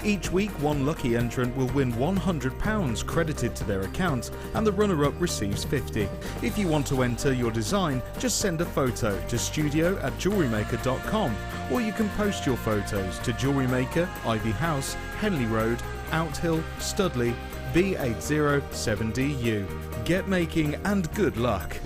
Each week, one lucky entrant will win £100 credited to their account, and the runner-up receives £50. If you want to enter your design, just send a photo to studio@jewellerymaker.com, or you can post your photos to Jewellery Maker, Ivy House, Henley Road, Outhill, Studley, B807DU. Get making and good luck.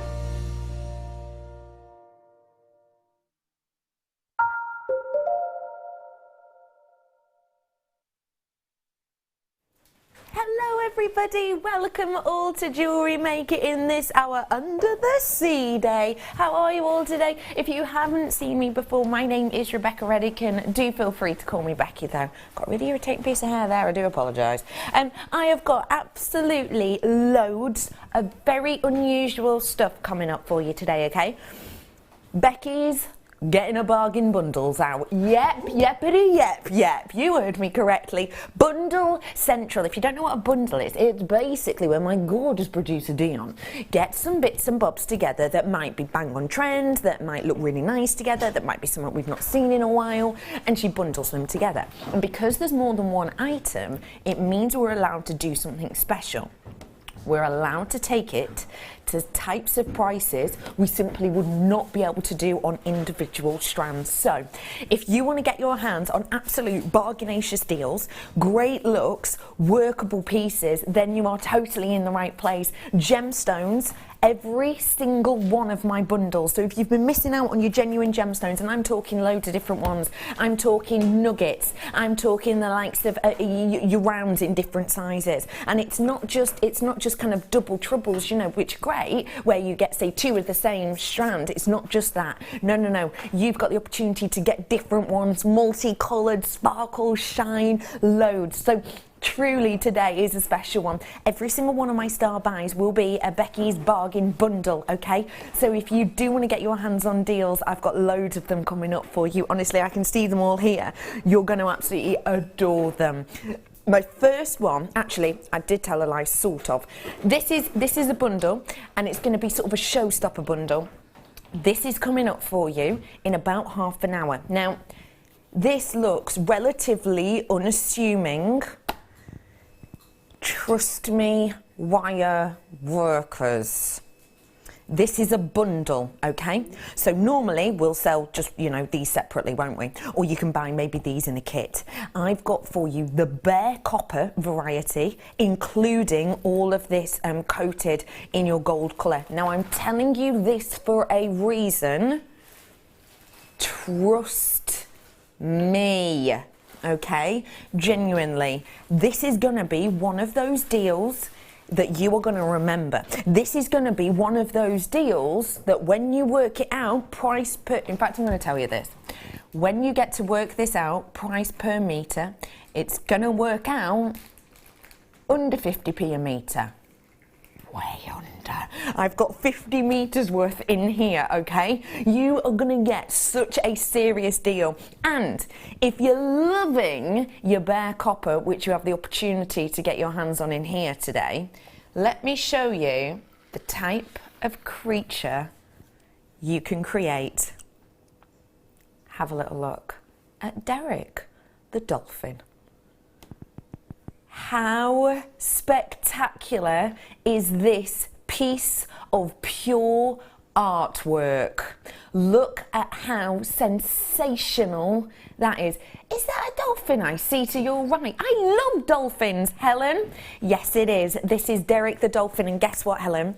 Hello everybody, welcome all to Jewellery Maker in this our under the sea day. How are you all today? If you haven't seen me before, my name is Rebecca Redican. Do feel free to call me Becky though. Got a really irritating piece of hair there, I do apologise. I have got absolutely loads of very unusual stuff coming up for you today, okay? Becky's getting a bargain bundles out. Yep, you heard me correctly. Bundle Central. If you don't know what a bundle is, it's basically where my gorgeous producer Dion gets some bits and bobs together that might be bang on trend, that might look really nice together, that might be something we've not seen in a while, and she bundles them together. And because there's more than one item, it means we're allowed to do something special. We're allowed to take it to types of prices we simply would not be able to do on individual strands. So if you want to get your hands on absolute bargainacious deals, great looks, workable pieces, then you are totally in the right place. Gemstones, every single one of my bundles. So if you've been missing out on your genuine gemstones, and I'm talking loads of different ones, I'm talking nuggets, I'm talking the likes of your rounds in different sizes, and it's not just kind of double troubles, you know, which are great, where you get say two of the same strand. It's not just that. No, you've got the opportunity to get different ones, multicolored, sparkle, shine, loads. So truly today is a special one. Every single one of my star buys will be a Becky's bargain bundle, okay? So if you do want to get your hands on deals, I've got loads of them coming up for you. Honestly, I can see them all here. You're going to absolutely adore them. My first one, actually, I did tell a lie, sort of. This is a bundle, and it's going to be sort of a showstopper bundle. This is coming up for you in about half an hour. Now, this looks relatively unassuming. Trust me, wire workers. This is a bundle, okay? So normally we'll sell just, you know, these separately, won't we? Or you can buy maybe these in a kit. I've got for you the bare copper variety, including all of this coated in your gold colour. Now I'm telling you this for a reason. Trust me. Okay, genuinely, this is going to be one of those deals that you are going to remember. This is going to be one of those deals that when you work it out, price per, in fact, I'm going to tell you this. When you get to work this out, price per metre, it's going to work out under 50p a metre. Way under. I've got 50 metres worth in here, okay? You are going to get such a serious deal. And if you're loving your bare copper, which you have the opportunity to get your hands on in here today, let me show you the type of creature you can create. Have a little look at Derek, the dolphin. How spectacular is this piece of pure artwork? Look at how sensational that is. Is that a dolphin I see to your right? I love dolphins, Helen. Yes, it is. This is Derek the dolphin, and guess what, Helen?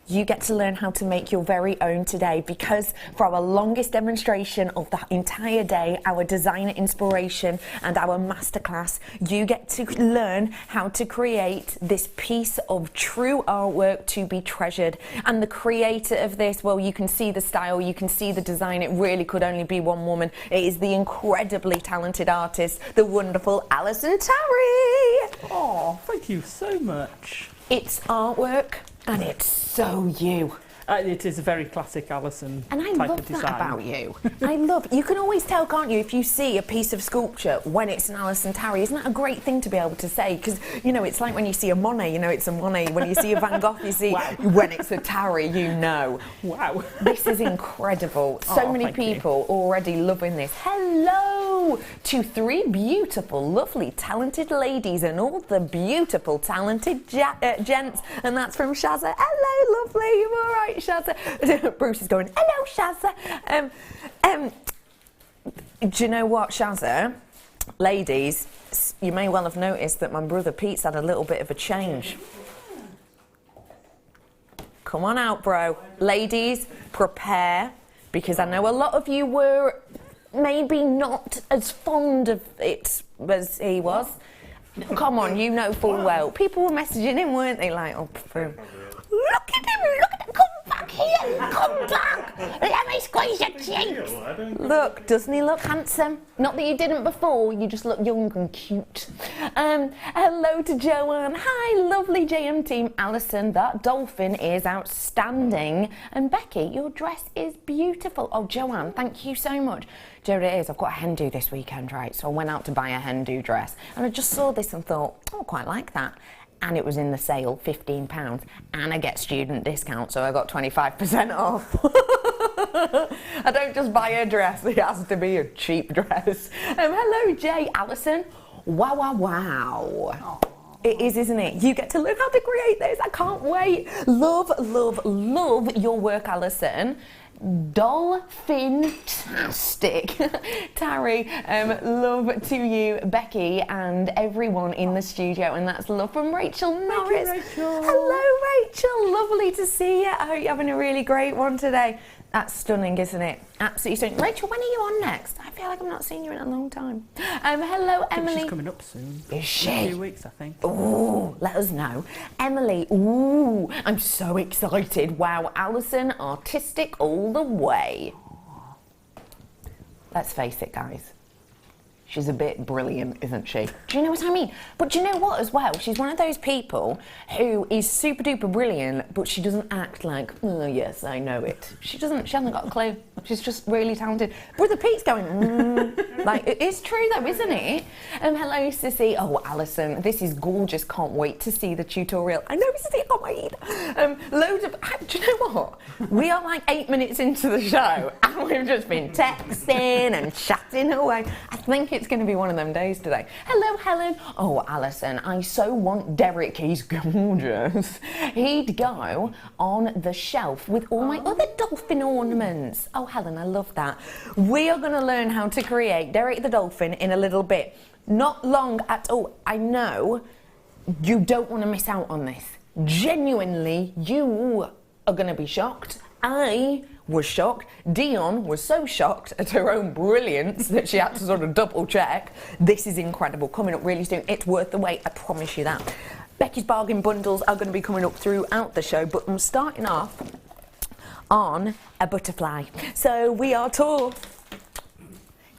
You get to learn how to make your very own today, because for our longest demonstration of the entire day, our designer inspiration and our masterclass, you get to learn how to create this piece of true artwork to be treasured. And the creator of this, well, you can see the style, you can see the design. It really could only be one woman. It is the incredibly talented artist, the wonderful Alison Tarry. Oh, thank you so much. It's artwork. And it's so you. It is a very classic Alison type of design. And I love that about you. You can always tell, can't you, if you see a piece of sculpture when it's an Alison Tarry. Isn't that a great thing to be able to say? Because, you know, it's like when you see a Monet, you know it's a Monet. When you see a Van Gogh, you see when it's a Tarry, you know. Wow. This is incredible. So many people already loving this. Hello, hello to 3 beautiful, lovely, talented ladies and all the beautiful, talented gents. And that's from Shazza. Hello, lovely. You all right, Shazza? Bruce is going, hello, Shazza. Do you know what, Shazza? Ladies, you may well have noticed that my brother Pete's had a little bit of a change. Come on out, bro. Ladies, prepare, because I know a lot of you were maybe not as fond of it as he was. Come on, you know full well. People were messaging him, weren't they? Like, oh, look at him, come back here, come back. Let me squeeze your cheeks. Look, doesn't he look handsome? Not that you didn't before, you just look young and cute. Hello to Joanne. Hi, lovely JM team. Alison, that dolphin is outstanding. And Becky, your dress is beautiful. Oh, Joanne, thank you so much. Do you know what it is? I've got a hen do this weekend, right? So I went out to buy a hen do dress. And I just saw this and thought, oh, I quite like that. And it was in the sale, £15, and I get student discount, so I got 25% off. I don't just buy a dress, it has to be a cheap dress. Hello, Jay, Alison. Wow, wow, wow. It is, isn't it? You get to learn how to create this. I can't wait. Love, love, love your work, Alison. Dolphin-tastic. Tarry, love to you, Becky, and everyone in the studio. And that's love from Rachel Norris. Thank you, Rachel. Hello, Rachel. Lovely to see you. I hope you're having a really great one today. That's stunning, isn't it? Absolutely stunning. Rachel, when are you on next? I feel like I've not seen you in a long time. Hello, Emily. She's coming up soon. Is she? In a few weeks, I think. Ooh, let us know. Emily, ooh, I'm so excited. Wow, Alison, artistic all the way. Let's face it, guys. She's a bit brilliant, isn't she? Do you know what I mean? But do you know what as well? She's one of those people who is super duper brilliant, but she doesn't act like, oh yes, I know it. She hasn't got a clue. She's just really talented. Brother Pete's going, like, it is true though, isn't it? Hello, Sissy. Oh, Alison, this is gorgeous. Can't wait to see the tutorial. I know, Sissy, I can't wait. Loads of, do you know what? We are like 8 minutes into the show and we've just been texting and chatting away. I think it's going to be one of them days today. Hello, Helen. Oh, Alison, I so want Derek. He's gorgeous. He'd go on the shelf with all my other dolphin ornaments. Oh, Helen, I love that. We are going to learn how to create Derek the dolphin in a little bit. Not long at all. I know you don't want to miss out on this. Genuinely, you are going to be shocked. I was shocked. Dion was so shocked at her own brilliance that she had to sort of double check. This is incredible. Coming up really soon. It's worth the wait, I promise you that. Becky's bargain bundles are going to be coming up throughout the show, but I'm starting off on a butterfly. So we are talking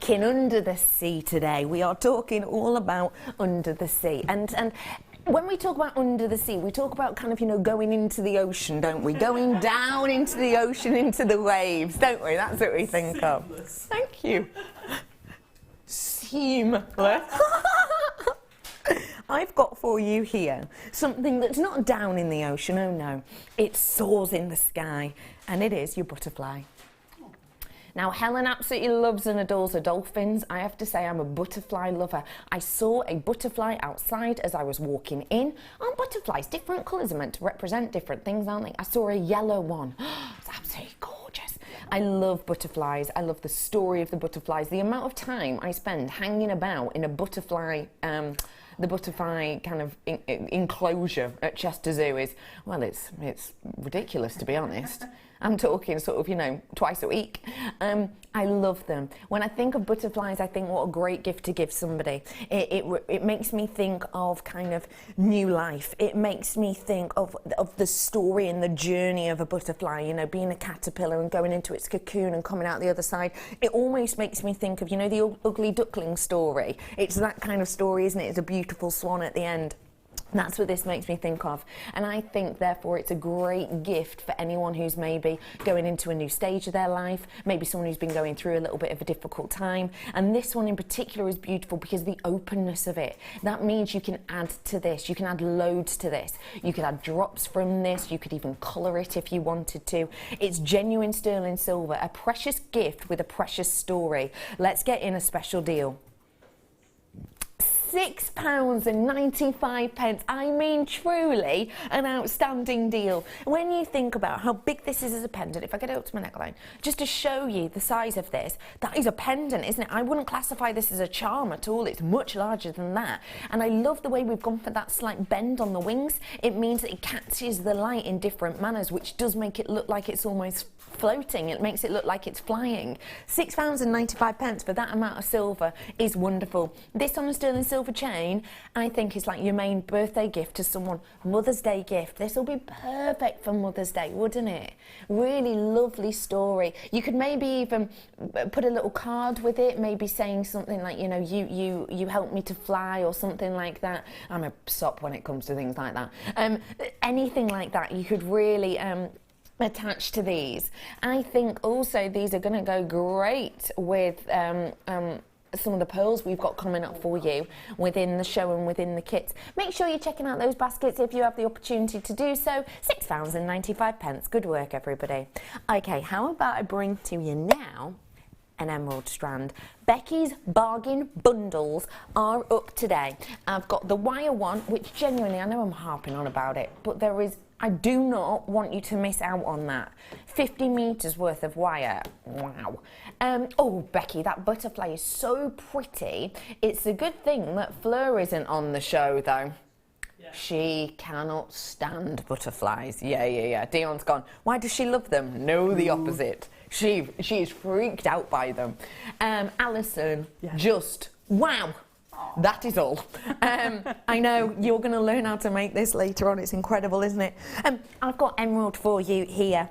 under the sea today. We are talking all about under the sea. And when we talk about under the sea, we talk about kind of, you know, going into the ocean, don't we? Going down into the ocean, into the waves, don't we? That's what we think of. Thank you. Seamless. I've got for you here something that's not down in the ocean, oh no. It soars in the sky, and it is your butterfly. Now, Helen absolutely loves and adores her dolphins. I have to say I'm a butterfly lover. I saw a butterfly outside as I was walking in. Aren't butterflies different colours are meant to represent different things, aren't they? I saw a yellow one. It's absolutely gorgeous. I love butterflies. I love the story of the butterflies. The amount of time I spend hanging about in a butterfly, the butterfly kind of enclosure at Chester Zoo is, well, it's ridiculous, to be honest. I'm talking sort of, you know, twice a week. I love them. When I think of butterflies, I think what a great gift to give somebody. It makes me think of kind of new life. It makes me think of the story and the journey of a butterfly, you know, being a caterpillar and going into its cocoon and coming out the other side. It almost makes me think of, you know, the ugly duckling story. It's that kind of story, isn't it? It's a beautiful swan at the end. That's what this makes me think of. And I think, therefore, it's a great gift for anyone who's maybe going into a new stage of their life, maybe someone who's been going through a little bit of a difficult time. And this one in particular is beautiful because of the openness of it. That means you can add to this. You can add loads to this. You could add drops from this. You could even colour it if you wanted to. It's genuine sterling silver, a precious gift with a precious story. Let's get in a special deal. £6.95. I mean, truly an outstanding deal. When you think about how big this is as a pendant, if I get it up to my neckline, just to show you the size of this, that is a pendant, isn't it? I wouldn't classify this as a charm at all. It's much larger than that. And I love the way we've gone for that slight bend on the wings. It means that it catches the light in different manners, which does make it look like it's almost floating. It makes it look like it's flying. £6.95 for that amount of silver is wonderful. This on a sterling silver chain, I think, is like your main birthday gift to someone, Mother's Day gift. This will be perfect for Mother's Day, wouldn't it? Really lovely story. You could maybe even put a little card with it, maybe saying something like, you know, you helped me to fly, or something like that. I'm a sop when it comes to things like that. Anything like that, you could really attached to these. I think also these are going to go great with some of the pearls we've got coming up for you within the show and within the kits. Make sure you're checking out those baskets if you have the opportunity to do so. £6.95. Good work, everybody. Okay, how about I bring to you now an emerald strand. Becky's bargain bundles are up today. I've got the wire one, which genuinely, I know I'm harping on about it, but I do not want you to miss out on that. 50 metres worth of wire. Wow. Oh, Becky, that butterfly is so pretty. It's a good thing that Fleur isn't on the show, though. Yeah. She cannot stand butterflies. Yeah. Dion's gone. Why does she love them? No, the opposite. She is freaked out by them. Alison, just wow. That is all. I know you're going to learn how to make this later on. It's incredible, isn't it? I've got emerald for you here.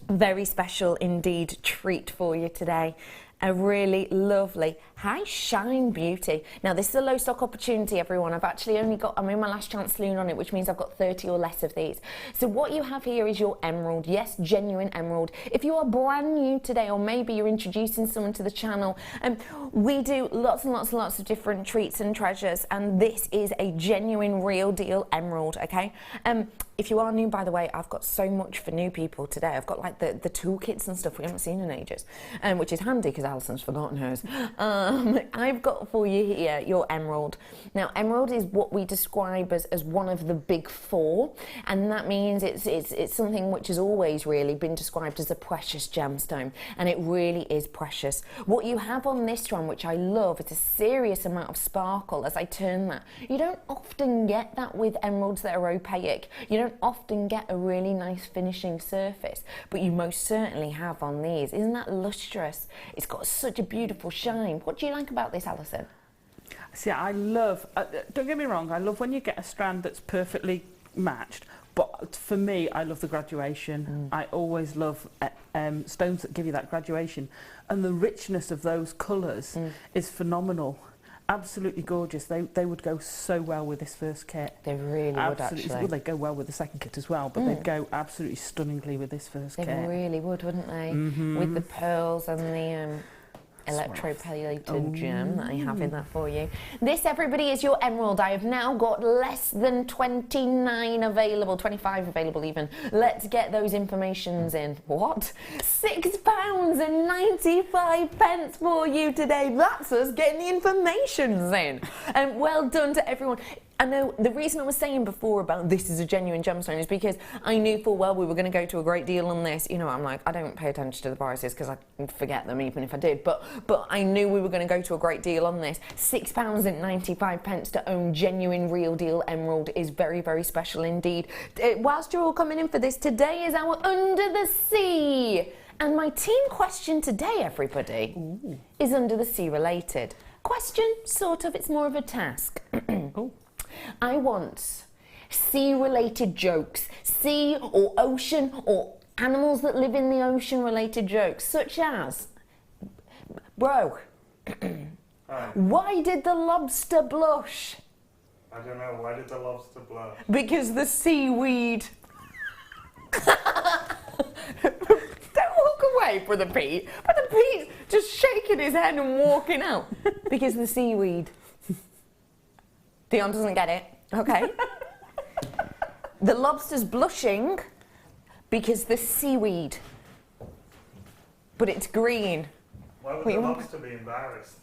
Very special indeed treat for you today. A really lovely high shine beauty. Now this is a low stock opportunity, everyone. I'm in my last chance saloon on it, which means I've got 30 or less of these. So what you have here is your emerald. Yes, genuine emerald. If you are brand new today, or maybe you're introducing someone to the channel, we do lots and lots of different treats and treasures, and this is a genuine real deal emerald, okay? If you are new, by the way, I've got so much for new people today. I've got like the toolkits and stuff we haven't seen in ages, which is handy because Alison's forgotten hers. I've got for you here your emerald. Now, emerald is what we describe as one of the big four, and that means it's something which has always really been described as a precious gemstone, and it really is precious. What you have on this one, which I love, is a serious amount of sparkle as I turn that. You don't often get that with emeralds that are opaque. You don't often get a really nice finishing surface, but you most certainly have on these. Isn't that lustrous? It's got such a beautiful shine. What do you like about this, Alison? See, I love, don't get me wrong, I love when you get a strand that's perfectly matched, but for me, I love the graduation. I always love stones that give you that graduation, and the richness of those colours is phenomenal. Absolutely gorgeous. They would go so well with this first kit. They really would, actually. Well, they'd go well with the second kit as well, but they'd go absolutely stunningly with this first kit. They really would, wouldn't they? With the pearls and the electropalated gem that I have in there for you. This, everybody, is your emerald. I have now got less than 29 available, 25 available even. Let's get those informations in. What? £6.95 for you today. That's us getting the informations in. Well done to everyone. I know the reason I was saying before about this is a genuine gemstone is because I knew full well we were going to go to a great deal on this. You know, I'm like, I don't pay attention to the prices because I forget them even if I did. But I knew we were going to go to a great deal on this. £6.95 to own genuine real deal emerald is very, very special indeed. Whilst you're all coming in for this, today is our Under the Sea. And my team question today, everybody, is Under the Sea related. Question, sort of, it's more of a task. I want sea-related jokes, sea or ocean or animals that live in the ocean related jokes, such as, bro, why did the lobster blush? I don't know, why did the lobster blush? Because the seaweed... Don't walk away, Brother Pete. Brother Pete's just shaking his head and walking out. Because the seaweed. Dion doesn't get it. Okay. The lobster's blushing because the seaweed. But it's green. Why would the lobster be embarrassed?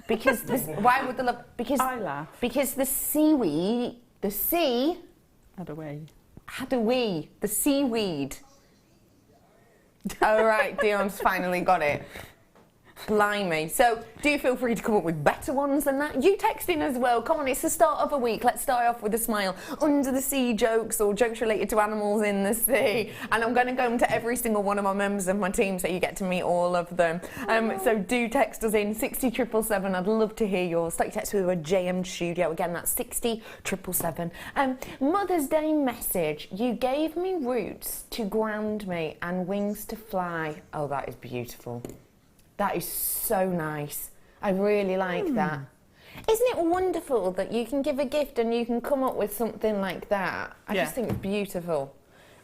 Because this, why would the because I laugh. Because the seaweed, the sea Had a wee. had a wee. The seaweed. All right, Dion's finally got it. Blimey. So do feel free to come up with better ones than that. You text in as well. Come on, it's the start of a week. Let's start off with a smile. Under the sea jokes or jokes related to animals in the sea. And I'm going to go into every single one of my members of my team so you get to meet all of them. So do text us in 60777. I'd love to hear yours. Start your text with a JM Studio. Again, that's 60777. Mother's Day message. You gave me roots to ground me and wings to fly. Oh, that is beautiful. That is so nice. I really like that. Isn't it wonderful that you can give a gift and you can come up with something like that? I just think it's beautiful.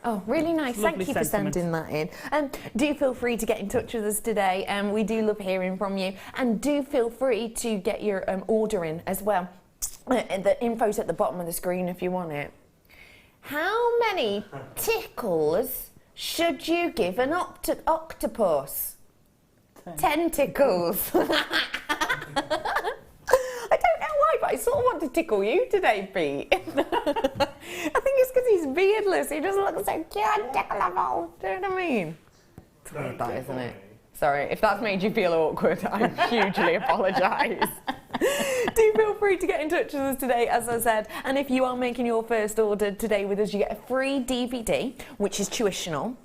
Oh, really nice. Thank you for sending that in. Do feel free to get in touch with us today. We do love hearing from you. And do feel free to get your order in as well. The info's at the bottom of the screen if you want it. How many tickles should you give an octopus? 10 tickles. I don't know why, but I sort of want to tickle you today, Pete. I think it's because he's beardless. He doesn't look so cute and tickleable. Do you know what I mean? It's weird, that, isn't it? Sorry, if that's made you feel awkward, I hugely apologise. Do feel free to get in touch with us today, as I said. And if you are making your first order today with us, you get a free DVD, which is tuitional.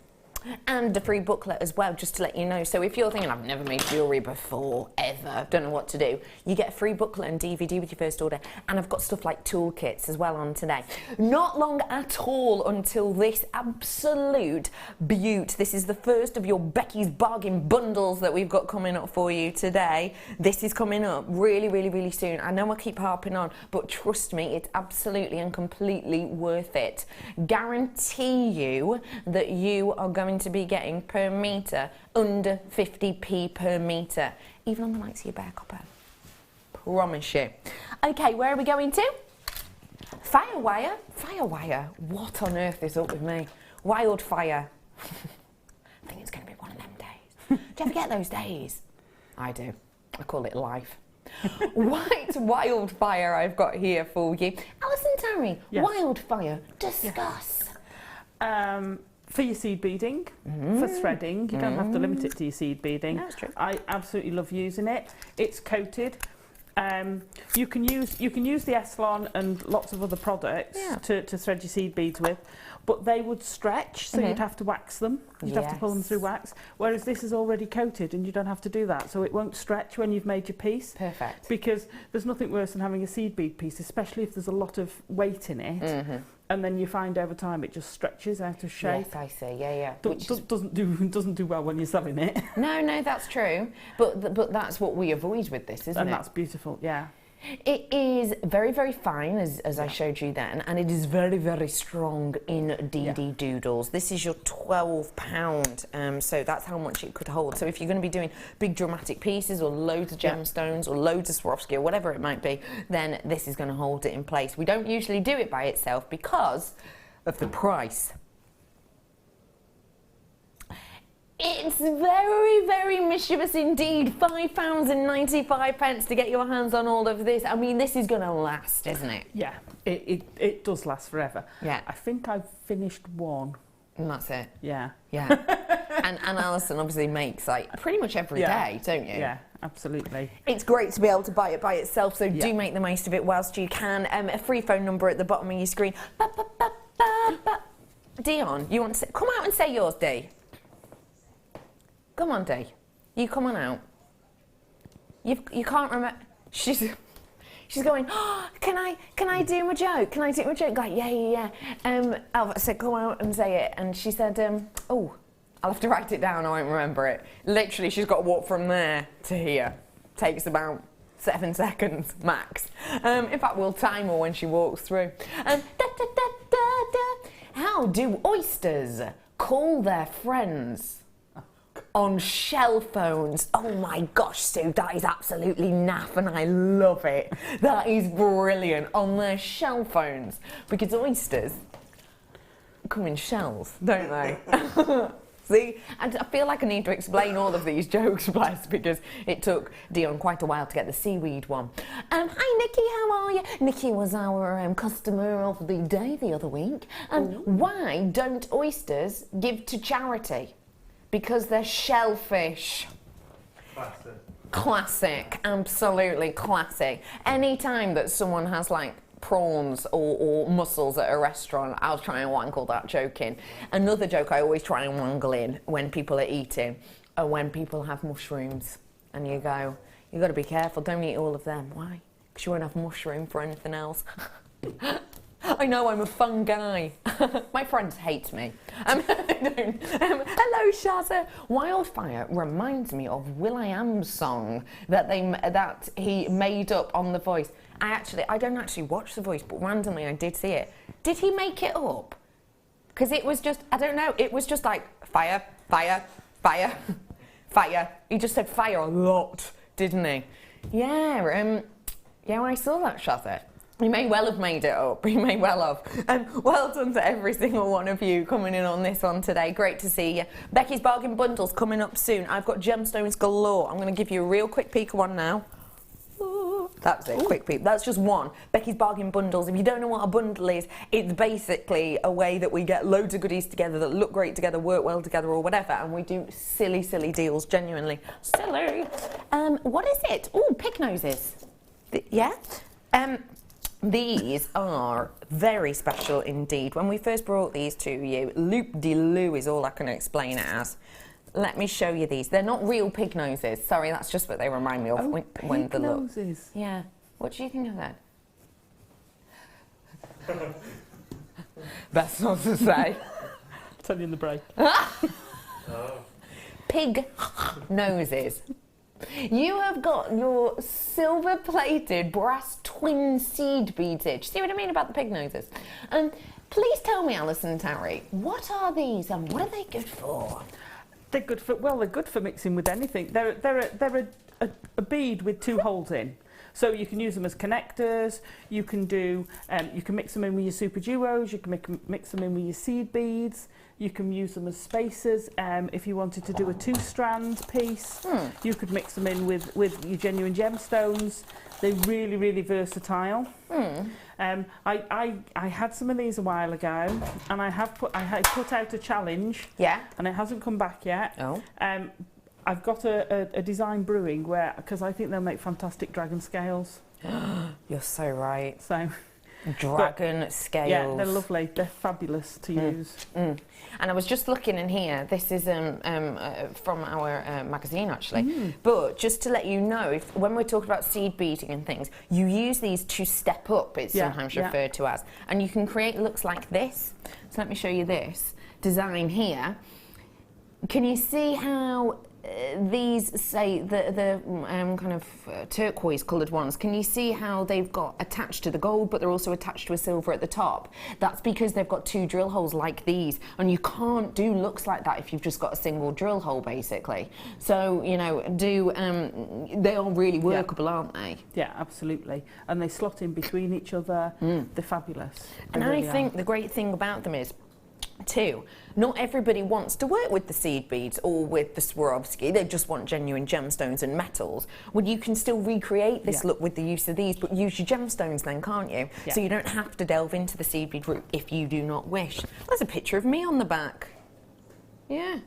And a free booklet as well, just to let you know. So if you're thinking, I've never made jewellery before, ever, don't know what to do, you get a free booklet and DVD with your first order. And I've got stuff like toolkits as well on today. Not long at all until this absolute beaut. This is the first of your Becky's bargain bundles that we've got coming up for you today. This is coming up really, really, really soon. I know I keep harping on, but trust me, it's absolutely and completely worth it. Guarantee you that you are going to be getting per metre under 50p per metre, even on the likes of your bare copper. Promise you. Okay, where are we going to? Firewire. Firewire. What on earth is up with me? Wildfire. I think it's going to be one of them days. Do you ever get those days? I do. I call it life. White wildfire I've got here for you. Alison Tarry, yes. Wildfire. Discuss. Yes. For your seed beading, for threading, you don't have to limit it to your seed beading. That's true. I absolutely love using it. It's coated. You can use the Eslon and lots of other products to thread your seed beads with, but they would stretch, so you'd have to wax them. You'd have to pull them through wax. Whereas this is already coated and you don't have to do that, so it won't stretch when you've made your piece. Perfect. Because there's nothing worse than having a seed bead piece, especially if there's a lot of weight in it. And then you find over time it just stretches out of shape. Yes, I see. Yeah. Doesn't do well when you're selling it. No, that's true. But that's what we avoid with this, isn't it? And that's beautiful, yeah. It is very, very fine, as I showed you then, and it is very, very strong in DD Doodles. This is your £12, so that's how much it could hold. So if you're going to be doing big dramatic pieces or loads of gemstones or loads of Swarovski or whatever it might be, then this is going to hold it in place. We don't usually do it by itself because of the price. It's very, very mischievous indeed. £5.95 to get your hands on all of this. I mean, this is going to last, isn't it? Yeah, it does last forever. Yeah. I think I've finished one. And that's it. Yeah. Yeah. and Alison obviously makes like pretty much every day, don't you? Yeah, absolutely. It's great to be able to buy it by itself, so do make the most of it whilst you can. A free phone number at the bottom of your screen. Dion, you want to come out and say yours, Dee? Come on, Dee. You come on out. You can't remember. She's going, oh, can I do my joke? Can I do my joke? Like, yeah. I said, come out and say it. And she said, oh, I'll have to write it down. I won't remember it. Literally, she's got to walk from there to here. Takes about 7 seconds max. In fact, we'll time her when she walks through. How do oysters call their friends on shell phones? Oh my gosh, Sue, that is absolutely naff and I love it. That is brilliant. On their shell phones. Because oysters come in shells, don't they? See, and I feel like I need to explain all of these jokes, bless, because it took Dion quite a while to get the seaweed one. Hi Nikki, how are you? Nikki was our customer of the day the other week. Why don't oysters give to charity? Because they're shellfish. Classic. Classic, absolutely classic. Any time that someone has like prawns or mussels at a restaurant, I'll try and wangle that joke in. Another joke I always try and wangle in when people are eating are when people have mushrooms and you go, you've got to be careful, don't eat all of them. Why? Because you won't have mushroom for anything else. I know, I'm a fun guy. My friends hate me. Hello, Shazza. Wildfire reminds me of will.i.am's song that he made up on The Voice. I don't actually watch The Voice, but randomly I did see it. Did he make it up? Because it was just, I don't know, it was just like fire, fire, fire, fire. He just said fire a lot, didn't he? Yeah, I saw that, Shazza. He may well have made it up. He may well have. Well done to every single one of you coming in on this one today. Great to see you. Becky's Bargain Bundles coming up soon. I've got gemstones galore. I'm going to give you a real quick peek of one now. Ooh, that's it, quick peek. That's just one. Becky's Bargain Bundles. If you don't know what a bundle is, it's basically a way that we get loads of goodies together that look great together, work well together or whatever, and we do silly, silly deals, genuinely. Silly. What is it? Oh, pig noses. Yeah? These are very special indeed. When we first brought these to you, loop-de-loo is all I can explain it as. Let me show you these. They're not real pig noses. Sorry, that's just what they remind me of when the look. Noses. Yeah. What do you think of that? Best not to say. Tell you in the break. Pig noses. You have got your silver-plated brass twin seed beadage. See what I mean about the pig noses? Please tell me, Alison Tarry, what are these and what are they good for? They're good for mixing with anything. They're a bead with 2 holes in. So you can use them as connectors. You can mix them in with your super duos. You can mix them in with your seed beads. You can use them as spacers. If you wanted to do a 2-strand piece, you could mix them in with your genuine gemstones. They're really, really versatile. I had some of these a while ago, and I put out a challenge. Yeah. And it hasn't come back yet. Oh. I've got a design brewing because I think they'll make fantastic dragon scales. You're so right. So. Dragon scales. Yeah, they're lovely. They're fabulous to use. And I was just looking in here. This is from our magazine, actually. But just to let you know, when we're talking about seed beading and things, you use these to step up, it's sometimes referred to as. And you can create looks like this. So let me show you this design here. Can you see how these, say, the kind of turquoise coloured ones, can you see how they've got attached to the gold, but they're also attached to a silver at the top? That's because they've got 2 drill holes like these, and you can't do looks like that if you've just got a single drill hole, basically. So, you know, they are really workable, aren't they? Yeah, absolutely. And they slot in between each other. They're fabulous. And I think the great thing about them is, too, not everybody wants to work with the seed beads or with the Swarovski. They just want genuine gemstones and metals. Well, you can still recreate this look with the use of these, but use your gemstones then, can't you? So you don't have to delve into the seed bead route if you do not wish. There's a picture of me on the back. Yeah.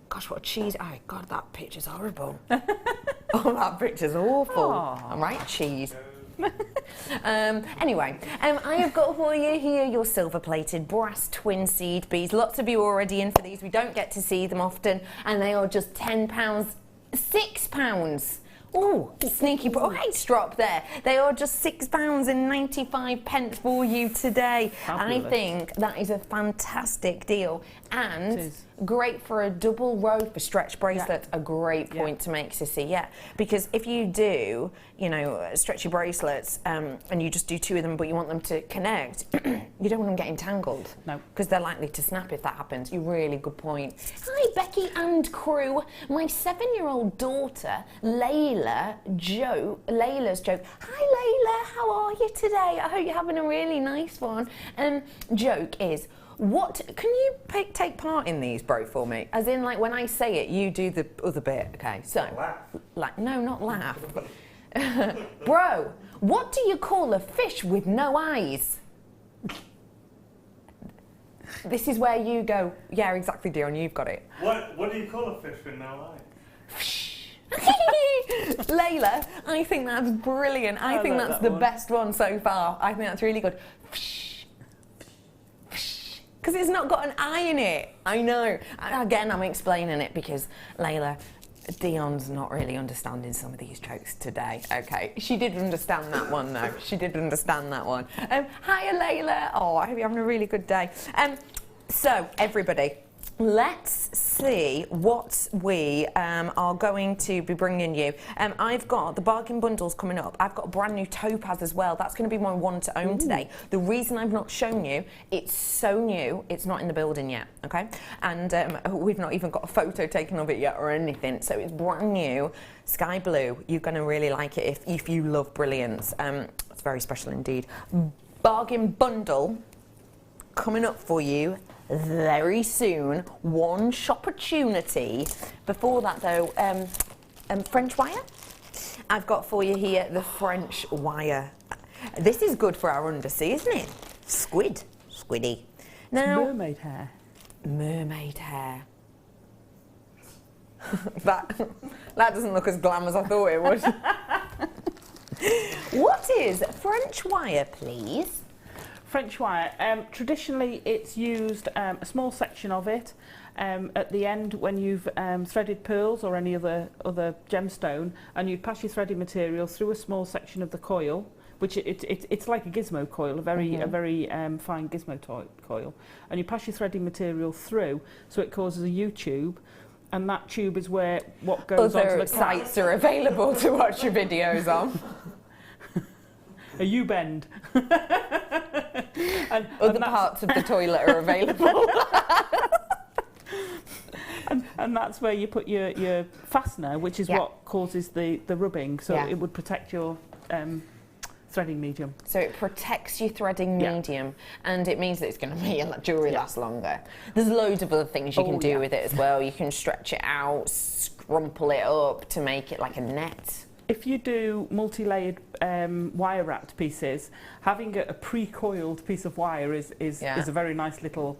Gosh, what a cheese. Oh, God, that picture's horrible. Oh, that picture's awful. All right, cheese. Anyway, I have got for you here your silver-plated brass twin seed beads. Lots of you are already in for these. We don't get to see them often, and they are just £10, £6. Oh, sneaky price drop there. They are just £6.95 for you today. Fabulous. I think that is a fantastic deal. And It is. great for a double row for stretch bracelets. A great point to make, Sissy. Yeah, because if you do, you know, stretchy bracelets, and you just do 2 of them, but you want them to connect, you don't want them getting tangled. No. Because they're likely to snap if that happens. You really good point. Hi, Becky and crew. My 7-year-old daughter, Layla's joke. Hi, Layla. How are you today? I hope you're having a really nice one. Joke is, what can you take part in these, bro, for me? As in, like, when I say it, you do the other bit. Okay, so Laugh. no, not laugh. Bro, what do you call a fish with no eyes? This is where you go, yeah, exactly, Dion, you've got it. What do you call a fish with no eye? Layla, I think that's brilliant. I think that's the best one so far. I think that's really good. Because it's not got an eye in it. I know. Again, I'm explaining it because Layla, Dion's not really understanding some of these jokes today. Okay, she did understand that one though. She did understand that one. Hiya, Layla. Oh, I hope you're having a really good day. So, everybody, let's see what we are going to be bringing you. I've got the bargain bundles coming up. I've got a brand new topaz as well. That's going to be my one to own today. The reason I've not shown you, it's so new, it's not in the building yet, okay? And we've not even got a photo taken of it yet or anything. So it's brand new, sky blue. You're going to really like it if you love brilliance. It's very special indeed. Bargain bundle coming up for you very soon. One shop opportunity. Before that though, French wire. I've got for you here the French wire. This is good for our undersea, isn't it? Squiddy. Now, mermaid hair. Mermaid hair. that doesn't look as glam as I thought it would. What is French wire, please? French wire, traditionally it's used a small section of it at the end when you've threaded pearls or any other gemstone, and you pass your threaded material through a small section of the coil, which it's like a gizmo coil, a very fine gizmo coil, and you pass your threaded material through, so it causes a U-tube, and that tube is where what goes onto the sites are available to watch your videos on. A U-bend. Other parts of the toilet are available. and that's where you put your fastener, which is what causes the rubbing, so it would protect your threading medium. So it protects your threading medium, and it means that it's going to make your jewellery last longer. There's loads of other things you can do with it as well. You can stretch it out, scrumple it up to make it like a net. If you do multi-layered wire wrapped pieces, having a pre-coiled piece of wire is a very nice little,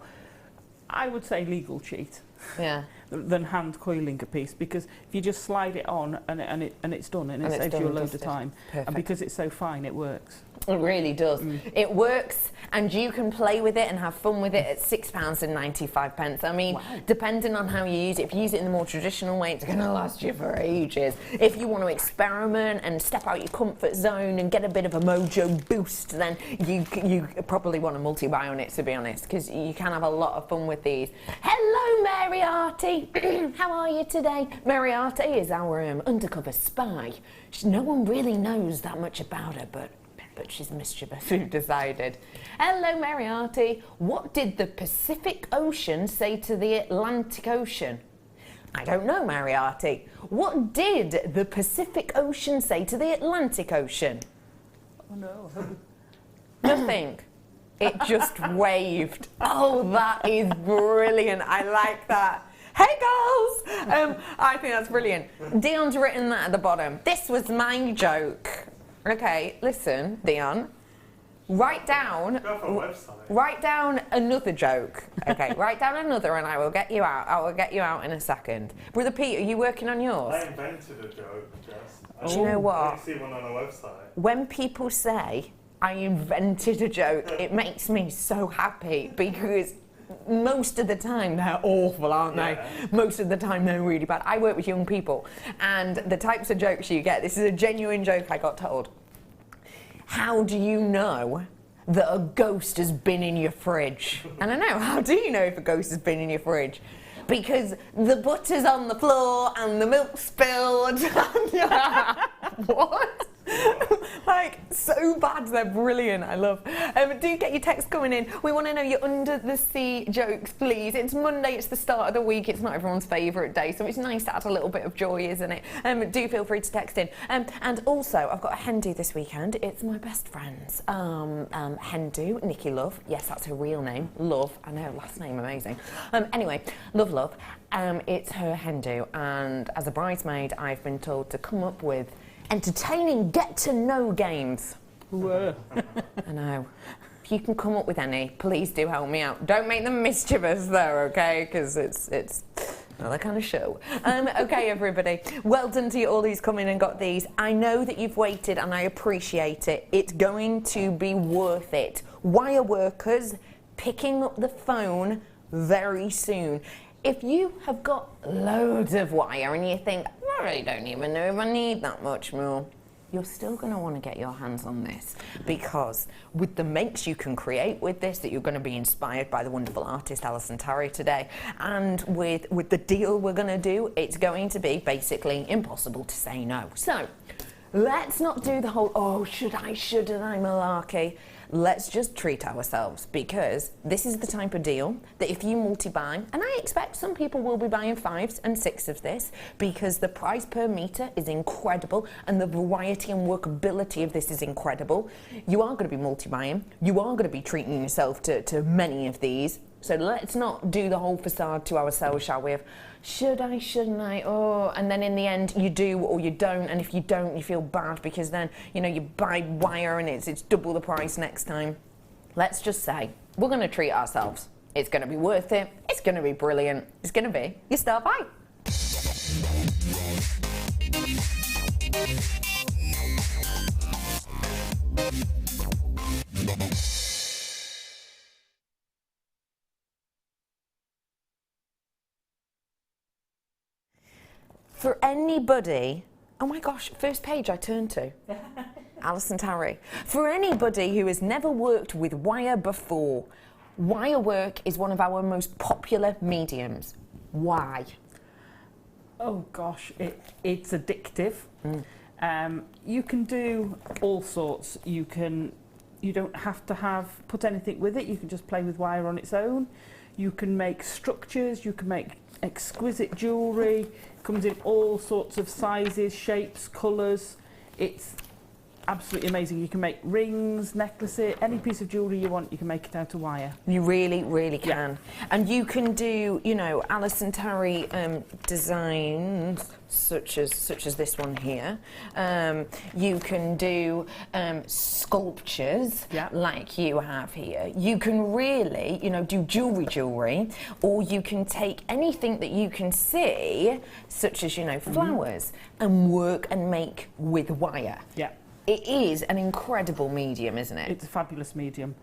I would say, legal cheat. Yeah. Than hand coiling a piece, because if you just slide it on and it's done, and it saves you a load of time. Perfect. And because it's so fine, it works. It really does. It works, and you can play with it and have fun with it at £6.95. I mean, depending on how you use it, if you use it in the more traditional way, it's going to last you for ages. If you want to experiment and step out your comfort zone and get a bit of a mojo boost, then you probably want a multi-buy on it, to be honest, because you can have a lot of fun with these. Hello, Moriarty. How are you today? Moriarty is our undercover spy. No one really knows that much about her, but she's mischievous, we've decided. Hello, Moriarty. What did the Pacific Ocean say to the Atlantic Ocean? I don't know, Moriarty. What did the Pacific Ocean say to the Atlantic Ocean? Oh no. Nothing. It just waved. Oh, that is brilliant. I like that. Hey girls! I think that's brilliant. Dion's written that at the bottom. This was my joke. Okay, listen, Dion. Write down another joke. Okay, write down another, and I will get you out. I will get you out in a second. Brother Pete, are you working on yours? I invented a joke, Jess. Do you know what? I didn't see one on a website. When people say I invented a joke, it makes me so happy, because most of the time they're awful, aren't they? Most of the time they're really bad. I work with young people, and the types of jokes you get, this is a genuine joke I got told. How do you know that a ghost has been in your fridge? And I know, how do you know if a ghost has been in your fridge? Because the butter's on the floor and the milk spilled. What? Like, so bad, they're brilliant, I love. Do get your text coming in. We want to know your under the sea jokes, please. It's Monday, it's the start of the week, it's not everyone's favourite day, so it's nice to add a little bit of joy, isn't it? Do feel free to text in. And also, I've got a hen do this weekend. It's my best friend's hen do, Nikki Love. Yes, that's her real name, Love. I know, last name, amazing. Anyway, Love. It's her hen do, and as a bridesmaid, I've been told to come up with entertaining get-to-know games. Whoa. I know. If you can come up with any, please do help me out. Don't make them mischievous though, okay? Because it's not that kind of show. Okay, everybody. Well done to you all who's come in and got these. I know that you've waited and I appreciate it. It's going to be worth it. Wire workers picking up the phone very soon. If you have got loads of wire and you think, I really don't even know if I need that much more, you're still going to want to get your hands on this, because with the makes you can create with this, that you're going to be inspired by the wonderful artist Alison Tarry today, and with the deal we're going to do, it's going to be basically impossible to say no. So let's not do the whole, oh, shouldn't I malarkey. Let's just treat ourselves, because this is the type of deal that if you multi-buy, and I expect some people will be buying 5 and 6 of this, because the price per metre is incredible and the variety and workability of this is incredible. You are going to be multi-buying, you are going to be treating yourself to many of these. So let's not do the whole facade to ourselves, shall we, of should I, shouldn't I, oh, and then in the end you do or you don't, and if you don't you feel bad because then, you know, you buy wire and it's double the price next time. Let's just say we're going to treat ourselves. It's going to be worth it, it's going to be brilliant, it's going to be your start buy. For anybody, oh my gosh, first page I turned to. Alison Tarry. For anybody who has never worked with wire before, wire work is one of our most popular mediums. Why? Oh gosh, it's addictive. You can do all sorts. You don't have to put anything with it. You can just play with wire on its own. You can make structures. You can make exquisite jewellery. Comes in all sorts of sizes, shapes, colours. It's absolutely amazing. You can make rings, necklaces, any piece of jewellery you want, you can make it out of wire. You really, really can. Yeah. And you can do, you know, Alison Tarry designs such as this one here. You can do sculptures like you have here. You can really, you know, do jewellery, or you can take anything that you can see, such as, you know, flowers, and work and make with wire. Yeah. It is an incredible medium, isn't it? It's a fabulous medium.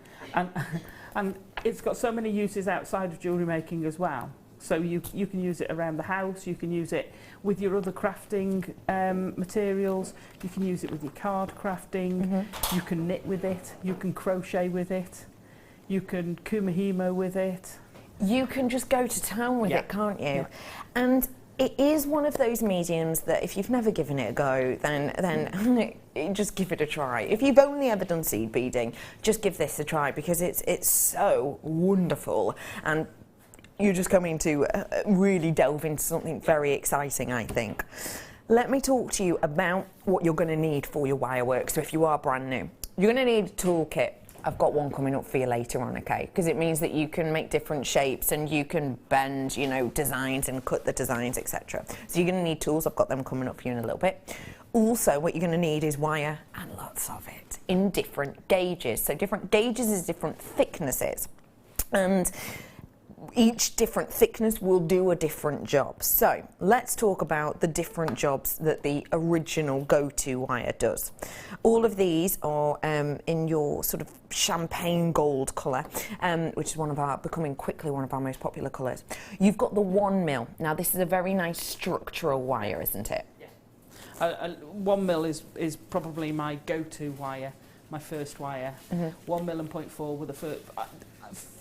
And it's got so many uses outside of jewellery making as well. So you can use it around the house, you can use it with your other crafting materials, you can use it with your card crafting, you can knit with it, you can crochet with it, you can kumihimo with it. You can just go to town with it, can't you? Yeah. And it is one of those mediums that if you've never given it a go, then just give it a try. If you've only ever done seed beading, just give this a try, because it's so wonderful, and you're just coming to really delve into something very exciting, I think. Let me talk to you about what you're going to need for your wire work. So if you are brand new, you're going to need a toolkit. I've got one coming up for you later on, okay? Because it means that you can make different shapes and you can bend, you know, designs and cut the designs, etc. So you're going to need tools. I've got them coming up for you in a little bit. Also, what you're going to need is wire, and lots of it, in different gauges. So different gauges is different thicknesses. And each different thickness will do a different job. So let's talk about the different jobs that the original go-to wire does. All of these are in your sort of champagne gold colour, which is becoming quickly one of our most popular colours. You've got the 1mm. Now this is a very nice structural wire, isn't it? Yeah. 1mm is probably my go-to wire, my first wire. 1mm and 0.4 were the first.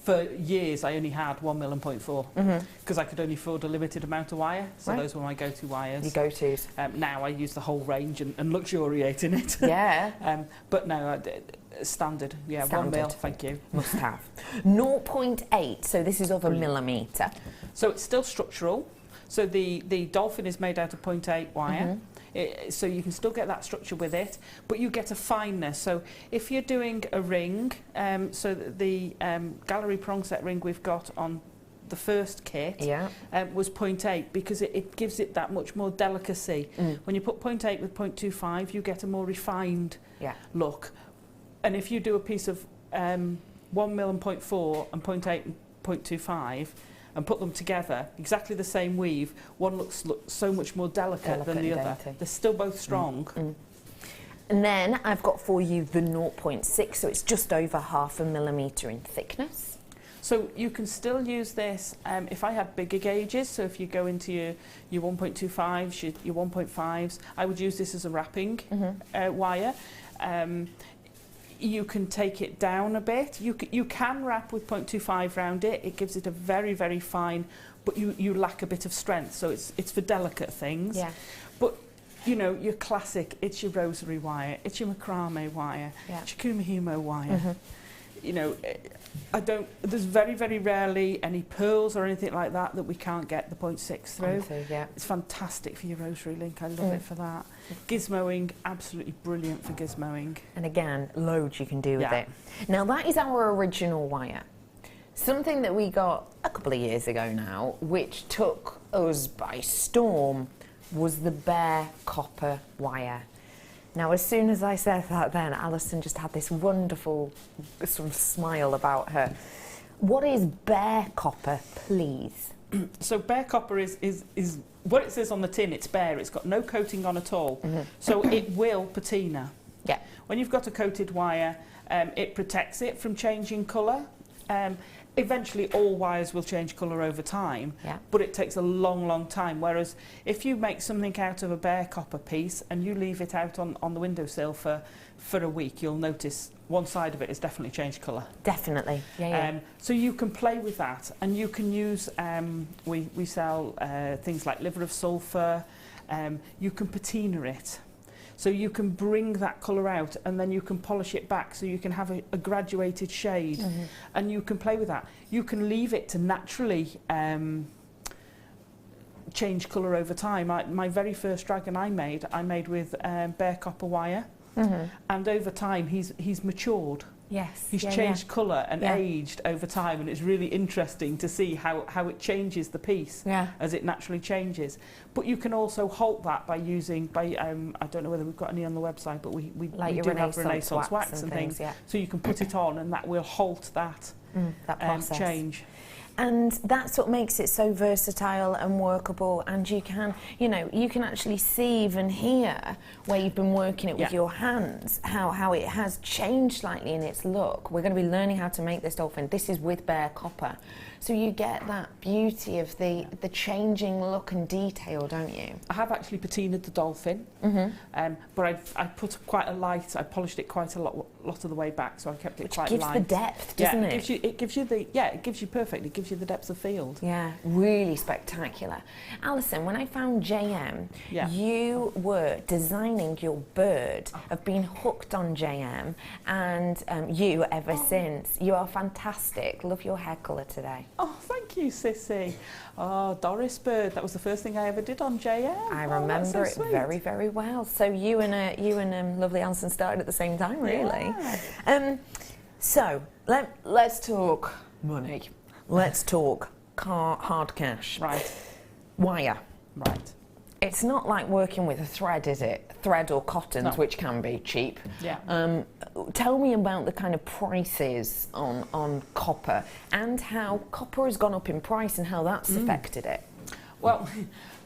For years, I only had 1mm and 0.4 because I could only afford a limited amount of wire. So those were my go-to wires. Your go-tos. Now I use the whole range and luxuriate in it. Yeah. But no, standard. Yeah, Standard. 1mm, thank you. Must have. 0.8, so this is of a millimetre. So it's still structural. So the dolphin is made out of 0.8 wire. So you can still get that structure with it, but you get a fineness. So if you're doing a ring, so the gallery prong set ring we've got on the first kit was 0.8 because it gives it that much more delicacy. When you put 0.8 with 0.25, you get a more refined look. And if you do a piece of 1mm and 0.4 and 0.8 and 0.25, and put them together, exactly the same weave, one looks so much more delicate than the other. They're still both strong. And then I've got for you the 0.6, so it's just over 0.5 millimetre in thickness. So you can still use this if I had bigger gauges, so if you go into your 1.25s, your 1.5s, I would use this as a wrapping wire. You can take it down a bit. You can wrap with 0.25 round it. It gives it a very, very fine, but you lack a bit of strength. So it's for delicate things. Yeah. But you know, your classic, it's your rosary wire, it's your macrame wire, it's your kumihimo wire. You know, there's very, very rarely any pearls or anything like that we can't get the 0.6 through. It's fantastic for your rosary link. I love it for that. Gizmoing, absolutely brilliant for gizmoing. And again, loads you can do with it. Now that is our original wire. Something that we got a couple of years ago now, which took us by storm, was the bare copper wire. Now, as soon as I said that then, Alison just had this wonderful sort of smile about her. What is bare copper, please? So bare copper is what it says on the tin, it's bare, it's got no coating on at all. So it will patina. Yeah. When you've got a coated wire, it protects it from changing colour. Eventually all wires will change colour over time, but it takes a long, long time. Whereas if you make something out of a bare copper piece and you leave it out on the windowsill for a week, you'll notice one side of it has definitely changed colour. Definitely, so you can play with that, and you can use, we sell things like liver of sulphur, you can patina it. So you can bring that colour out and then you can polish it back so you can have a graduated shade and you can play with that. You can leave it to naturally change colour over time. My very first dragon I made with bare copper wire and over time he's matured. Yes. He's changed colour and aged over time, and it's really interesting to see how it changes the piece as it naturally changes. But you can also halt that by using, I don't know whether we've got any on the website, but we do have Renaissance wax and things. So you can put it on and that will halt that process. Change. And that's what makes it so versatile and workable, and you can actually see even hear where you've been working it with your hands, how it has changed slightly in its look. We're going to be learning how to make this dolphin. This is with bare copper. So you get that beauty of the changing look and detail, don't you? I have actually patinaed the dolphin, but I put quite a light, I polished it quite a lot of the way back, so I kept it quite light. Which gives the depth, doesn't it? It gives you the depth of field. Yeah, really spectacular. Alison, when I found JM, you were designing your bird. I've been hooked on JM, and you ever since. You are fantastic. Love your hair colour today. Oh, thank you, Sissy. Oh, Doris bird. That was the first thing I ever did on JM. I remember it very, very well. So you and lovely Alison started at the same time, really. Yeah. So let's talk money. Let's talk hard cash. Right. Wire. Right. it's not like working with a thread, is it? Thread or cottons, No. which can be cheap. Yeah. Tell me about the kind of prices on copper and how copper has gone up in price and how that's affected it. Well,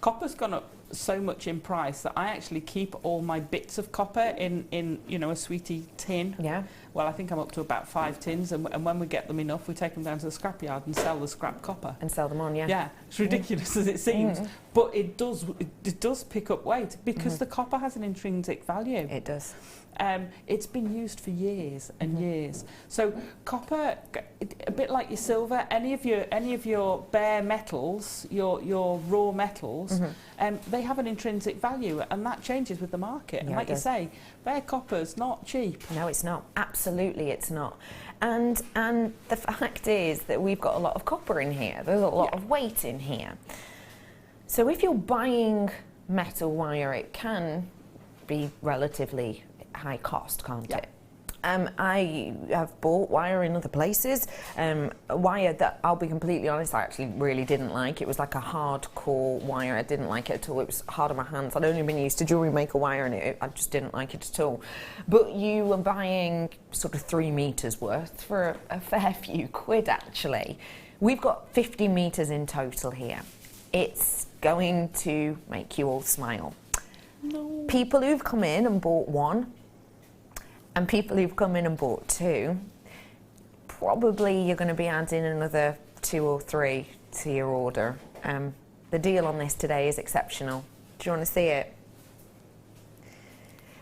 copper's gone up so much in price that I actually keep all my bits of copper in you know, a sweetie tin. Yeah. Well, I think I'm up to about 5 tins, and when we get them enough, we take them down to the scrapyard and sell the scrap copper. And sell them on, yeah. Yeah, it's ridiculous as it seems, but it does pick up weight because the copper has an intrinsic value. It does. It's been used for years and years. So copper, a bit like your silver, any of your bare metals, your raw metals, they have an intrinsic value, and that changes with the market. Yeah, and like you say, bare copper's not cheap. No, it's not. Absolutely, it's not. And the fact is that we've got a lot of copper in here. There's a lot of weight in here. So if you're buying metal wire, it can be relatively high cost, can't it? I have bought wire in other places, a wire that, I'll be completely honest, I actually really didn't like. It was like a hardcore wire. I didn't like it at all. It was hard on my hands. I'd only been used to Jewellery Maker wire and I just didn't like it at all. But you were buying sort of 3 meters worth for a fair few quid, actually. We've got 50 meters in total here. It's going to make you all smile. No. People who've come in and bought 1, and people who've come in and bought 2, probably you're going to be adding another 2 or 3 to your order. The deal on this today is exceptional. Do you want to see it?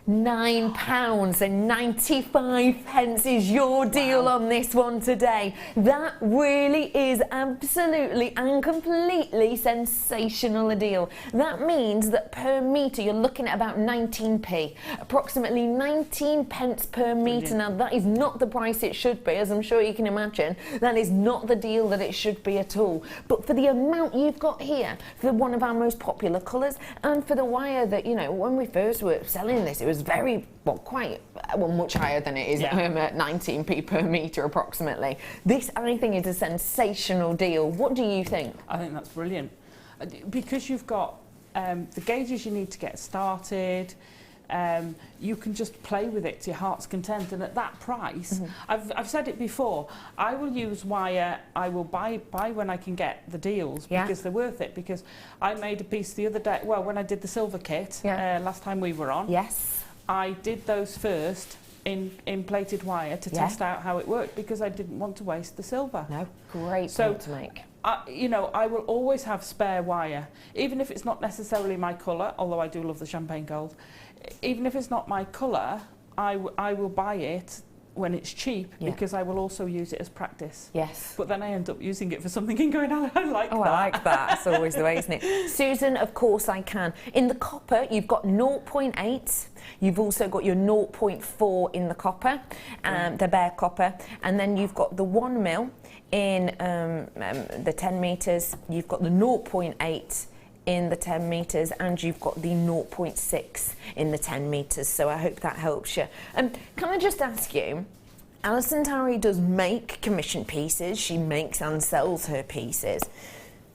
£9.95 is your deal on this one today. That really is absolutely and completely sensational a deal. That means that per metre you're looking at about 19p, approximately 19 pence per metre. Now that is not the price it should be, as I'm sure you can imagine. That is not the deal that it should be at all. But for the amount you've got here, for one of our most popular colours, and for the wire that, you know, when we first were selling this, it was very, much higher than it is at 19p per metre approximately. This, I think, is a sensational deal. What do you think? I think that's brilliant. Because you've got the gauges you need to get started, you can just play with it to your heart's content, and at that price, I've said it before, I will use wire, I will buy when I can get the deals, because they're worth it. Because I made a piece the other day, well, when I did the silver kit last time we were on, I did those first in plated wire to test out how it worked, because I didn't want to waste the silver. No, great point to make. You know, I will always have spare wire, even if it's not necessarily my colour, although I do love the champagne gold. Even if it's not my colour, I will buy it when it's cheap, because I will also use it as practice. Yes. But then I end up using it for something and going, I like that. I like that. It's always the way, isn't it? Susan, of course I can. In the copper, you've got 0.8. You've also got your 0.4 in the copper, the bare copper. And then you've got the 1 mil in the 10 metres. You've got the 0.8 in the 10 metres, and you've got the 0.6 in the 10 metres. So I hope that helps you. Can I just ask you, Alison Tarry does make commission pieces. She makes and sells her pieces.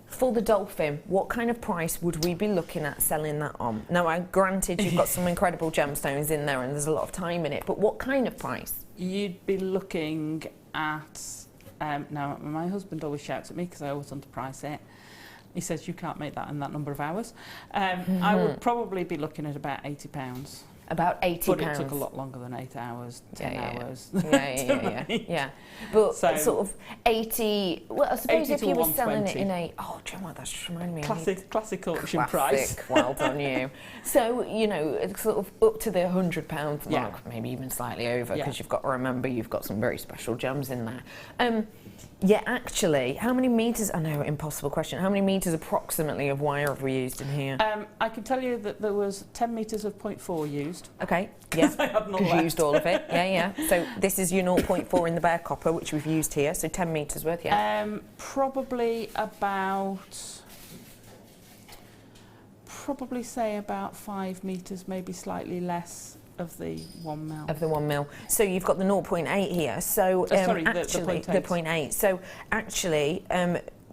For the dolphin, what kind of price would we be looking at selling that on? Now, granted, you've got some incredible gemstones in there and there's a lot of time in it, but what kind of price? You'd be looking at, now my husband always shouts at me because I always underprice it. He says, you can't make that in that number of hours. I would probably be looking at about £80. About £80. But it took a lot longer than 8 hours, 10 hours. Yeah. But so, sort of 80, well, I suppose if you were selling it in a, oh, do you know what, that's just reminding me. Classic auction price. Well done you. So, you know, it's sort of up to the £100 mark, maybe even slightly over, because you've got to remember you've got some very special gems in there. Yeah, actually, how many metres, I know, impossible question, how many metres approximately of wire have we used in here? I can tell you that there was 10 metres of 0.4 used. Okay, yeah, you've used all of it, yeah. So this is your 0.4 in the bare copper, which we've used here, so 10 metres worth, Probably say about 5 metres, maybe slightly less of the 1 mil. Of the 1 mil. So you've got the 0.8 here. So sorry, actually, the 0.8. So actually,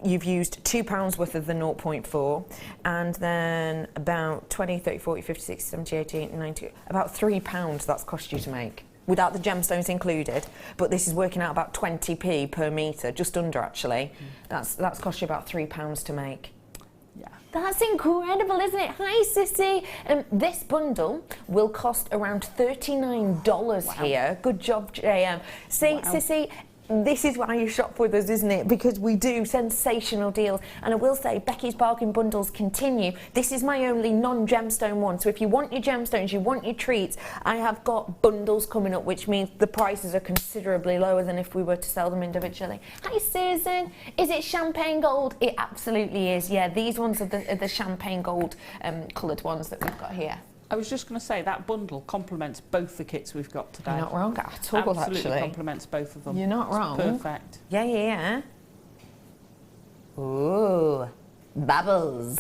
you've used £2 worth of the 0.4, and then about 20, 30, 40, 50, 60, 70, 80, 90, about £3 that's cost you to make, without the gemstones included. But this is working out about 20p per metre, just under actually. That's cost you about £3 to make. Yeah. That's incredible, isn't it? Hi, Sissy. This bundle will cost around $39 here. Good job, JM. See, Sissy, this is why you shop with us, isn't it? Because we do sensational deals. And I will say, Becky's bargain bundles continue. This is my only non-gemstone one. So if you want your gemstones, you want your treats, I have got bundles coming up, which means the prices are considerably lower than if we were to sell them individually. Hi, Susan. Is it champagne gold? It absolutely is. Yeah, these ones are the champagne gold coloured ones that we've got here. I was just going to say that bundle complements both the kits we've got today. You're not wrong at all, Absolutely complements both of them. You're not wrong. Perfect. Yeah. Ooh, bubbles.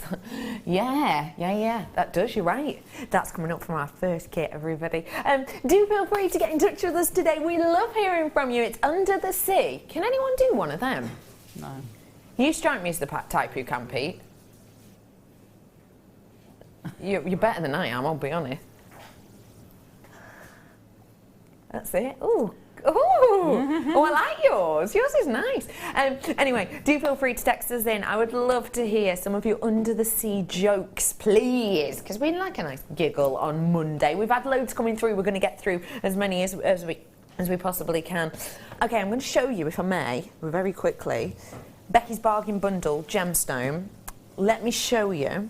Yeah. That does, you're right. That's coming up from our first kit, everybody. Do feel free to get in touch with us today. We love hearing from you. It's Under the Sea. Can anyone do one of them? No. You strike me as the type who can, Pete. You're better than I am, I'll be honest. That's it. Ooh. Oh, I like yours. Yours is nice. Anyway, do feel free to text us in. I would love to hear some of your under the sea jokes, please, because we like a nice giggle on Monday. We've had loads coming through. We're going to get through as many as we possibly can. Okay, I'm going to show you, if I may, very quickly, Becky's bargain bundle gemstone. Let me show you.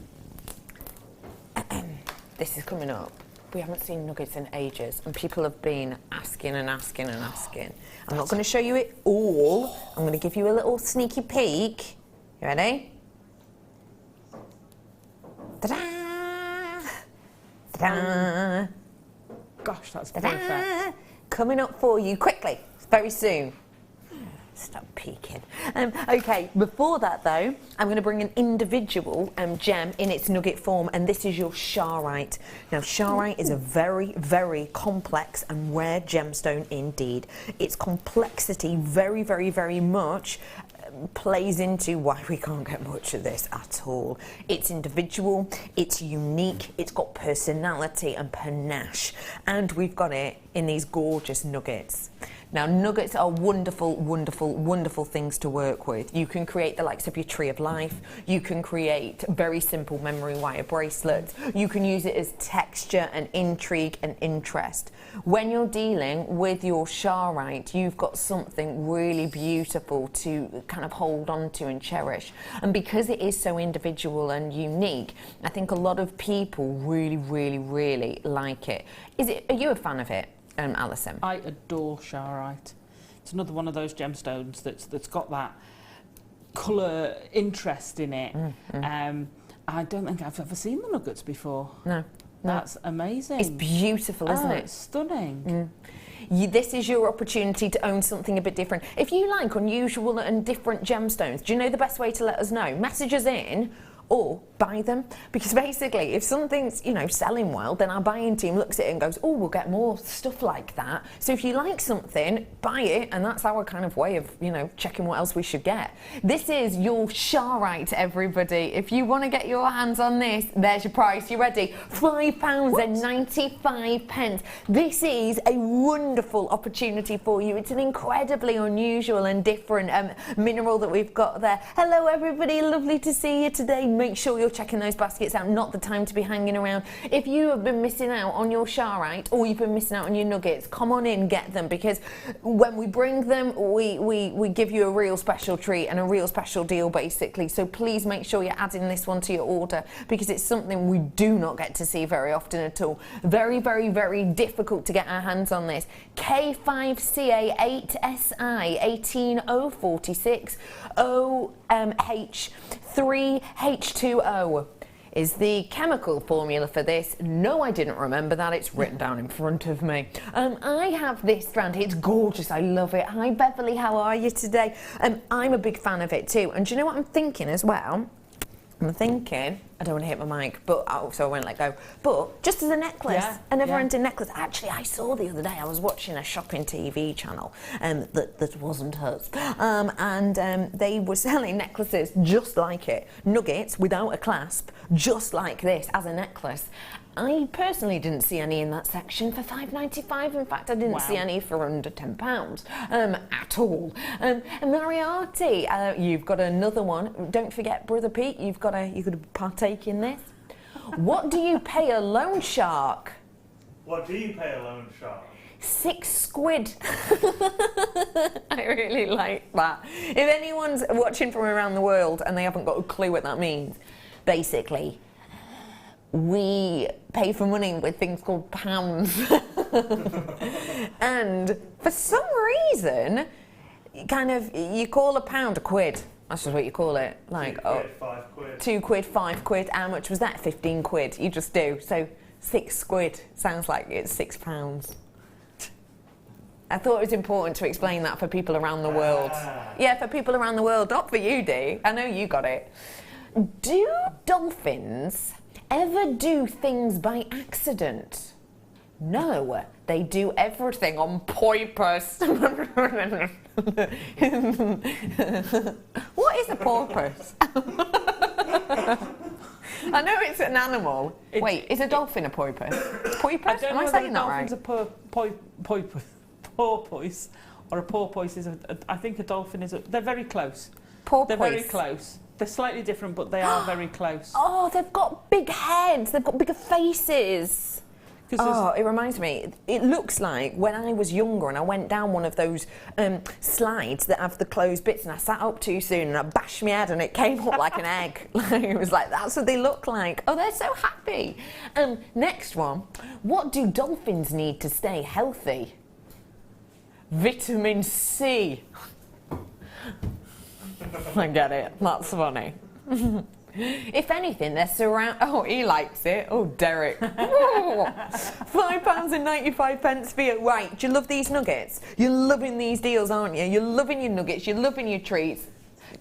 This is coming up. We haven't seen nuggets in ages, and people have been asking and asking and asking. I'm not going to show you it all. I'm going to give you a little sneaky peek. You ready? Ta-da! Ta-da! Gosh, that's Ta-da! perfect. Coming up for you quickly, very soon. Stop peeking. Okay, before that though, I'm going to bring an individual gem in its nugget form, and this is your Sharite. Now, Sharite is a very, very complex and rare gemstone indeed. Its complexity very, very, very much plays into why we can't get much of this at all. It's individual, it's unique, it's got personality and panache, and we've got it in these gorgeous nuggets. Now, nuggets are wonderful, wonderful, wonderful things to work with. You can create the likes of your tree of life. You can create very simple memory wire bracelets. You can use it as texture and intrigue and interest. When you're dealing with your Sharite, you've got something really beautiful to kind of hold on to and cherish. And because it is so individual and unique, I think a lot of people really, really, really like it. Are you a fan of it? Alison? I adore Sharite. It's another one of those gemstones that's got that colour interest in it. I don't think I've ever seen the nuggets before. No. That's amazing. It's beautiful, isn't it? It's stunning. This is your opportunity to own something a bit different. If you like unusual and different gemstones, do you know the best way to let us know? Message us in or buy them, because basically if something's selling well, then our buying team looks at it and goes, oh, we'll get more stuff like that. So if you like something, buy it, and that's our kind of way of checking what else we should get. This is your Sharite, everybody. If you want to get your hands on this, there's your price. You ready? £5.95. This is a wonderful opportunity for you. It's an incredibly unusual and different mineral that we've got there. Hello everybody, lovely to see you today. Make sure you're checking those baskets out, not the time to be hanging around. If you have been missing out on your Sharite or you've been missing out on your nuggets, come on in, get them, because when we bring them, we give you a real special treat and a real special deal basically. So please make sure you're adding this one to your order, because it's something we do not get to see very often at all. Very, very, very difficult to get our hands on this. K5CA8SI 18046 OH3H2O is the chemical formula for this. No, I didn't remember that. It's written down in front of me. I have this strand. It's gorgeous. I love it. Hi, Beverly. How are you today? I'm a big fan of it too. And do you know what I'm thinking as well? I'm thinking, I don't want to hit my mic, but so I won't let go. But just as a necklace, a never-ending necklace. Actually, I saw the other day, I was watching a shopping TV channel that wasn't hers, and they were selling necklaces just like it, nuggets without a clasp, just like this as a necklace. I personally didn't see any in that section for £5.95. In fact, I didn't see any for under £10 at all. And Moriarty, you've got another one. Don't forget, Brother Pete, you could partake in this. What do you pay a loan shark? What do you pay a loan shark? £6. I really like that. If anyone's watching from around the world and they haven't got a clue what that means, basically, we pay for money with things called pounds. And for some reason, you call a pound a quid. That's just what you call it. Like, 2 quid, 5 quid. 2 quid, 5 quid. How much was that? 15 quid. You just do. So £6 sounds like it's £6. I thought it was important to explain that for people around the world. Yeah, for people around the world, not for you, Dee. I know you got it. Do dolphins ever do things by accident? No, they do everything on purpose. What is a porpoise? I know it's an animal. Wait, is a dolphin a porpoise? Porpoise? Am I saying that right? A porpoise or a porpoise is I think a dolphin is they're very close. Porpoise. They're very close. They're slightly different, but they are very close. Oh, they've got big heads. They've got bigger faces. Oh, it reminds me. It looks like when I was younger and I went down one of those slides that have the closed bits, and I sat up too soon and I bashed my head and it came up like an egg. It was like, that's what they look like. Oh, they're so happy. Next one. What do dolphins need to stay healthy? Vitamin C. I get it. That's funny. If anything, they're Oh, he likes it. Oh, Derek. £5.95 for you. Right, do you love these nuggets? You're loving these deals, aren't you? You're loving your nuggets. You're loving your treats.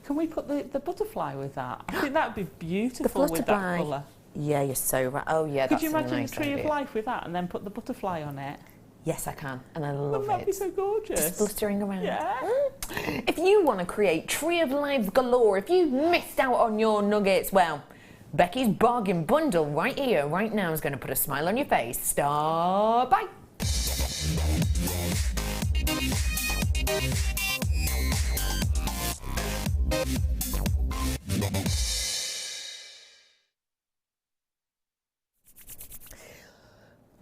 Can we put the butterfly with that? I think that would be beautiful with that colour. Yeah, you're so right. Oh, yeah, Could that's you imagine nice the tree of life with that and then put the butterfly on it? Yes, I can, and I love it. That'd be so gorgeous. Just fluttering around. Yeah. If you want to create Tree of Lives galore, if you've missed out on your nuggets, well, Becky's bargain bundle right here, right now is going to put a smile on your face. Stop by.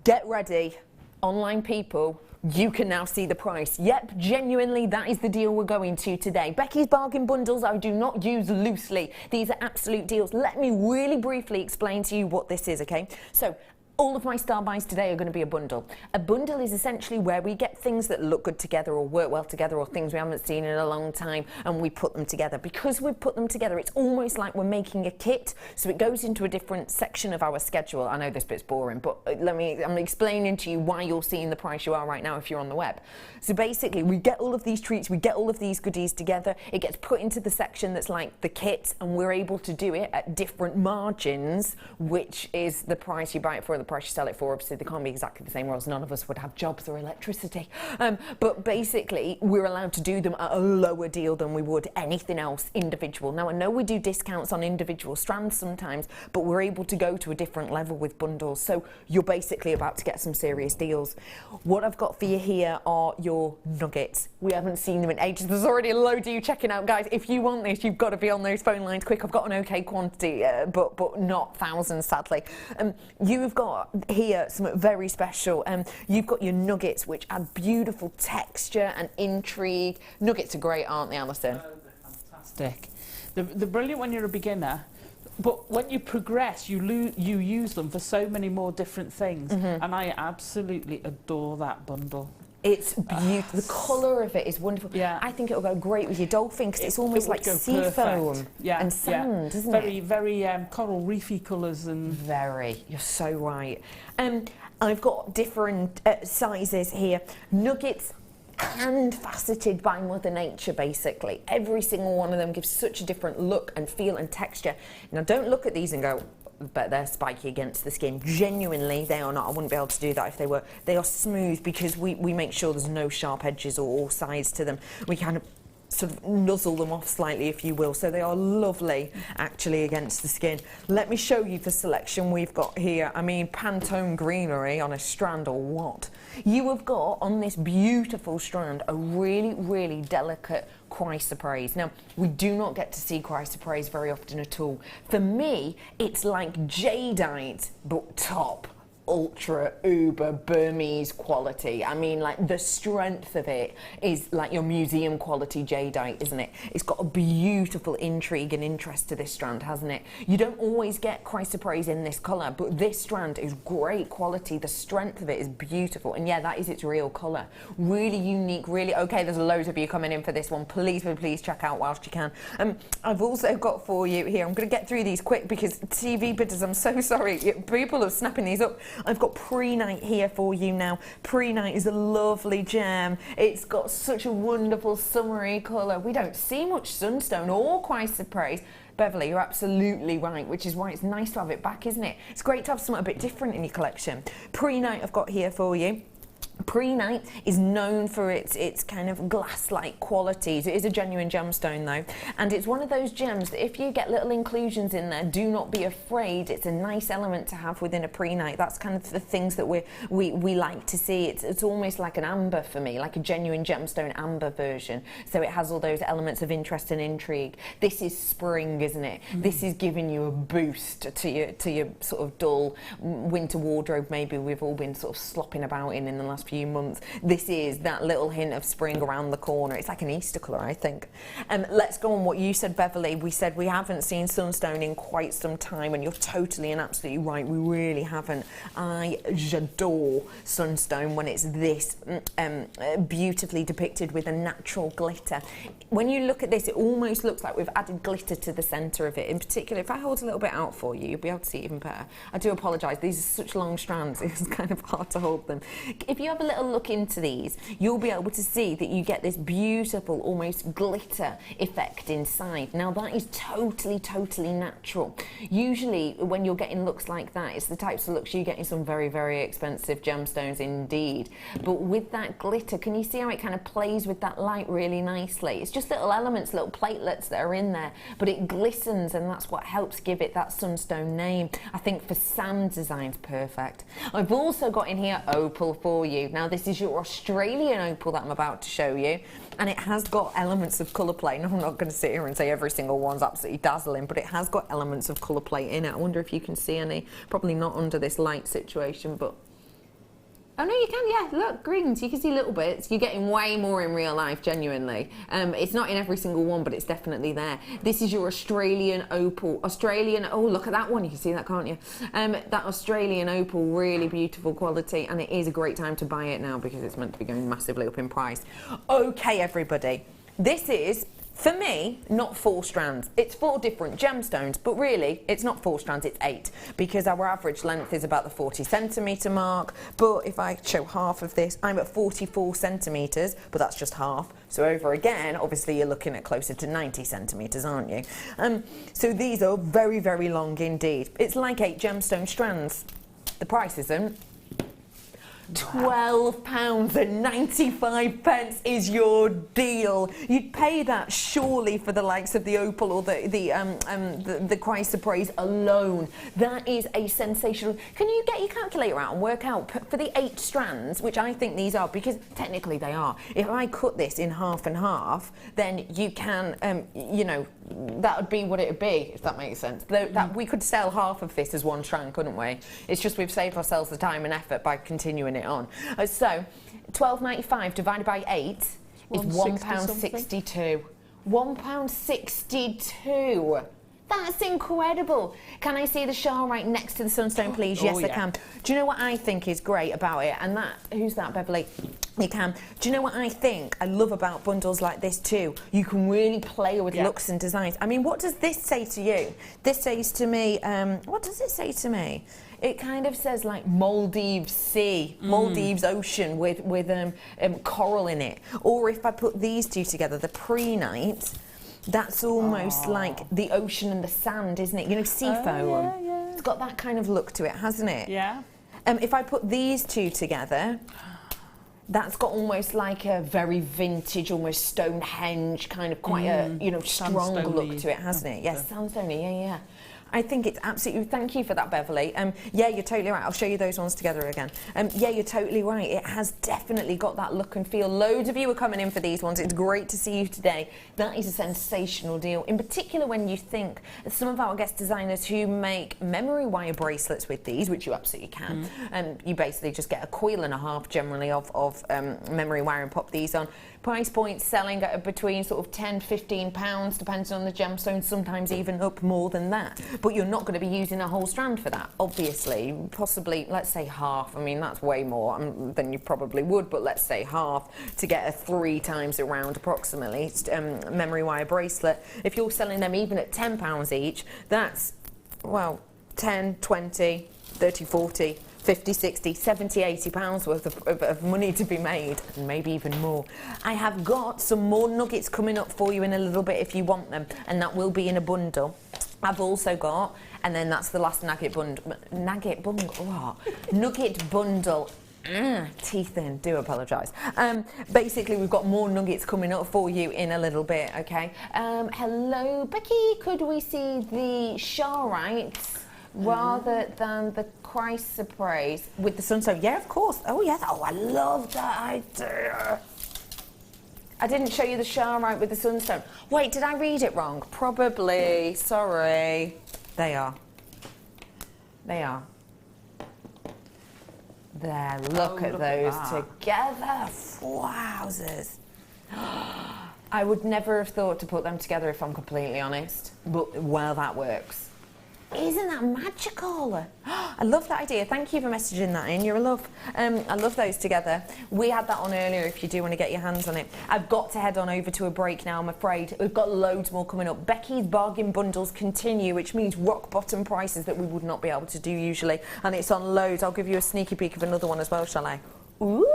Get ready. Online people, you can now see the price. Yep, genuinely, that is the deal we're going to today. Becky's bargain bundles I do not use loosely. These are absolute deals. Let me really briefly explain to you what this is, okay? So, all of my star buys today are going to be a bundle. A bundle is essentially where we get things that look good together or work well together or things we haven't seen in a long time and we put them together. Because we put them together, it's almost like we're making a kit, so it goes into a different section of our schedule. I know this bit's boring, but I'm explaining to you why you're seeing the price you are right now if you're on the web. So basically, we get all of these treats, we get all of these goodies together, it gets put into the section that's like the kit, and we're able to do it at different margins, which is the price you buy it for, the price you sell it for. Obviously they can't be exactly the same, or else none of us would have jobs or electricity, but basically we're allowed to do them at a lower deal than we would anything else individual. Now I know we do discounts on individual strands sometimes, but we're able to go to a different level with bundles, so you're basically about to get some serious deals. What I've got for you here are your nuggets. We haven't seen them in ages. There's already a load of you checking out, guys. If you want this, you've got to be on those phone lines quick. I've got an okay quantity, but not thousands, sadly. You've got here something very special. You've got your nuggets, which add beautiful texture and intrigue. Nuggets are great, aren't they, Alison? Oh, they're fantastic. They're brilliant when you're a beginner, but when you progress, you use them for so many more different things. And I absolutely adore that bundle. It's beautiful. The colour of it is wonderful. Yeah. I think it'll go great with your dolphin because it's almost like sea foam and sand, isn't it? Very coral reefy colours and... Very. You're so right. I've got different sizes here. Nuggets hand faceted by Mother Nature, basically. Every single one of them gives such a different look and feel and texture. Now, don't look at these and go, but they're spiky against the skin. Genuinely, they are not. I wouldn't be able to do that if they were. They are smooth because we make sure there's no sharp edges or sides to them. We kind of sort of nuzzle them off slightly, if you will, so they are lovely actually against the skin. Let me show you the selection we've got here. I mean, Pantone greenery on a strand or what? You have got on this beautiful strand a really, really delicate chrysoprase. Now, we do not get to see chrysoprase very often at all. For me, it's like jadeite, but top. Ultra uber Burmese quality. I mean, like, the strength of it is like your museum quality jadeite, isn't it? It's got a beautiful intrigue and interest to this strand, hasn't it? You don't always get chrysoprase in this colour, but this strand is great quality. The strength of it is beautiful, and yeah, that is its real colour. Really unique, really. Okay, there's loads of you coming in for this one. Please check out whilst you can. I've also got for you here, I'm going to get through these quick because TV bidders, I'm so sorry, people are snapping these up. I've got Pre-Night here for you now. Pre-Night is a lovely gem. It's got such a wonderful summery colour. We don't see much sunstone or chrysoprase. Beverly, you're absolutely right, which is why it's nice to have it back, isn't it? It's great to have something a bit different in your collection. Pre-Night I've got here for you. Pre-Night is known for its kind of glass-like qualities. It is a genuine gemstone though, and it's one of those gems that if you get little inclusions in there, do not be afraid. It's a nice element to have within a pre-night. That's kind of the things that we like to see. It's almost like an amber for me, like a genuine gemstone amber version. So it has all those elements of interest and intrigue. This is spring, isn't it? This is giving you a boost to your sort of dull winter wardrobe. Maybe we've all been sort of slopping about in the last few months. This is that little hint of spring around the corner. It's like an Easter colour, I think. Let's go on what you said, Beverly. We said we haven't seen sunstone in quite some time, and you're totally and absolutely right. We really haven't. I adore sunstone when it's this beautifully depicted with a natural glitter. When you look at this, it almost looks like we've added glitter to the centre of it. In particular, if I hold a little bit out for you, you'll be able to see it even better. I do apologise. These are such long strands. It's kind of hard to hold them. If you have a little look into these, you'll be able to see that you get this beautiful, almost glitter effect inside. Now, that is totally natural. Usually, when you're getting looks like that, it's the types of looks you get in some very, very expensive gemstones indeed. But with that glitter, can you see how it kind of plays with that light really nicely? It's just little elements, little platelets that are in there, but it glistens, and that's what helps give it that sunstone name. I think for sand designs, perfect. I've also got in here opal for you. Now, this is your Australian opal that I'm about to show you, and it has got elements of colour play. No, I'm not going to sit here and say every single one's absolutely dazzling, but it has got elements of colour play in it. I wonder if you can see any. Probably not under this light situation, but oh no, you can, yeah, look, greens, you can see little bits. You're getting way more in real life, genuinely. It's not in every single one, but it's definitely there. This is your Australian opal. Oh, look at that one, you can see that, can't you? That Australian opal, really beautiful quality, and it is a great time to buy it now because it's meant to be going massively up in price. Okay, everybody, this is, for me, not 4 strands. It's 4 different gemstones, but really, it's not 4 strands, it's 8, because our average length is about the 40 centimetre mark. But if I show half of this, I'm at 44 centimetres, but that's just half. So over again, obviously you're looking at closer to 90 centimetres, aren't you? So these are very, very long indeed. It's like 8 gemstone strands. The price isn't. £12.95 is your deal. You'd pay that surely for the likes of the opal or the chrysoprase alone. That is a sensational. Can you get your calculator out and work out for the 8 strands, which I think these are, because technically they are. If I cut this in half and half, then you can, you know, that would be what it would be, if that makes sense. That we could sell half of this as 1 strand, couldn't we? It's just we've saved ourselves the time and effort by continuing it on. So £12.95 divided by 8 is £1.62. £1.62. That's incredible. Can I see the shawl right next to the sunstone, please? Yes, yeah. I can. Do you know what I think is great about it? And that, who's that, Beverly? You can. Do you know what I think I love about bundles like this too? You can really play with looks and designs. I mean, what does this say to you? This says to me, what does it say to me? It kind of says like Maldives Sea, Maldives Ocean with coral in it. Or if I put these two together, the pre-night, that's almost like the ocean and the sand, isn't it? You know, sea foam. Yeah. It's got that kind of look to it, hasn't it? Yeah. If I put these two together, that's got almost like a very vintage, almost Stonehenge kind of quite a, you know, strong look to it, hasn't it? Yes, sandstone-y, yeah. I think it's absolutely, thank you for that, Beverly. Yeah, you're totally right. I'll show you those ones together again. Yeah, you're totally right. It has definitely got that look and feel. Loads of you are coming in for these ones. It's great to see you today. That is a sensational deal. In particular, when you think some of our guest designers who make memory wire bracelets with these, which you absolutely can. You basically just get a coil and a half generally of memory wire and pop these on. Price points selling at between sort of £10–15, depending on the gemstone, sometimes even up more than that. But you're not going to be using a whole strand for that, obviously. Possibly, let's say half. I mean, that's way more than you probably would, but let's say half to get a 3 times around approximately memory wire bracelet. If you're selling them even at £10 each, that's, well, 10, 20, 30, 40, 50, 60, 70, 80 pounds worth of money to be made, and maybe even more. I have got some more nuggets coming up for you in a little bit if you want them, and that will be in a bundle. I've also got, and then that's the last nugget bundle. Nugget bundle. Teeth in, do apologise. Basically, we've got more nuggets coming up for you in a little bit, okay? Hello, Becky, could we see the Sharites rather than the chrysoprase with the sunstone? Yeah, of course. Oh, yes. Oh, I love that idea. I didn't show you the Sharite with the sunstone. Wait, did I read it wrong? Probably. Sorry. They are. There, look at those together. Wowzers. I would never have thought to put them together if I'm completely honest. But, well, that works. Isn't that magical? I love that idea. Thank you for messaging that in. You're a love. I love those together. We had that on earlier if you do want to get your hands on it. I've got to head on over to a break now, I'm afraid. We've got loads more coming up. Becky's bargain bundles continue, which means rock bottom prices that we would not be able to do usually. And it's on loads. I'll give you a sneaky peek of another one as well, shall I? Ooh!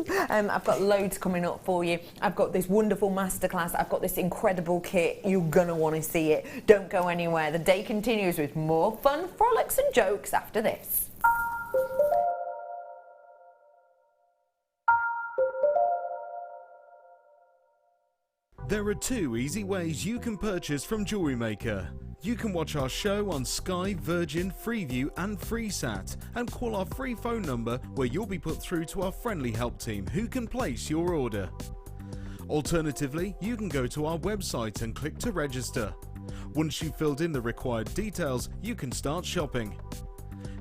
I've got loads coming up for you. I've got this wonderful masterclass. I've got this incredible kit. You're gonna want to see it. Don't go anywhere. The day continues with more fun, frolics and jokes after this. There are 2 easy ways you can purchase from Jewellery Maker. You can watch our show on Sky, Virgin, Freeview and FreeSat and call our free phone number where you'll be put through to our friendly help team who can place your order. Alternatively, you can go to our website and click to register. Once you've filled in the required details, you can start shopping.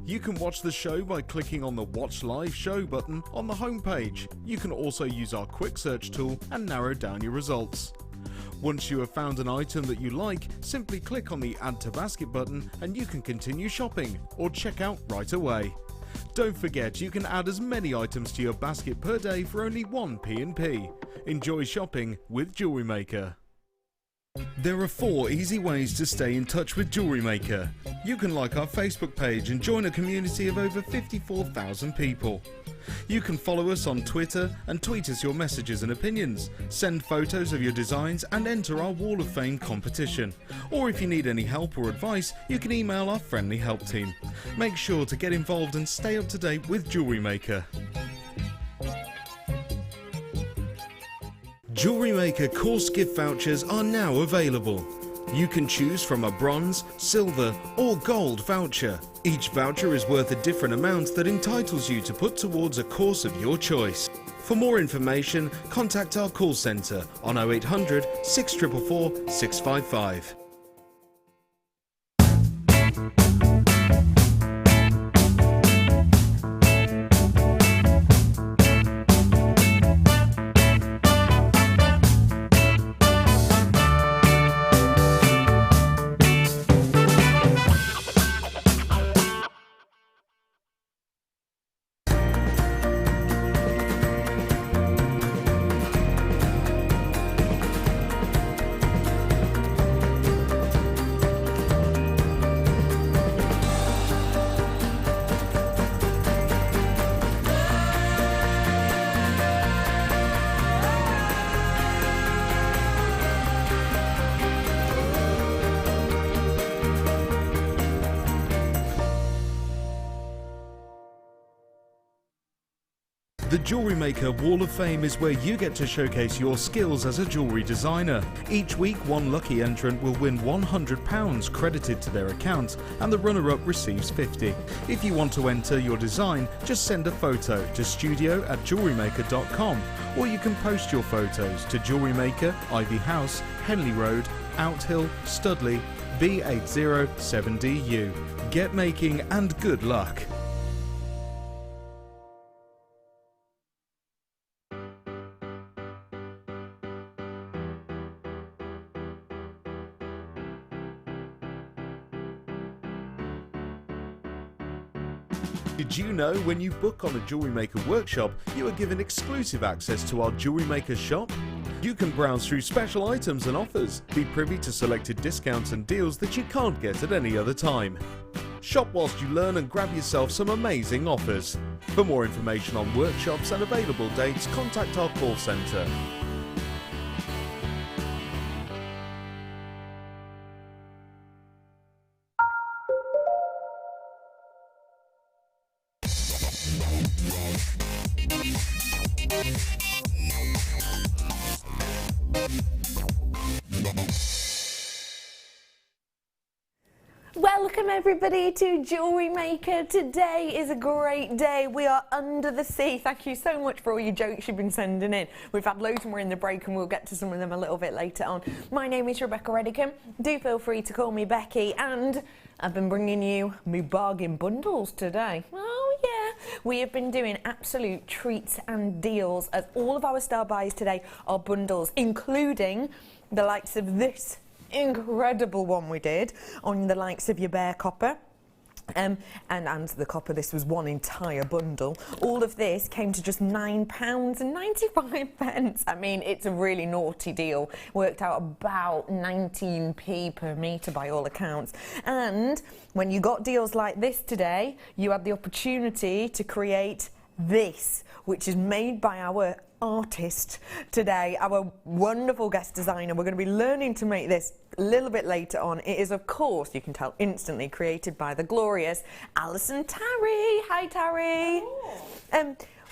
You can watch the show by clicking on the Watch Live Show button on the homepage. You can also use our quick search tool and narrow down your results. Once you have found an item that you like, simply click on the Add to Basket button and you can continue shopping or check out right away. Don't forget you can add as many items to your basket per day for only 1 P&P. Enjoy shopping with Jewellery Maker. There are 4 easy ways to stay in touch with Jewellery Maker. You can like our Facebook page and join a community of over 54,000 people. You can follow us on Twitter and tweet us your messages and opinions, send photos of your designs and enter our Wall of Fame competition. Or if you need any help or advice, you can email our friendly help team. Make sure to get involved and stay up to date with Jewellery Maker. Jewellery Maker course gift vouchers are now available. You can choose from a bronze, silver or gold voucher. Each voucher is worth a different amount that entitles you to put towards a course of your choice. For more information, contact our call centre on 0800 644 655. The Jewellery Maker Wall of Fame is where you get to showcase your skills as a jewellery designer. Each week, one lucky entrant will win £100 credited to their account, and the runner-up receives 50. If you want to enter your design, just send a photo to studio@JewelleryMaker.com, or you can post your photos to Jewellery Maker, Ivy House, Henley Road, Outhill, Studley, B807DU. Get making and good luck. Did you know when you book on a Jewellery Maker workshop, you are given exclusive access to our Jewellery Maker shop? You can browse through special items and offers, be privy to selected discounts and deals that you can't get at any other time. Shop whilst you learn and grab yourself some amazing offers. For more information on workshops and available dates, contact our call centre. Welcome everybody to Jewellery Maker. Today is a great day. We are under the sea. Thank you so much for all your jokes you've been sending in. We've had loads more in the break and we'll get to some of them a little bit later on. My name is Rebecca Redican. Do feel free to call me Becky, and I've been bringing you my bargain bundles today. Oh yeah, we have been doing absolute treats and deals, as all of our star buys today are bundles, including the likes of this incredible one we did on the likes of your bare copper. And the copper, this was one entire bundle. All of this came to just £9.95. I mean, it's a really naughty deal. Worked out about 19p per metre by all accounts. And when you got deals like this today, you had the opportunity to create this, which is made by our artist today, our wonderful guest designer. We're going to be learning to make this a little bit later on. It is, of course, you can tell instantly, created by the glorious Alison Tarry. Hi, Tarry.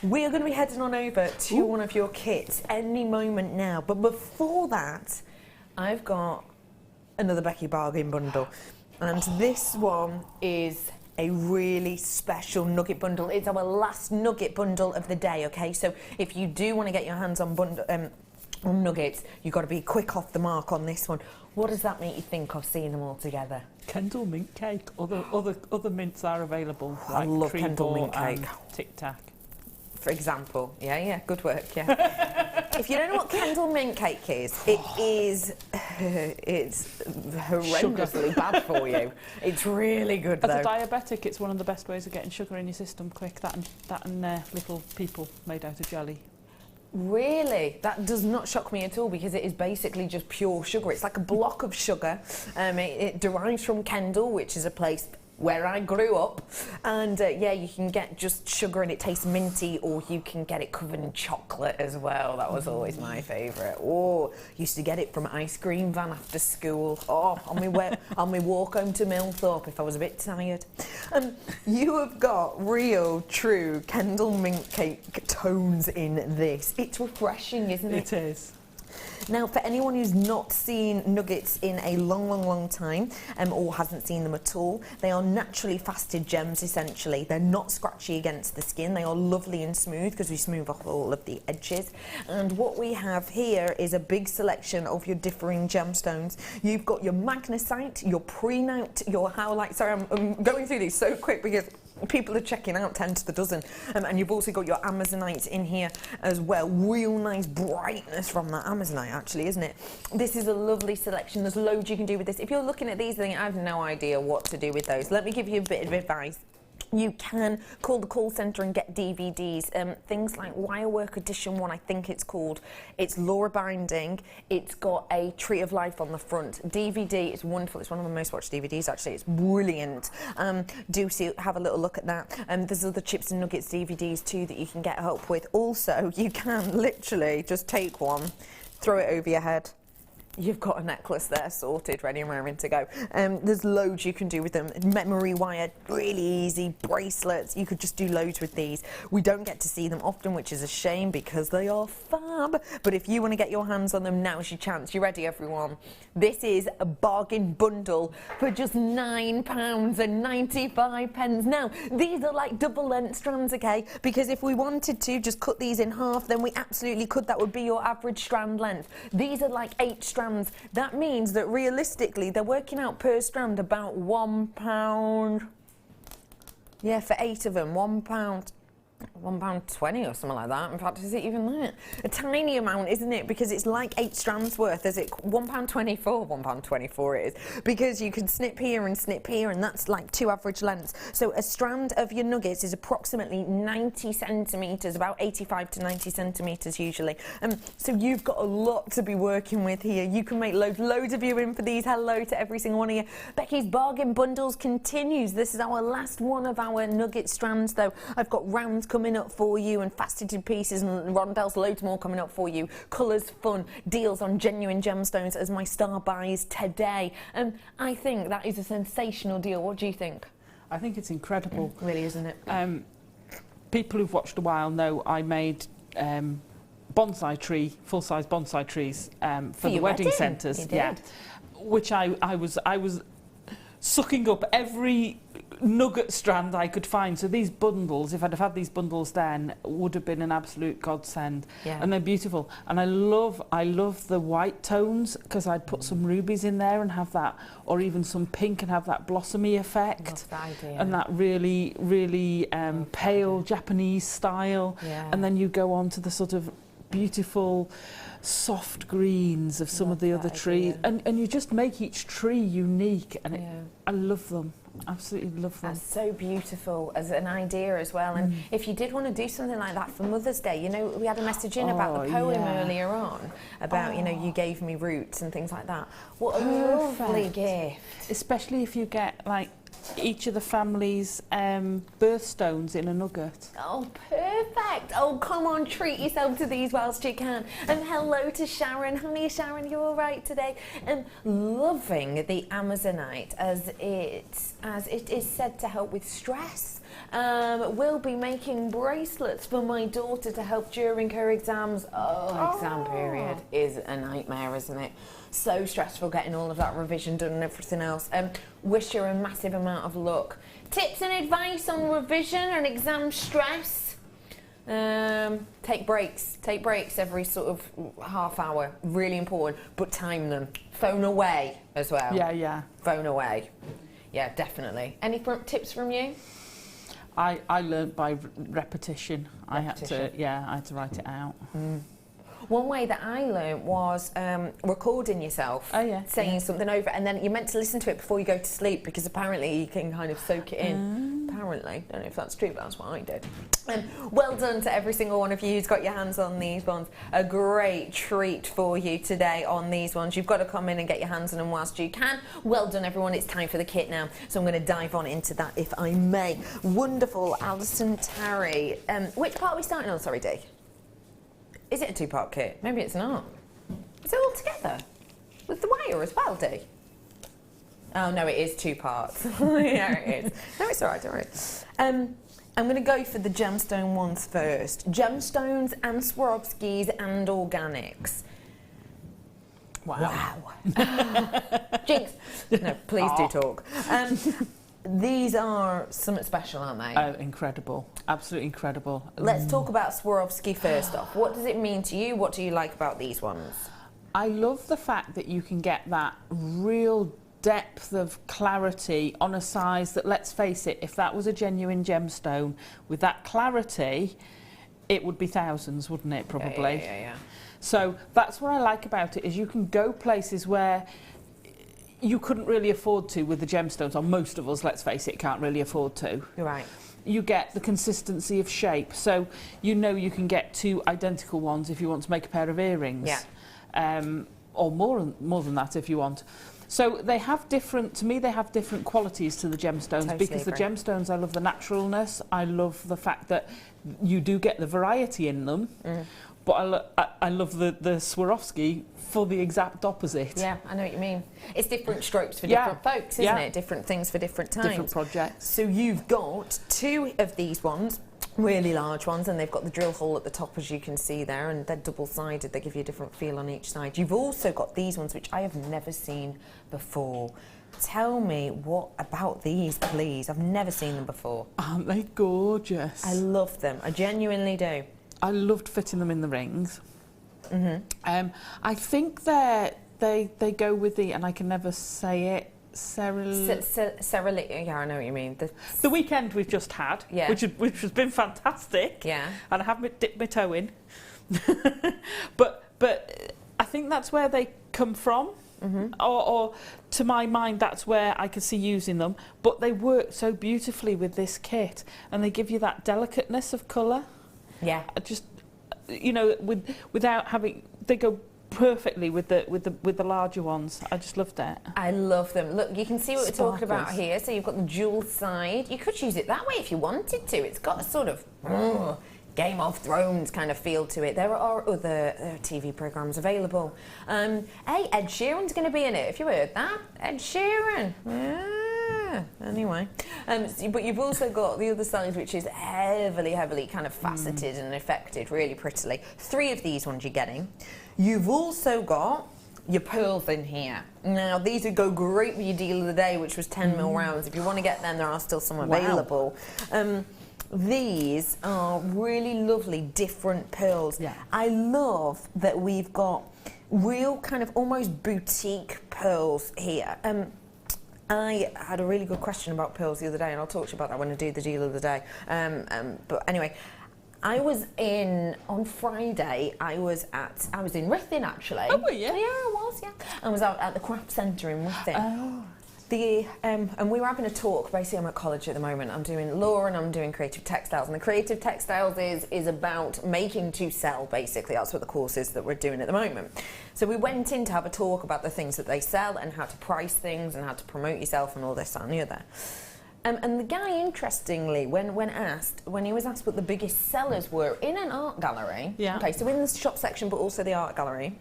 We are going to be heading on over to one of your kits any moment now. But before that, I've got another Becky bargain bundle. And this one is a really special nugget bundle. It's our last nugget bundle of the day, okay? So if you do want to get your hands on nuggets, you've got to be quick off the mark on this one. What does that make you think of seeing them all together? Kendall mint cake. Other mints are available. I love Kendall mint cake. Tic Tac. For example. Yeah, good work, yeah. If you don't know what Kendall mint cake is, it's horrendously bad for you. It's really good, though. As a diabetic, it's one of the best ways of getting sugar in your system quick. That and little people made out of jelly. Really? That does not shock me at all, because it is basically just pure sugar. It's like a block of sugar. It derives from Kendall, which is a place where I grew up, and yeah, you can get just sugar and it tastes minty, or you can get it covered in chocolate as well. That was always my favourite. Oh, used to get it from ice cream van after school. Oh, on my walk home to Millthorpe if I was a bit tired. You have got real, true Kendall mint cake tones in this. It's refreshing, isn't it? It is. Now, for anyone who's not seen nuggets in a long time, or hasn't seen them at all, they are naturally faceted gems, essentially. They're not scratchy against the skin. They are lovely and smooth, because we smooth off all of the edges. And what we have here is a big selection of your differing gemstones. You've got your magnesite, your prehnite, your howlite. Sorry, I'm going through these so quick because people are checking out 10 to the dozen. And you've also got your amazonite in here as well. Real nice brightness from that amazonite, actually, isn't it? This is a lovely selection. There's loads you can do with this. If you're looking at these and thinking, I have no idea what to do with those, let me give you a bit of advice. You can call the call centre and get DVDs, things like Wirework Edition 1, I think it's called. It's Laura binding. It's got a Tree of Life on the front. DVD, it's wonderful. It's one of my most watched DVDs, actually. It's brilliant. Do have a little look at that. There's other Chips and Nuggets DVDs too that you can get help with. Also, you can literally just take one, throw it over your head. you've got a necklace there sorted, ready and raring to go. There's loads you can do with them. Memory wire, really easy. Bracelets, you could just do loads with these. We don't get to see them often, which is a shame because they are fab. But if you want to get your hands on them, now's your chance. You ready, everyone? This is a bargain bundle for just £9.95. Now, these are like double length strands, okay? Because if we wanted to just cut these in half, then we absolutely could. That would be your average strand length. These are like 8 strands. That means that realistically they're working out per strand about £1. Yeah, for 8 of them, £1.20 or something like that. In fact, is it even that? A tiny amount, isn't it? Because it's like 8 strands worth. Is it £1.24? £1.24 it is. Because you can snip here, and that's like 2 average lengths. So a strand of your nuggets is approximately 90 centimetres, about 85 to 90 centimetres usually. So you've got a lot to be working with here. You can make loads of you in for these. Hello to every single one of you. Becky's Bargain Bundles continues. This is our last one of our nugget strands, though. I've got rounds coming up for you and faceted pieces and rondelles, loads more coming up for you. Colours, fun, deals on genuine gemstones as my star buys today. I think that is a sensational deal. What do you think? I think it's incredible. Really, isn't it? People who've watched a while know I made bonsai tree, full-size bonsai trees for the wedding centres. Yeah, which I was sucking up every nugget strand I could find. So these bundles, if I'd have had these bundles then, would have been an absolute godsend. Yeah. And they're beautiful. And I love the white tones, because I'd put some rubies in there and have that, or even some pink and have that blossomy effect. That's the idea. And that really, really pale Japanese style. Yeah. And then you go on to the sort of beautiful soft greens of some of the other trees, and you just make each tree unique, and I love them. Absolutely love them. That's so beautiful as an idea as well. And if you did want to do something like that for Mother's Day, you know, we had a message in about the poem earlier on about, you know, you gave me roots and things like that. What a lovely gift. Especially if you get like each of the family's birthstones in a nugget. Oh, perfect. Oh, come on, treat yourself to these whilst you can. And hello to Sharon. Honey, Sharon, you all right today? And loving the Amazonite as it is said to help with stress. We'll be making bracelets for my daughter to help during her exams. Exam period is a nightmare, isn't it? So stressful getting all of that revision done and everything else. Wish her a massive amount of luck. Tips and advice on revision and exam stress. Take breaks every sort of half hour, really important, but time them. Phone away as well. Yeah. Phone away. Yeah, definitely. Any tips from you? I learned by repetition. I had to write it out. One way that I learned was recording yourself, saying something over, and then you're meant to listen to it before you go to sleep, because apparently you can kind of soak it in. Apparently, don't know if that's true, but that's what I did. Well done to every single one of you who's got your hands on these ones. A great treat for you today on these ones. You've got to come in and get your hands on them whilst you can. Well done, everyone. It's time for the kit now, so I'm going to dive on into that, if I may. Wonderful, Alison Tarry. Which part are we starting on? Sorry, Dee. Is it a 2-part kit? Maybe it's not. Is it all together? With the wire as well, Dee? Oh, no, it is 2 parts. Yeah, it is. No, it's all right, don't worry. I'm going to go for the gemstone ones first. Gemstones and Swarovskis and organics. Wow. Jinx. No, please do talk. These are something special, aren't they? Oh, incredible. Absolutely incredible. Let's talk about Swarovski first off. What does it mean to you? What do you like about these ones? I love the fact that you can get that real depth of clarity on a size that, let's face it, if that was a genuine gemstone, with that clarity, it would be thousands, wouldn't it, probably? Yeah. So that's what I like about it, is you can go places where you couldn't really afford to with the gemstones, or most of us, let's face it, can't really afford to. You're right. You get the consistency of shape, so you know you can get 2 identical ones if you want to make a pair of earrings. Yeah. Or more than that if you want. So they have different, to me, they have different qualities to the gemstones. Totally because agree. The gemstones, I love the naturalness. I love the fact that you do get the variety in them. But I love the Swarovski for the exact opposite. Yeah, I know what you mean. It's different strokes for different folks, isn't it? Different things for different times. Different projects. So you've got 2 of these ones, really large ones, and they've got the drill hole at the top, as you can see there, and they're double-sided. They give you a different feel on each side. You've also got these ones, which I have never seen before. Tell me what about these, please. I've never seen them before. Aren't they gorgeous? I love them. I genuinely do. I loved fitting them in the rings. I think they go with the, and I can never say it, yeah, I know what you mean. The weekend we've just had, which has been fantastic. Yeah. And I haven't dipped my toe in. but I think that's where they come from. Or to my mind, that's where I could see using them. But they work so beautifully with this kit, and they give you that delicateness of colour. Yeah. Just, you know, without having, they go perfectly with the larger ones. I just loved it. I love them. Look, you can see what we're talking about here. So you've got the jewel side. You could use it that way if you wanted to. It's got a sort of Game of Thrones kind of feel to it. There are other TV programmes available. Hey, Ed Sheeran's going to be in it. Have you heard that? Ed Sheeran. Yeah. Anyway, but you've also got the other side, which is heavily kind of faceted and effected really prettily. 3 of these ones you're getting. You've also got your pearls in here. Now, these would go great with your deal of the day, which was 10mm rounds. If you want to get them, there are still some available. These are really lovely, different pearls. Yeah. I love that we've got real kind of almost boutique pearls here. I had a really good question about pearls the other day, and I'll talk to you about that when I do the deal of the day. But anyway, I was on Friday, I was in Ruthin, actually. Oh, were you? Yeah, I was, yeah. I was out at the craft centre in Ruthin. Oh. And we were having a talk. Basically, I'm at college at the moment. I'm doing law and I'm doing creative textiles. And the creative textiles is about making to sell, basically. That's what the course is that we're doing at the moment. So we went in to have a talk about the things that they sell and how to price things and how to promote yourself and all this, that and the other. And the guy, interestingly, when he was asked what the biggest sellers were in an art gallery, okay, so in the shop section but also the art gallery,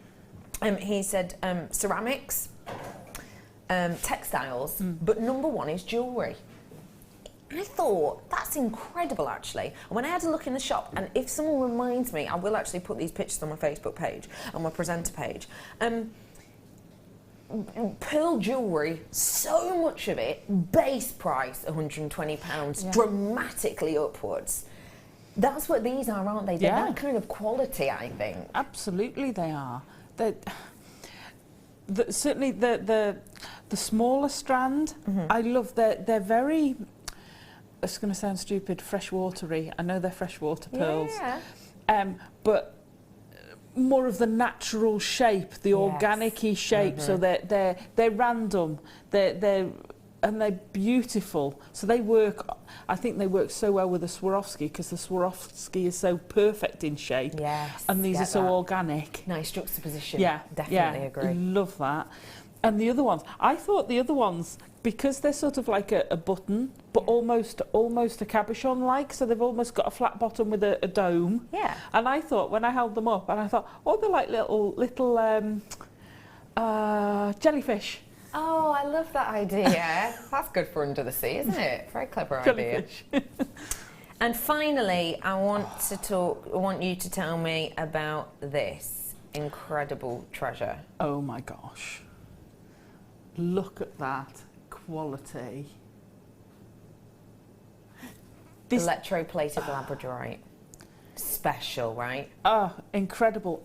he said ceramics, textiles, but number 1 is jewellery. I thought, that's incredible, actually. And when I had a look in the shop, and if someone reminds me, I will actually put these pictures on my Facebook page, on my presenter page. Pearl jewellery, so much of it, base price £120, dramatically upwards. That's what these are, aren't they? They're that kind of quality, I think. Absolutely, they are. Certainly the smaller strand, I love. They're very. It's going to sound stupid. Freshwatery. I know they're freshwater pearls. Yeah. But more of the natural shape, the organic-y shape. So they're random. They're beautiful. So they work. I think they work so well with the Swarovski because the Swarovski is so perfect in shape. Yes. And these are so organic. Nice juxtaposition. Yeah. Definitely agree. Love that. And the other ones, I thought the other ones, because they're sort of like a button, but almost a cabochon-like, so they've almost got a flat bottom with a dome. Yeah. And I thought, when I held them up, and I thought, they're like little jellyfish. Oh, I love that idea. That's good for under the sea, isn't it? Very clever idea. And finally, I want you to tell me about this incredible treasure. Oh my gosh. Look at that quality. Electroplated labradorite. Special, right? Oh, incredible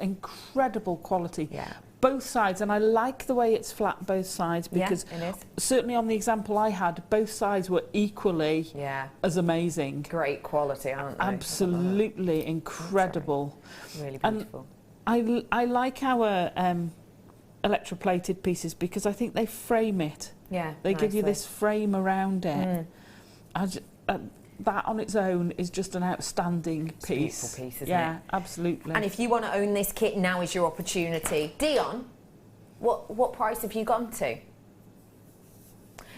quality. Yeah. Both sides, and I like the way it's flat both sides because certainly on the example I had, both sides were equally as amazing. Great quality, aren't they? Absolutely incredible. Really beautiful. And I like our electroplated pieces because I think they frame it. Yeah, they give you this frame around it. That on its own is just an outstanding piece. Beautiful piece, isn't it? Yeah, absolutely. And if you want to own this kit, now is your opportunity. Dion, what price have you gone to?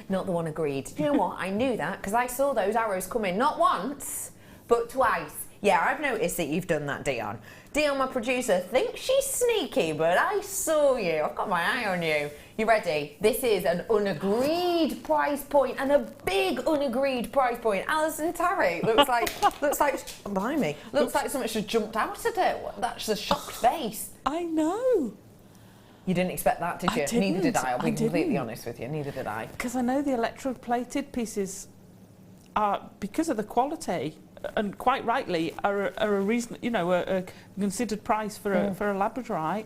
Not the one agreed. You know what? I knew that because I saw those arrows come in not once, but twice. Yeah, I've noticed that you've done that, Dion. Dion, my producer, thinks she's sneaky, but I saw you. I've got my eye on you. You ready? This is an unagreed price point, and a big unagreed price point. Alison Tarry looks like behind me. Looks like something just jumped out at it. That's a shocked face. I know. You didn't expect that, did you? I didn't. Neither did I. I'll be completely didn't. honest with you. Neither did I. Because I know the electroplated pieces are, because of the quality, and quite rightly, are a reason, you know, a considered price for a labradorite.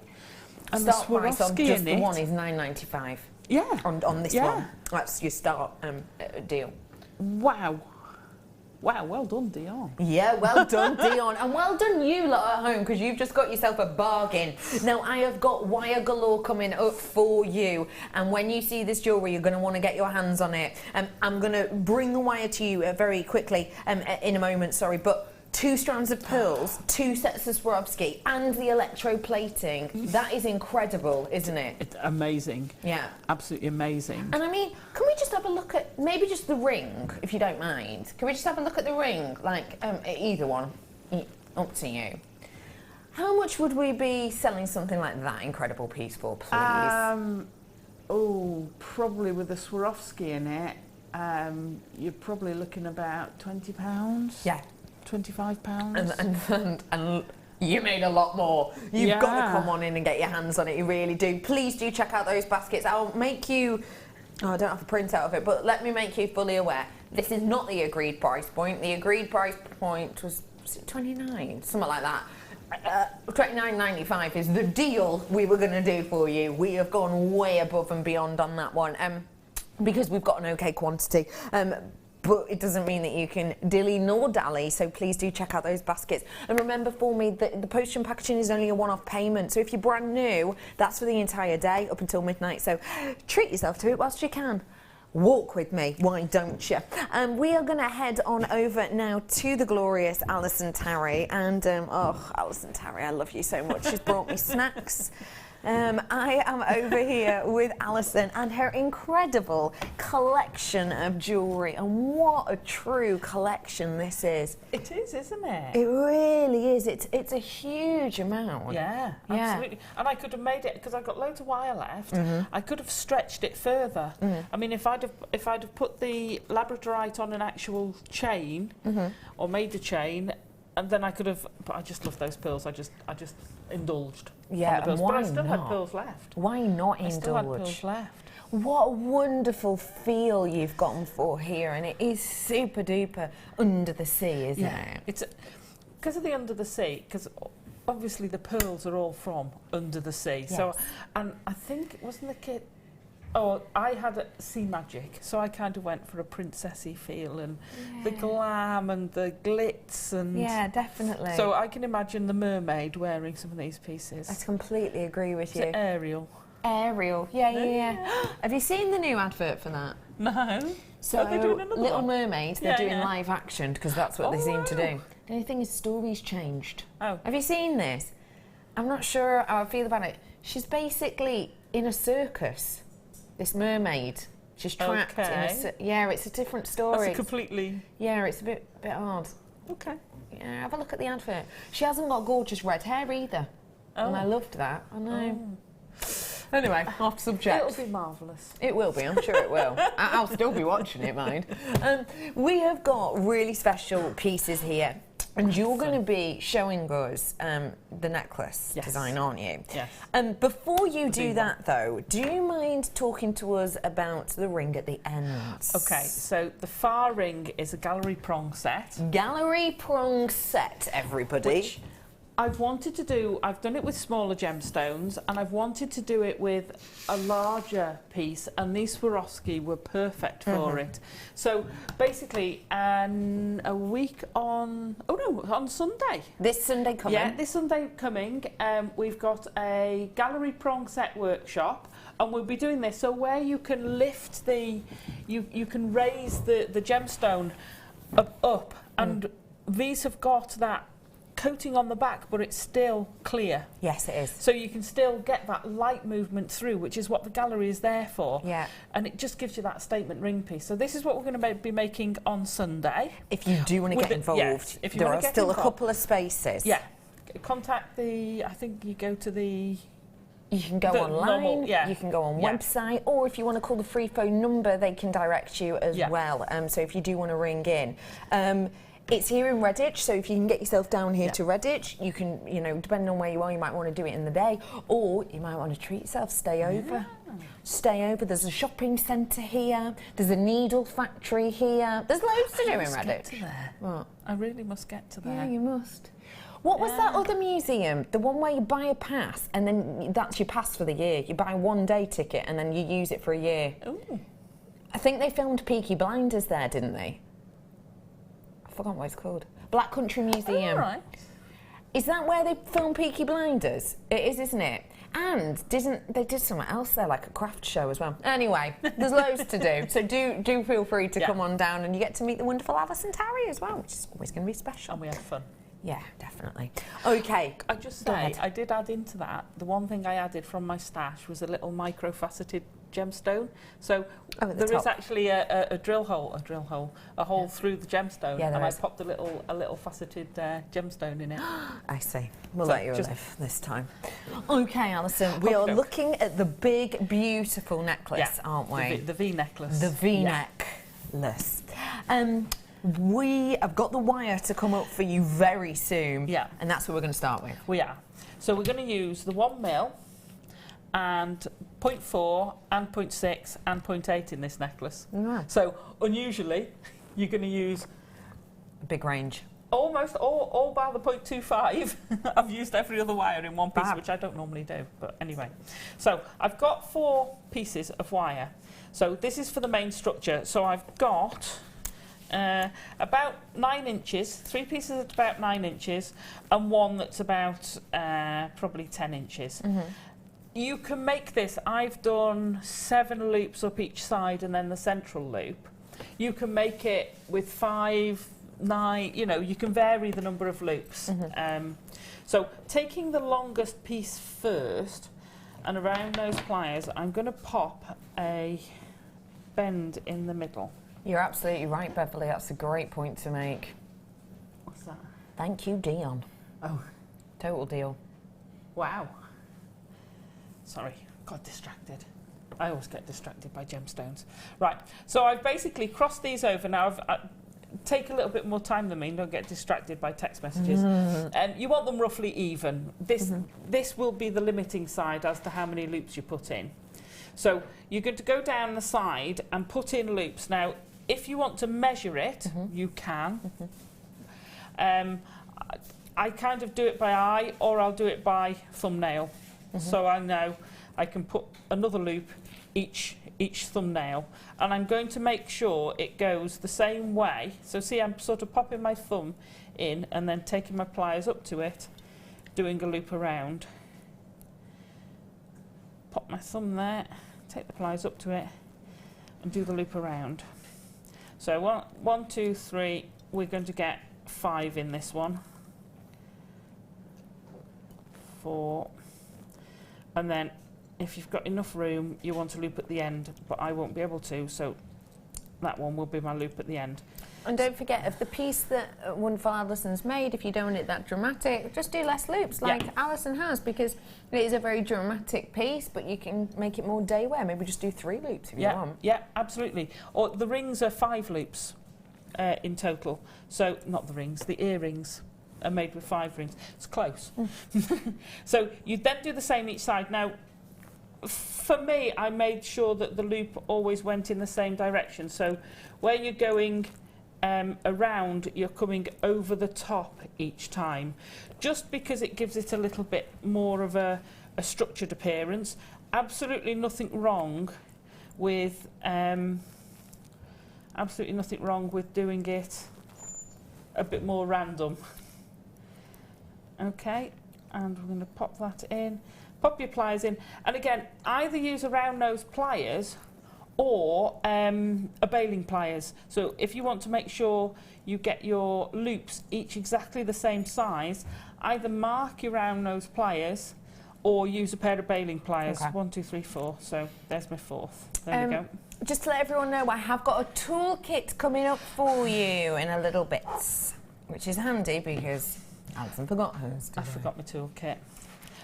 And Start the price on Swarovski just in the it. one is $9.95. Yeah. On this one. That's your start deal. Wow. Wow, well done, Dion. Yeah, well done, Dion. And well done you lot at home, because you've just got yourself a bargain. Now, I have got wire galore coming up for you. And when you see this jewellery, you're going to want to get your hands on it. I'm going to bring the wire to you very quickly in a moment, sorry. But 2 strands of pearls, 2 sets of Swarovski, and the electroplating. That is incredible, isn't it? It's amazing. Yeah. Absolutely amazing. And I mean, can we just have a look at maybe just the ring, if you don't mind? Can we just have a look at the ring? Like, either one. Up to you. How much would we be selling something like that incredible piece for, please? Probably with the Swarovski in it, you're probably looking about £20. Yeah. £25. And you made a lot more. You've got to come on in and get your hands on it. You really do. Please do check out those baskets. I'll make you... Oh, I don't have a print out of it, but let me make you fully aware. This is not the agreed price point. The agreed price point was it 29? Something like that. $29.95 is the deal we were going to do for you. We have gone way above and beyond on that one because we've got an okay quantity. But it doesn't mean that you can dilly nor dally, so please do check out those baskets. And remember for me that the postage and packaging is only a one-off payment, so if you're brand new, that's for the entire day up until midnight, so treat yourself to it whilst you can. Walk with me, why don't you? We are going to head on over now to the glorious Alison Tarry, and Alison Tarry, I love you so much. She's brought me snacks. I am over here with Alison and her incredible collection of jewellery, and what a true collection this is. It is, isn't it? It really is. It's a huge amount. Yeah, absolutely. And I could have made it, because I've got loads of wire left. I could have stretched it further. I mean, if I'd have put the labradorite on an actual chain, or made a chain, and then I could have. But I just love those pearls. I just indulged. Yeah, and why but I still not? had pearls left. Why not I still had indulge? pearls left. What a wonderful feel you've gotten for here, and it is super duper under the sea, isn't it? It's because of the under the sea, because obviously the pearls are all from under the sea. Yes. So, and I think wasn't the kit. Oh, I had a Sea Magic, so I kind of went for a princessy feel and the glam and the glitz and yeah, definitely. So I can imagine the mermaid wearing some of these pieces. I completely agree with you. Ariel. Ariel, yeah. Have you seen the new advert for that? No. So, Are they doing another Little one? Mermaid, they're doing live action because that's what they seem to wow. do. The only thing is, story's changed. Oh. Have you seen this? I'm not sure how I feel about it. She's basically in a circus. This mermaid. She's trapped in a yeah, it's a different story. That's a completely... Yeah, it's a bit odd. Okay. Yeah, have a look at the advert. She hasn't got gorgeous red hair either. And I loved that. I know. Anyway, off subject. It'll be marvellous. It will be, I'm sure it will. I'll still be watching it, mind. We have got really special pieces here. And you're going to be showing us the necklace design, aren't you? Yes. Before you do that, though, do you mind talking to us about the ring at the ends? Okay, so the far ring is a gallery prong set. Gallery prong set, everybody. Which I've wanted to do, I've done it with smaller gemstones, and I've wanted to do it with a larger piece, and these Swarovski were perfect for it. So basically, a week on, on Sunday. This Sunday coming? Yeah, this Sunday coming, we've got a gallery prong set workshop, and we'll be doing this. So where you can lift the, you can raise the gemstone up, and these have got that coating on the back, but it's still clear. Yes, it is. So you can still get that light movement through, which is what the gallery is there for. Yeah. And it just gives you that statement ring piece. So this is what we're going to be making on Sunday. If you do want to get involved, yes, if you there wanna are get still involved, a couple of spaces. Yeah. Contact the, I think you go to the... You can go online, you can go on website, or if you want to call the free phone number, they can direct you as well. So if you do want to ring in. It's here in Redditch, so if you can get yourself down here to Redditch, you can, you know, depending on where you are, you might want to do it in the day, or you might want to treat yourself, stay over. Stay over. There's a shopping centre here. There's a needle factory here. There's loads to do in Redditch. Get to there. What? I really must get to there. Yeah, you must. What was that other museum? The one where you buy a pass and then that's your pass for the year. You buy a one-day ticket and then you use it for a year. Ooh. I think they filmed Peaky Blinders there, didn't they? I forgot what it's called. Black Country Museum. All right. Is that where they filmed Peaky Blinders? It is, isn't it? And they did something else there, like a craft show as well. Anyway, there's loads to do. So do feel free to come on down, and you get to meet the wonderful Alison Tarry as well, which is always going to be special. And we had fun. Yeah, definitely. Okay. I just say, I did add into that, the one thing I added from my stash was a little micro-faceted gemstone. So there is actually a hole through the gemstone, and I popped a little faceted gemstone in it. I see. We'll let you live this time. Okay, Alison, we are looking at the big, beautiful necklace, aren't we? The V necklace. The V necklace. We have got the wire to come up for you very soon. Yeah. And that's what we're going to start with. We are. So we're going to use the 1 mil and 0.4 and 0.6 and 0.8 in this necklace. Yeah. So unusually, you're going to use a big range. Almost all bar the 0.25. I've used every other wire in one piece, which I don't normally do. But anyway, so I've got 4 pieces of wire. So this is for the main structure. So I've got about 9 inches, 3 pieces at about 9 inches, and one that's about probably 10 inches. Mm-hmm. You can make this, I've done 7 loops up each side and then the central loop. You can make it with 5, 9, you know, you can vary the number of loops. Mm-hmm. So taking the longest piece first, and around those pliers, I'm going to pop a bend in the middle. You're absolutely right, Beverly. That's a great point to make. What's that? Thank you, Dion. Oh. Total deal. Wow. Sorry, got distracted. I always get distracted by gemstones. Right, so I've basically crossed these over now. Take a little bit more time than me, and don't get distracted by text messages. You want them roughly even. This will be the limiting side as to how many loops you put in. So you're going to go down the side and put in loops. Now, if you want to measure it, you can. I kind of do it by eye, or I'll do it by thumbnail. So I know I can put another loop each thumbnail, and I'm going to make sure it goes the same way. So see, I'm sort of popping my thumb in and then taking my pliers up to it, doing a loop around. Pop my thumb there, take the pliers up to it, and do the loop around. So 1, 2, 3, we're going to get 5 in this one. 4. And then if you've got enough room, you want to loop at the end, but I won't be able to, so that one will be my loop at the end. And don't forget, if the piece that wonderful Alison's made, if you don't want it that dramatic, just do less loops like Alison has, because it is a very dramatic piece, but you can make it more day wear. Maybe just do 3 loops if you want. Yeah, absolutely. Or the rings are 5 loops in total. So, not the rings, the earrings are made with 5 rings. It's close. So you then do the same each side. Now, for me, I made sure that the loop always went in the same direction. So where you're going around, you're coming over the top each time, just because it gives it a little bit more of a structured appearance. Absolutely nothing wrong with doing it a bit more random. Okay, and we're going to pop that in. Pop your pliers in, and again, either use a round nose pliers or a baling pliers. So if you want to make sure you get your loops each exactly the same size, either mark your round nose pliers or use a pair of baling pliers. Okay. 1, 2, 3, 4. So there's my fourth. There we go. Just to let everyone know, I have got a toolkit coming up for you in a little bit, which is handy because Alison forgot hers today. I forgot my toolkit.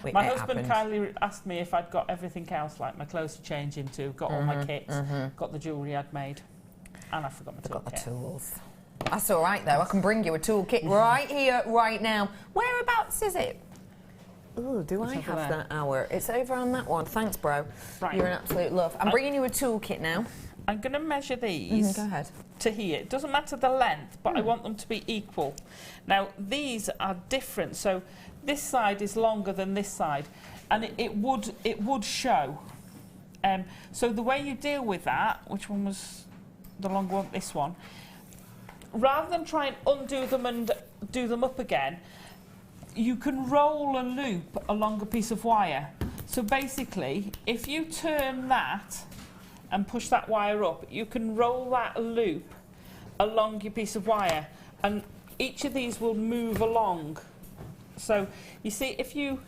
It My husband happened. kindly asked me if I'd got everything else, like my clothes to change into, got all my kits, got the jewellery I'd made, and I forgot my toolkit. Got the tools. That's all right though. I can bring you a toolkit right here, right now. Whereabouts is it? Oh, do I have that hour? It's over on that one. Thanks, bro. Right. You're an absolute love. I'm bringing you a toolkit now. I'm going to measure these Go ahead. to here. It doesn't matter the length, but I want them to be equal. Now, these are different. So this side is longer than this side, and it would show. So the way you deal with that, which one was the longer one? This one. Rather than try and undo them and do them up again, you can roll a loop along a piece of wire. So basically, if you turn that and push that wire up, you can roll that loop along your piece of wire, and each of these will move along. So you see, if you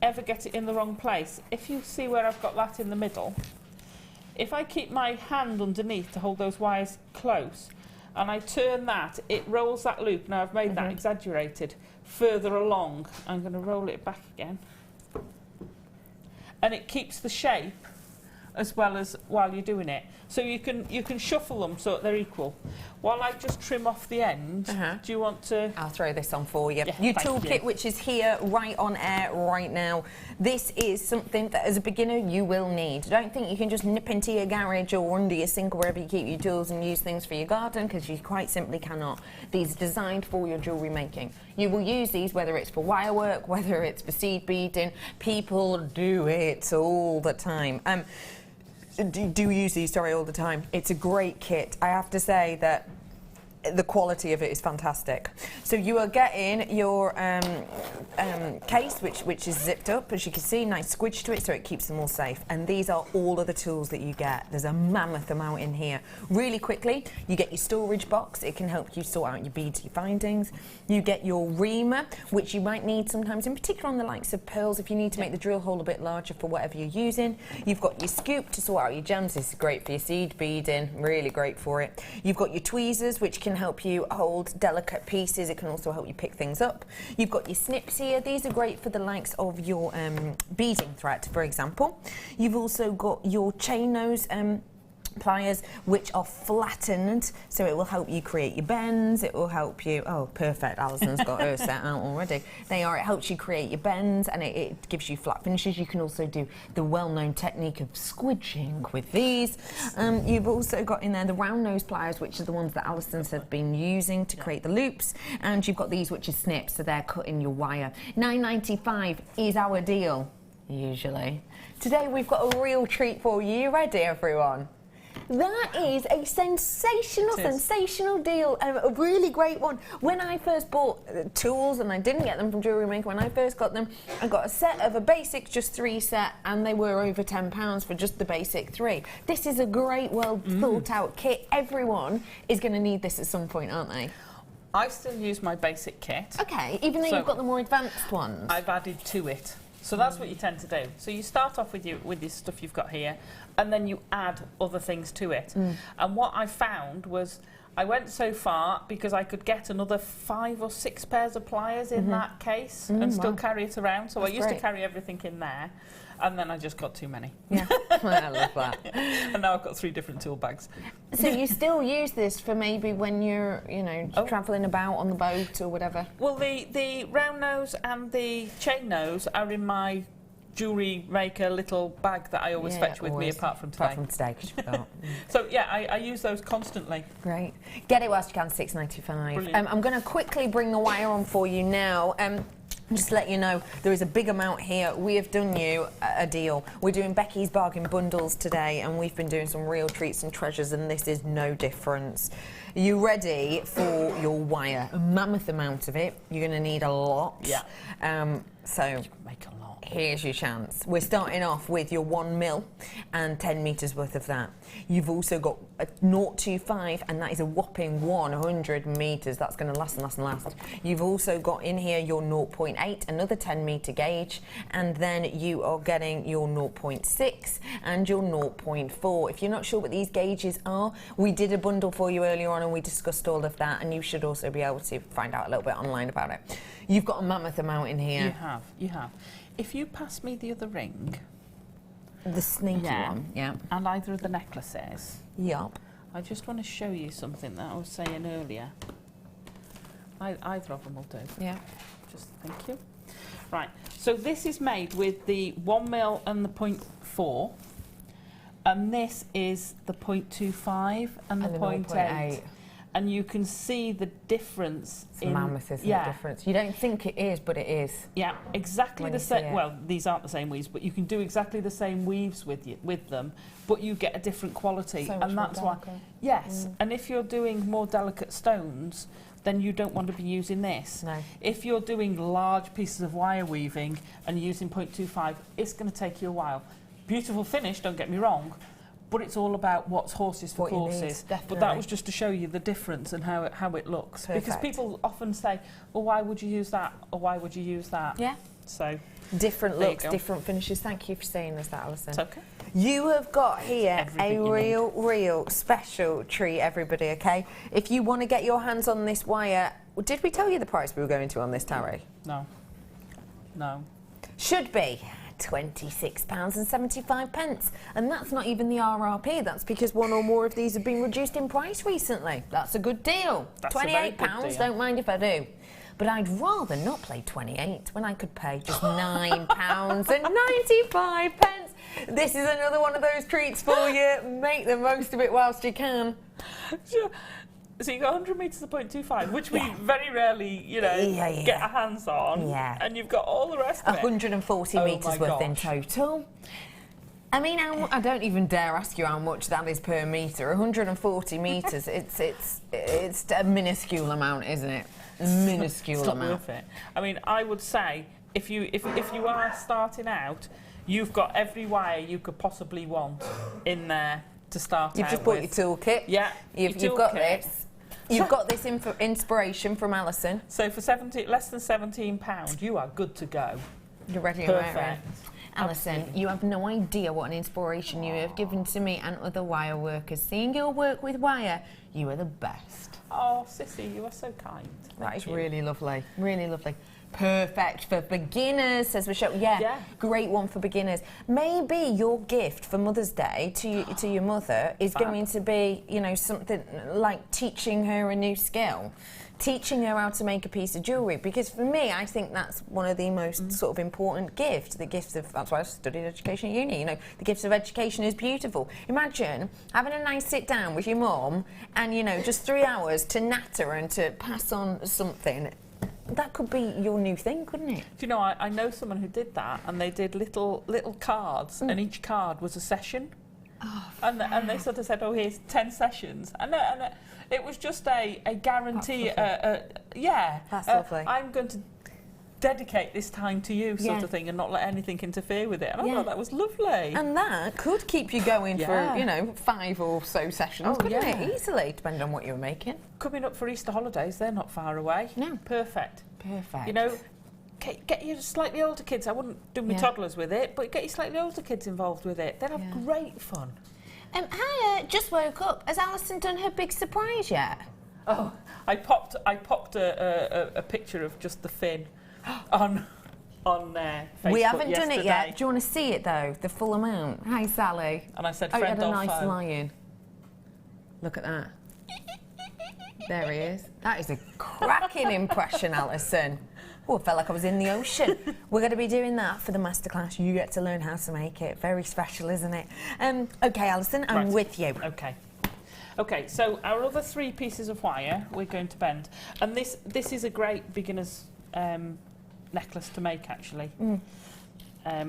ever get it in the wrong place, if you see where I've got that in the middle, if I keep my hand underneath to hold those wires close and I turn that, it rolls that loop. Now I've made that exaggerated further along. I'm going to roll it back again, and it keeps the shape as well as while you're doing it. So you can shuffle them so that they're equal. While I just trim off the end, do you want to... I'll throw this on for you. Yeah, Your thank toolkit, you. which is here right on air right now. This is something that as a beginner you will need. Don't think you can just nip into your garage or under your sink or wherever you keep your tools and use things for your garden, because you quite simply cannot. These are designed for your jewellery making. You will use these whether it's for wire work, whether it's for seed beading. People do it all the time. Do use these, sorry, all the time. It's a great kit. I have to say that the quality of it is fantastic. So you are getting your case, which is zipped up, as you can see, nice squidge to it, so it keeps them all safe. And these are all of the tools that you get. There's a mammoth amount in here. Really quickly, you get your storage box. It can help you sort out your beads, your findings. You get your reamer, which you might need sometimes, in particular on the likes of pearls, if you need to make the drill hole a bit larger for whatever you're using. You've got your scoop to sort out your gems. This is great for your seed beading, really great for it. You've got your tweezers, which can help you hold delicate pieces. It can also help you pick things up. You've got your snips here. These are great for the likes of your beading thread, for example. You've also got your chain nose pliers, which are flattened, so it will help you create your bends. It will help you, oh perfect, Alison's got her set out already. It helps you create your bends, and it gives you flat finishes. You can also do the well-known technique of squidging with these. You've also got in there the round nose pliers, which are the ones that Alison's have been using to create the loops, and you've got these, which is snips, so they're cutting your wire. £9.95 is our deal, usually. Today we've got a real treat for you. You ready, everyone? That is a sensational deal, a really great one. When I first bought tools, and I didn't get them from Jewellery Maker, when I first got them, I got a set of a basic, just 3 set, and they were over £10 for just the basic 3. This is a great, well thought out kit. Everyone is going to need this at some point, aren't they? I still use my basic kit. Okay, even though you've got the more advanced ones. I've added to it. So that's what you tend to do. So you start off with your stuff you've got here, and then you add other things to it. And what I found was I went so far because I could get another 5 or 6 pairs of pliers in that case and still carry it around. So That's I used great. to carry everything in there, and then I just got too many. Yeah, I love that. And now I've got 3 different tool bags. So you still use this for maybe when you're, you know, travelling about on the boat or whatever? Well, the round nose and the chain nose are in my Jewellery Maker little bag that I always fetch with me, apart from today. Apart from today, 'cause you forgot. So yeah, I use those constantly. Great. Get it whilst you can, £6.95. Brilliant. I'm going to quickly bring the wire on for you now. Just to let you know, there is a big amount here. We have done you a deal. We're doing Becky's Bargain Bundles today, and we've been doing some real treats and treasures, and this is no difference. Are you ready for your wire? A mammoth amount of it. You're going to need a lot. Yeah. So Make a lot. Here's your chance. We're starting off with your 1 mil and 10 metres worth of that. You've also got a 0.25, and that is a whopping 100 metres. That's going to last and last and last. You've also got in here your 0.8, another 10 metre gauge, and then you are getting your 0.6 and your 0.4. If you're not sure what these gauges are, we did a bundle for you earlier on and we discussed all of that, and you should also be able to find out a little bit online about it. You've got a mammoth amount in here. You have. If you pass me the other ring, the sneaky one, yeah, and either of the necklaces, yup. I just want to show you something that I was saying earlier. Either of them will do. Yeah. Just thank you. Right. So this is made with the 1 mil and the 0.4, and this is the 0.25 and the 0.8. And you can see the difference. It's mammoth, isn't it? Difference. You don't think it is, but it is. Yeah, exactly the same. Well, these aren't the same weaves, but you can do exactly the same weaves with them, but you get a different quality, so and that's why. Yes, and if you're doing more delicate stones, then you don't want to be using this. No. If you're doing large pieces of wire weaving and using 0.25, it's going to take you a while. Beautiful finish, don't get me wrong. But it's all about what's horses for courses. But that was just to show you the difference and how it looks. Perfect. Because people often say, well, why would you use that? Or why would you use that? Yeah. So different looks, different finishes. Thank you for saying us that, Alison. It's okay. You have got here a real special treat, everybody, okay? If you want to get your hands on this wire, did we tell you the price we were going to on this, Tarry? No. No. Should be £26.75, and that's not even the RRP. That's because one or more of these have been reduced in price recently. That's a good deal. That's £28, good deal. don't mind if I do. But I'd rather not pay 28 when I could pay just £9.95. This is another one of those treats for you. Make the most of it whilst you can. Sure. So you got 100 metres of 0.25, which we very rarely, get our hands on. Yeah. And you've got all the rest of it. 140 metres worth in total. I mean, I don't even dare ask you how much that is per metre. 140 metres, it's a minuscule amount, isn't it? A minuscule it's not amount. Worth it. I mean, I would say if you are starting out, you've got every wire you could possibly want in there to start out. You've just bought your toolkit. Yeah. You've got this. You've got this inspiration from Alison. So for less than £17, you are good to go. You're ready to wear it. Alison, you have no idea what an inspiration you have given to me and other wire workers. Seeing your work with wire, you are the best. Oh, Sissy, you are so kind. That is really lovely. Really lovely. Perfect for beginners, says Michelle. Yeah, great one for beginners. Maybe your gift for Mother's Day to your mother is going to be, something like teaching her a new skill, teaching her how to make a piece of jewellery. Because for me, I think that's one of the most sort of important gifts. The gifts of, that's why I studied education at uni. The gifts of education is beautiful. Imagine having a nice sit down with your mum and just 3 hours to natter and to pass on something. That could be your new thing, couldn't it? Do you know, I know someone who did that, and they did little cards, and each card was a session. Oh, and they sort of said, oh, here's 10 sessions. And it was just a guarantee. That's lovely. I'm going to dedicate this time to you, sort of thing, and not let anything interfere with it. And I thought that was lovely. And that could keep you going for, 5 or so sessions, couldn't it? Easily, depending on what you're making. Coming up for Easter holidays, they're not far away. No. Perfect. Perfect. Get your slightly older kids. I wouldn't do my toddlers with it, but get your slightly older kids involved with it. They'd have great fun. Hiya, just woke up. Has Alison done her big surprise yet? Oh, I popped a picture of just the fin on Facebook. We haven't yesterday. done it yet. Do you want to see it though? The full amount. Hi, Sally. And I said, you had friend a or nice foe. lion. Look at that. There he is. That is a cracking impression, Alison. Oh, I felt like I was in the ocean. We're going to be doing that for the masterclass. You get to learn how to make it. Very special, isn't it? Okay, Alison, I'm with you. Okay, so our other 3 pieces of wire we're going to bend. And this is a great beginner's necklace to make, actually.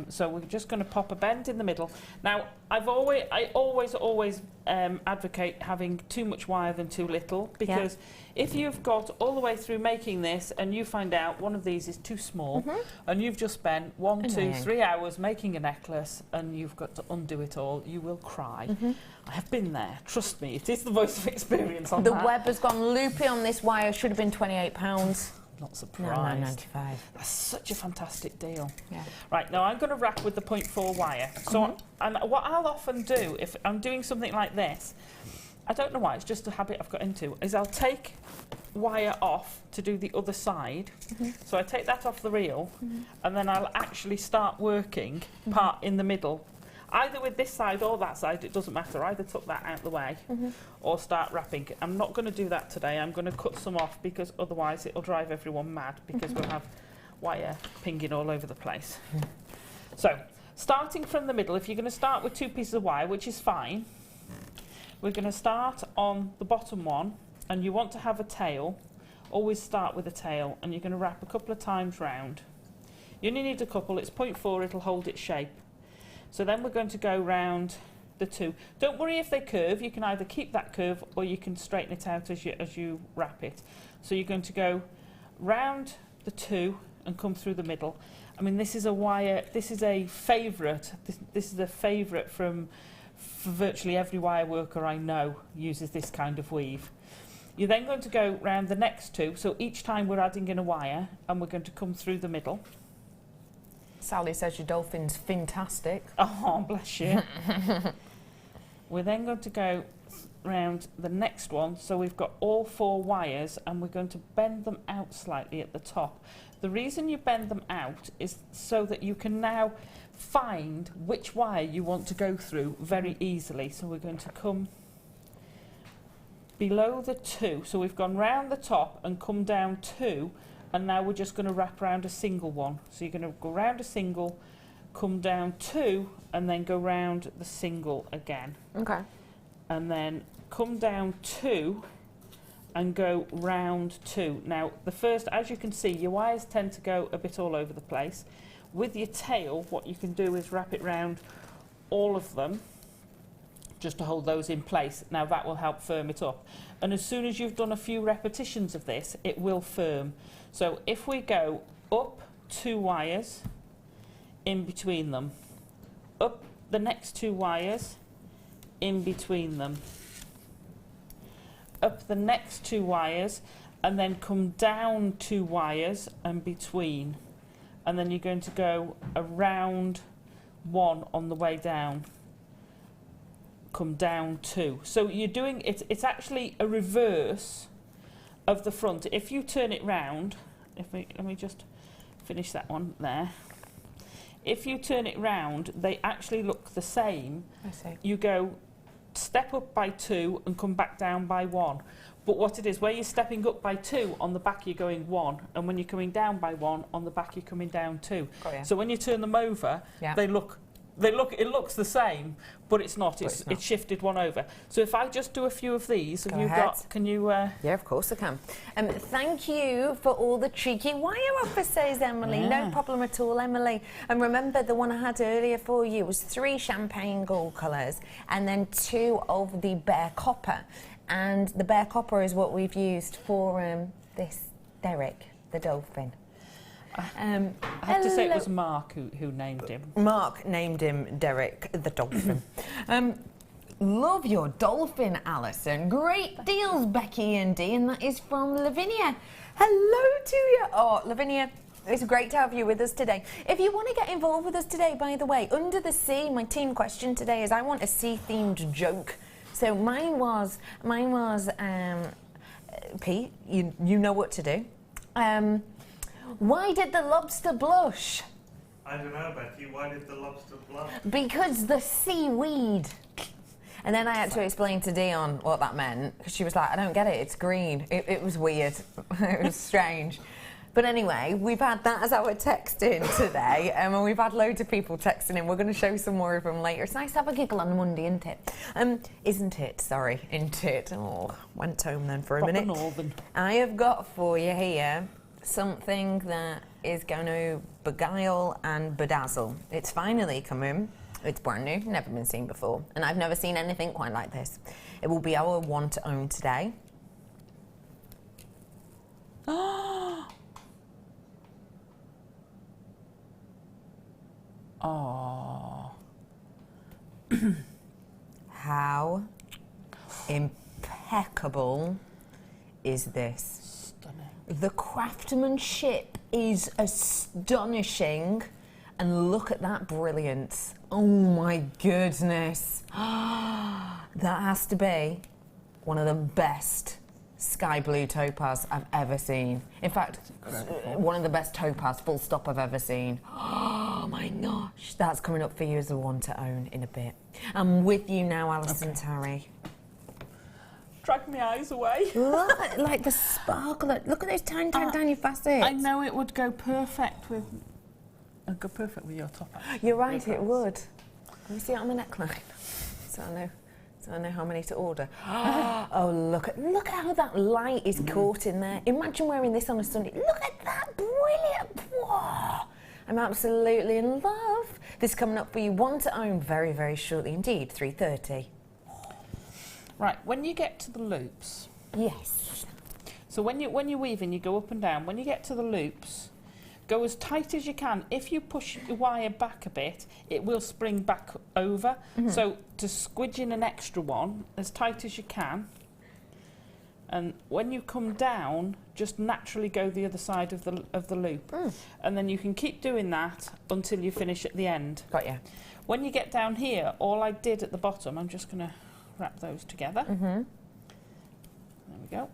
So we're just going to pop a bend in the middle. Now, I always advocate having too much wire than too little, because if you've got all the way through making this and you find out one of these is too small, and you've just spent 1, 2, 3 hours making a necklace and you've got to undo it all, you will cry. I have been there. Trust me, it is the voice of experience on The that. web has gone loopy on this wire. Should have been £28. Not surprised. No, £9.95. That's such a fantastic deal. Yeah. Right, now I'm going to wrap with the 0.4 wire. So, and what I'll often do if I'm doing something like this, I don't know why, it's just a habit I've got into, is I'll take wire off to do the other side. So I take that off the reel, and then I'll actually start working part in the middle. Either with this side or that side, it doesn't matter. Either tuck that out the way or start wrapping. I'm not going to do that today. I'm going to cut some off, because otherwise it'll drive everyone mad, because we'll have wire pinging all over the place. So, starting from the middle, if you're going to start with 2 pieces of wire, which is fine, we're going to start on the bottom one, and you want to have a tail. Always start with a tail, and you're going to wrap a couple of times round. You only need a couple. It's 0.4, it'll hold its shape. So then we're going to go round the 2. Don't worry if they curve. You can either keep that curve or you can straighten it out as you wrap it. So you're going to go round the 2 and come through the middle. I mean, this is a wire. This is a favourite. This is a favourite for virtually every wire worker I know uses this kind of weave. You're then going to go round the next 2. So each time we're adding in a wire, and we're going to come through the middle. Sally says your dolphin's fantastic. Oh, bless you. We're then going to go round the next one. So we've got all 4 wires, and we're going to bend them out slightly at the top. The reason you bend them out is so that you can now find which wire you want to go through very easily. So we're going to come below the 2. So we've gone round the top and come down 2. And now we're just going to wrap around a single one. So you're going to go round a single, come down 2, and then go round the single again. Okay. And then come down 2 and go round 2. Now, the first, as you can see, your wires tend to go a bit all over the place. With your tail, what you can do is wrap it round all of them, just to hold those in place. Now, that will help firm it up. And as soon as you've done a few repetitions of this, it will firm. So if we go up 2 wires, in between them, up the next 2 wires, in between them, up the next 2 wires, and then come down 2 wires and between. And then you're going to go around 1 on the way down. Come down 2. So you're doing it, it's actually a reverse of the front. If you turn it round, let me just finish that one there. If you turn it round, they actually look the same. I see. You go step up by 2 and come back down by 1. But what it is, where you're stepping up by 2, on the back you're going 1, and when you're coming down by 1, on the back you're coming down 2. Got ya. So when you turn them over, it looks the same, but it's not. It's shifted 1 over. So if I just do a few of these, can you? Yeah, of course I can. Thank you for all the cheeky wire offers, says Emily. Yeah. No problem at all, Emily. And remember, the one I had earlier for you was 3 champagne gold colours and then 2 of the bare copper. And the bare copper is what we've used for this Derek, the dolphin. I have to say it was Mark who named him. Mark named him Derek the dolphin. Love your dolphin, Alison. Great deals, Becky and Dee, and that is from Lavinia. Hello to you. Oh, Lavinia, it's great to have you with us today. If you want to get involved with us today, by the way, Under the Sea, my team question today is I want a sea-themed joke. So mine was Pete, you know what to do. Why did the lobster blush? I don't know, Becky. Why did the lobster blush? Because the seaweed. And then I had to explain to Dion what that meant, because she was like, I don't get it, it's green. It was weird. It was strange. But anyway, we've had that as our text in today, and we've had loads of people texting in. We're going to show some more of them later. It's nice to have a giggle on a Monday, isn't it? Isn't it? Sorry, isn't it? Oh, went home then for a minute. Northern. I have got for you here something that is going to beguile and bedazzle. It's finally coming. It's brand new, never been seen before, and I've never seen anything quite like this. It will be our one to own today. Oh. How impeccable is this? Stunning. The craftsmanship is astonishing, and look at that brilliance. Oh my goodness. That has to be one of the best sky blue topaz I've ever seen. In fact, one of the best topaz full stop I've ever seen. Oh my gosh. That's coming up for you as a one to own in a bit. I'm with you now, Alison Tarry. Drag my eyes away. Look, like the sparkle. Look at those tiny facets. I know it would go perfect with... It'd go perfect with your top. You're right, it would. Let me see it on the neckline, so I know how many to order. Oh, look at how that light is caught in there. Imagine wearing this on a Sunday. Look at that, brilliant. Whoa. I'm absolutely in love. This is coming up for you, one to own very, very shortly indeed, 3:30. Right, when you get to the loops. Yes. So when you're weaving, you go up and down. When you get to the loops, go as tight as you can. If you push your wire back a bit, it will spring back over. So to squidge in an extra one, as tight as you can. And when you come down, just naturally go the other side of the loop. And then you can keep doing that until you finish at the end. Got you. When you get down here, all I did at the bottom, I'm just going to wrap those together. There we go.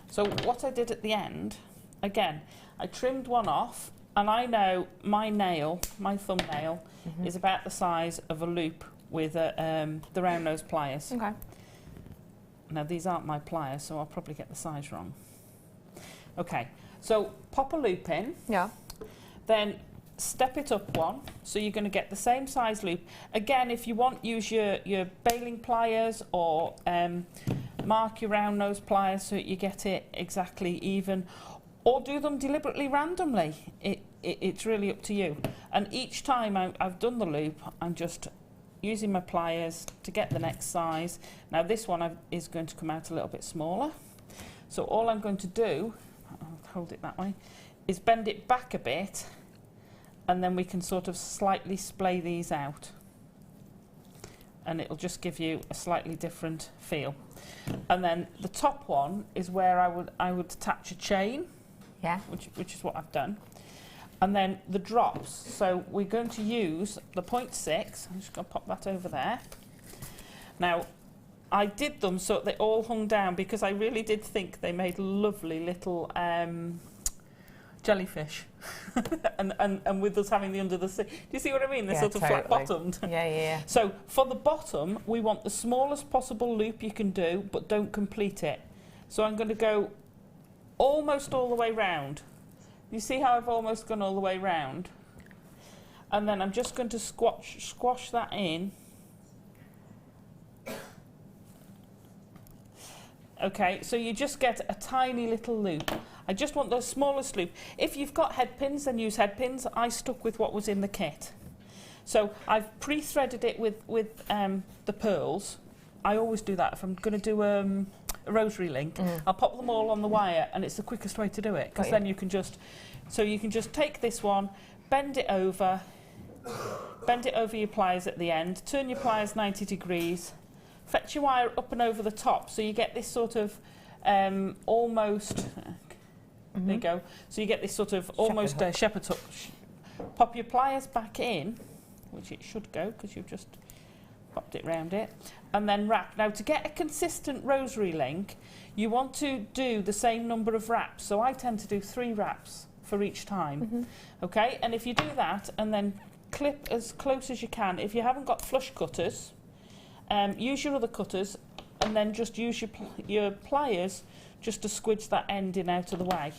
So what I did at the end, again, I trimmed one off, and I know my nail, my thumbnail, is about the size of a loop with the round nose pliers. Okay. Now these aren't my pliers, so I'll probably get the size wrong. Okay, so pop a loop in. Yeah. Then step it up one, so you're going to get the same size loop. Again, if you want, use your baling pliers or mark your round nose pliers so you get it exactly even, or do them deliberately randomly. It's really up to you. And each time I've done the loop, I'm just using my pliers to get the next size. Now this one is going to come out a little bit smaller. So all I'm going to do, I'll hold it that way, is bend it back a bit, and then we can sort of slightly splay these out. And it'll just give you a slightly different feel. And then the top one is where I would attach a chain. Yeah. Which is what I've done. And then the drops. So we're going to use the 0.6. I'm just going to pop that over there. Now, I did them so they all hung down because I really did think they made lovely little jellyfish. and with us having the under the sea. Do you see what I mean? They're sort of flat bottomed. Yeah. So for the bottom, we want the smallest possible loop you can do, but don't complete it. So I'm going to go almost all the way round. You see how I've almost gone all the way round? And then I'm just going to squash that in. Okay, so you just get a tiny little loop. I just want the smallest loop. If you've got head pins, then use head pins. I stuck with what was in the kit. So I've pre-threaded it with the pearls. I always do that. If I'm going to do a rosary link, I'll pop them all on the wire, and it's the quickest way to do it, because then you can just take this one, bend it over your pliers at the end, turn your pliers 90 degrees, fetch your wire up and over the top, so you get this sort of almost, there you go, so you get this sort of almost shepherd's hook. Pop your pliers back in, which it should go, because you've just popped it round it, and then wrap. Now, to get a consistent rosary link, you want to do the same number of wraps. So I tend to do 3 wraps for each time. Okay, and if you do that and then clip as close as you can, if you haven't got flush cutters, use your other cutters, and then just use your pliers just to squidge that end in out of the way.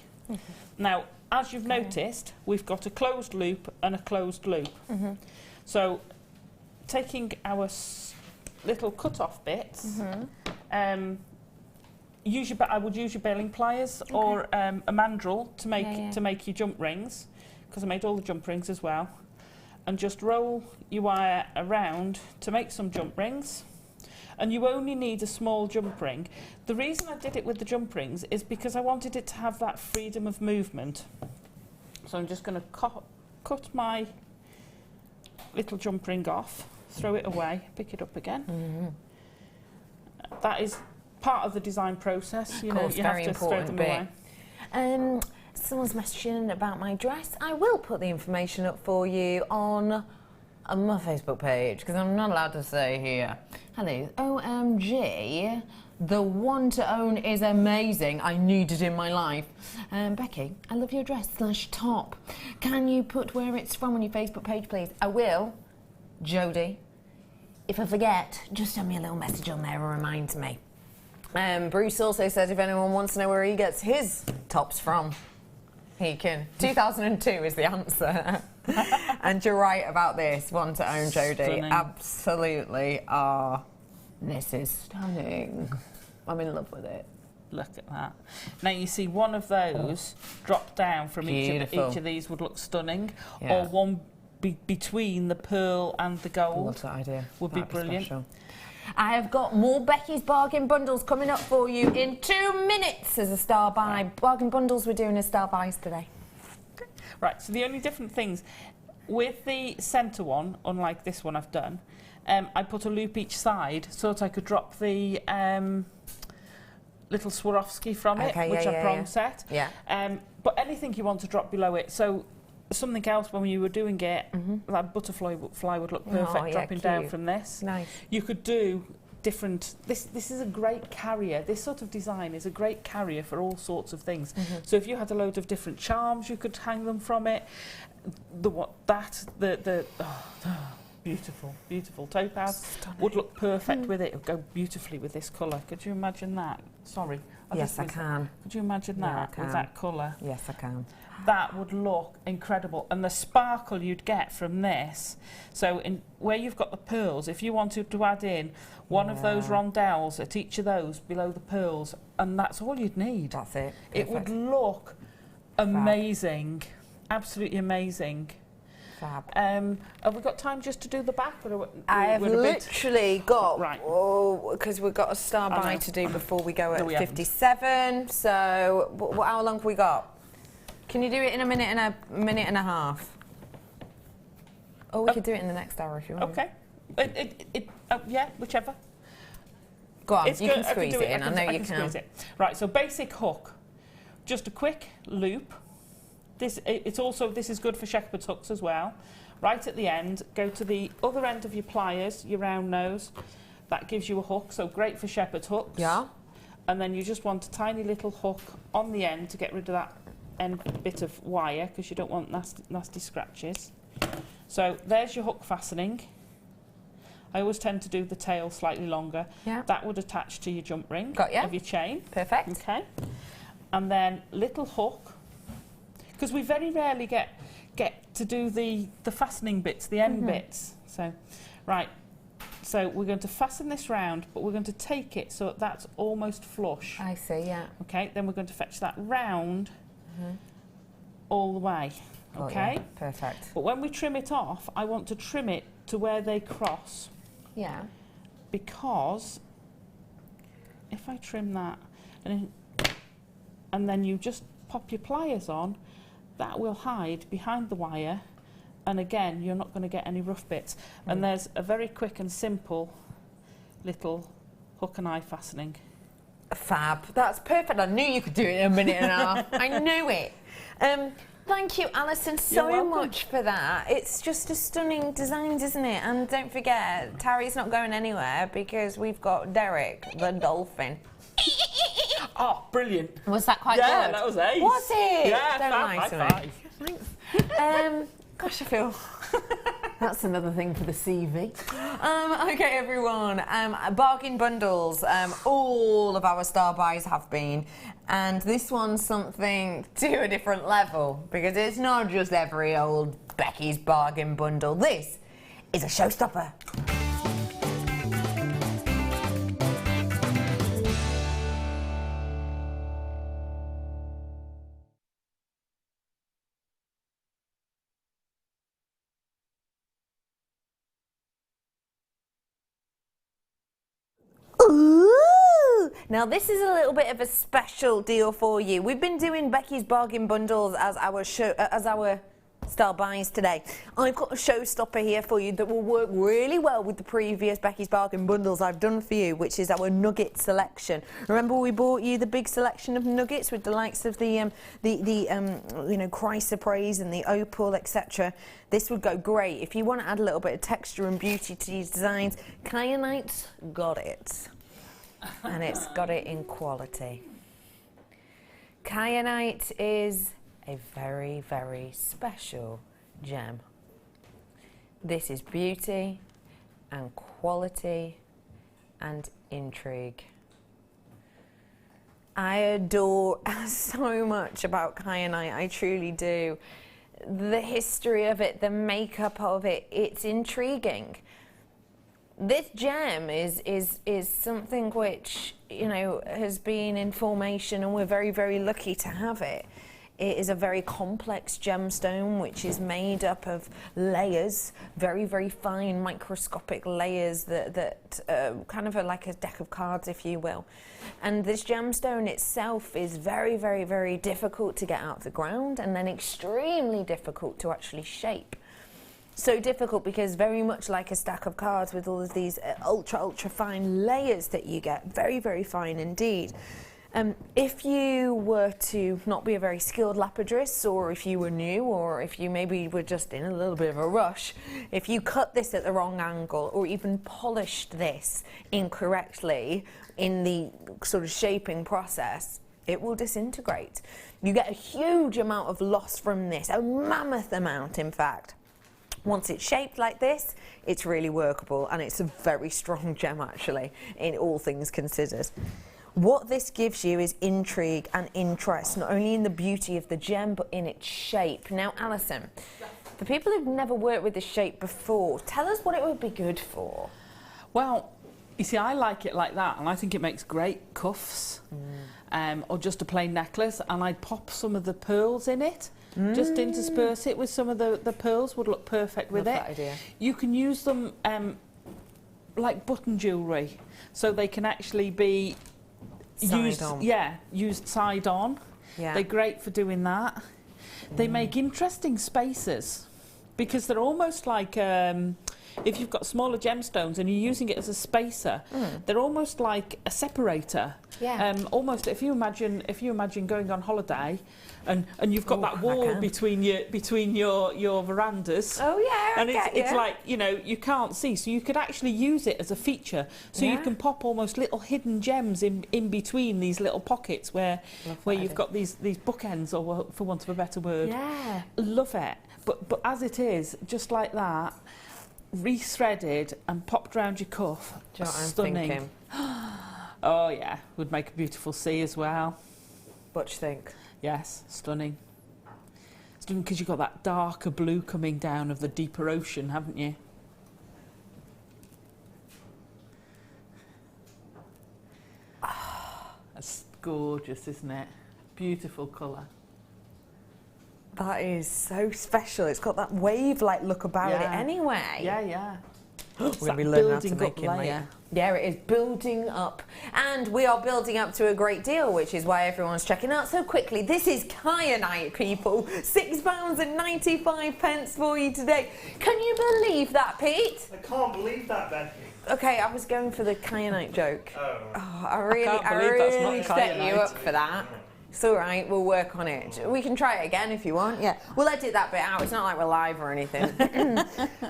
Now, as you've noticed, we've got a closed loop and a closed loop. So taking our little cut-off bits, I would use your baling pliers or a mandrel to make your jump rings, because I made all the jump rings as well. And just roll your wire around to make some jump rings. And you only need a small jump ring. The reason I did it with the jump rings is because I wanted it to have that freedom of movement. So I'm just going to cut my little jump ring off, throw it away, pick it up again. That is part of the design process. You know, you have to throw them away. Someone's messaging about my dress. I will put the information up for you on my Facebook page, because I'm not allowed to say here. Hello, OMG, the one to own is amazing. I need it in my life. Becky, I love your dress / top. Can you put where it's from on your Facebook page, please? I will. Jodie, if I forget, just send me a little message on there and remind me. Bruce also says if anyone wants to know where he gets his tops from, he can. 2002 is the answer. And you're right about this, one to own, Jodie. Stunning. Absolutely. This is stunning. I'm in love with it. Look at that. Now you see one of those drop down from each of these would look stunning, or one between the pearl and the gold. What's that idea? Would be brilliant. Special. I have got more Becky's bargain bundles coming up for you in 2 minutes as a star buy. Bargain bundles we're doing as star buys today. Right, so the only different things with the centre one, unlike this one I've done, I put a loop each side so that I could drop the little Swarovski from it, which I prong set. Yeah. But anything you want to drop below it, so something else when you were doing it, that butterfly would look perfect dropping down from this. Nice. You could do different, this is a great carrier. This sort of design is a great carrier for all sorts of things. So if you had a load of different charms, you could hang them from it. Beautiful, beautiful topaz would look perfect with it. It would go beautifully with this colour. Could you imagine that? Sorry. Yes, I can. Could you imagine that with that colour? Yes, I can. That would look incredible. And the sparkle you'd get from this. So where you've got the pearls, if you wanted to add in one of those rondelles at each of those below the pearls, and that's all you'd need. That's it. Perfect. It would look amazing. Absolutely amazing. Fab. Have we got time just to do the back? Or I have literally got, right, because we've got a star buy to do before we go at 57. So how long have we got? Can you do it in a minute and a half? Or we could do it in the next hour if you want. Okay. Yeah, whichever. Go on, you can squeeze it in. I know you can. Right, so basic hook. Just a quick loop. This is good for shepherd's hooks as well. Right at the end, go to the other end of your pliers, your round nose. That gives you a hook, so great for shepherd's hooks. Yeah. And then you just want a tiny little hook on the end to get rid of that end bit of wire, because you don't want nasty scratches. So there's your hook fastening. I always tend to do the tail slightly longer. Yeah. That would attach to your jump ring of your chain. Perfect. Okay. And then little hook, because we very rarely get to do the fastening bits, the end bits. So, right. So we're going to fasten this round, but we're going to take it so that's almost flush. I see, yeah. Okay, then we're going to fetch that round all the way. Okay? Yeah, perfect. But when we trim it off, I want to trim it to where they cross. Yeah. Because if I trim that and then you just pop your pliers on, that will hide behind the wire, and again you're not going to get any rough bits. And there's a very quick and simple little hook and eye fastening. Fab. That's perfect. I knew you could do it in a minute and a half. I knew it. Thank you, Alison, so much for that. It's just a stunning design, isn't it? And don't forget, Tarry's not going anywhere because we've got Derek, the dolphin. Oh, brilliant. Was that quite good? Yeah, that was ace. Was it? Yeah, Don't high five. Thanks. Gosh, I feel that's another thing for the CV. Okay, everyone. Bargain bundles. All of our star buys have been. And this one's something to a different level because it's not just every old Becky's bargain bundle. This is a showstopper. Now this is a little bit of a special deal for you. We've been doing Becky's bargain bundles as our style buys today. I've got a showstopper here for you that will work really well with the previous Becky's bargain bundles I've done for you, which is our nugget selection. Remember we bought you the big selection of nuggets with the likes of the you know, chrysoprase and the opal, etc. This would go great if you want to add a little bit of texture and beauty to these designs. Kyanite's got it, and it's got it in quality. Kyanite is a very, very special gem. This is beauty and quality and intrigue. I adore so much about kyanite, I truly do. The history of it, the makeup of it, it's intriguing. This gem is something which, you know, has been in formation, and we're very, very lucky to have it. It is a very complex gemstone which is made up of layers, very, very fine microscopic layers that kind of are like a deck of cards, if you will. And this gemstone itself is very, very, very difficult to get out of the ground, and then extremely difficult to actually shape. So difficult because very much like a stack of cards with all of these ultra, ultra fine layers that you get, very, very fine indeed. If you were to not be a very skilled lapidress, or if you were new, or if you maybe were just in a little bit of a rush, if you cut this at the wrong angle or even polished this incorrectly in the sort of shaping process, it will disintegrate. You get a huge amount of loss from this, a mammoth amount in fact. Once it's shaped like this, it's really workable, and it's a very strong gem actually, in all things considered. What this gives you is intrigue and interest, not only in the beauty of the gem, but in its shape. Now, Alison, for people who've never worked with this shape before, tell us what it would be good for. Well, you see, I like it like that, and I think it makes great cuffs, or just a plain necklace, and I'd pop some of the pearls in it, just intersperse it with some of the pearls, would look perfect with it. Love that idea. You can use them like button jewellery, so they can actually be used side on. Yeah. They're great for doing that. They make interesting spaces because they're almost like if you've got smaller gemstones and you're using it as a spacer, they're almost like a separator. Yeah. Almost if you imagine going on holiday and you've got that wall between your verandas. Oh yeah, and it's like, you know, you can't see, so you could actually use it as a feature. So you can pop almost little hidden gems in between these little pockets where you've got these bookends, or for want of a better word. Yeah. Love it. But as it is, just like that, re-threaded and popped round your cuff. Do you know what I'm stunning. thinking? Oh yeah, would make a beautiful sea as well. What do you think? Yes, stunning. Stunning because you've got that darker blue coming down of the deeper ocean, haven't you? That's gorgeous, isn't it? Beautiful colour. That is so special. It's got that wave-like look about it anyway. Yeah, yeah. We're going to be learning how to make it later. Yeah, it is building up. And we are building up to a great deal, which is why everyone's checking out so quickly. This is kyanite, people. £6.95 for you today. Can you believe that, Pete? I can't believe that, Becky. Okay, I was going for the kyanite joke. Oh. I really set you up for that. It's all right, we'll work on it. We can try it again if you want. Yeah, we'll edit that bit out. It's not like we're live or anything.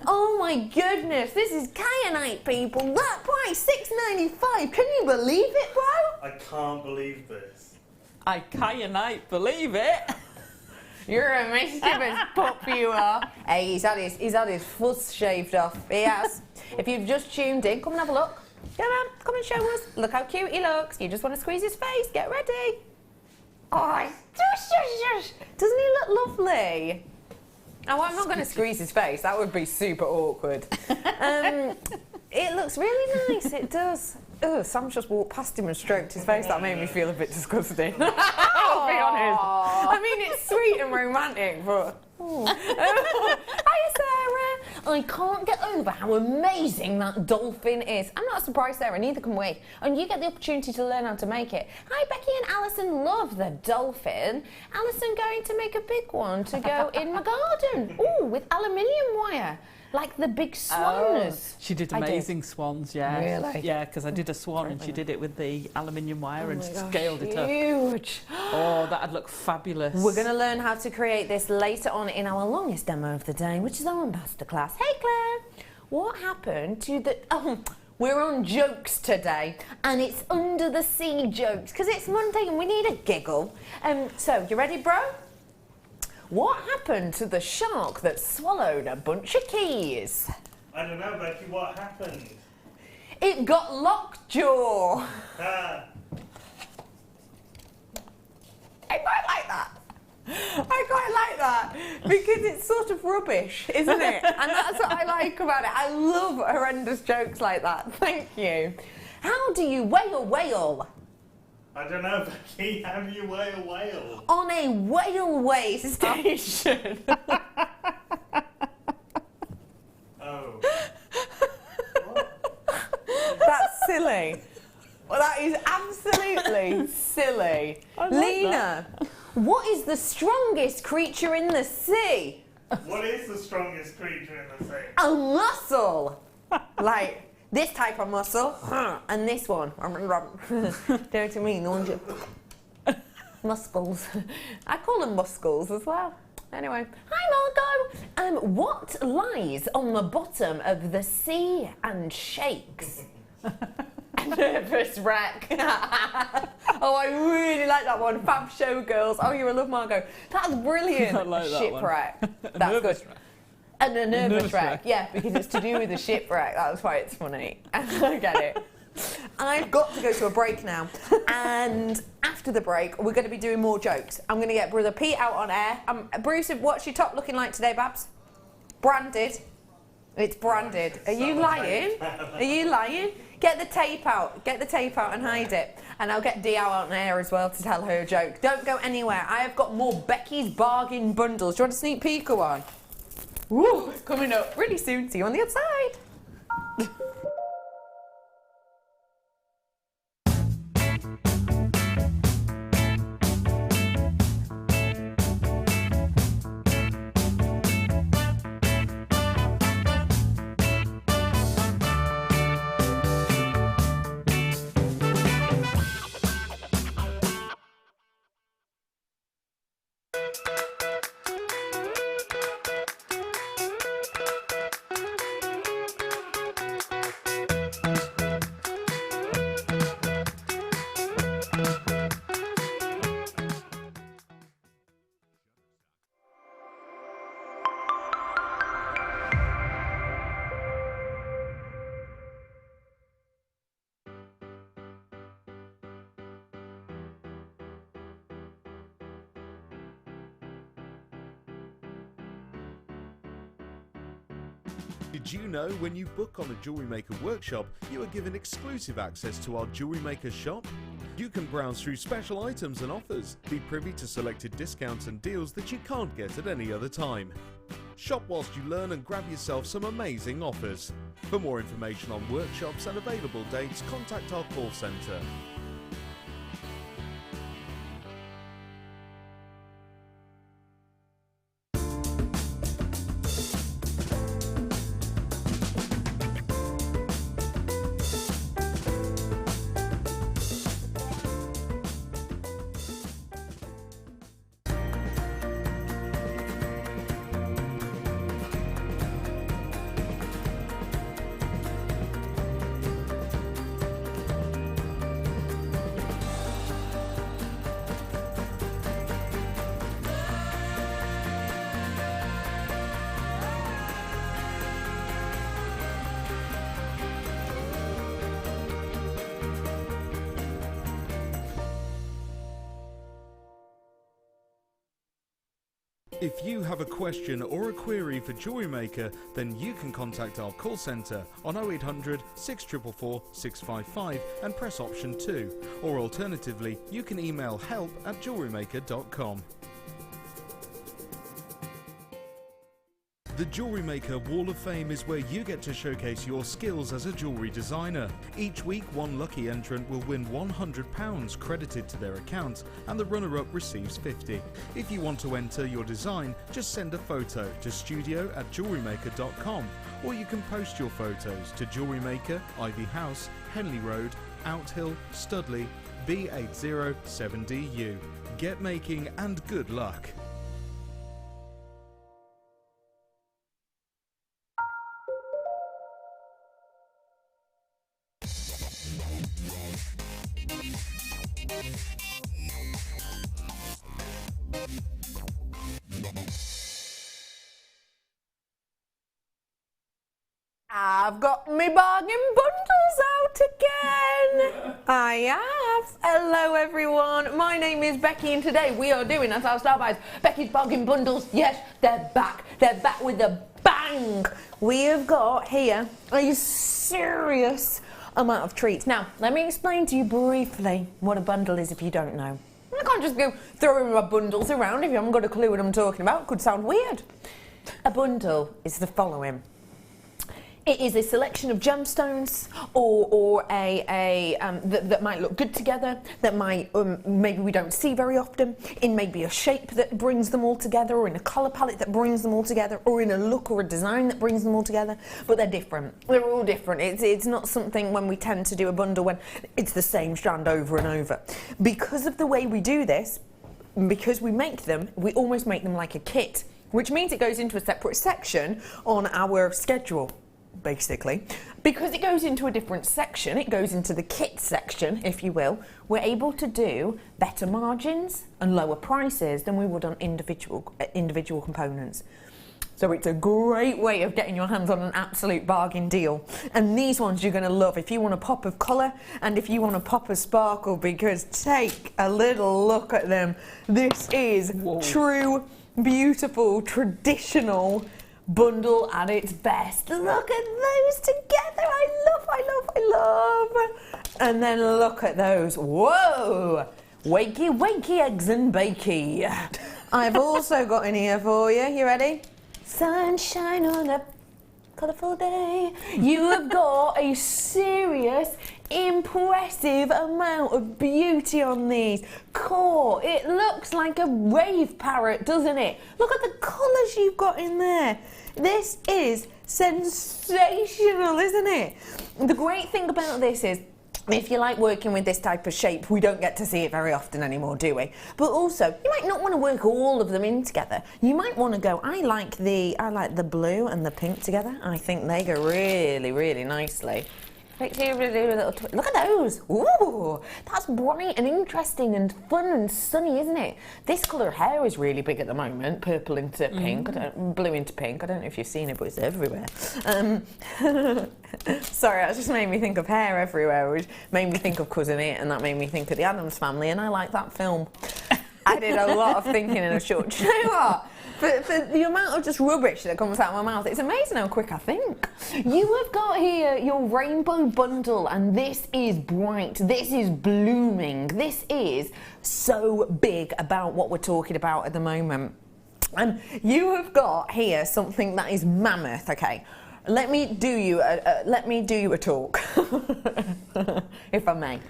Oh my goodness, this is kyanite, people. That price, $6.95. Can you believe it, bro? I can't believe this. I kyanite believe it. You're a mischievous pup, you are. Hey, he's had his fuzz shaved off. He has. If you've just tuned in, come and have a look. Come on, come and show us. Look how cute he looks. You just want to squeeze his face. Get ready. Oh, doesn't he look lovely? Oh, I'm not going to squeeze his face. That would be super awkward. It looks really nice. It does. Oh, Sam just walked past him and stroked his face. That made me feel a bit disgusting. I'll be honest. I mean, it's sweet and romantic, but... Hiya, Sarah. I can't get over how amazing that dolphin is. I'm not surprised, Sarah, neither can we. And you get the opportunity to learn how to make it. Hi, Becky and Alison love the dolphin. Alison going to make a big one to go in my garden. Ooh, with aluminium wire. Like the big swans. She did amazing swans, yeah. Really? Yeah, because I did a swan and she did it with the aluminium wire and scaled it up. Huge. Oh, that'd look fabulous. We're going to learn how to create this later on in our longest demo of the day, which is our masterclass. Hey, Claire. What happened to the... Oh, we're on jokes today, and it's under the sea jokes, because it's Monday and we need a giggle. So, you ready, bro? What happened to the shark that swallowed a bunch of keys? I don't know, Becky, what happened? It got lockjaw. Ah, I quite like that. I quite like that because it's sort of rubbish, isn't it? And that's what I like about it. I love horrendous jokes like that. Thank you. How do you weigh a whale? I don't know, Becky, how do you weigh a whale? On a whale weigh station. Oh. That's silly. Well, that is absolutely silly. Lena, what is the strongest creature in the sea? What is the strongest creature in the sea? A mussel. Like this type of mussel and this one. Do you know what I mean? The ones muscles. I call them muscles as well. Anyway, hi Margot. What lies on the bottom of the sea and shakes? A nervous wreck. Oh, I really like that one. Fab Showgirls. Oh, you're a love, Margot. That's brilliant. I like that Shipwreck. one. That's good. Wreck. And a nervous wreck. wreck. Yeah, because it's to do with the shipwreck. That's why it's funny. I get it. I've got to go to a break now. And after the break, we're going to be doing more jokes. I'm going to get Brother Pete out on air. Bruce, what's your top looking like today, Babs? Branded. It's branded. Are you lying? Are you lying? Get the tape out. Get the tape out and hide it. And I'll get Dee out on air as well to tell her a joke. Don't go anywhere. I have got more Becky's bargain bundles. Do you want a sneak peek or one? Woo, coming up really soon. See you on the outside. Did you know when you book on a Jewellery Maker workshop, you are given exclusive access to our Jewellery Maker shop? You can browse through special items and offers, be privy to selected discounts and deals that you can't get at any other time. Shop whilst you learn and grab yourself some amazing offers. For more information on workshops and available dates, contact our call centre. If you have a question or a query for Jewellery Maker, then you can contact our call centre on 0800 644 655 and press option 2, or alternatively you can email help@jewellerymaker.com. The Jewellery Maker Wall of Fame is where you get to showcase your skills as a jewellery designer. Each week, one lucky entrant will win £100 credited to their account, and the runner-up receives 50. If you want to enter your design, just send a photo to studio@JewelleryMaker.com, or you can post your photos to Jewellery Maker, Ivy House, Henley Road, Outhill, Studley, B807DU. Get making and good luck. I've got me bargain bundles out again. I have. Hello everyone, my name is Becky and today we are doing, as our star buys, Becky's bargain bundles. Yes, they're back with a bang. We have got here a serious amount of treats. Now, let me explain to you briefly what a bundle is if you don't know. I can't just go throwing my bundles around if you haven't got a clue what I'm talking about. It could sound weird. A bundle is the following. It is a selection of gemstones or that might look good together, that might maybe we don't see very often, in maybe a shape that brings them all together, or in a colour palette that brings them all together, or in a look or a design that brings them all together. But they're different. They're all different. It's not something when we tend to do a bundle when it's the same strand over and over. Because of the way we do this, because we make them, we almost make them like a kit, which means it goes into a separate section on our schedule. Basically, because it goes into a different section, it goes into the kit section, if you will, we're able to do better margins and lower prices than we would on individual components. So it's a great way of getting your hands on an absolute bargain deal. And these ones you're going to love if you want a pop of colour and if you want a pop of sparkle, because take a little look at them. This is true, beautiful, traditional bundle at its best. Look at those together. I love. And then look at those. Whoa! Wakey, eggs and bakey. I've also got in here for you. You ready? Sunshine on a colourful day. You have got a serious, impressive amount of beauty on these. Cool. It looks like a rave parrot, doesn't it? Look at the colours you've got in there. This is sensational, isn't it? The great thing about this is, if you like working with this type of shape, we don't get to see it very often anymore, do we? But also, you might not want to work all of them in together. You might want to go, I like the blue and the pink together. I think they go really, really nicely. Look at those. Ooh, that's bright and interesting and fun and sunny, isn't it? This colour of hair is really big at the moment. Purple into pink, blue into pink. I don't know if you've seen it, but it's everywhere. Sorry, that just made me think of hair everywhere, which made me think of Cousin It, and that made me think of the Addams Family, and I like that film. I did a lot of thinking in a short. Do you know what? For the amount of just rubbish that comes out of my mouth, it's amazing how quick I think. You have got here your rainbow bundle, and this is bright, this is blooming, this is so big about what we're talking about at the moment. And you have got here something that is mammoth, okay? Let me do you a talk, if I may.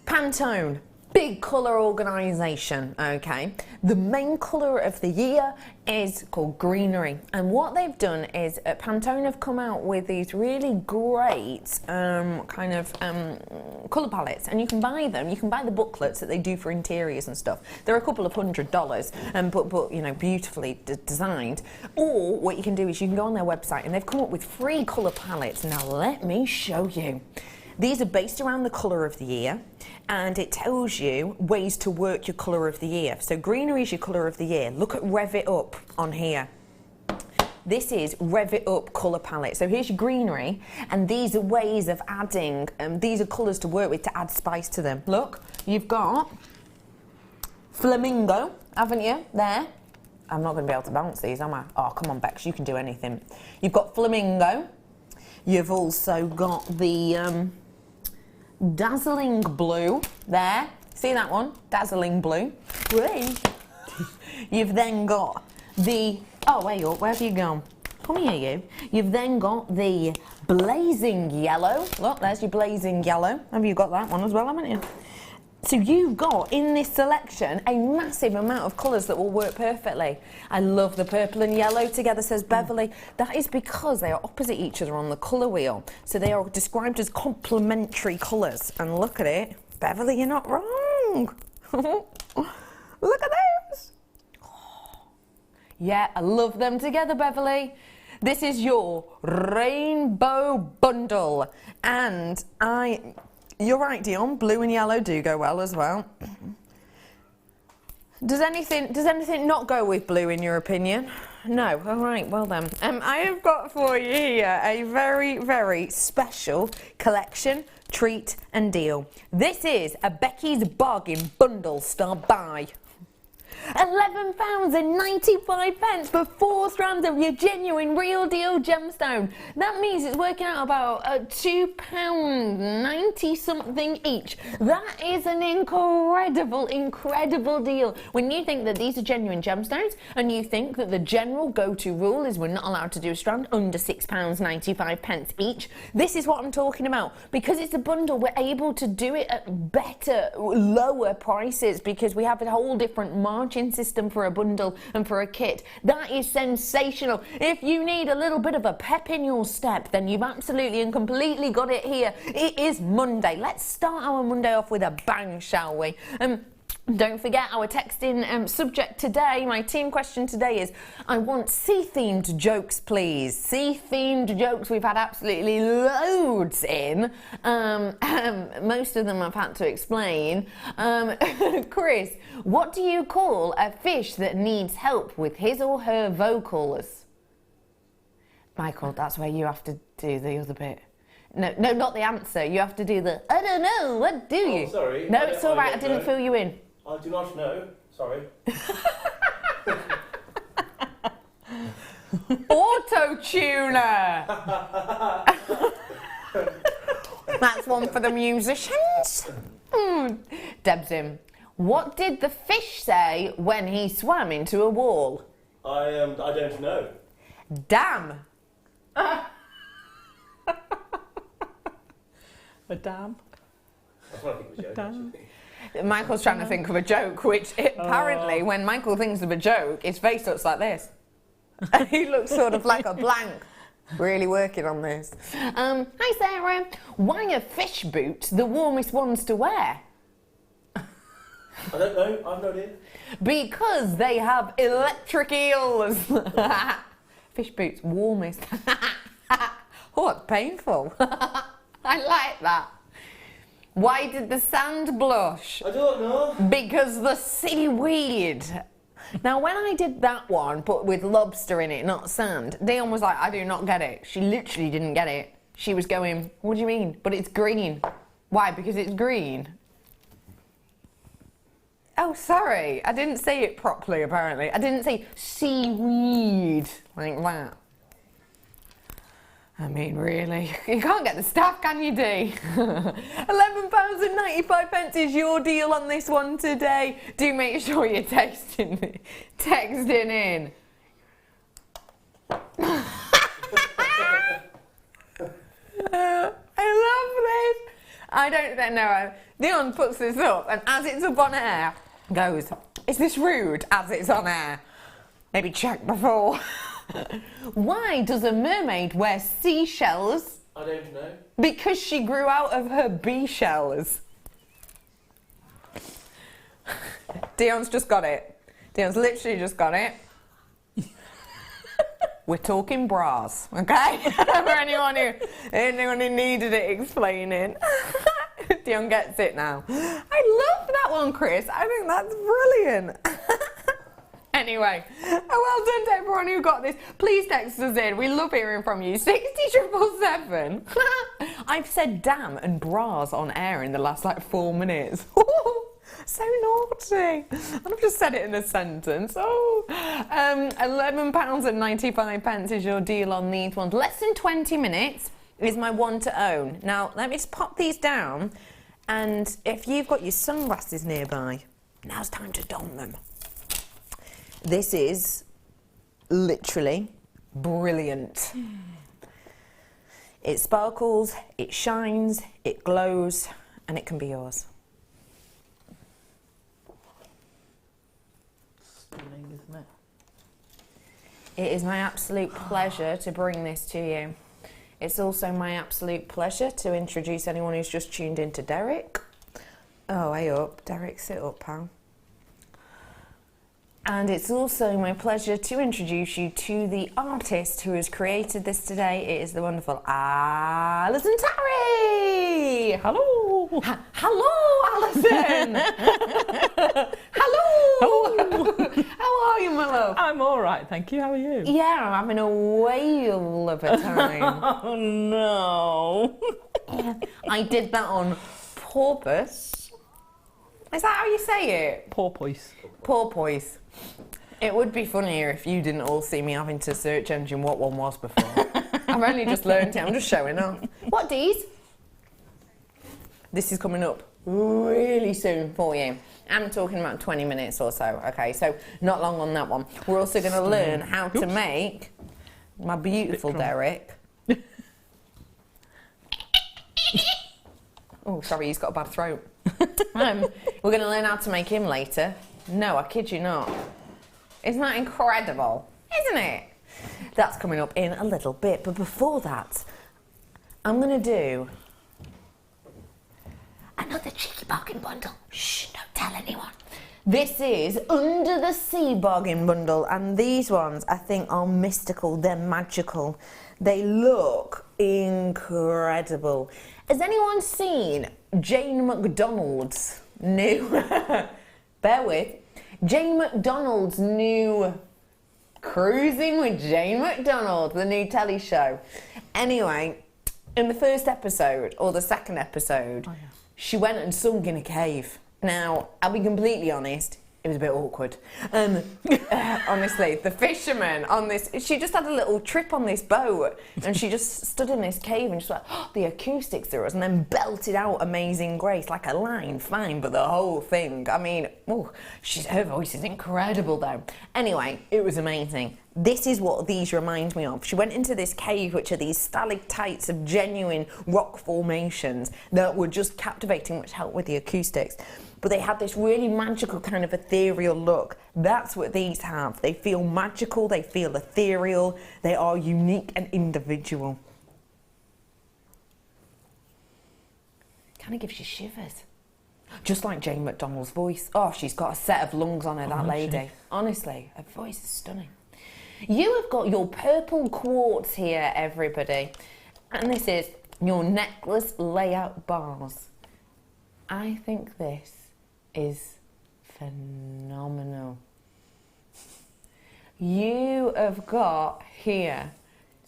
Pantone. Big colour organisation, okay? The main colour of the year is called greenery. And what they've done is Pantone have come out with these really great colour palettes. And you can buy them. You can buy the booklets that they do for interiors and stuff. They're a couple of $100, but you know, beautifully designed. Or what you can do is you can go on their website and they've come up with free colour palettes. Now let me show you. These are based around the colour of the year, and it tells you ways to work your colour of the year. So greenery is your colour of the year. Look at Rev It Up on here. This is Rev It Up colour palette. So here's your greenery, and these are ways of adding, these are colours to work with to add spice to them. Look, you've got flamingo, haven't you, there? I'm not going to be able to bounce these, am I? Oh, come on, Bex, you can do anything. You've got flamingo. You've also got the dazzling blue there. See that one? Dazzling blue. You've then got the Oh, wait up, where have you gone? Come here, you. You've then got the blazing yellow. Look, there's your blazing yellow. Have you got that one as well, haven't you? So you've got in this selection a massive amount of colours that will work perfectly. I love the purple and yellow together, says Beverly. That is because they are opposite each other on the colour wheel. So they are described as complementary colours. And look at it. Beverly, you're not wrong. Look at those. Yeah, I love them together, Beverly. This is your rainbow bundle. And you're right, Dion, blue and yellow do go well as well. Does anything not go with blue in your opinion? No, all right, well then. I have got for you here a very, very special collection, treat and deal. This is a Becky's Bargain Bundle Start Buy. £11.95 for 4 strands of your genuine real deal gemstone. That means it's working out about £2.90 something each. That is an incredible deal. When you think that these are genuine gemstones and you think that the general go-to rule is we're not allowed to do a strand under £6.95 each, this is what I'm talking about. Because it's a bundle, we're able to do it at better, lower prices because we have a whole different margin system for a bundle and for a kit. That is sensational. If you need a little bit of a pep in your step, then you've absolutely and completely got it here. It is Monday. Let's start our Monday off with a bang, shall we? Don't forget our texting subject today. My team question today is, I want sea-themed jokes, please. Sea-themed jokes. We've had absolutely loads in. Most of them I've had to explain. Chris, what do you call a fish that needs help with his or her vocals? Michael, that's where you have to do the other bit. No, not the answer. You have to do the, I don't know, what do you? Oh, sorry. No, it's all right. I didn't fill you in. I do not know. Sorry. Auto-tuner. That's one for the musicians. Deb's in. What did the fish say when he swam into a wall? I don't know. Damn. A dam. That's what I think was a joke, actually. Michael's trying to think of a joke, which apparently, when Michael thinks of a joke, his face looks like this. He looks sort of like a blank. Really working on this. Hi Sarah. Why are fish boots the warmest ones to wear? I don't know. I've no idea. Because they have electric eels. Fish boots, warmest. Oh, it's painful. I like that. Why did the sand blush? I don't know. Because the seaweed. Now, when I did that one, but with lobster in it, not sand, Dion was like, I do not get it. She literally didn't get it. She was going, what do you mean? But it's green. Why? Because it's green. Oh, sorry. I didn't say it properly, apparently. I didn't say seaweed like that. I mean, really, you can't get the staff, can you, Dee? £11.95 is your deal on this one today. Do make sure you're texting in. I love this. I don't know. Dion puts this up, and as it's up on air, goes, is this rude as it's on air? Maybe check before. Why does a mermaid wear seashells? I don't know. Because she grew out of her bee shells. Dion's just got it. Dion's literally just got it. We're talking bras, okay? For anyone who needed it explaining. Dion gets it now. I love that one, Chris. I think that's brilliant. Anyway, well done to everyone who got this. Please text us in. We love hearing from you. 60777. I've said damn and bras on air in the last 4 minutes. So naughty. And I've just said it in a sentence. £11.95 is your deal on these ones. Less than 20 minutes is my one to own. Now, let me just pop these down. And if you've got your sunglasses nearby, now's time to don them. This is literally brilliant. It sparkles, it shines, it glows, and it can be yours. Stunning, isn't it? It is my absolute pleasure to bring this to you. It's also my absolute pleasure to introduce anyone who's just tuned in to Derek. Oh, hey up, Derek, sit up, pal. And it's also my pleasure to introduce you to the artist who has created this today. It is the wonderful Alison Tarry. Hello. Hello, Alison. Hello. How are you, my love? I'm all right, thank you. How are you? Yeah, I'm having a whale of a time. Oh no. I did that on purpose. Is that how you say it? Porpoise. Porpoise. It would be funnier if you didn't all see me having to search engine what one was before. I've only just learned it, I'm just showing off. What D's? This is coming up really soon for you. I'm talking about 20 minutes or so, okay? So not long on that one. We're also going to learn how to make my beautiful Derek. Oh, sorry, he's got a bad throat. We're going to learn how to make him later. No, I kid you not. Isn't that incredible? Isn't it? That's coming up in a little bit. But before that, I'm going to do another cheeky bargain bundle. Shh, don't tell anyone. This is Under the Sea bargain bundle. And these ones, I think, are mystical. They're magical. They look incredible. Has anyone seen Jane McDonald's new... Bear with. Jane McDonald's new Cruising with Jane McDonald, the new telly show. Anyway, in the first episode, or the second episode, she went and sung in a cave. Now, I'll be completely honest, it was a bit awkward. Honestly, the fisherman on this, she just had a little trip on this boat and she just stood in this cave and just like, oh, the acoustics there was, and then belted out Amazing Grace, like a line, fine, but the whole thing, I mean, oh, her voice is incredible though. Anyway, it was amazing. This is what these remind me of. She went into this cave, which are these stalactites of genuine rock formations that were just captivating, which helped with the acoustics. But they had this really magical kind of ethereal look. That's what these have. They feel magical, they feel ethereal, they are unique and individual. Kind of gives you shivers. Just like Jane McDonald's voice. Oh, she's got a set of lungs on her, that lady. Honestly, her voice is stunning. You have got your purple quartz here, everybody. And this is your necklace layout bars. I think this is phenomenal. You have got here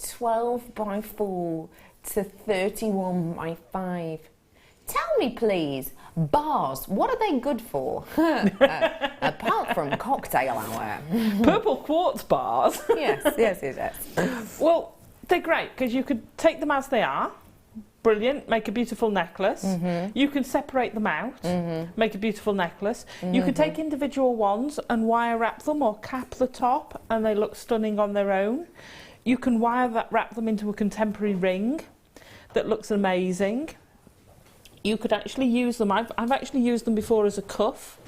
12 by 4 to 31 by 5. Tell me please, bars, what are they good for? Apart from cocktail hour. Purple quartz bars? Yes. Well, they're great because you could take them as they are. Brilliant, make a beautiful necklace. You can separate them out, make a beautiful necklace. You can take individual ones and wire wrap them or cap the top and they look stunning on their own. You can wrap them into a contemporary ring that looks amazing. You could actually use them, I've actually used them before as a cuff.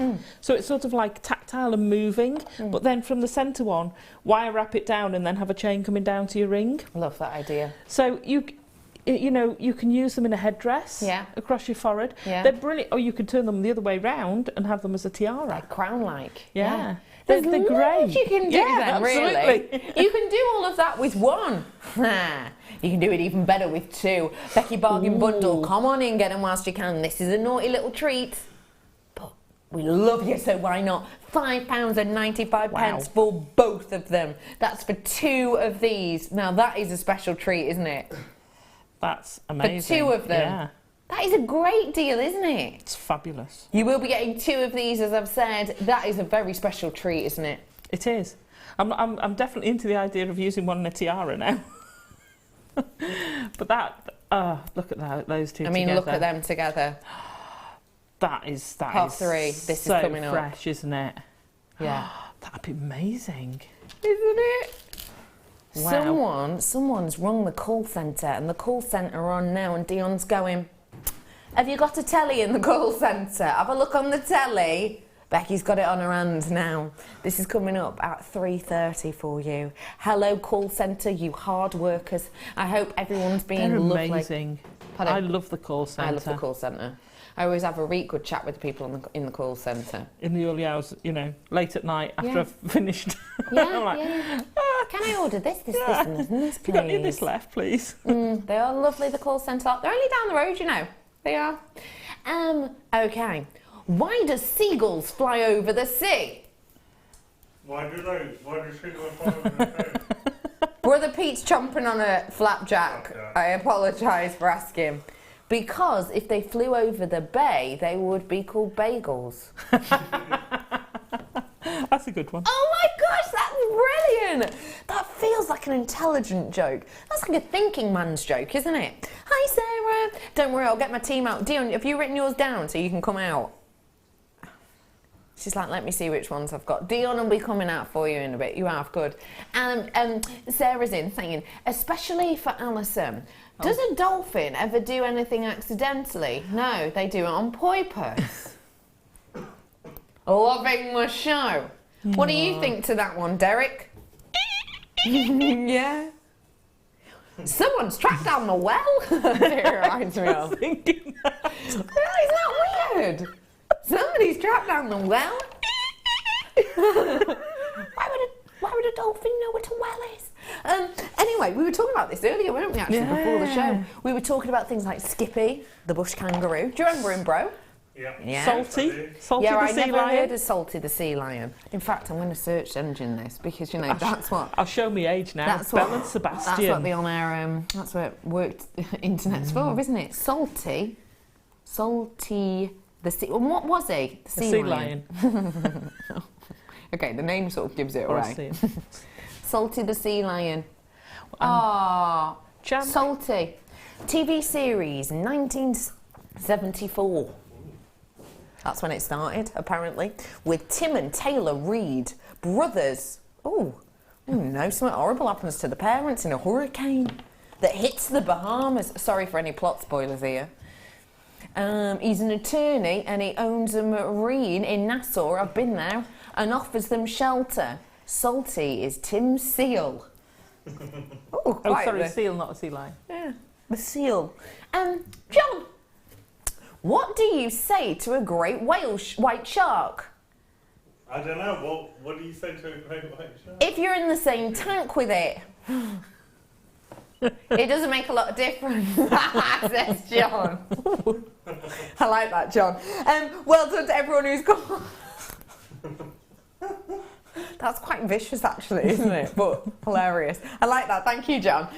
So it's sort of like tactile and moving, but then from the centre one, wire wrap it down and then have a chain coming down to your ring. Love that idea. So you know, you can use them in a headdress across your forehead. They're brilliant. Or you can turn them the other way round and have them as a tiara. Like crown-like. Yeah. They're great. You can do them, absolutely. Really. You can do all of that with one. You can do it even better with two. Becky Bargain Bundle, come on in, get them whilst you can. This is a naughty little treat. But we love you, so why not? £5.95 for both of them. That's for 2 of these. Now that is a special treat, isn't it? That's amazing. For 2 of them. Yeah. That is a great deal, isn't it? It's fabulous. You will be getting 2 of these, as I've said. That is a very special treat, isn't it? It is. I'm definitely into the idea of using one in a tiara now. But look at those two together. I mean, look at them together. That is Half 3. This so is coming up. Fresh, isn't it? Yeah. That'd be amazing. Isn't it? Wow. Someone's rung the call centre, and the call centre are on now, and Dion's going, have you got a telly in the call centre? Have a look on the telly. Becky's got it on her hands now. This is coming up at 3:30 for you. Hello, call centre, you hard workers. I hope everyone's being They're lovely. amazing. Pardon? I love the call centre. I love the call centre. I always have a really good chat with the people in the call centre. In the early hours, you know, late at night after I've finished. Yeah, I'm like, yeah. Can I order this, this, and this, and this, have you got any of please? this left, please? They are lovely, the call centre. They're only down the road, you know. They are. Okay. Why do seagulls fly over the sea? Why do seagulls fly over the sea? Brother Pete's chomping on a flapjack. I apologise for asking. Because if they flew over the bay, they would be called bagels. That's a good one. Oh my gosh, that's brilliant! That feels like an intelligent joke. That's like a thinking man's joke, isn't it? Hi, Sarah. Don't worry, I'll get my team out. Dion, have you written yours down so you can come out? She's like, let me see which ones I've got. Dion will be coming out for you in a bit. You have, good. And Sarah's in saying, especially for Alison, does a dolphin ever do anything accidentally? No, they do it on purpose. Loving the show. What do you think to that one, Derek? Yeah. Someone's tracked down the well. It reminds me of. Thinking that. Isn't that weird? Somebody's tracked down the well. Why would a dolphin know what a well is? Anyway, we were talking about this earlier, weren't we, actually, before the show? We were talking about things like Skippy, the bush kangaroo. Do you remember him, bro? Yeah. Salty Yeah, the I sea never lion. heard of Salty the sea lion. In fact, I'm going to search engine this because, you know, that's what... I'll show me age now. That's Belle what, and Sebastian. That's what the on-air, that's what worked internet's for, isn't it? Salty the sea... Well, what was he? The sea lion. Okay, the name sort of gives it away. Salty the sea lion. Salty. TV series, 1974. That's when it started, apparently, with Tim and Taylor Reid, brothers. Oh no, something horrible happens to the parents in a hurricane that hits the Bahamas. Sorry for any plot spoilers here. He's an attorney and he owns a marine in Nassau, I've been there, and offers them shelter. Salty is Tim Seal. Seal, not a sea lion. Yeah, the seal. John, what do you say to a great white shark? I don't know. What do you say to a great white shark? If you're in the same tank with it, it doesn't make a lot of difference, says John. I like that, John. Well done to everyone who's gone. That's quite vicious, actually, isn't it? But hilarious. I like that. Thank you, John.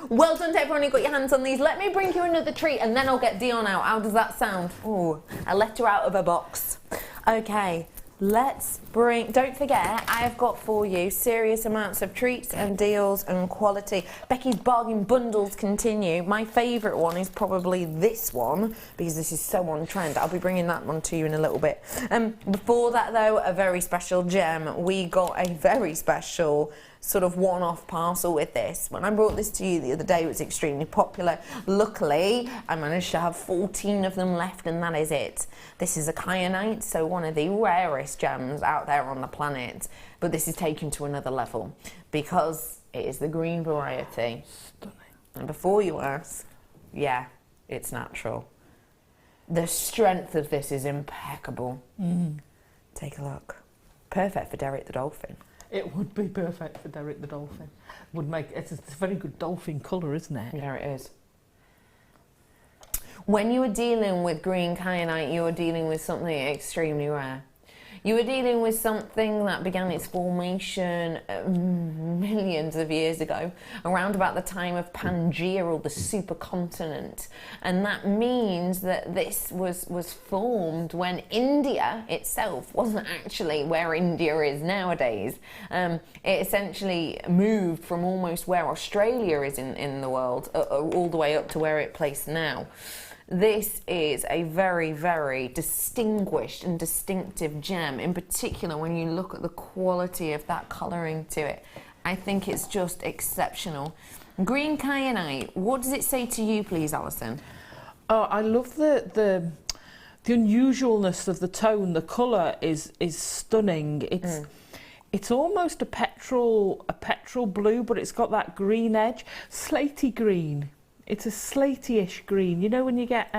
Well done to everyone who got your hands on these. Let me bring you another treat, and then I'll get Dion out. How does that sound? Ooh, I let her out of a box. Okay. Let's bring... Don't forget, I have got for you serious amounts of treats and deals and quality. Becky's bargain bundles continue. My favourite one is probably this one, because this is so on trend. I'll be bringing that one to you in a little bit. Before that, though, a very special gem. We got a very special sort of one-off parcel with this. When I brought this to you the other day, it was extremely popular. Luckily, I managed to have 14 of them left, and that is it. This is a kyanite, so one of the rarest gems out there on the planet, but this is taken to another level because it is the green variety. Stunning. And before you ask, yeah, it's natural. The strength of this is impeccable. Take a look. Perfect for Derek the dolphin. It would be perfect for Derek the dolphin. It's a very good dolphin colour, isn't it? Yeah, it is. When you are dealing with green kyanite, you are dealing with something extremely rare. You are dealing with something that began its formation millions of years ago, around about the time of Pangaea, or the supercontinent. And that means that this was formed when India itself wasn't actually where India is nowadays. It essentially moved from almost where Australia is in the world, all the way up to where it placed now. This is a very, very distinguished and distinctive gem, in particular when you look at the quality of that colouring to it. I think it's just exceptional. Green kyanite, what does it say to you, please, Alison? Oh, I love the unusualness of the tone. The colour is stunning. It's almost a petrol blue, but it's got that green edge, slaty green. It's a slaty-ish green. You know when you get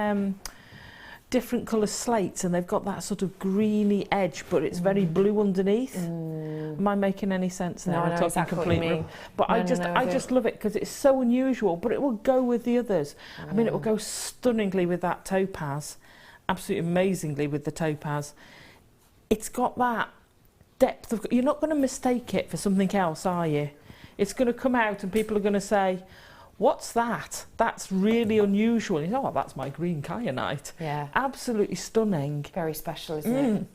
different colour slates and they've got that sort of greeny edge, but it's very blue underneath. Am I making any sense there? No, I know exactly what you mean. But I just love it because it's so unusual, but it will go with the others. I mean, it will go stunningly with that topaz, absolutely amazingly with the topaz. It's got that depth of... You're not going to mistake it for something else, are you? It's going to come out and people are going to say, what's that? That's really unusual. You know, oh, that's my green kyanite. Yeah. Absolutely stunning. Very special, isn't it?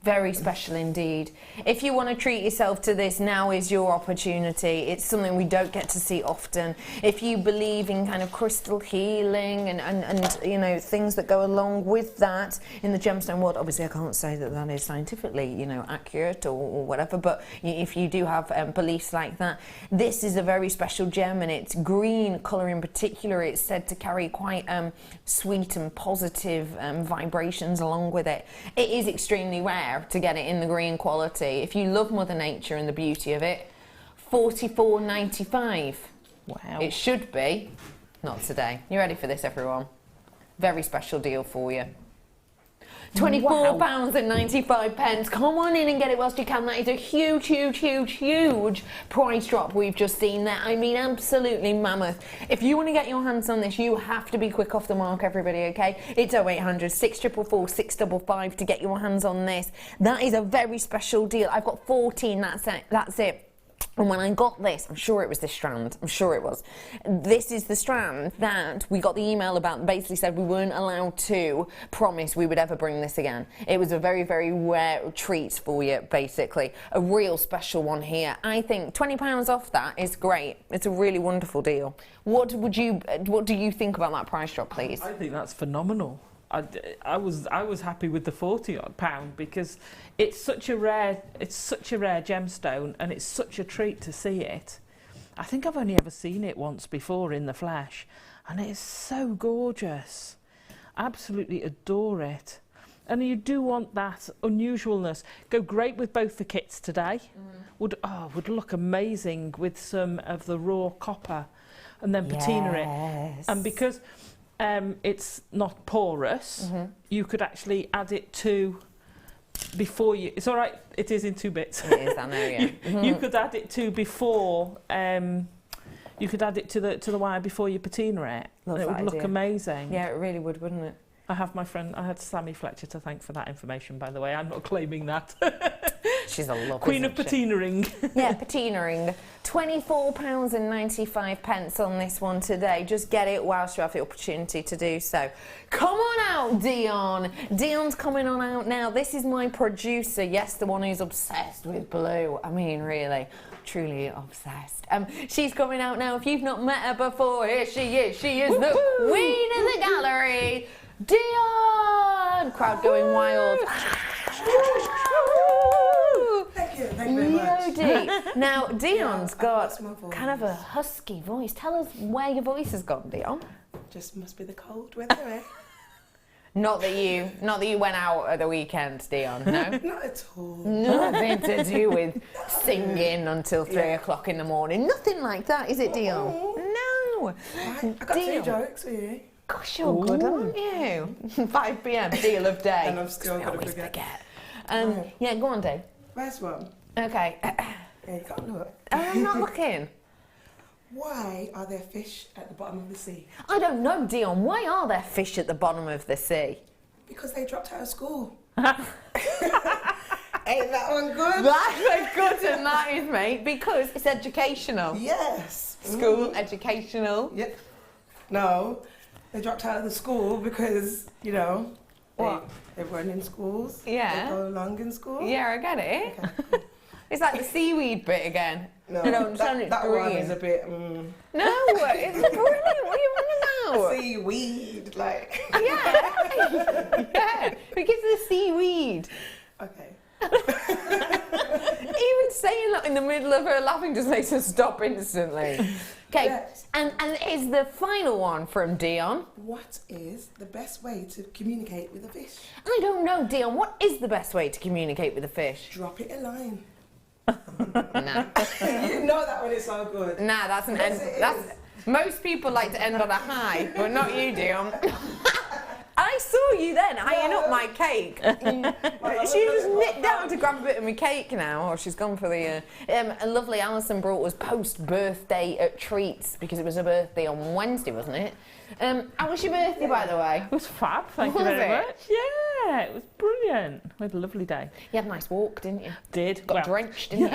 Very special indeed. If you want to treat yourself to this, now is your opportunity. It's something we don't get to see often. If you believe in kind of crystal healing and you know, things that go along with that in the gemstone world, obviously I can't say that that is scientifically, you know, accurate or whatever, but if you do have beliefs like that, this is a very special gem, and its green colour in particular, it's said to carry quite sweet and positive vibrations along with it. It is extremely rare to get it in the green quality. If you love Mother Nature and the beauty of it, $44.95. Wow. It should be. Not today. You ready for this, everyone? Very special deal for you. £24.95. Come on in and get it whilst you can. That is a huge, huge, huge, huge price drop we've just seen there. I mean, absolutely mammoth. If you want to get your hands on this, you have to be quick off the mark, everybody, okay? It's 0800 644 655 to get your hands on this. That is a very special deal. I've got 14, that's it. That's it. And when I got this, I'm sure it was this strand, I'm sure it was. This is the strand that we got the email about, basically said we weren't allowed to promise we would ever bring this again. It was a very, very rare treat for you, basically. A real special one here. I think £20 off that is great. It's a really wonderful deal. What do you think about that price drop, please? I think that's phenomenal. I was happy with the £40 because it's such a rare gemstone, and it's such a treat to see it. I think I've only ever seen it once before in the flesh, and it is so gorgeous. Absolutely adore it. And you do want that unusualness. Go great with both the kits today. Would look amazing with some of the raw copper, and then patina it. And because it's not porous, you could actually add it to before you... It's all right, it is in 2 bits. It is, I know, yeah. You could add it to before... you could add it to the wire before you patina it. Love and it that would look idea. amazing. Yeah, it really would, wouldn't it? I had Sammy Fletcher to thank for that information, by the way. I'm not claiming that. She's a lovely Queen of patinaing. Yeah, patinaing. £24.95 on this one today. Just get it whilst you have the opportunity to do so. Come on out, Dion. Dion's coming on out now. This is my producer. Yes, the one who's obsessed with blue. I mean, really, truly obsessed. She's coming out now. If you've not met her before, here she is. She is the queen of the gallery. Dion! Crowd going wild. Thank you very much. Now, Dion's got my voice. kind of a husky voice. Tell us where your voice has gone, Dion. Just must be the cold weather, eh? Not that you went out at the weekend, Dion, no? Not at all. Nothing to do with singing until 3 o'clock in the morning. Nothing like that, is it, Dion? No. I got 2 jokes for you. Gosh, you're good, aren't you? 5 p.m, deal of day. And I'm still I going to always forget. Yeah, go on, Dave. First one. Okay. Yeah, you can't look. I'm not looking. Why are there fish at the bottom of the sea? I don't know, Dion. Why are there fish at the bottom of the sea? Because they dropped out of school. Ain't that one good? That's a good one, that is, mate, because it's educational. Yes. School, educational. Yep. No, they dropped out of the school because, you know, they weren't in schools. Yeah. They go along in school. Yeah, I get it. Okay, cool. It's like the seaweed bit again. No, I don't understand, it's that green. one is a bit... No, it's brilliant. What are you on about? Seaweed, like... Yeah. Yeah. Because of the seaweed. Okay. Even saying that in the middle of her laughing just makes her stop instantly. Okay, Yes. and is the final one from Dion. What is the best way to communicate with a fish? I don't know, Dion, what is the best way to communicate with a fish? Drop it a line. Nah. You know that one is so good. Nah, that's an Yes, end. it That's, is. most people like to end on a high, but not you, Dion. I saw you then eyeing up my cake. She just nipped down to grab a bit of my cake now. Oh, she's gone for the... a lovely Alison brought us post-birthday treats because it was her birthday on Wednesday, wasn't it? How was your birthday, by the way? It was fab, thank you Was very it? much. Yeah, it was brilliant. We had a lovely day. You had a nice walk, didn't you? Did. Got drenched, didn't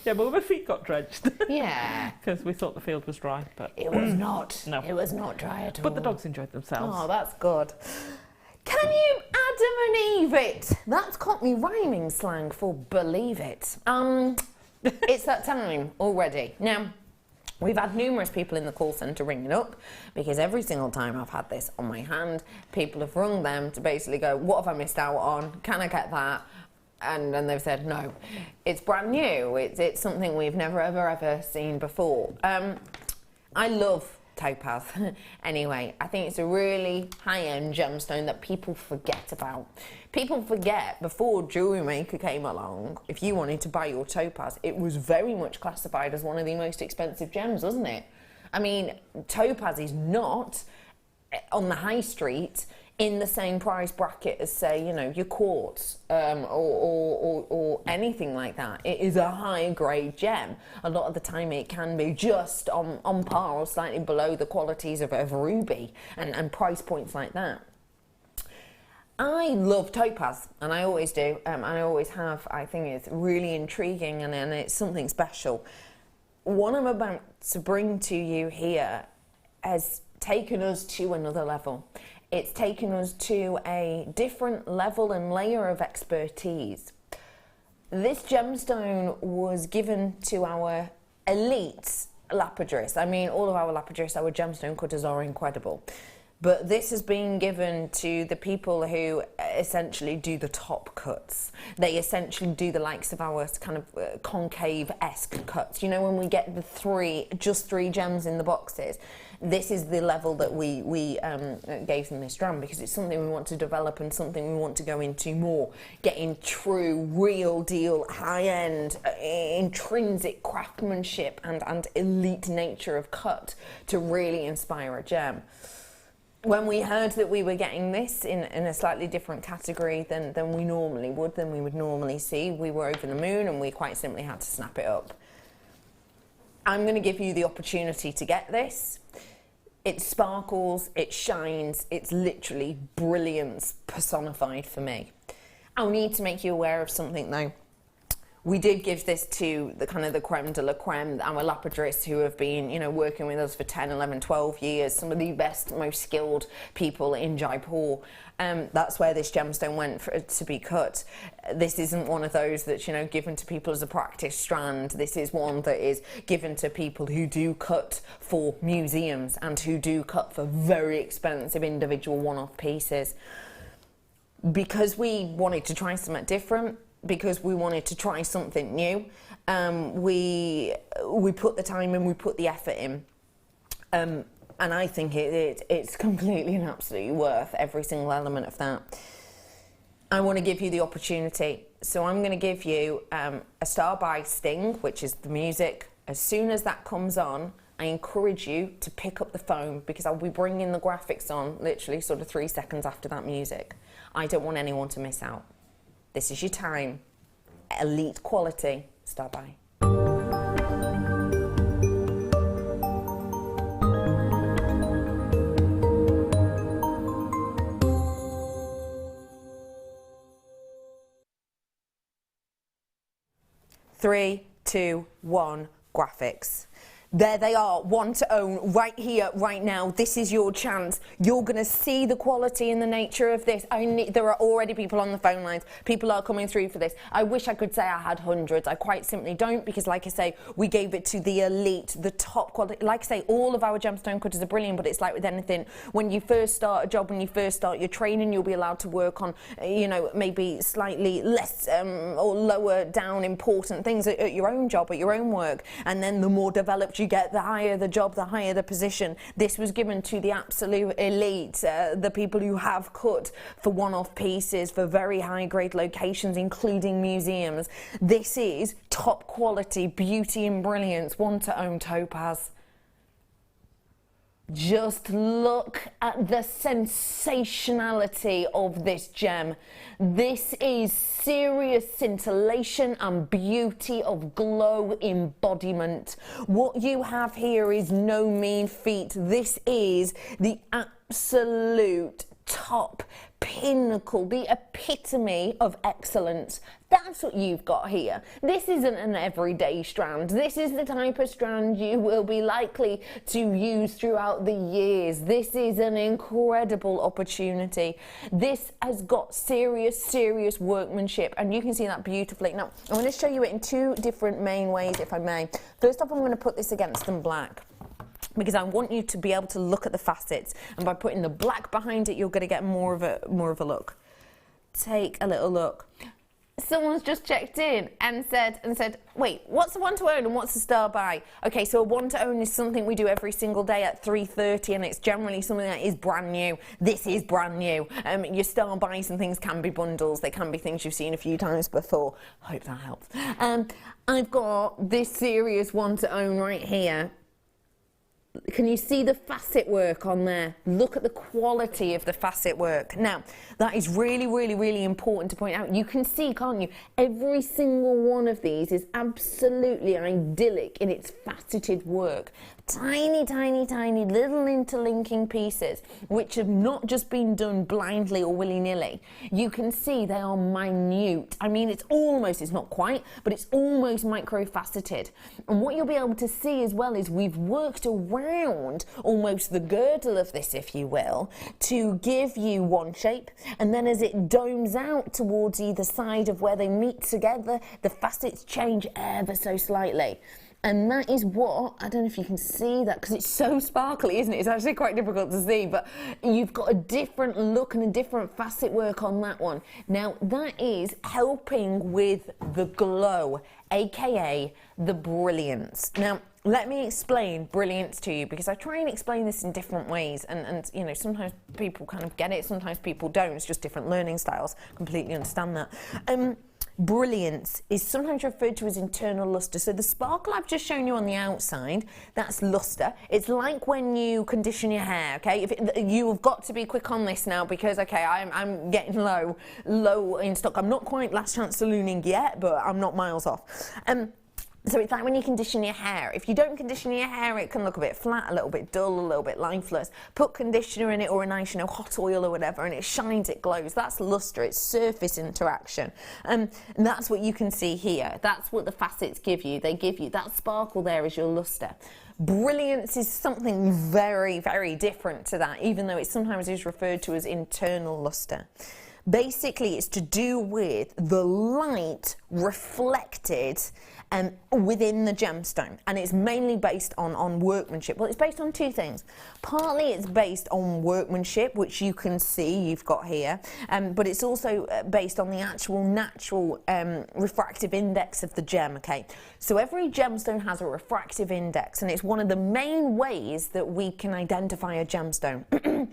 Yeah, but my feet got drenched. you? Yeah. Because we thought the field was dry, but... It was not. No. It was not dry at all. But the dogs enjoyed themselves. Oh, that's good. Can you Adam and Eve it? That's Cockney rhyming slang for believe it. It's that time already. Now, we've had numerous people in the call centre ringing up because every single time I've had this on my hand, people have rung them to basically go, what have I missed out on? Can I get that? And then they've said, no, it's brand new. It's something we've never, ever seen before. I love topaz. Anyway, I think it's a really high-end gemstone that people forget about. People forget before Jewellery Maker came along, if you wanted to buy your topaz, it was very much classified as one of the most expensive gems, wasn't it? I mean, topaz is not on the high street in the same price bracket as, say, you know, your quartz or anything like that. It is a higher grade gem. A lot of the time it can be just on par or slightly below the qualities of ruby and price points like that. I love topaz, and I always do, and I always have. I think it's really intriguing and it's something special. What I'm about to bring to you here has taken us to another level. It's taken us to a different level and layer of expertise. This gemstone was given to our elite lapidarists. I mean, all of our lapidarists, our gemstone cutters are incredible. But this has been given to the people who essentially do the top cuts. They essentially do the likes of our kind of concave-esque cuts. You know, when we get the just three gems in the boxes, this is the level that we gave them this drum because it's something we want to develop and something we want to go into more, getting true, real deal, high-end, intrinsic craftsmanship and elite nature of cut to really inspire a gem. When we heard that we were getting this in a slightly different category than we normally would, than we would normally see, we were over the moon and we quite simply had to snap it up. I'm going to give you the opportunity to get this. It sparkles, it shines, it's literally brilliance personified for me. I'll need to make you aware of something though. We did give this to the kind of the creme de la creme, our lapidarists who have been, you know, working with us for 10, 11, 12 years, some of the best, most skilled people in Jaipur. That's where this gemstone went to be cut. This isn't one of those that's, you know, given to people as a practice strand. This is one that is given to people who do cut for museums and who do cut for very expensive individual one-off pieces. Because we wanted to try something different, because we wanted to try something new, we put the time in, we put the effort in, and I think it's completely and absolutely worth every single element of that. I want to give you the opportunity, so I'm going to give you a Star by Sting, which is the music. As soon as that comes on, I encourage you to pick up the phone because I'll be bringing the graphics on literally sort of 3 seconds after that music. I don't want anyone to miss out. This is your time. Elite quality. Start by. Three, two, one, graphics. There they are, one to own, right here, right now. This is your chance. You're going to see the quality and the nature of this. There are already people on the phone lines. People are coming through for this. I wish I could say I had hundreds. I quite simply don't, because like I say, we gave it to the elite, the top quality. Like I say, all of our gemstone cutters are brilliant, but it's like with anything. When you first start a job, when you first start your training, you'll be allowed to work on, you know, maybe slightly less or lower down important things at your own job, at your own work. And then the more developed you get, the higher the job, the higher the position. This was given to the absolute elite, the people who have cut for one-off pieces, for very high-grade locations, including museums. This is top quality, beauty and brilliance, one-to-own topaz. Just look at the sensationality of this gem. This is serious scintillation and beauty of glow embodiment. What you have here is no mean feat. This is the absolute top pinnacle, the epitome of excellence. That's what you've got here. This isn't an everyday strand. This is the type of strand you will be likely to use throughout the years. This is an incredible opportunity. This has got serious workmanship, and you can see that beautifully. Now, I'm going to show you it in two different main ways, if I may. First off, I'm going to put this against some black, because I want you to be able to look at the facets, and by putting the black behind it, you're going to get more of a look. Take a little look. Someone's just checked in and said, wait, what's a one-to-own and what's a star by? Okay, so a one-to-own is something we do every single day at 3:30, and it's generally something that is brand new. This is brand new. Your star buys and things can be bundles. They can be things you've seen a few times before. Hope that helps. I've got this serious one-to-own right here. Can you see the facet work on there? Look at the quality of the facet work. Now, that is really important to point out. You can see, can't you? Every single one of these is absolutely idyllic in its faceted work. Tiny little interlinking pieces, which have not just been done blindly or willy-nilly. You can see they are minute. I mean, it's not quite, but it's almost micro-faceted. And what you'll be able to see as well is we've worked around almost the girdle of this, if you will, to give you one shape. And then as it domes out towards either side of where they meet together, the facets change ever so slightly. And that is what, I don't know if you can see that, because it's so sparkly, isn't it? It's actually quite difficult to see, but you've got a different look and a different facet work on that one. Now, that is helping with the glow, aka the brilliance. Now, let me explain brilliance to you, because I try and explain this in different ways, and you know, sometimes people kind of get it, sometimes people don't. It's just different learning styles. Completely understand that. Brilliance is sometimes referred to as internal luster. So the sparkle I've just shown you on the outside, that's luster. It's like when you condition your hair, okay? You've got to be quick on this now, because, okay, I'm getting low in stock. I'm not quite last chance sallooning yet, but I'm not miles off. So it's like when you condition your hair. If you don't condition your hair, it can look a bit flat, a little bit dull, a little bit lifeless. Put conditioner in it, or a nice, you know, hot oil or whatever, and it shines, it glows. That's luster, it's surface interaction. And that's what you can see here. That's what the facets give you. They give you, that sparkle there is your luster. Brilliance is something very different to that, even though it sometimes is referred to as internal luster. Basically, it's to do with the light reflected within the gemstone, and it's mainly based on workmanship. Well, it's based on two things. Partly it's based on workmanship, which you can see you've got here, but it's also based on the actual natural refractive index of the gem, okay? So every gemstone has a refractive index, and it's one of the main ways that we can identify a gemstone.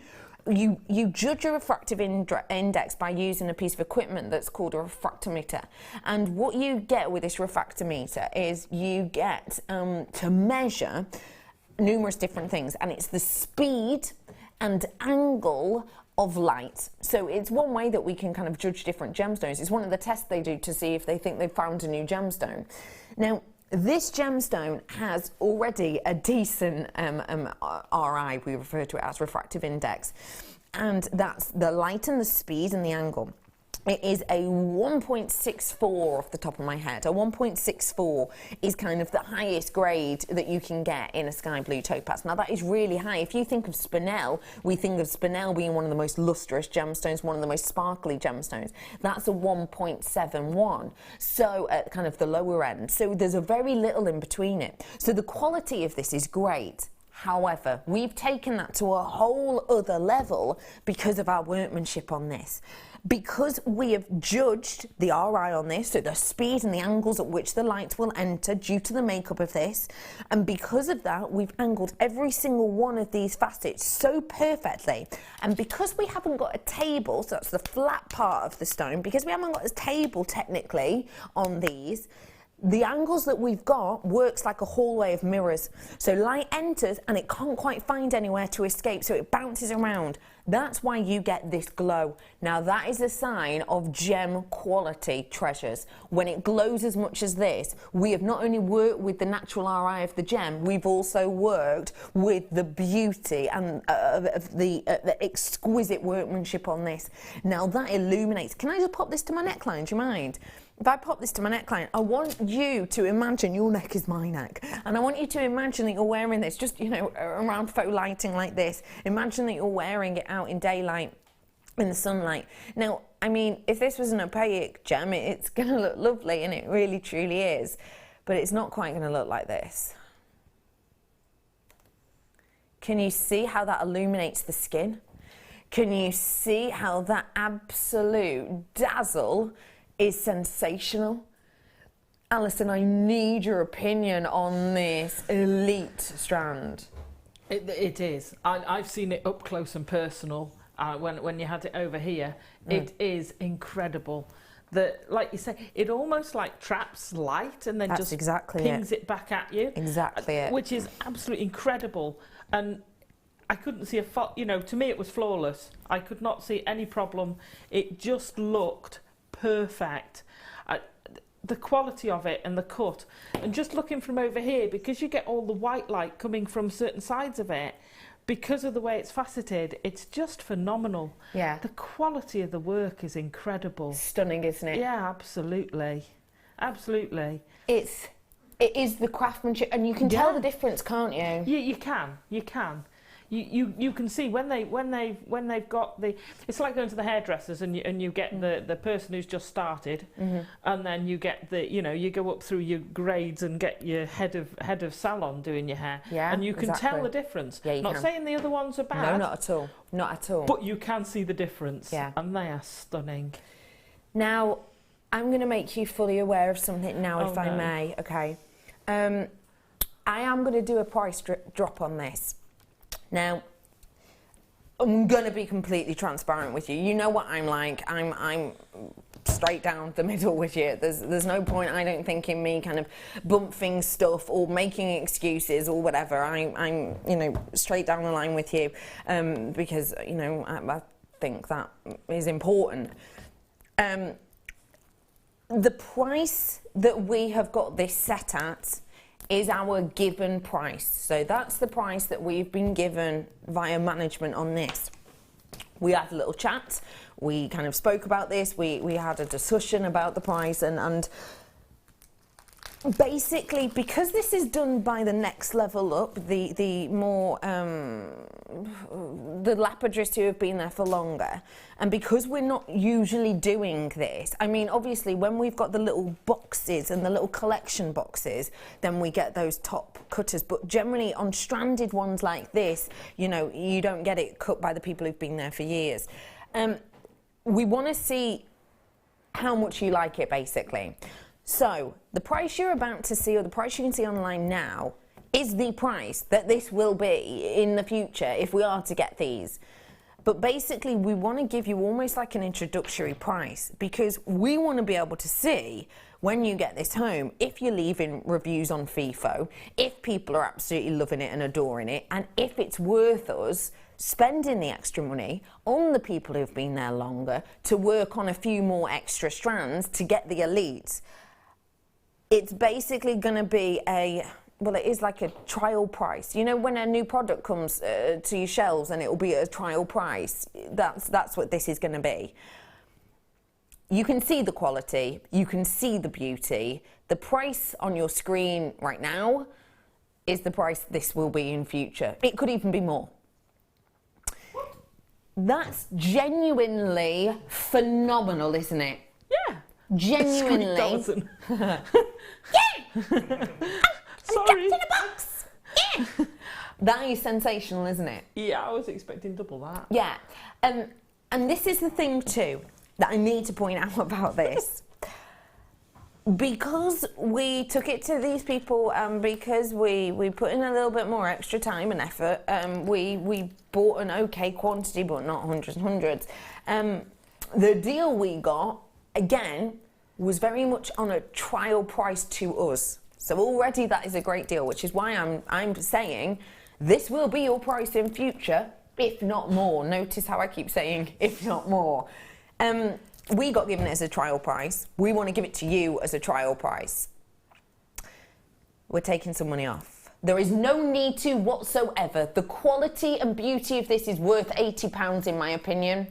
You judge a refractive index by using a piece of equipment that's called a refractometer. And what you get with this refractometer is you get to measure numerous different things, and it's the speed and angle of light. So it's one way that we can kind of judge different gemstones. It's one of the tests they do to see if they think they've found a new gemstone. Now, this gemstone has already a decent RI, we refer to it as refractive index, and that's the light and the speed and the angle. It is a 1.64 off the top of my head. A 1.64 is kind of the highest grade that you can get in a sky blue topaz. Now that is really high. If you think of spinel, we think of spinel being one of the most lustrous gemstones, one of the most sparkly gemstones. That's a 1.71. So at kind of the lower end. So there's a very little in between it. So the quality of this is great. However, we've taken that to a whole other level because of our workmanship on this. Because we have judged the RI on this, so the speed and the angles at which the light will enter due to the makeup of this, and because of that, we've angled every single one of these facets so perfectly. And because we haven't got a table, so that's the flat part of the stone, because we haven't got a table technically on these, the angles that we've got works like a hallway of mirrors. So light enters and it can't quite find anywhere to escape, so it bounces around. That's why you get this glow. Now that is a sign of gem quality treasures. When it glows as much as this, we have not only worked with the natural RI of the gem, we've also worked with the beauty and of the exquisite workmanship on this. Now that illuminates. Can I just pop this to my neckline, do you mind? If I pop this to my neckline, I want you to imagine your neck is my neck. And I want you to imagine that you're wearing this, just, you know, around faux lighting like this. Imagine that you're wearing it out in daylight, in the sunlight. Now, I mean, if this was an opaque gem, it's going to look lovely, and it really, truly is. But it's not quite going to look like this. Can you see how that illuminates the skin? Can you see how that absolute dazzle is sensational? Alison, I need your opinion on this elite strand. It is. I've seen it up close and personal when you had it over here. It is incredible. Like you say, it almost like traps light and then just pings it back at you. Exactly it. Which is absolutely incredible. And I couldn't see a fault. You know, to me it was flawless. I could not see any problem. It just looked perfect. The quality of it and the cut, and just looking from over here, because you get all the white light coming from certain sides of it, because of the way it's faceted, it's just phenomenal. Yeah. The quality of the work is incredible. Stunning, isn't it? Yeah, absolutely. Absolutely. It is the craftsmanship, and you can tell the difference, can't you? You can. You can see when they've got the. It's like going to the hairdressers and you get the person who's just started, and then you get you go up through your grades and get your head of salon doing your hair, and you can tell the difference. Yeah, not saying the other ones are bad. No, not at all. Not at all. But you can see the difference. Yeah. And they are stunning. Now, I'm going to make you fully aware of something now, if I may. Okay. I am going to do a price drop on this. Now, I'm going to be completely transparent with you. You know what I'm like. I'm straight down the middle with you. There's no point, I don't think, in me kind of bumping stuff or making excuses or whatever. I'm you know, straight down the line with you because, you know, I think that is important. The price that we have got this set at is our given price. So that's the price that we've been given via management on this. We had a little chat, we kind of spoke about this, we had a discussion about the price, and basically, because this is done by the next level up, the more the lapidarists who have been there for longer, and because we're not usually doing this, I mean, obviously when we've got the little boxes and the little collection boxes, then we get those top cutters, but generally on stranded ones like this, you know, you don't get it cut by the people who've been there for years. We want to see how much you like it, basically. So, the price you're about to see, or the price you can see online now, is the price that this will be in the future if we are to get these. But basically, we want to give you almost like an introductory price, because we want to be able to see, when you get this home, if you're leaving reviews on FIFO, if people are absolutely loving it and adoring it, and if it's worth us spending the extra money on the people who've been there longer to work on a few more extra strands to get the elites. It's basically going to be well, it is like a trial price. You know, when a new product comes to your shelves and it will be a trial price, that's what this is going to be. you can see the quality, you can see the beauty. The price on your screen right now is the price this will be in future. It could even be more. That's genuinely phenomenal, isn't it? Yeah. Genuinely. Yeah. Sorry. In a box. Yeah. That is sensational, isn't it? Yeah, I was expecting double that. Yeah. And this is the thing too that I need to point out about this. Because we took it to these people and because we put in a little bit more extra time and effort, we bought an okay quantity, but not hundreds and hundreds. The deal we got, again, was very much on a trial price to us. So already that is a great deal, which is why I'm saying this will be your price in future, if not more. Notice how I keep saying if not more. We got given it as a trial price. We want to give it to you as a trial price. We're taking some money off. There is no need to whatsoever. The quality and beauty of this is worth £80 in my opinion.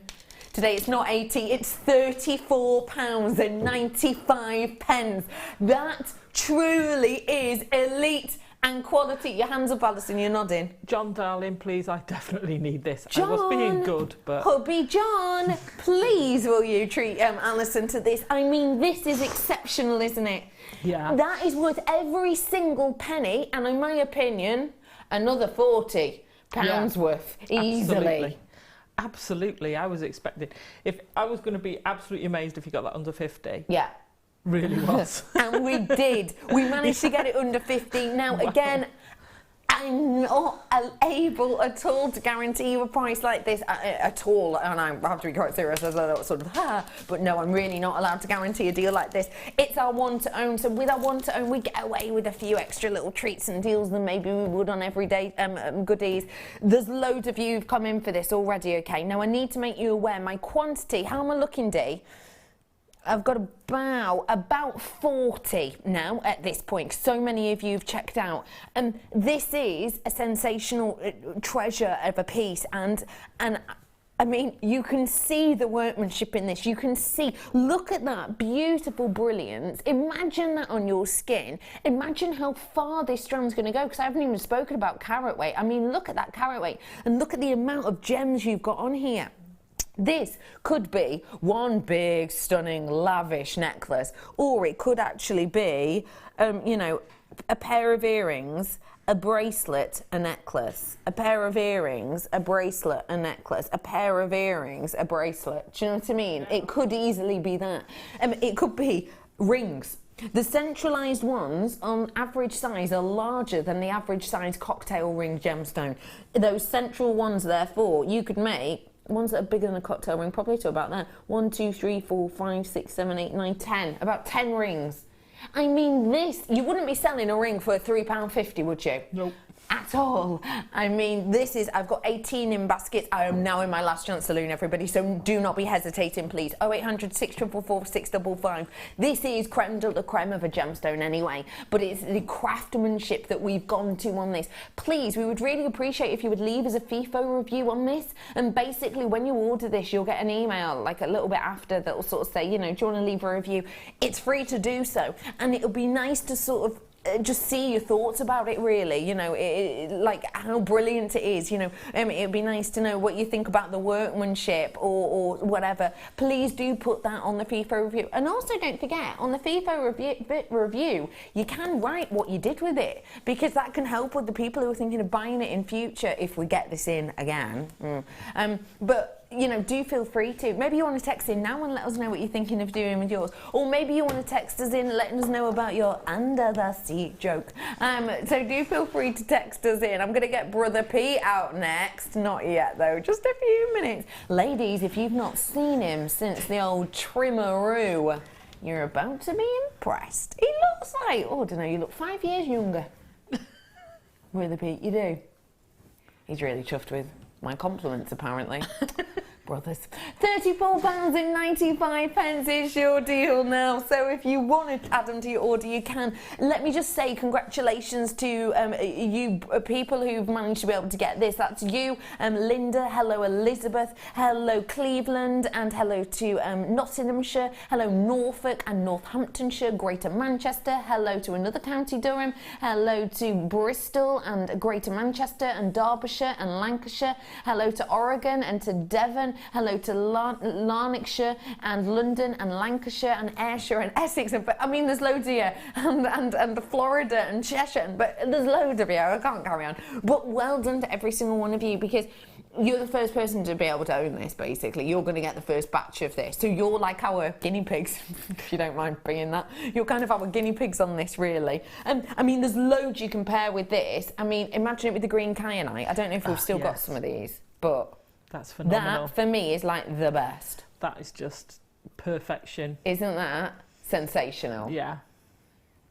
Today it's not 80, it's £34.95. That truly is elite and quality. Your hands up, Alison, you're nodding. John, darling, please, I definitely need this. John, I was being good, but... Hubby John, please will you treat Alison to this? I mean, this is exceptional, isn't it? Yeah. That is worth every single penny, and in my opinion, another £40 worth, easily. Absolutely, I was expecting... If I was going to be absolutely amazed if you got that under 50. Yeah. Really was. And we did. We managed to get it under 50. Now, again, I'm not able at all to guarantee you a price like this at all. And I have to be quite serious as a sort of, but no, I'm really not allowed to guarantee a deal like this. It's our one to own. So with our one to own, we get away with a few extra little treats and deals than maybe we would on everyday goodies. There's loads of you who've come in for this already, okay? Now, I need to make you aware, my quantity, how am I looking, Dee? I've got about 40 now at this point. So many of you have checked out. And this is a sensational treasure of a piece. And I mean, you can see the workmanship in this. You can see, look at that beautiful brilliance. Imagine that on your skin. Imagine how far this strand's going to go, because I haven't even spoken about carat weight. I mean, look at that carat weight and look at the amount of gems you've got on here. This could be one big, stunning, lavish necklace, or it could actually be, you know, a pair of earrings, a bracelet, a necklace, a pair of earrings, a bracelet, a necklace, a pair of earrings, a bracelet. Do you know what I mean? It could easily be that. It could be rings. The centralised ones on average size are larger than the average size cocktail ring gemstone. Those central ones, therefore, you could make ones that are bigger than a cocktail ring, probably to about that. 1, 2, 3, 4, 5, 6, 7, 8, 9, 10. About 10 rings. I mean, this, you wouldn't be selling a ring for £3.50, would you? Nope. At all. I mean, this is, I've got 18 in baskets. I am now in my last chance saloon, everybody, so do not be hesitating, please. 0800 644 655. This is creme de la creme of a gemstone anyway, but it's the craftsmanship that we've gone to on this. Please, we would really appreciate if you would leave us a FIFO review on this, and basically when you order this, you'll get an email like a little bit after that will sort of say, you know, do you want to leave a review? It's free to do so, and it'll be nice to sort of just see your thoughts about it, really, you know, like how brilliant it is, you know. It'd be nice to know what you think about the workmanship or whatever. Please do put that on the FIFO review. And also don't forget, on the FIFO review, you can write what you did with it, because that can help with the people who are thinking of buying it in future if we get this in again. But you know, do feel free to. Maybe you want to text in now and let us know what you're thinking of doing with yours. Or maybe you want to text us in letting us know about your under the seat joke. So do feel free to text us in. I'm going to get Brother Pete out next. Not yet, though. Just a few minutes. Ladies, if you've not seen him since the old Trimmeroo, you're about to be impressed. He looks like, oh, I don't know, you look 5 years younger. Brother Pete, you do. He's really chuffed with my compliments, apparently. Brothers. £34.95 is your deal now. So if you want to add them to your order, you can. Let me just say congratulations to you people who've managed to be able to get this. That's you, Linda. Hello, Elizabeth. Hello, Cleveland. And hello to Nottinghamshire. Hello, Norfolk and Northamptonshire, Greater Manchester. Hello to another county, Durham. Hello to Bristol and Greater Manchester and Derbyshire and Lancashire. Hello to Oregon and to Devon. Hello to Lanarkshire and London and Lancashire and Ayrshire and Essex. And, I mean, there's loads here. And Florida and Cheshire. But there's loads of you. I can't carry on. But well done to every single one of you, because you're the first person to be able to own this, basically. You're going to get the first batch of this. So you're like our guinea pigs, if you don't mind being that. You're kind of our guinea pigs on this, really. I mean, there's loads you can pair with this. I mean, imagine it with the green kyanite. I don't know if we've still got some of these, but that's phenomenal. That, for me, is like the best. That is just perfection. Isn't that sensational? Yeah.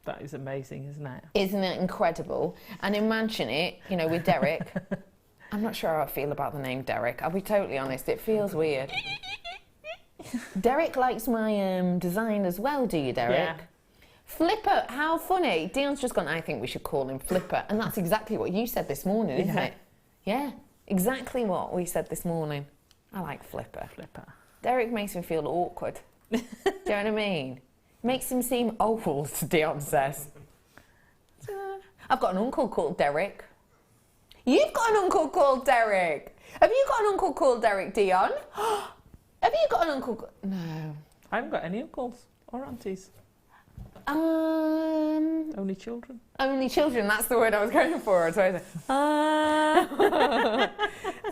That is amazing, isn't it? Isn't it incredible? And imagine it, you know, with Derek. I'm not sure how I feel about the name Derek. I'll be totally honest, it feels weird. Derek likes my design as well, do you, Derek? Yeah. Flipper, how funny. Dion's just gone, I think we should call him Flipper. And that's exactly what you said this morning, isn't it? Yeah, exactly what we said this morning. I like Flipper. Flipper. Derek makes me feel awkward. Do you know what I mean? Makes him seem old, Dion says. I've got an uncle called Derek. You've got an uncle called Derek. Have you got an uncle called Derek, Dion? Have you got an uncle? No. I haven't got any uncles or aunties. Only children. Only children. That's the word I was going for. So I was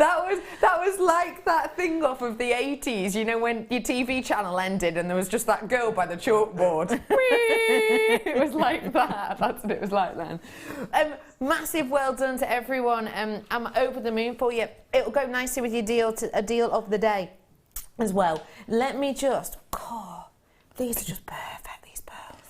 like, that was like that thing off of the 80s. You know, when your TV channel ended and there was just that girl by the chalkboard. It was like that. That's what it was like then. Massive well done to everyone. I'm over the moon for you. It'll go nicely with your deal, a deal of the day as well. Let me just. Oh, these are just perfect. These pearls.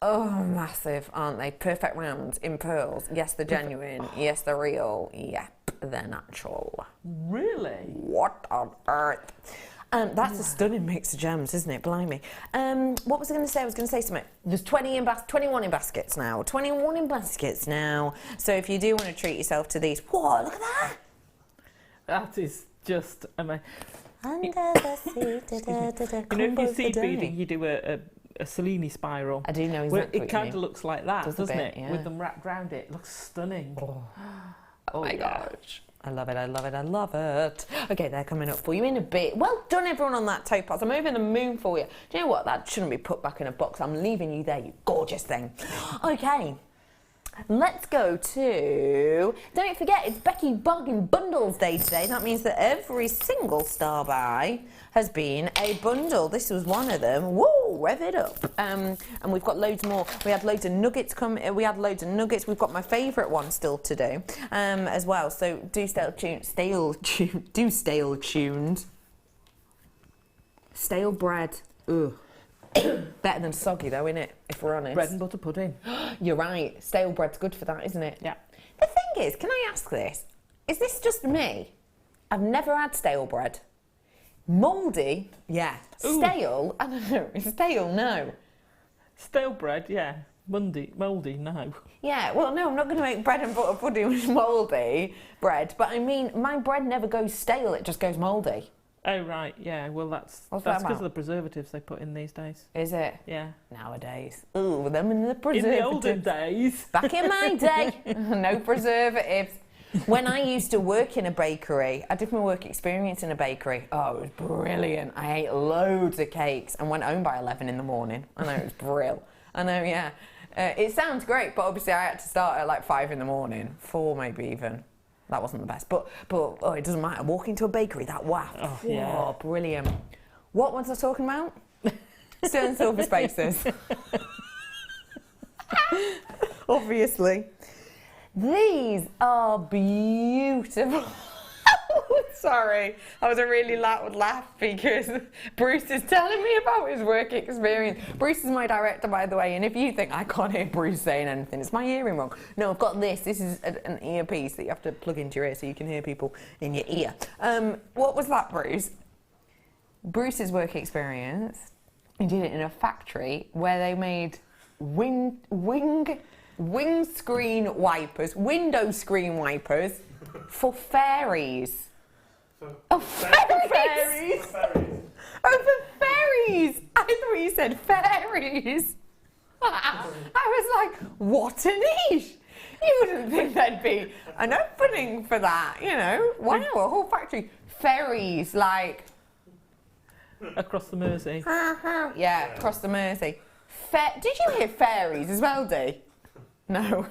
Oh, massive, aren't they? Perfect rounds in pearls. Yes, they're genuine. Yes, they're real. Yep, they're natural. Really? What on earth? That's a stunning mix of gems, isn't it? Blimey. What was I going to say? I was going to say something. There's 21 in baskets now. 21 in baskets now. So if you do want to treat yourself to these, whoa, look at that. That is just amazing. Under the sea, you know, if you're seed beading, you do a Cellini spiral. I do know exactly It kind of looks like that, doesn't it? Yeah. With them wrapped around it. It looks stunning. Oh my gosh. I love it, I love it, I love it. Okay, they're coming up for you in a bit. Well done, everyone, on that topaz. I'm over the moon for you. Do you know what? That shouldn't be put back in a box. I'm leaving you there, you gorgeous thing. Okay. Let's go to, don't forget, it's Becky Bargain Bundles Day today. That means that every single star buy has been a bundle. This was one of them. Woo, rev it up. And we've got loads more. We had loads of nuggets We've got my favourite one still to do as well. So do stale tuned. Stale bread. Ugh. Better than soggy though, innit? If we're honest. Bread and butter pudding. You're right. Stale bread's good for that, isn't it? Yeah. The thing is, can I ask this? Is this just me? I've never had stale bread. Mouldy? Yeah. Ooh. Stale? I don't know. Stale? No. Stale bread, yeah. Mouldy, no. Yeah, well, no, I'm not going to make bread and butter pudding with mouldy bread. But I mean, my bread never goes stale. It just goes mouldy. Oh, right, yeah. Well, that's because of the preservatives they put in these days. Is it? Yeah. Nowadays. Ooh, them in the preservatives. In the olden days. Back in my day, no preservatives. When I used to work in a bakery, I did my work experience in a bakery. Oh, it was brilliant. I ate loads of cakes and went home by 11 in the morning. I know, it was brilliant. I know, yeah. It sounds great, but obviously I had to start at like 5 in the morning. 4 maybe even. That wasn't the best, but oh, it doesn't matter. Walking to a bakery, that waft. Oh, yeah. Oh, brilliant. What was I talking about? Stone silver spaces. Obviously. These are beautiful. Sorry, that was a really loud laugh because Bruce is telling me about his work experience. Bruce is my director, by the way, and if you think I can't hear Bruce saying anything, it's my hearing wrong. No, I've got this. This is an earpiece that you have to plug into your ear so you can hear people in your ear. What was that, Bruce? Bruce's work experience, he did it in a factory where they made window screen wipers for fairies. Oh, fairies! Oh, for fairies! I thought you said fairies. I was like, what a niche! You wouldn't think there'd be an opening for that, you know? Wow, a whole factory. Fairies, like... Across the Mersey. Yeah, across the Mersey. Did you hear fairies as well, Dee? No.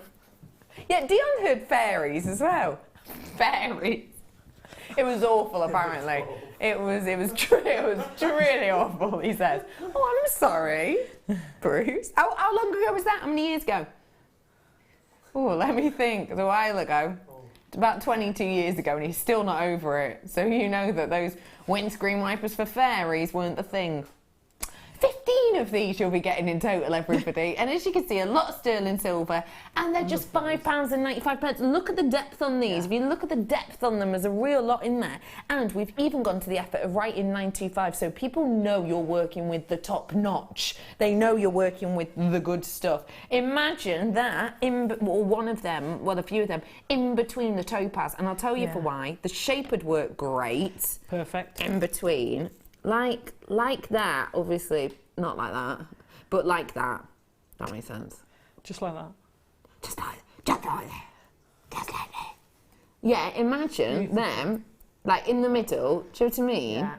Yeah, Dion heard fairies as well. Fairies. It was awful, apparently. It was really awful, he says. Oh, I'm sorry, Bruce. How long ago was that? How many years ago? Oh, let me think. It was a while ago. About 22 years ago, and he's still not over it. So you know that those windscreen wipers for fairies weren't the thing. 15 of these you'll be getting in total, everybody. And as you can see, a lot of sterling silver, and they're just £5.95. Look at the depth on these. If you look at the depth on them, there's a real lot in there. And we've even gone to the effort of writing 925, so people know you're working with the top notch. They know you're working with the good stuff. Imagine that, one of them, well, a few of them, in between the topaz. And I'll tell you for why. The shape would work great. Perfect. In between. Like that, obviously, not like that, but like that. That makes sense. Just like that. Just like that. Yeah, imagine them, like in the middle, do you know what I mean? Yeah.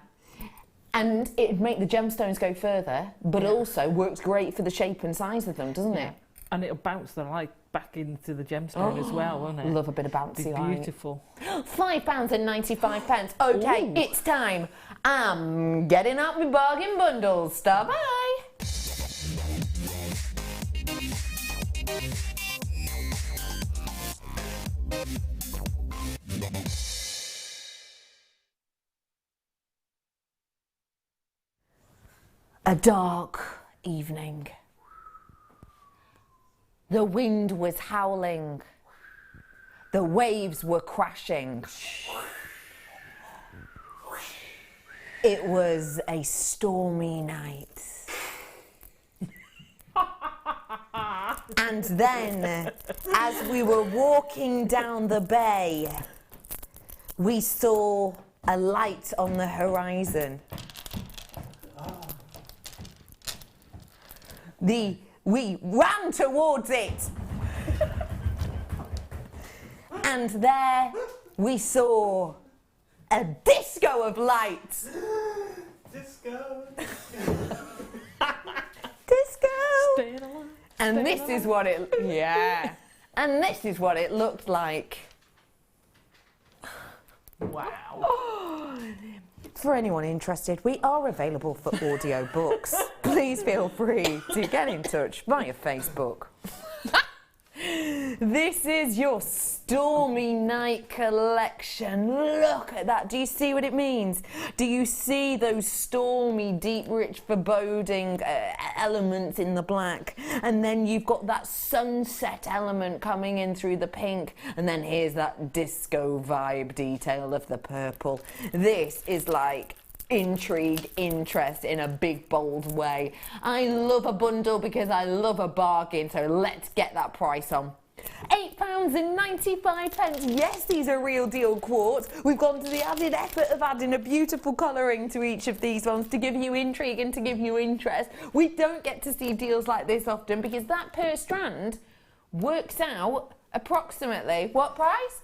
And it'd make the gemstones go further, but also works great for the shape and size of them, doesn't it? And it'll bounce the light back into the gemstone as well, won't it? Love a bit of bouncy light. Beautiful. £5.95. Okay, Ooh. it's time. I'm getting out my bargain bundles. Stop by. A dark evening. The wind was howling. The waves were crashing. It was a stormy night. And then, as we were walking down the bay, we saw a light on the horizon. We ran towards it. And there we saw a disco of lights. Disco. Disco. And this is what it, and this is what it looked like. Wow. For anyone interested, we are available for audio books. Please feel free to get in touch via Facebook. This is your Stormy Night collection. Look at that. Do you see what it means? Do you see those stormy, deep, rich, foreboding elements in the black? And then you've got that sunset element coming in through the pink. And then here's that disco vibe detail of the purple. This is like intrigue, interest in a big, bold way. I love a bundle because I love a bargain, so let's get that price on. £8.95. Yes, these are real deal quartz. We've gone to the added effort of adding a beautiful colouring to each of these ones to give you intrigue and to give you interest. We don't get to see deals like this often because that per strand works out approximately what price?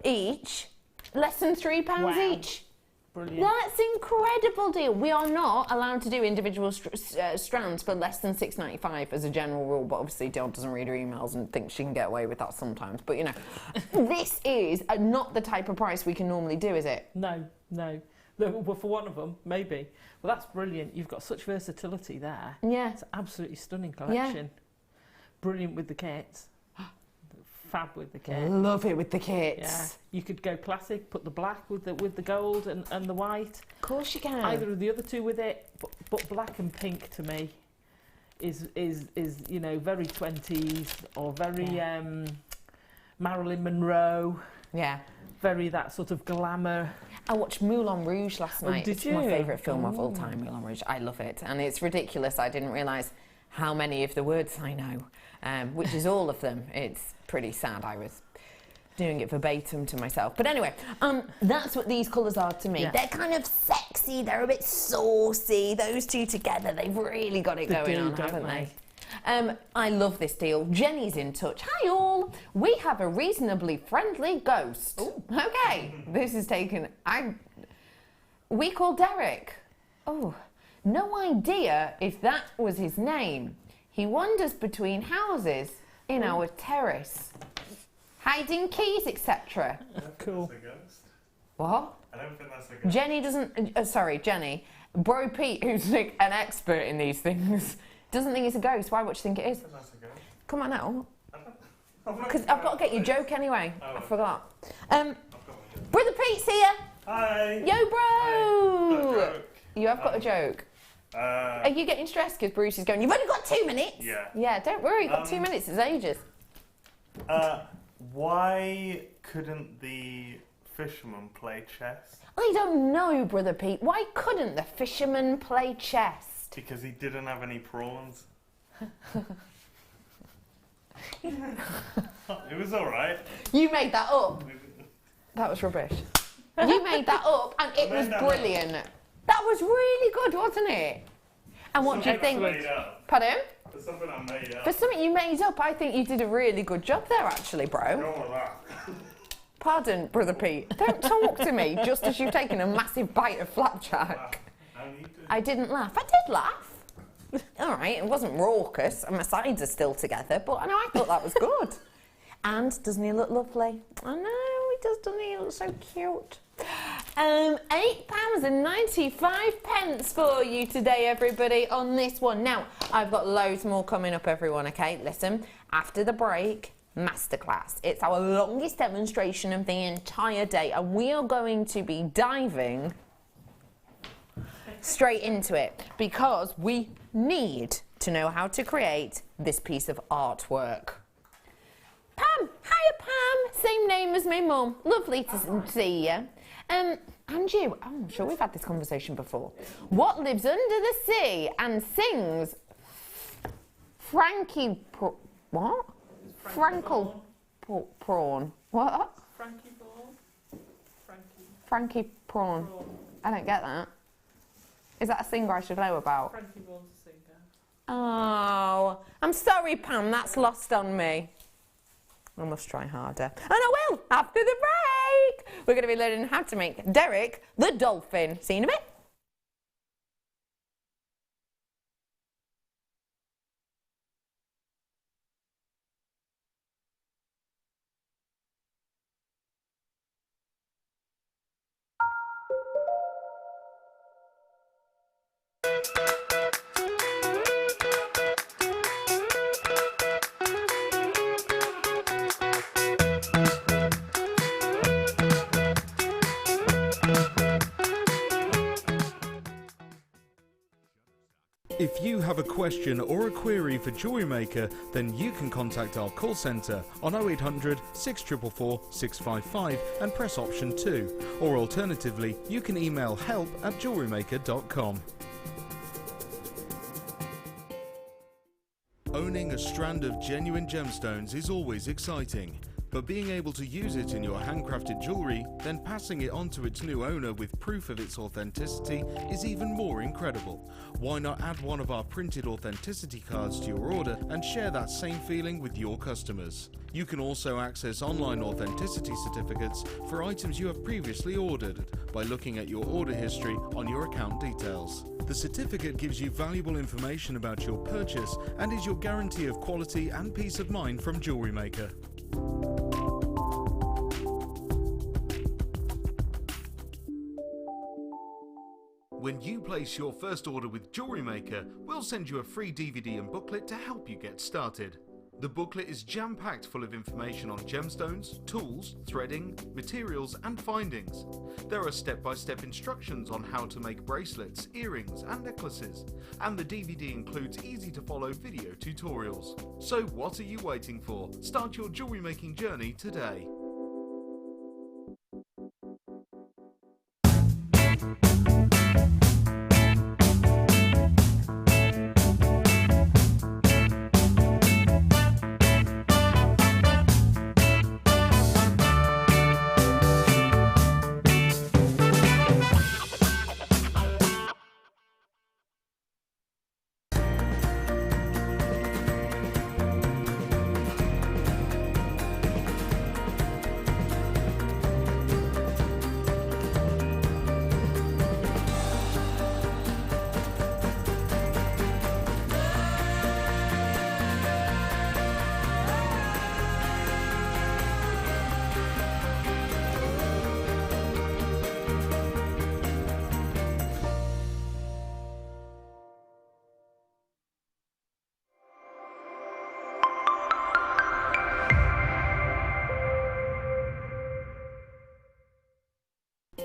Each? Less than £3 each. Brilliant. That's incredible deal. We are not allowed to do individual strands for less than £6.95 as a general rule, but obviously Dion doesn't read her emails and thinks she can get away with that sometimes. But, you know, this is not the type of price we can normally do, is it? No. Well, for one of them, maybe. Well, that's brilliant. You've got such versatility there. Yeah. It's an absolutely stunning collection. Yeah. Brilliant with the kits. fab with the kit. Love it with the kits. Yeah, you could go classic, put the black with the gold and the white. Of course you can. Either of the other two with it, but black and pink to me is you know, very 20s or very Marilyn Monroe. Yeah. Very that sort of glamour. I watched Moulin Rouge last night. Did It's you? my favourite film of all time, Moulin Rouge. I love it. And it's ridiculous. I didn't realise how many of the words I know, which is all of them. It's pretty sad. I was doing it verbatim to myself. But anyway, that's what these colours are to me. Yeah. They're kind of sexy. They're a bit saucy. Those two together, they've really got it going on, haven't they? I love this deal. Jenny's in touch. Hi all. We have a reasonably friendly ghost. Ooh. Okay. This is taken. We call Derek. Oh, no idea if that was his name. He wanders between houses in our terrace, hiding keys, etc. Cool. That's a ghost. What? I don't think that's a ghost. Jenny doesn't. Sorry, Jenny. Bro Pete, who's like an expert in these things, doesn't think it's a ghost. Why? What do you think it is? I think that's a ghost. Come on now. I'm not Because I've got to get your joke anyway. Oh. I forgot. I've got my joke. Brother Pete's here. Hi. Yo, bro. Hi. Got a joke. You have got a joke. Are you getting stressed because Bruce is going, you've only got 2 minutes? Yeah. Yeah, don't worry. You've got 2 minutes. It's ages. Why couldn't the fisherman play chess? I don't know, Brother Pete. Why couldn't the fisherman play chess? Because he didn't have any prawns. It was alright. You made that up. That was rubbish. You made that up and it was brilliant. That was really good, wasn't it? And what do you think? Pardon? For something I made up. For something you made up, I think you did a really good job there, actually, bro. Go with that. Pardon, Brother Pete. Don't talk to me just as you've taken a massive bite of flapjack. No need to. I didn't laugh. I did laugh. All right, it wasn't raucous, and my sides are still together, but I know I thought that was good. And doesn't he look lovely? I know he does, doesn't he? He looks so cute. £8.95 for you today, everybody, on this one. Now, I've got loads more coming up, everyone, okay? Listen, after the break, Masterclass. It's our longest demonstration of the entire day, and we are going to be diving straight into it because we need to know how to create this piece of artwork. Pam, hiya Pam, same name as my mum. Lovely to see you. And you, I'm sure we've had this conversation before. What lives under the sea and sings what? Frankle prawn. What? Frankie Ball. Frankie prawn. I don't get that. Is that a singer I should know about? Frankie Ball's a singer. Oh, I'm sorry, Pam. That's lost on me. I must try harder. And I will, after the break. We're going to be learning how to make Derek the dolphin. See you in a bit. If you have a question or a query for Jewellery Maker, then you can contact our call centre on 0800 644 655 and press option 2. Or alternatively, you can email help@jewellerymaker.com. Owning a strand of genuine gemstones is always exciting. But being able to use it in your handcrafted jewellery, then passing it on to its new owner with proof of its authenticity is even more incredible. Why not add one of our printed authenticity cards to your order and share that same feeling with your customers? You can also access online authenticity certificates for items you have previously ordered by looking at your order history on your account details. The certificate gives you valuable information about your purchase and is your guarantee of quality and peace of mind from Jewellery Maker. When you place your first order with Jewellery Maker, we'll send you a free DVD and booklet to help you get started. The booklet is jam-packed full of information on gemstones, tools, threading, materials and findings. There are step-by-step instructions on how to make bracelets, earrings and necklaces, and the DVD includes easy-to-follow video tutorials. So what are you waiting for? Start your jewellery making journey today.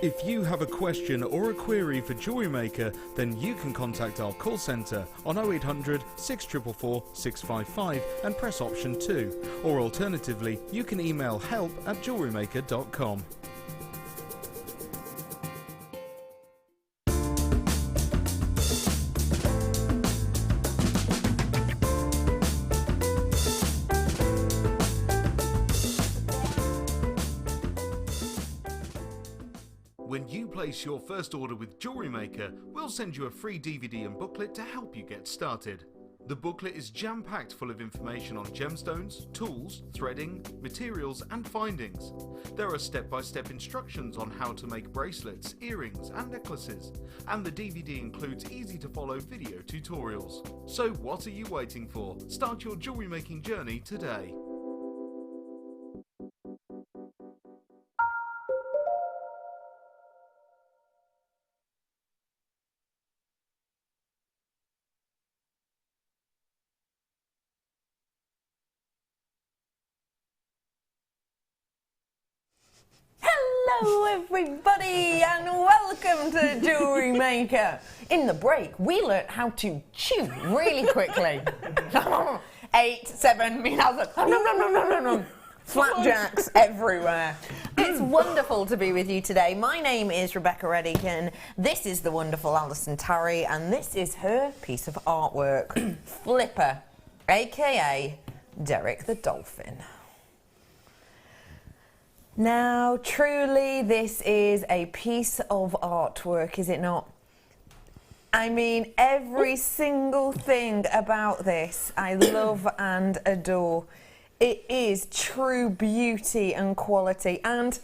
If you have a question or a query for Jewellery Maker, then you can contact our call centre on 0800 644 655 and press option 2, or alternatively you can email help@jewellerymaker.com. When you place your first order with Jewellery Maker, we'll send you a free DVD and booklet to help you get started. The booklet is jam-packed full of information on gemstones, tools, threading, materials and findings. There are step-by-step instructions on how to make bracelets, earrings and necklaces, and the DVD includes easy-to-follow video tutorials. So what are you waiting for? Start your jewellery making journey today. Hello everybody and welcome to Jewellery Maker. In the break we learnt how to chew really quickly. 8, 7, flapjacks everywhere. It's wonderful to be with you today. My name is Rebecca Redican. This is the wonderful Alison Tarry and this is her piece of artwork, Flipper, aka Derek the Dolphin. Now, truly, this is a piece of artwork, is it not? I mean, every single thing about this I love and adore. It is true beauty and quality, and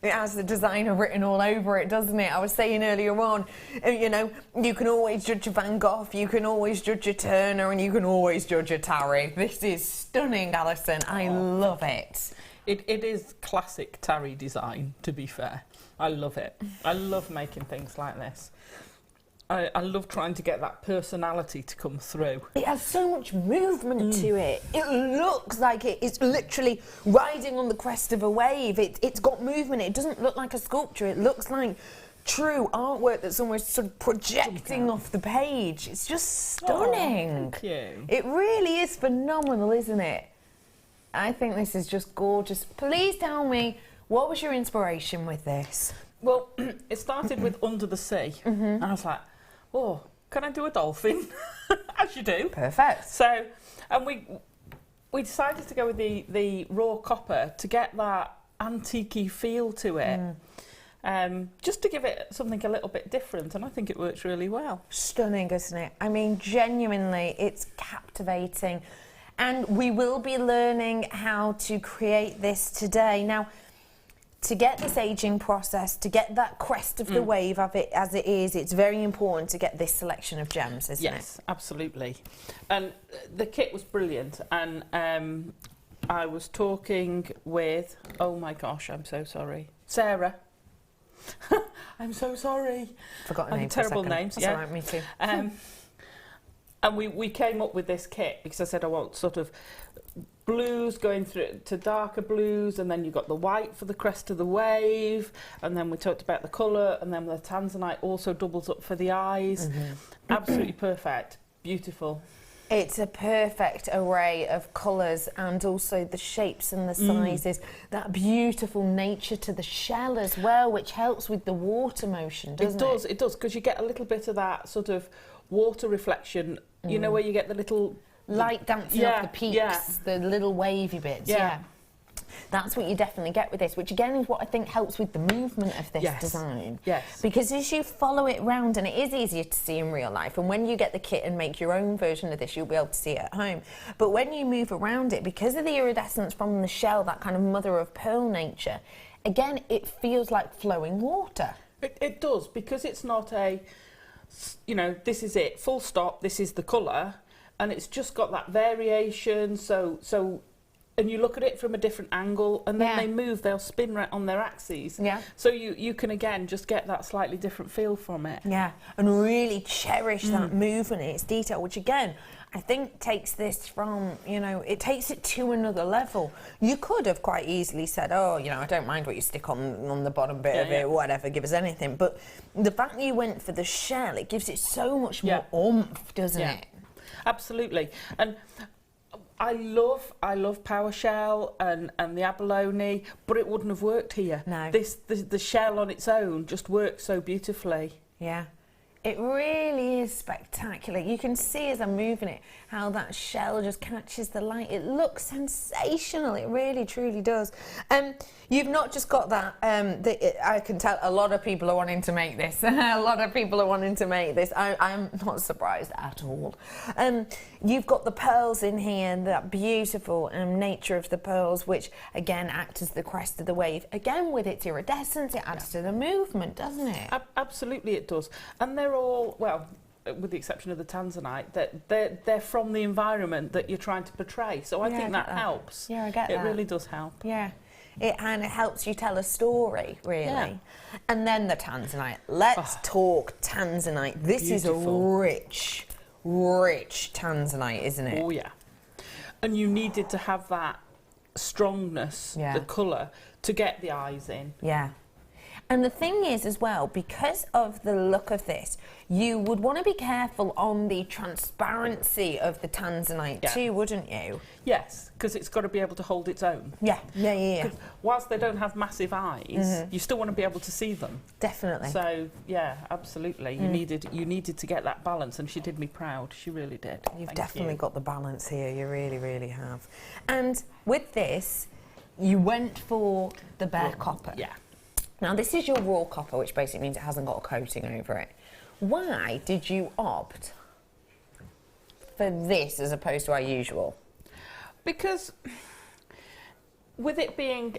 it has the designer written all over it, doesn't it? I was saying earlier on, you know, you can always judge a Van Gogh, you can always judge a Turner, and you can always judge a Tarry. This is stunning, Alison. I love it. It is classic Tarry design, to be fair. I love it. I love making things like this. I love trying to get that personality to come through. It has so much movement to it. It looks like it's literally riding on the crest of a wave. It's got movement. It doesn't look like a sculpture. It looks like true artwork that's almost sort of projecting off the page. It's just stunning. Oh, thank you. It really is phenomenal, isn't it? I think this is just gorgeous. Please tell me, what was your inspiration with this? Well, it started with Under the Sea. And I was like, oh, can I do a dolphin? As you do. Perfect. So, and we decided to go with the raw copper to get that antique-y feel to it. Just to give it something a little bit different, and I think it works really well. Stunning, isn't it? I mean, genuinely, it's captivating. And we will be learning how to create this today. Now, to get this aging process, to get that crest of the wave of it as it is, it's very important to get this selection of gems, isn't it? Yes, absolutely. And the kit was brilliant. And I was talking with, oh my gosh, I'm so sorry, Sarah. I'm so sorry. Forgot her name. Terrible for a second. names. That's yeah. all right, me too. And we came up with this kit because I said I want sort of blues going through to darker blues, and then you've got the white for the crest of the wave, and then we talked about the colour, and then the tanzanite also doubles up for the eyes. Absolutely perfect. Beautiful. It's a perfect array of colours and also the shapes and the sizes. That beautiful nature to the shell as well, which helps with the water motion, doesn't it? It does, because you get a little bit of that sort of water reflection, you know, where you get the little... light dancing off the peaks, the little wavy bits, That's what you definitely get with this, which again is what I think helps with the movement of this design. Yes. Because as you follow it round, and it is easier to see in real life, and when you get the kit and make your own version of this, you'll be able to see it at home. But when you move around it, because of the iridescence from the shell, that kind of mother of pearl nature, again, it feels like flowing water. It does, because it's not a, you know, this is it, full stop, this is the colour, and it's just got that variation, so and you look at it from a different angle, and then they move, they'll spin right on their axes. Yeah. So you can, again, just get that slightly different feel from it. Yeah, and really cherish that movement and its detail, which, again, I think takes this from, you know, it takes it to another level. You could have quite easily said, oh, you know, I don't mind what you stick on the bottom bit of it, whatever, give us anything. But the fact that you went for the shell, it gives it so much more oomph, doesn't it? Absolutely. And I love PowerShell and the abalone, but it wouldn't have worked here. No. The shell on its own just works so beautifully. Yeah. It really is spectacular. You can see as I'm moving it how that shell just catches the light. It looks sensational. It really, truly does. You've not just got that. I can tell a lot of people are wanting to make this. A lot of people are wanting to make this. I'm not surprised at all. You've got the pearls in here, that beautiful nature of the pearls, which again act as the crest of the wave. Again, with its iridescence, it adds to the movement, doesn't it? Absolutely, it does. And they're all, well, with the exception of the tanzanite, that they're from the environment that you're trying to portray. So I think that helps. Yeah, I get that. It really does help. Yeah. And it helps you tell a story, really. Yeah. And then the tanzanite. Let's talk tanzanite. This is a rich, rich tanzanite, isn't it? Oh, yeah. And you needed to have that strongness, the colour, to get the eyes in. Yeah. And the thing is as well, because of the look of this, you would want to be careful on the transparency of the tanzanite too, wouldn't you? Yes, because it's got to be able to hold its own. Yeah. Whilst they don't have massive eyes, you still want to be able to see them. Definitely. So, yeah, absolutely. You needed to get that balance, and she did me proud. She really did. You've definitely got the balance here. You really, really have. And with this, you went for the bare copper. Yeah. Now, this is your raw copper, which basically means it hasn't got a coating over it. Why did you opt for this as opposed to our usual? Because with it being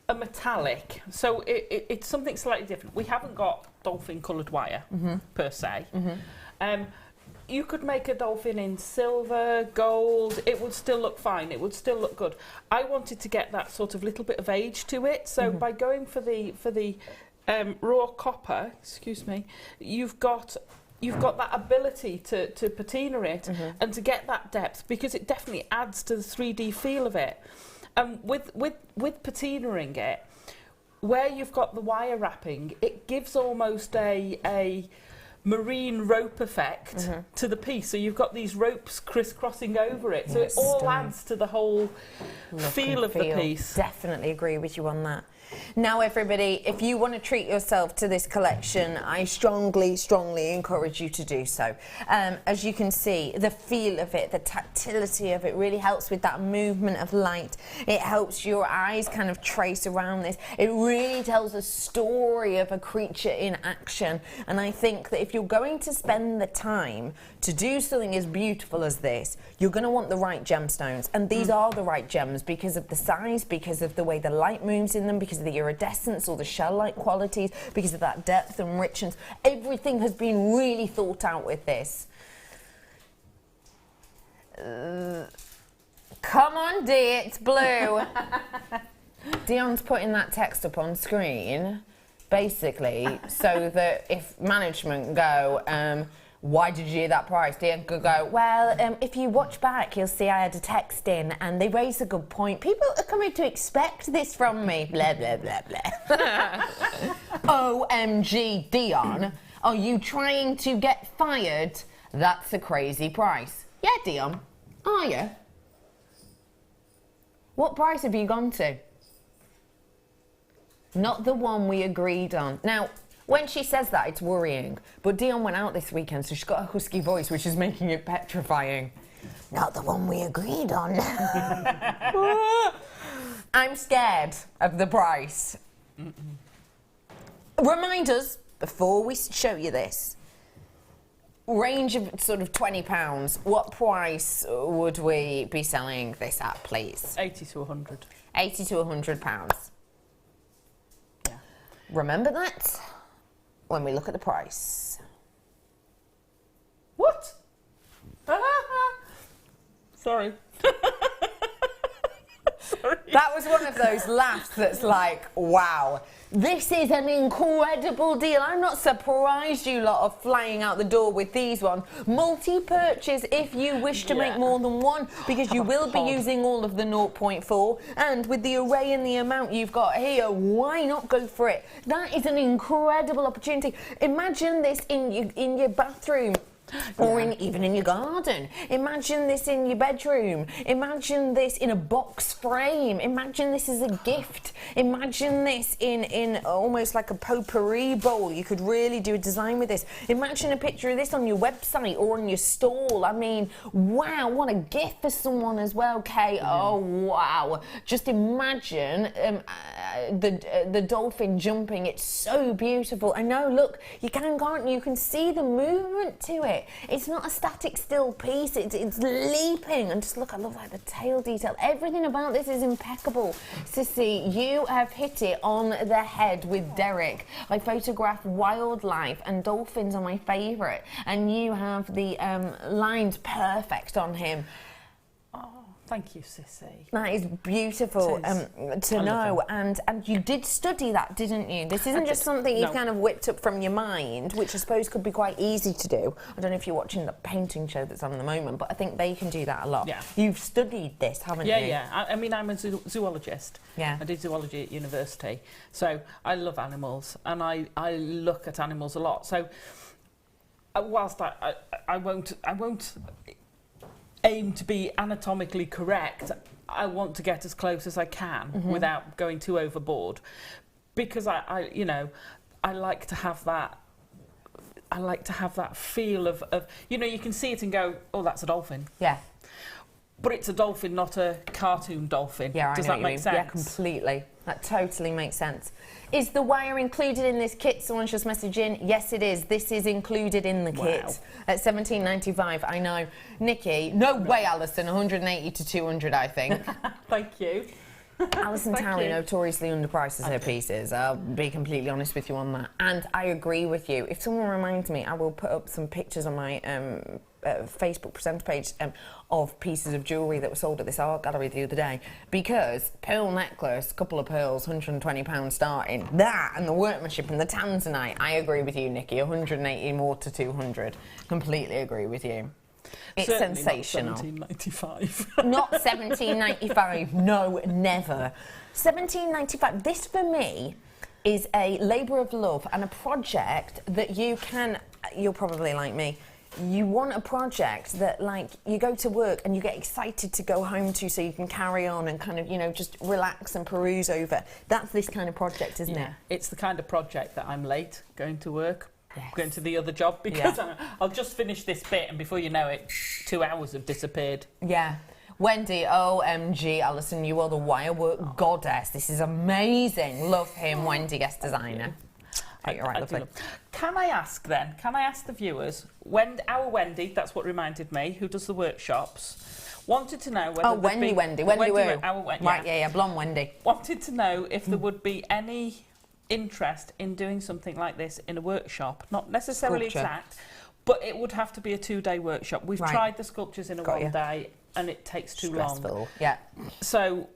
a metallic, so it's something slightly different. We haven't got dolphin-coloured wire, per se. You could make a dolphin in silver, gold, it would still look fine, it would still look good. I wanted to get that sort of little bit of age to it, so by going for the raw copper, excuse me, you've got that ability to patina it and to get that depth, because it definitely adds to the 3D feel of it. With patinaing it, where you've got the wire wrapping, it gives almost a marine rope effect to the piece, so you've got these ropes crisscrossing over it, so it all adds to the whole feel of the piece. Definitely agree with you on that. Now, everybody, if you want to treat yourself to this collection, I strongly, strongly encourage you to do so. As you can see, the feel of it, the tactility of it really helps with that movement of light. It helps your eyes kind of trace around this. It really tells a story of a creature in action. And I think that if you're going to spend the time to do something as beautiful as this, you're going to want the right gemstones. And these are the right gems because of the size, because of the way the light moves in them, because of the iridescence or the shell-like qualities, because of that depth and richness. Everything has been really thought out with this. Come on, Dee, it's blue. Dion's putting that text up on screen, basically, so that if management go, why did you hear that price? Dion could go, well, if you watch back, you'll see I had a text in and they raised a good point. People are coming to expect this from me. Blah, blah, blah, blah. OMG, Dion, are you trying to get fired? That's a crazy price. Yeah, Dion, are you? What price have you gone to? Not the one we agreed on. Now, when she says that, it's worrying. But Dion went out this weekend, so she's got a husky voice, which is making it petrifying. Not the one we agreed on. I'm scared of the price. Remind us, before we show you this, range of sort of £20, what price would we be selling this at, please? 80 to 100. 80 to £100. Yeah. Remember that when we look at the price. What? Sorry. Sorry. That was one of those laughs that's like, wow, this is an incredible deal. I'm not surprised you lot are flying out the door with these ones. Multi-purchase if you wish to make more than one, because you will be using all of the 0.4, and with the array and the amount you've got here, why not go for it? That is an incredible opportunity. Imagine this in your bathroom. Or even in your garden. Imagine this in your bedroom. Imagine this in a box frame. Imagine this as a gift. Imagine this in almost like a potpourri bowl. You could really do a design with this. Imagine a picture of this on your website or on your stall. I mean, wow, what a gift for someone as well, Kay. Oh, wow. Just imagine the dolphin jumping. It's so beautiful. I know, look, you can't you? You can see the movement to it. It's not a static still piece, it's leaping. And just look, I love like the tail detail. Everything about this is impeccable. Sissy, you have hit it on the head with Derek. I photograph wildlife and dolphins are my favourite. And you have the lines perfect on him. Thank you, Sissy. That is beautiful to know, and you did study that, didn't you? This isn't just something you've kind of whipped up from your mind, which I suppose could be quite easy to do. I don't know if you're watching the painting show that's on at the moment, but I think they can do that a lot. Yeah. You've studied this, haven't you? Yeah. I mean, I'm a zoologist. Yeah. I did zoology at university, so I love animals, and I look at animals a lot. So whilst I won't aim to be anatomically correct, I want to get as close as I can without going too overboard, because I like to have that. I like to have that feel of you can see it and go, oh, that's a dolphin. Yeah. But it's a dolphin, not a cartoon dolphin. Yeah, Does that make sense? Yeah, completely. That totally makes sense. Is the wire included in this kit? Someone's just messaged in. Yes, it is. This is included in the kit at $17.95. I know. Nikki, no way, Alison. 180 to 200, I think. Thank you. Alison Tarry notoriously underprices her pieces. I'll be completely honest with you on that. And I agree with you. If someone reminds me, I will put up some pictures on my Facebook presenter page of pieces of jewellery that were sold at this art gallery the other day, because pearl necklace, couple of pearls, £120 starting, that and the workmanship and the tanzanite. I agree with you, Nikki. 180 more to 200. Completely agree with you. It's certainly sensational. Not $17.95. Not $17.95. No, never. $17.95. This for me is a labour of love and a project that you can. You're probably like me. You want a project that, like, you go to work and you get excited to go home to, so you can carry on and kind of, just relax and peruse over. That's this kind of project, isn't it? It's the kind of project that I'm late going to work, Yes. going to the other job, because I'll just finish this bit and before you know it, 2 hours have disappeared. Yeah. Wendy, OMG, Alison, you are the wire work goddess. This is amazing. Love him, Wendy, guest designer. You're right, lovely. Can I ask the viewers, our Wendy, that's what reminded me, who does the workshops, wanted to know whether Wendy Right, yeah, blonde Wendy. Wanted to know if there would be any interest in doing something like this in a workshop, not necessarily exact, but it would have to be a 2-day workshop. We've tried the sculptures in a 1 day, and it takes too long. Yeah. So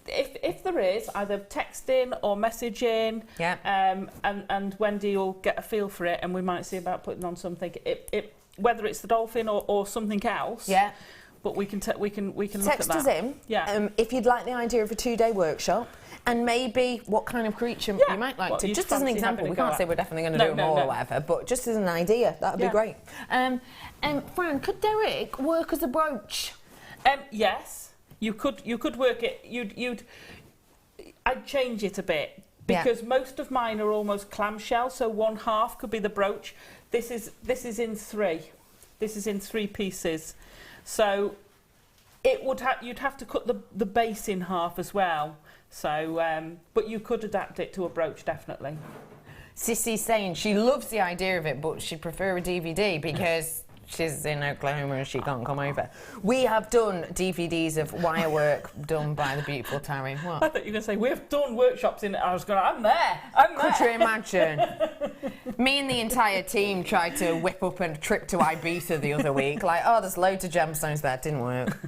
if there is, either text in or message in, and Wendy will get a feel for it, and we might see about putting on something. whether it's the dolphin or something else. Yeah. But we can look at Text that. us in. Yeah. If you'd like the idea of a 2-day workshop, and maybe what kind of creature you might like to. Just as an example, we can't say we're definitely going to do more or whatever, but just as an idea, that would be great. Fran, could Derek work as a brooch? Yes, you could work it. I'd change it a bit because most of mine are almost clamshell, so one half could be the brooch. This is in 3. This is in 3 pieces, so it would you'd have to cut the base in half as well. So, but you could adapt it to a brooch, definitely. Sissy's saying she loves the idea of it, but she'd prefer a DVD because she's in Oklahoma and she can't come over. We have done DVDs of wire work done by the beautiful Tarry. What? I thought you were going to say, we've done workshops in it. I was going, I'm there. Could you imagine? Me and the entire team tried to whip up a trip to Ibiza the other week. Like, oh, there's loads of gemstones there. Didn't work.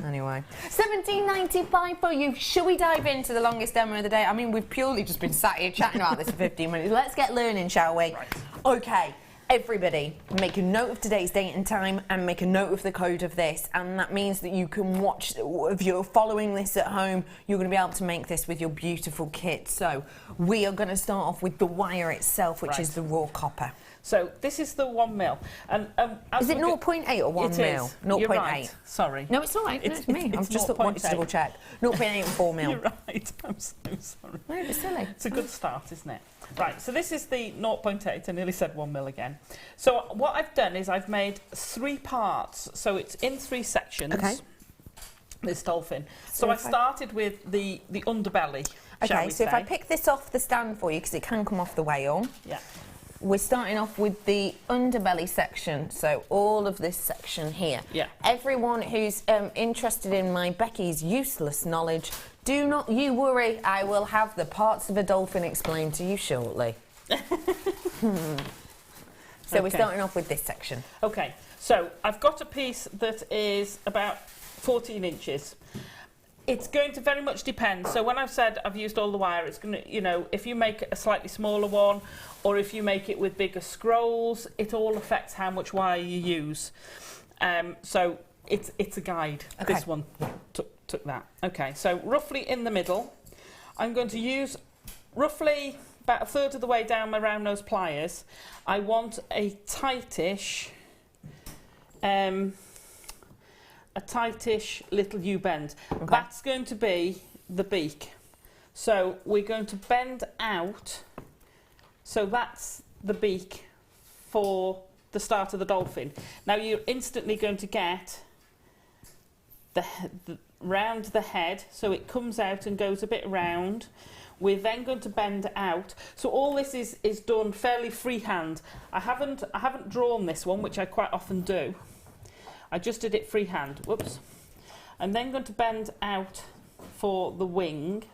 Anyway. $17.95 for you. Shall we dive into the longest demo of the day? I mean, we've purely just been sat here chatting about this for 15 minutes. Let's get learning, shall we? Right. Okay. Everybody, make a note of today's date and time and make a note of the code of this, and that means that you can watch, if you're following this at home, you're going to be able to make this with your beautiful kit. So we are going to start off with the wire itself, which is the raw copper. So this is the 1 mil. And is it 0.8 or 1 mil? 0.8. You're right. Sorry. No, it's all right. It's me. I've just wanted to double check. 0.8 and 4 mil. You're right. I'm so sorry. No, it's silly. It's a good start, isn't it? Right, so this is the 0.8. I nearly said 1 mil again. So what I've done is I've made 3 parts. So it's in 3 sections. Okay. This dolphin. So I started with the underbelly. Okay, so if I pick this off the stand for you, because it can come off the whale. Yeah. We're starting off with the underbelly section, so all of this section here. Yeah. Everyone who's interested in my Becky's useless knowledge, do not you worry, I will have the parts of a dolphin explained to you shortly. So we're starting off with this section. Okay, so I've got a piece that is about 14 inches. It's going to very much depend. So when I've said I've used all the wire, it's going to, you know, if you make a slightly smaller one or if you make it with bigger scrolls, it all affects how much wire you use. So it's a guide. Okay. This one took that. Okay, so roughly in the middle, I'm going to use roughly about 1/3 of the way down my round nose pliers. I want a tightish little U-bend. Okay. That's going to be the beak. So we're going to bend out. So that's the beak for the start of the dolphin. Now you're instantly going to get the round the head, so it comes out and goes a bit round. We're then going to bend out. So all this is done fairly freehand. I haven't drawn this one, which I quite often do. I just did it freehand. Whoops. I'm then going to bend out for the wing,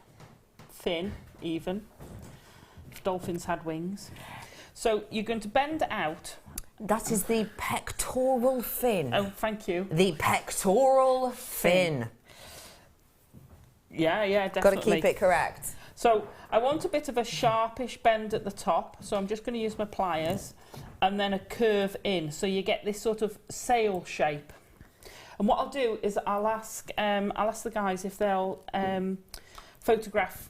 thin, even. Dolphins had wings. So you're going to bend out. That is the pectoral fin. Oh, thank you. The pectoral fin. Yeah, definitely. Got to keep it correct. So I want a bit of a sharpish bend at the top. So I'm just going to use my pliers. And then a curve in, so you get this sort of sail shape. And what I'll do is I'll ask the guys if they'll photograph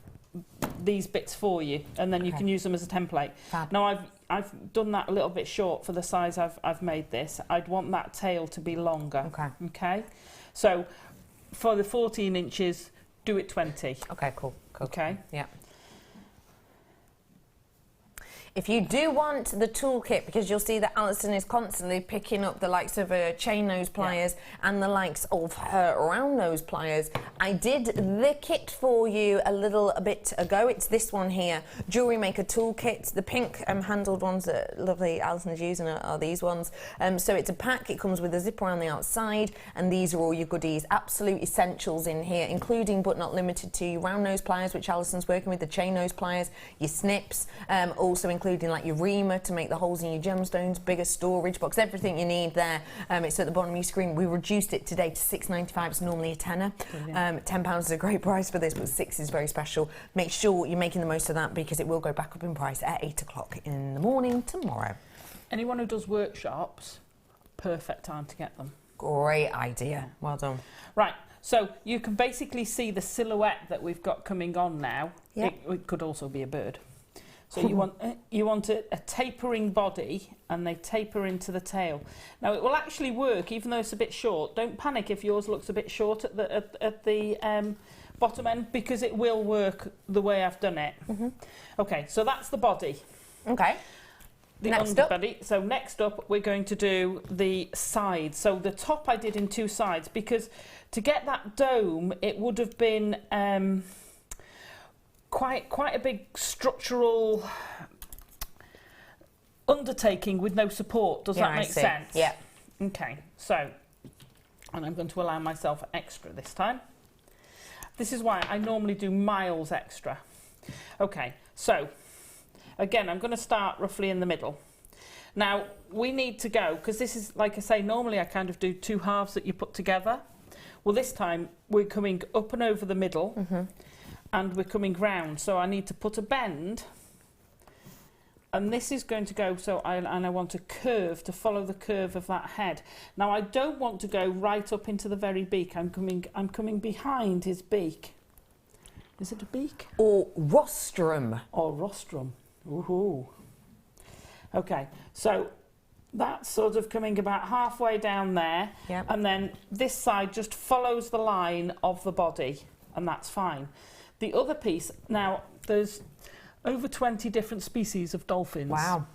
these bits for you, and then you can use them as a template. Fab. Now I've done that a little bit short for the size I've made this. I'd want that tail to be longer. Okay. Okay. So for the 14 inches, do it 20. Okay. Cool. Okay. Yeah. If you do want the toolkit, because you'll see that Alison is constantly picking up the likes of her chain nose pliers and the likes of her round nose pliers, I did the kit for you a bit ago. It's this one here, Jewellery Maker toolkit. The pink handled ones that lovely Alison is using are these ones. So it's a pack. It comes with a zip around the outside, and these are all your goodies. Absolute essentials in here, including but not limited to your round nose pliers, which Alison's working with, the chain nose pliers, your snips, also including like your reamer to make the holes in your gemstones, bigger storage box, everything you need there. It's at the bottom of your screen. We reduced it today to $6.95. It's normally a tenner. £10 is a great price for this, but $6 is very special. Make sure you're making the most of that because it will go back up in price at 8 o'clock in the morning tomorrow. Anyone who does workshops perfect time to get them. Great idea. Well done. Right, so you can basically see the silhouette that we've got coming on now. Yep. It could also be a bird. So you want a tapering body, and they taper into the tail. Now it will actually work, even though it's a bit short. Don't panic if yours looks a bit short at the bottom end, because it will work the way I've done it. Okay, so that's the body. Okay. The Next up. underbody. So next up, we're going to do the sides. So the top I did in 2 sides, because to get that dome, it would have been quite a big structural undertaking with no support. Does that make sense? Yeah. Okay, so, and I'm going to allow myself extra this time. This is why I normally do miles extra. Okay, so, again, I'm going to start roughly in the middle. Now, we need to go, because this is, like I say, normally I kind of do 2 halves that you put together. Well, this time we're coming up and over the middle, and we're coming round. So I need to put a bend, and this is going to go, I want a curve to follow the curve of that head. Now, I don't want to go right up into the very beak. I'm coming behind his beak. Is it a beak? Or rostrum. Or rostrum. Woohoo. Okay, so that's sort of coming about halfway down there. Yep. And then this side just follows the line of the body, and that's fine. The other piece, now there's over 20 different species of dolphins. Wow.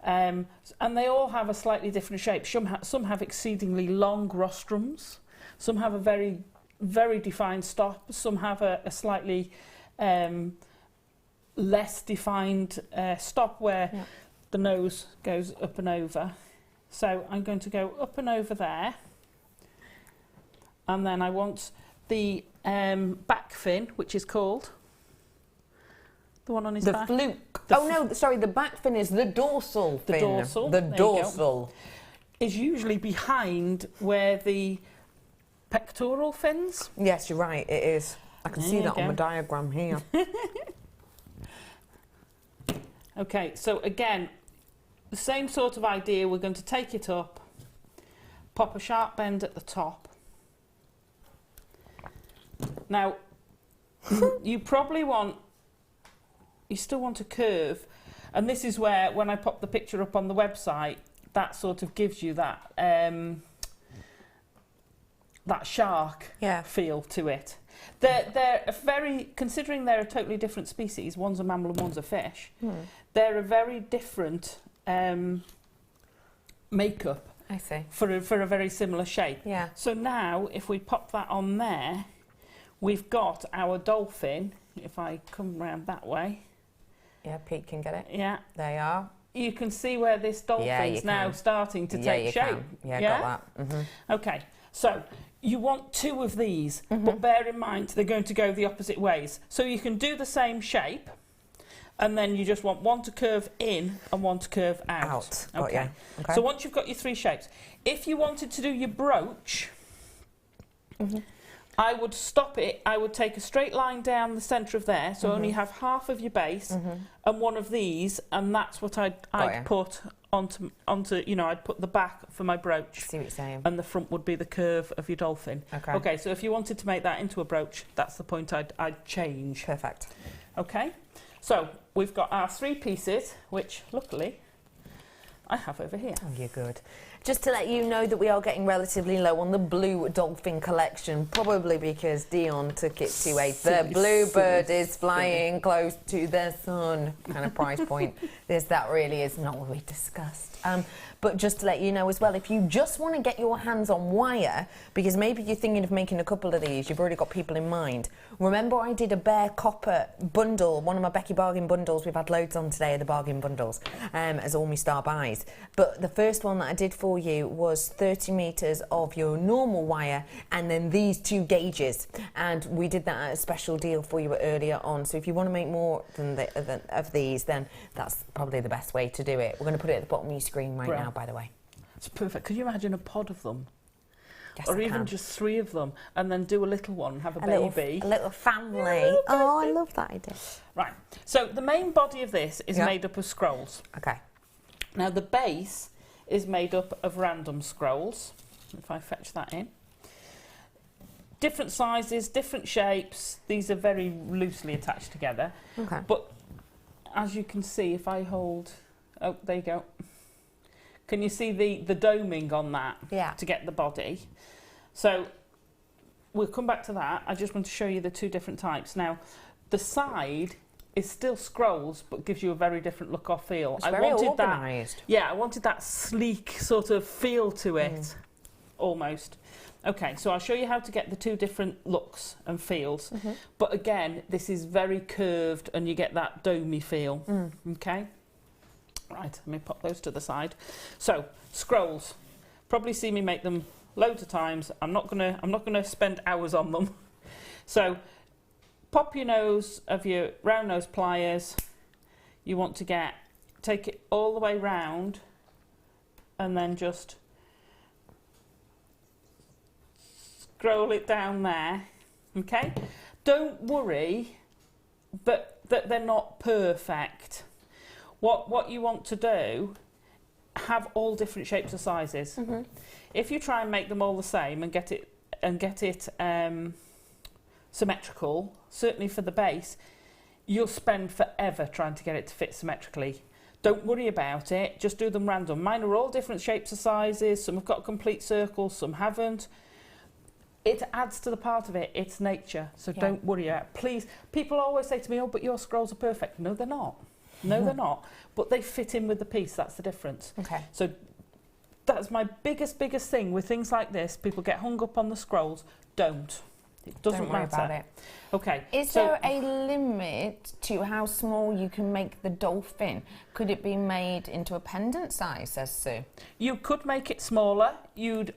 And they all have a slightly different shape. Some have exceedingly long rostrums. Some have a very, very defined stop. Some have a slightly less defined stop where the nose goes up and over. So I'm going to go up and over there. And then I want the back fin, which is called the one on his back. The fluke. No, sorry, the back fin is the dorsal fin. The dorsal. The there you dorsal. go. Is usually behind where the pectoral fins. Yes, you're right, it is. I can see you that go. on the diagram here. Okay, so again, the same sort of idea. We're going to take it up, pop a sharp bend at the top. Now, you still want a curve, and this is where, when I pop the picture up on the website, that sort of gives you that that shark feel to it. They're very, considering they're a totally different species, one's a mammal and one's a fish, they're a very different makeup. I see. For a very similar shape. Yeah. So now, if we pop that on there, we've got our dolphin. If I come round that way. Yeah, Pete can get it. Yeah. They are. You can see where this dolphin's now starting to take shape. Yeah, got that. Okay, so you want 2 of these, but bear in mind they're going to go the opposite ways. So you can do the same shape, and then you just want one to curve in and one to curve out. Okay. So once you've got your 3 shapes, if you wanted to do your brooch, I would stop it. I would take a straight line down the centre of there, so only have half of your base and one of these, and that's what I'd put onto. I'd put the back for my brooch. See what you're saying. And the front would be the curve of your dolphin. Okay. So if you wanted to make that into a brooch, that's the point I'd change. Perfect. Okay. So we've got our 3 pieces, which luckily I have over here. Oh, you're good. Just to let you know that we are getting relatively low on the blue dolphin collection, probably because Dion took it to the bluebird is flying close to the sun kind of price point. That really is not what we discussed. But just to let you know as well, if you just want to get your hands on wire, because maybe you're thinking of making a couple of these, you've already got people in mind. Remember I did a bare copper bundle, one of my Becky bargain bundles. We've had loads on today of the bargain bundles, as all my star buys. But the first one that I did for you was 30 metres of your normal wire, and then these 2 gauges. And we did that at a special deal for you earlier on. So if you want to make more of these, then that's probably the best way to do it. We're going to put it at the bottom of your screen right now, by the way. It's perfect. Could you imagine a pod of them? Yes, or I even can. just 3 of them, and then do a little one, have a baby. A little family. Oh, I love that idea. Right. So the main body of this is made up of scrolls. Okay. Now the base is made up of random scrolls. If I fetch that in. Different sizes, different shapes. These are very loosely attached together. Okay. But as you can see, if I hold... Oh, there you go. Can you see the doming on that? Yeah. To get the body? So we'll come back to that. I just want to show you the two different types. Now, the side is still scrolls, but gives you a very different look or feel. It's very organised. Yeah, I wanted that sleek sort of feel to it, almost. Okay, so I'll show you how to get the two different looks and feels. But again, this is very curved and you get that domey feel. Okay? Right, let me pop those to the side. So, scrolls. Probably see me make them loads of times. I'm not gonna spend hours on them. So, pop your nose of your round nose pliers. You want to take it all the way round and then just scroll it down there. Okay? Don't worry that they're not perfect. What you want to do, have all different shapes or sizes. If you try and make them all the same and get it symmetrical, certainly for the base, you'll spend forever trying to get it to fit symmetrically. Don't worry about it, just do them random. Mine are all different shapes or sizes, some have got complete circles, some haven't. It adds to the part of it, it's nature, so don't worry about it. Please, people always say to me, oh, but your scrolls are perfect. No, they're not. No, they're not. But they fit in with the piece, that's the difference. Okay. So that's my biggest thing with things like this. People get hung up on the scrolls. Don't. It doesn't matter. Don't worry about it. Okay. Is there a limit to how small you can make the dolphin? Could it be made into a pendant size, says Sue? You could make it smaller. You'd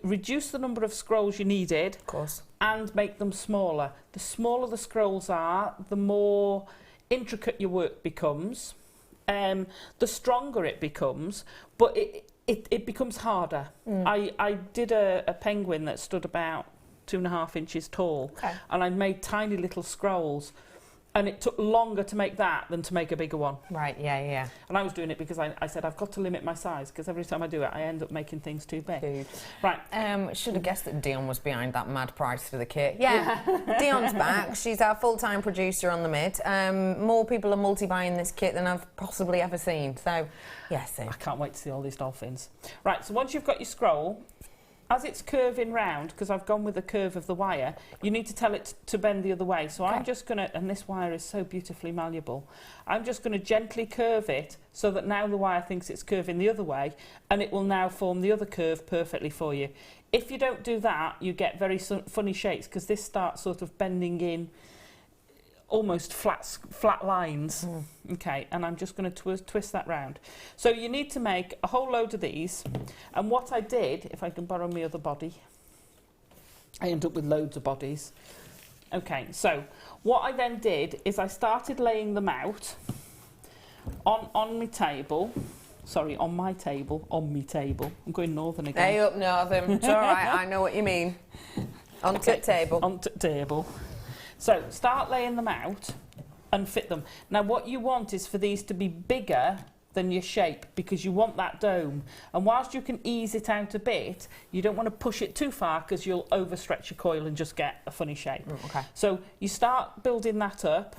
reduce the number of scrolls you needed. Of course. And make them smaller. The smaller the scrolls are, the more intricate your work becomes. The stronger it becomes, but it becomes harder. I did a penguin that stood about 2.5 inches tall, and I made tiny little scrolls, and it took longer to make that than to make a bigger one. Right, yeah. And I was doing it because I said I've got to limit my size, because every time I do it I end up making things too big. Dude. Right. Should have guessed that Dion was behind that mad price for the kit. Yeah, Dion's back. She's our full-time producer on the mid. More people are multi-buying this kit than I've possibly ever seen. So, yes. I can't wait to see all these dolphins. Right, so once you've got your scroll, as it's curving round, because I've gone with the curve of the wire, you need to tell it to bend the other way. So I'm just going to, and this wire is so beautifully malleable, I'm just going to gently curve it so that now the wire thinks it's curving the other way, and it will now form the other curve perfectly for you. If you don't do that, you get very funny shapes, because this starts sort of bending in almost flat lines. Okay, and I'm just going to twist that round. So you need to make a whole load of these, and what I did, if I can borrow my other body, I end up with loads of bodies. Okay, so what I then did is I started laying them out on my table. Sorry, on my table, I'm going northern again. Hey up northern, it's all right, I know what you mean. Onto the table. Onto the table. So start laying them out and fit them. Now what you want is for these to be bigger than your shape, because you want that dome. And whilst you can ease it out a bit, you don't want to push it too far, because you'll overstretch your coil and just get a funny shape. Okay. So you start building that up,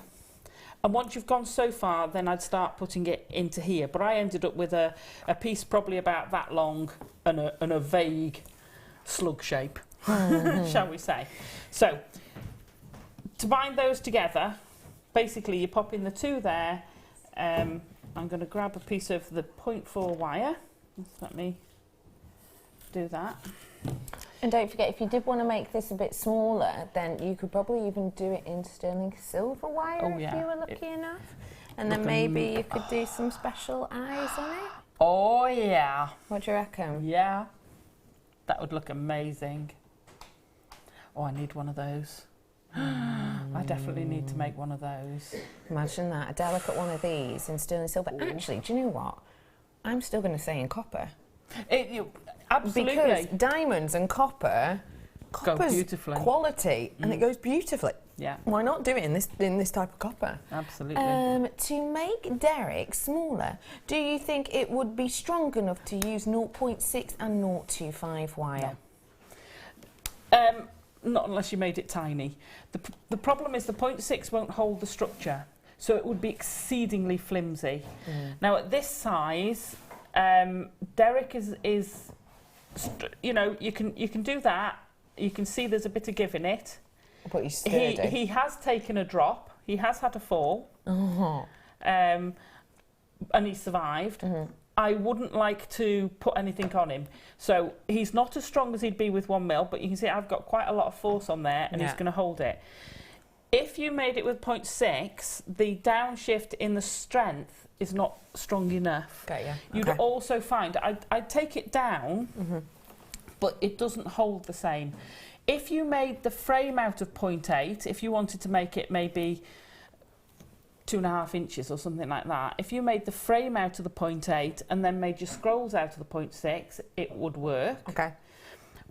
and once you've gone so far, then I'd start putting it into here. But I ended up with a piece probably about that long and a vague slug shape, shall we say. So to bind those together, basically you pop in the two there. I'm going to grab a piece of the 0.4 wire. Let me do that. And don't forget, if you did want to make this a bit smaller, then you could probably even do it in sterling silver wire if you were lucky enough. And then maybe you could do some special eyes on it. Oh yeah. What do you reckon? Yeah. That would look amazing. Oh, I need one of those. I definitely need to make one of those. Imagine that, a delicate one of these in sterling silver. Ooh. Actually, do you know what? I'm still going to say in copper. Absolutely. Because diamonds and copper's go beautifully. Quality, and it goes beautifully. Yeah, Why not do it in this type of copper? absolutely. To make Derek smaller, do you think it would be strong enough to use 0.6 and 0.25 wire? Not unless you made it tiny. The problem is the 0.6 won't hold the structure, so it would be exceedingly flimsy. Now at this size, Derek is you know, you can do that. You can see there's a bit of give in it. But he's sturdy. He has taken a drop. He has had a fall. Uh-huh. And he survived. I wouldn't like to put anything on him. So he's not as strong as he'd be with 1 mil, but you can see I've got quite a lot of force on there, and he's going to hold it. If you made it with 0.6, the downshift in the strength is not strong enough. Okay, yeah. You'd also find, I'd take it down, but it doesn't hold the same. If you made the frame out of 0.8, if you wanted to make it maybe 2.5 inches or something like that, if you made the frame out of the 0.8 and then made your scrolls out of the 0.6, it would work. Okay.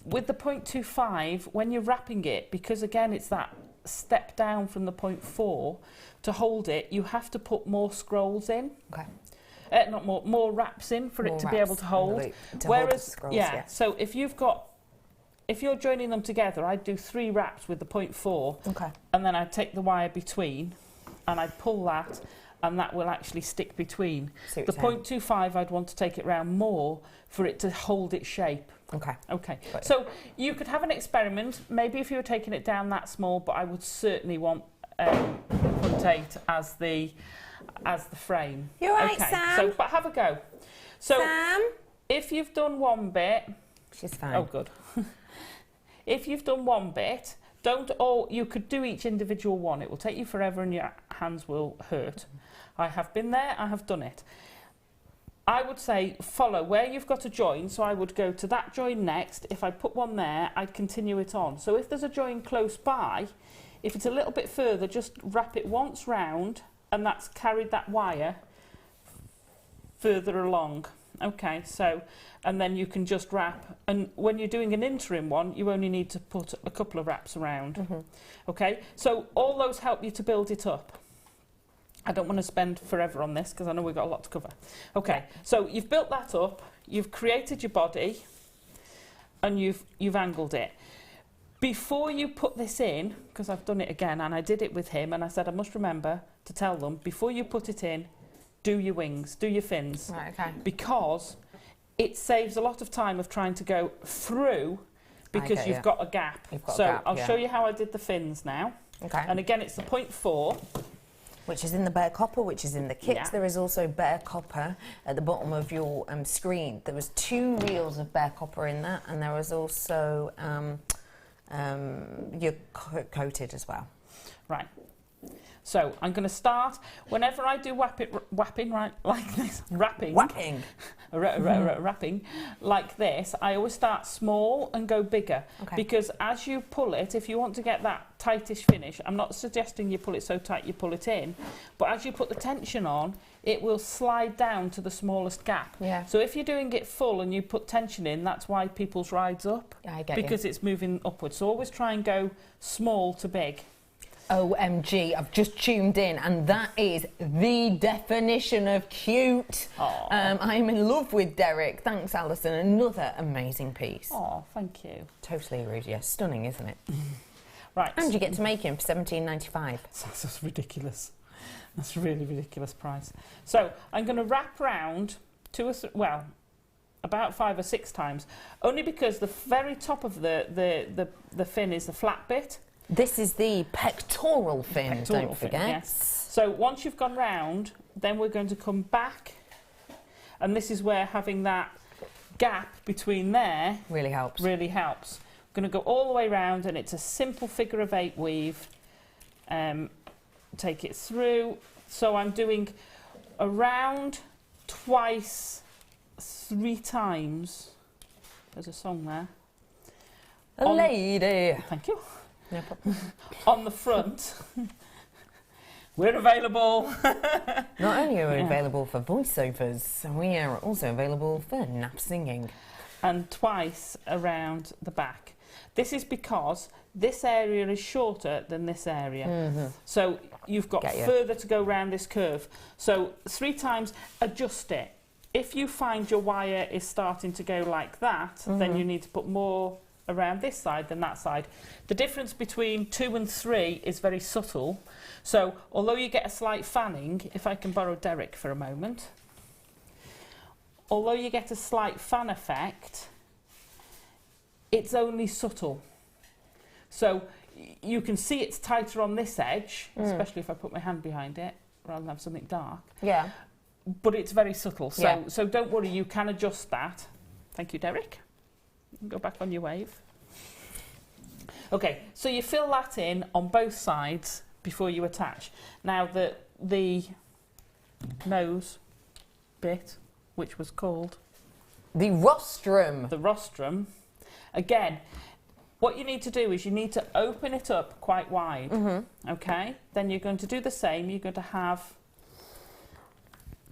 With the 0.25, when you're wrapping it, because again it's that step down from the 0.4, to hold it, you have to put more scrolls in. Okay. Not more wraps in for More it to be able to hold. Hold the scrolls, yeah. So if you're joining them together, I'd do 3 wraps with the 0.4, Okay. and then I'd take the wire between, and I'd pull that, and that will actually stick between. See what The you're saying. 0.25, I'd want to take it round more for it to hold its shape. Okay. Okay, Got it. so you could have an experiment, maybe if you were taking it down that small, but I would certainly want 0.8 as the frame. You all right, Okay, Sam? so but have a go. So Sam? if you've done one bit, She's fine. oh good. If you've done one bit, you could do each individual one. It will take you forever and your hands will hurt. I have been there, I have done it. I would say follow where you've got a join, so I would go to that join next. If I put one there, I'd continue it on. So if there's a join close by, if it's a little bit further, just wrap it once round, and that's carried that wire further along. Okay, so, and then you can just wrap, and when you're doing an interim one, you only need to put a couple of wraps around. Okay, so all those help you to build it up. I don't want to spend forever on this because I know we've got a lot to cover. Okay, so you've built that up, you've created your body, and you've angled it. Before you put this in, because I've done it again, and I did it with him, and I said I must remember to tell them, before you put it in, do your wings, do your fins. Right, okay. Because it saves a lot of time of trying to go through, because you've got a gap. I'll show you how I did the fins now. Okay. And again, it's the 0.4. Which is in the bare copper, which is in the kit. Yeah. There is also bare copper at the bottom of your screen. There was 2 reels of bare copper in that, and there was also your coated as well. Right. So I'm going to start, whenever I do wrapping, right, like this, wrapping like this, I always start small and go bigger. Okay. Because as you pull it, if you want to get that tightish finish, I'm not suggesting you pull it so tight you pull it in, but as you put the tension on, it will slide down to the smallest gap. Yeah. So if you're doing it full and you put tension in, that's why people's ride's up. Yeah, I get because it's moving upwards. So always try and go small to big. OMG, I've just tuned in, and that is the definition of cute. I'm in love with Derek. Thanks, Alison. Another amazing piece. Oh, thank you. Totally rude, yes. Stunning, isn't it? Right. And you get to make him for $17.95. That's ridiculous. That's a really ridiculous price. So I'm going to wrap round about 5 or 6 times, only because the very top of the fin is the flat bit. This is the pectoral fin, don't forget. Yes. So once you've gone round, then we're going to come back, and this is where having that gap between there really helps. We're going to go all the way round, and it's a simple figure of 8 weave. Take it through. So I'm doing around twice, 3 times. There's a song there. A lady. Thank you. No problem. On the front, we're available. Not only are we available for voiceovers, we are also available for nap singing. And twice around the back. This is because this area is shorter than this area. So you've got further to go around this curve. So 3 times, adjust it. If you find your wire is starting to go like that, then you need to put more around this side than that side. The difference between 2 and 3 is very subtle. So although you get a slight fanning, if I can borrow Derek for a moment, although you get a slight fan effect, it's only subtle. So you can see it's tighter on this edge, especially if I put my hand behind it rather than have something dark. Yeah. But it's very subtle. So don't worry, you can adjust that. Thank you, Derek. You can go back on your wave. Okay, so you fill that in on both sides before you attach. Now the nose bit, which was called the rostrum. The rostrum. Again, what you need to do is you need to open it up quite wide. Okay? Then you're going to do the same. You're going to have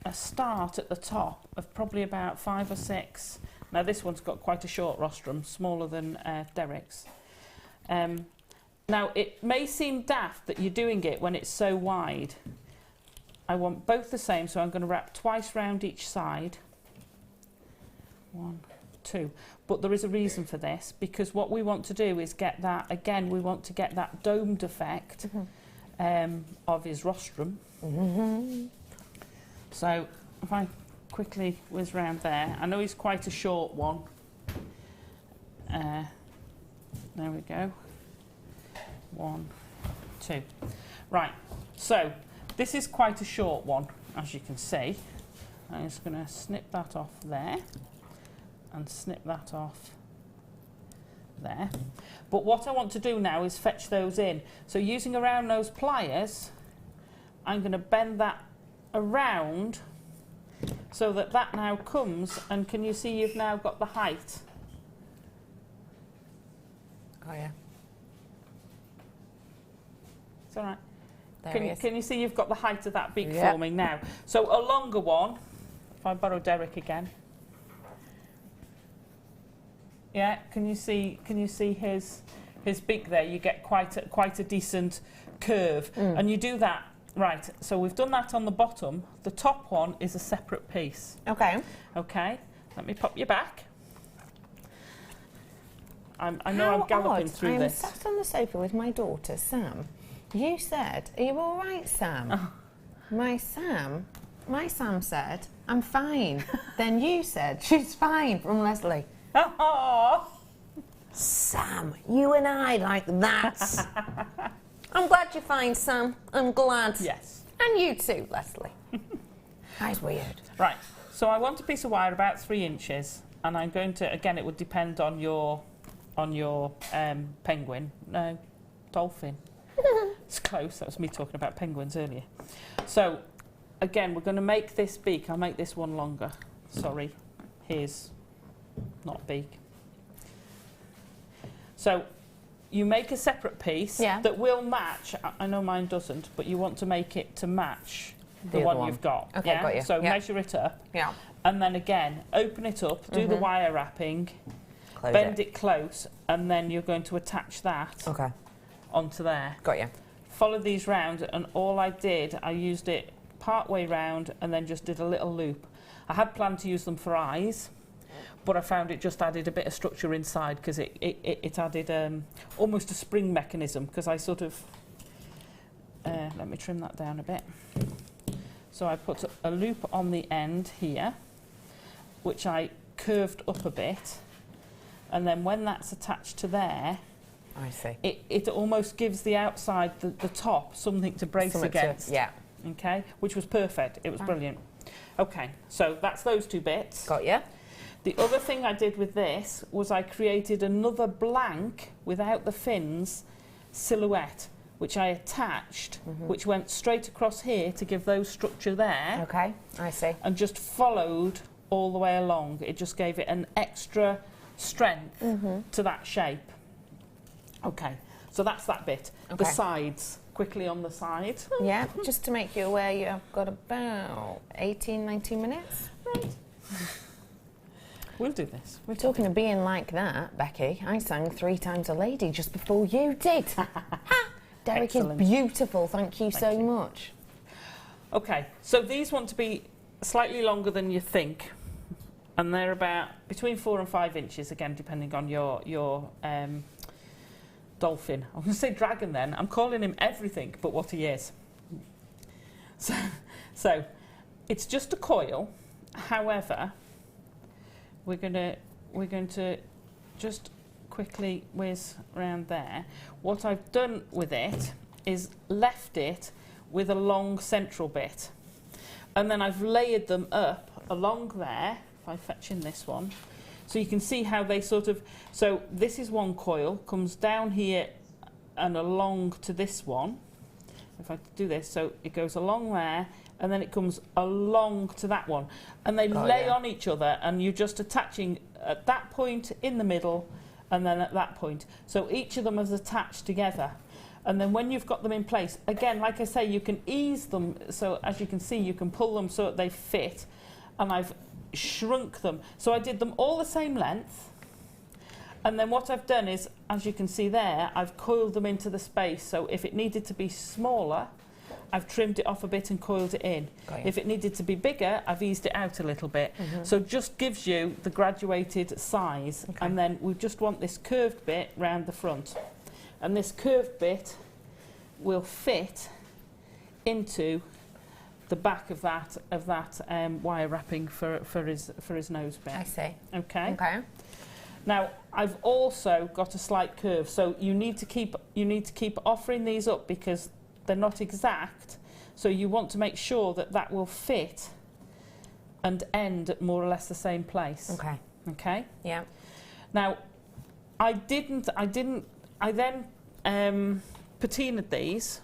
a start at the top of probably about 5 or 6. Now this one's got quite a short rostrum, smaller than Derek's. Now it may seem daft that you're doing it when it's so wide. I want both the same, so I'm going to wrap twice round each side. 1, 2. But there is a reason for this, because what we want to do is get that, again, we want to get that domed effect of his rostrum. So if I quickly whiz round there, I know he's quite a short one. There we go. 1, 2. Right, so this is quite a short one, as you can see. I'm just going to snip that off there and snip that off there. But what I want to do now is fetch those in. So using a round nose pliers, I'm going to bend that around so that that now comes, and can you see you've now got the height? Oh yeah. It's all right. There Can you see you've got the height of that beak forming now? So a longer one, if I borrow Derek again. Yeah, can you see his beak there? You get quite a decent curve. And you do that, right, so we've done that on the bottom. The top one is a separate piece. Okay. Okay, let me pop you back. I know I'm galloping through this. I'm sat on the sofa with my daughter, Sam. You said, are you all right, Sam? Oh. My Sam said, I'm fine. Then you said, she's fine, from Leslie. Oh. Sam, you and I like that. I'm glad you're fine, Sam. I'm glad. Yes. And you too, Leslie. That's weird. Right, so I want a piece of wire about 3 inches, and I'm going to, again, it would depend on your penguin. No, dolphin. It's close. That was me talking about penguins earlier. So, again, we're going to make this beak. I'll make this one longer. Sorry. Here's not beak. So, you make a separate piece that will match. I know mine doesn't, but you want to make it to match the one you've got. Okay, got you. So, measure it up. Yeah. And then, again, open it up, do the wire wrapping, bend it close, and then you're going to attach that onto there. Got you. Follow these round, and all I did, I used it part way round and then just did a little loop. I had planned to use them for eyes, but I found it just added a bit of structure inside because it added almost a spring mechanism, because I sort of, let me trim that down a bit. So I put a loop on the end here, which I curved up a bit, and then when that's attached to there, I see. It almost gives the outside, the top, something to brace against. Okay, which was perfect. It was brilliant. Okay, so that's those 2 bits. Got you. The other thing I did with this was I created another blank without the fins silhouette, which I attached, which went straight across here to give those structure there. Okay, I see. And just followed all the way along. It just gave it an extra strength to that shape. Okay, so that's that bit. Okay. The sides, quickly on the side. Yeah, just to make you aware, you've got about 18, 19 minutes. Right. We'll do this. We're Talking of being like that, Becky, I sang 3 Times a Lady just before you did. Derek Excellent. is beautiful. Thank you so much. Okay, so these want to be slightly longer than you think, and they're about between 4 and 5 inches, again, depending on your dolphin. I'm going to say dragon then. I'm calling him everything but what he is. So it's just a coil. However, we're going to just quickly whiz around there. What I've done with it is left it with a long central bit, and then I've layered them up along there. If I fetch in this one, so you can see how they sort of, so this is one coil, comes down here and along to this one. If I do this, so it goes along there and then it comes along to that one, and they lay on each other, and you're just attaching at that point in the middle and then at that point, so each of them is attached together. And then when you've got them in place, again, like I say, you can ease them, so as you can see, you can pull them so that they fit, and I've shrunk them. So I did them all the same length, and then what I've done is, as you can see there, I've coiled them into the space, so if it needed to be smaller, I've trimmed it off a bit and coiled it in. If it needed to be bigger, I've eased it out a little bit. So it just gives you the graduated size, and then we just want this curved bit round the front. And this curved bit will fit into the back of that wire wrapping for his nose bit. I see. Okay. Okay. Now I've also got a slight curve, so you need to keep offering these up because they're not exact. So you want to make sure that that will fit and end at more or less the same place. Okay. Okay. Yeah. Now I then patinaed these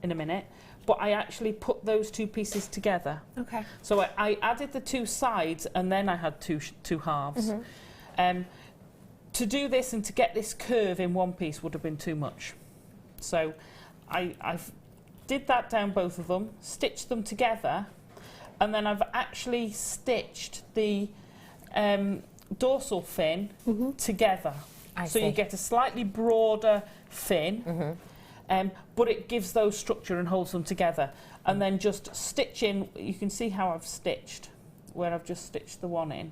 in a minute, but I actually put those 2 pieces together. Okay. So I added the 2 sides, and then I had two halves. To do this and to get this curve in one piece would have been too much. So I've did that down both of them, stitched them together, and then I've actually stitched the dorsal fin together. So you get a slightly broader fin, but it gives those structure and holds them together. And then just stitch in, you can see how I've stitched, where I've just stitched the one in.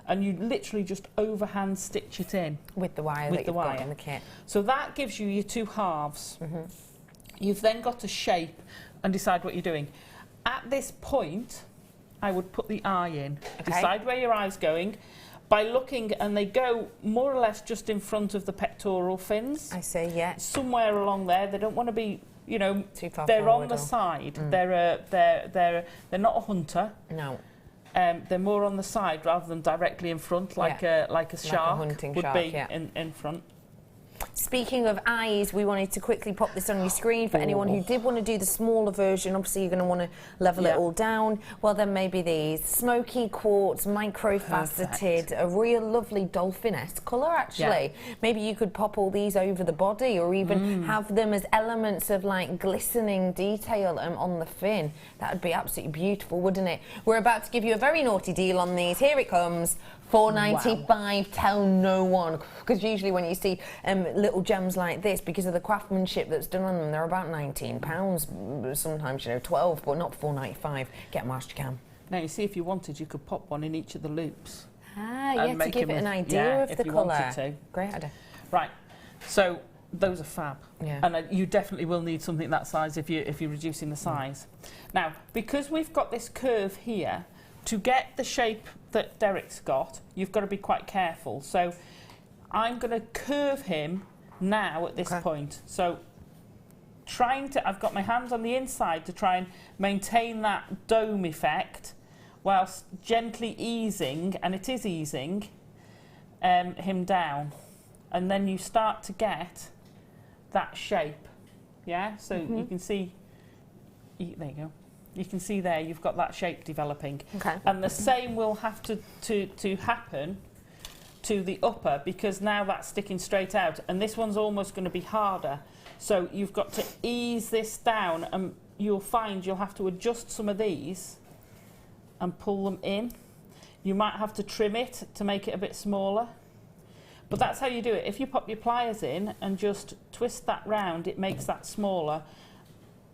And you literally just overhand stitch it in. With the wire that you've got in the kit. So that gives you your 2 halves. You've then got to shape and decide what you're doing. At this point, I would put the eye in. Decide where your eye's going by looking, and they go more or less just in front of the pectoral fins. I see, yeah. Somewhere along there. They don't want to be, you know, too far they're forward on the side. They're not a hunter. No. They're more on the side rather than directly in front, like a shark hunting would shark, be yeah. in front. Speaking of eyes, we wanted to quickly pop this on your screen for anyone who did want to do the smaller version. Obviously, you're going to want to level it all down. Well, then maybe these smoky quartz, micro-faceted, a real lovely dolphin-esque colour, actually. Yeah. Maybe you could pop all these over the body, or even have them as elements of like glistening detail on the fin. That would be absolutely beautiful, wouldn't it? We're about to give you a very naughty deal on these. Here it comes. $4.95. Wow. Tell no one, because usually when you see little gems like this, because of the craftsmanship that's done on them, they're about £19. Sometimes, you know, 12, but not $4.95. Get them whilst you can. Now you see, if you wanted, you could pop one in each of the loops. Ah, yeah, to give it an idea of the colour. Wanted to. Great idea. Right. So those are fab. Yeah. And you definitely will need something that size if you're reducing the size. Now, because we've got this curve here, to get the shape that Derek's got, you've got to be quite careful. So I'm going to curve him now at this point. So I've got my hands on the inside to try and maintain that dome effect whilst gently easing, and it is easing, him down. And then you start to get that shape. Yeah? So you can see, there you go. You can see there you've got that shape developing. Okay. And the same will have to happen to the upper, because now that's sticking straight out, and this one's almost going to be harder. So you've got to ease this down, and you'll find you'll have to adjust some of these and pull them in. You might have to trim it to make it a bit smaller. But that's how you do it. If you pop your pliers in and just twist that round, it makes that smaller.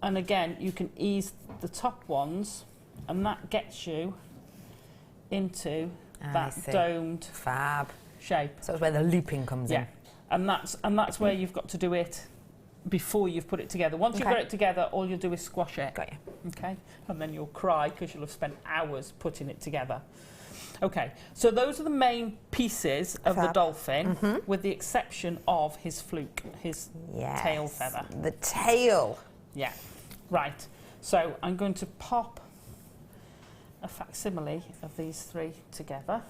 And again, you can ease the top ones, and that gets you into that domed fab shape. So that's where the looping comes in. And that's where you've got to do it before you've put it together. Once you've got it together, all you'll do is squash it. Got you. Okay? And then you'll cry because you'll have spent hours putting it together. Okay, so those are the main pieces of the dolphin, with the exception of his fluke, his tail feather. The tail. Yeah. Right. So I'm going to pop a facsimile of these three together.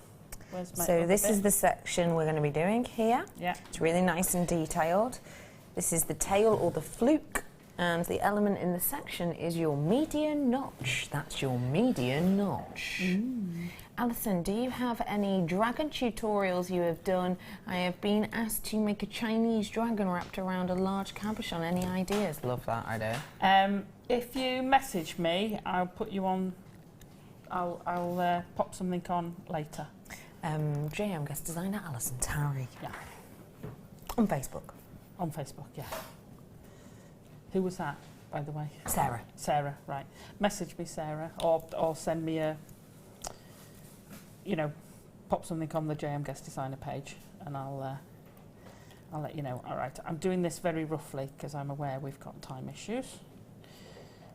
Where's my So this is the section we're going to be doing here. Yeah. It's really nice and detailed. This is the tail or the fluke, and the element in the section is your median notch. That's your median notch. Alison, do you have any dragon tutorials you have done? I have been asked to make a Chinese dragon wrapped around a large cabochon. Any ideas? Love that idea. If you message me, I'll put you on. I'll pop something on later. JM guest designer Alison Tarry. Yeah. On Facebook. On Facebook, yeah. Who was that, by the way? Sarah. Sarah, right. Message me, Sarah, or send me a, pop something on the JM Guest Designer page, and I'll let you know. All right, I'm doing this very roughly because I'm aware we've got time issues.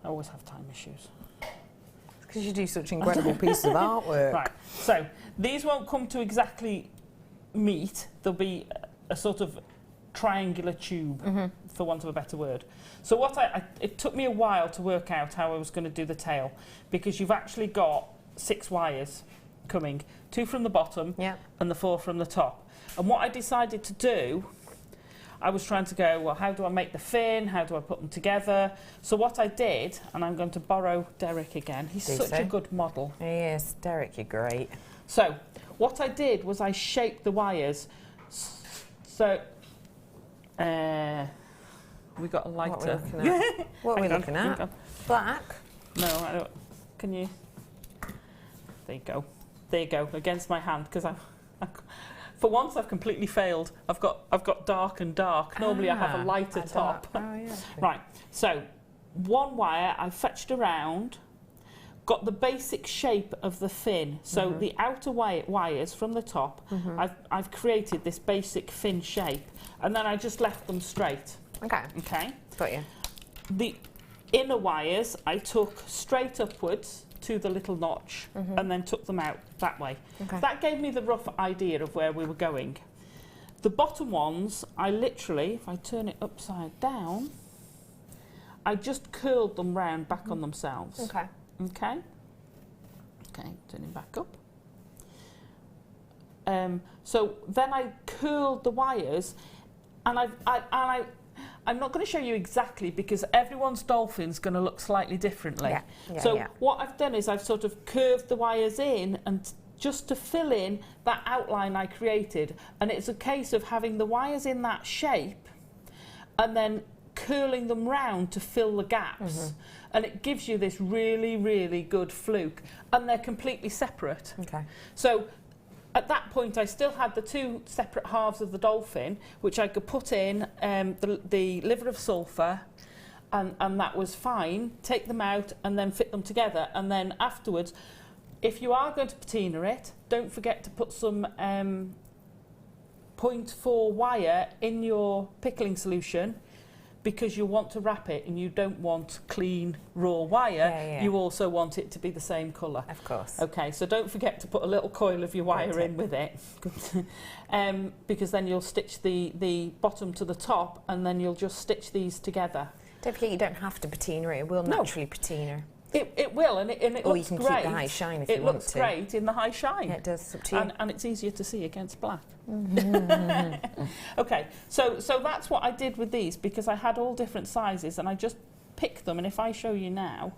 I always have time issues. Because you do such incredible pieces of artwork. Right, so these won't come to exactly meet. There'll be a sort of triangular tube, for want of a better word. So what it took me a while to work out how I was going to do the tail, because you've actually got 6 wires coming, 2 from the bottom and the 4 from the top. And what I decided to do, I was trying to go, well, how do I make the fin? How do I put them together? So what I did, and I'm going to borrow Derek again. He's such a good model. He is. Derek, you're great. So what I did was I shaped the wires. So we got a lighter. What are we looking at? Black? No, I don't. Can you? There you go. There you go. Against my hand, because for once I've completely failed. I've got dark and dark. Normally I have a lighter top. Right. So 1 wire I fetched around, got the basic shape of the fin. So the outer wires from the top, I've created this basic fin shape, and then I just left them straight. Okay. Okay. Got you. The inner wires I took straight upwards to the little notch and then took them out that way. Okay. That gave me the rough idea of where we were going. The bottom ones, I literally, if I turn it upside down, I just curled them round back on themselves. Okay. Okay. Okay, turning back up. So then I curled the wires, and I'm not going to show you exactly because everyone's dolphin's going to look slightly differently. What I've done is I've sort of curved the wires in and just to fill in that outline I created. And it's a case of having the wires in that shape and then curling them round to fill the gaps. And it gives you this really, really good fluke. And they're completely separate. Okay. So at that point, I still had the 2 separate halves of the dolphin, which I could put in the liver of sulphur, and that was fine. Take them out and then fit them together. And then afterwards, if you are going to patina it, don't forget to put some 0.4 wire in your pickling solution, because you want to wrap it and you don't want clean raw wire. You also want it to be the same colour. Of course. Okay, so don't forget to put a little coil of your wire in with it. Because then you'll stitch the bottom to the top, and then you'll just stitch these together. Don't forget, you don't have to patina it. It will naturally patina. It will, and it or looks you can great. keep the high shine if you want to. It looks great in the high shine. Yeah, it does. It's up to you. And it's easier to see against black. Okay, so that's what I did with these, because I had all different sizes and I just picked them. And if I show you now,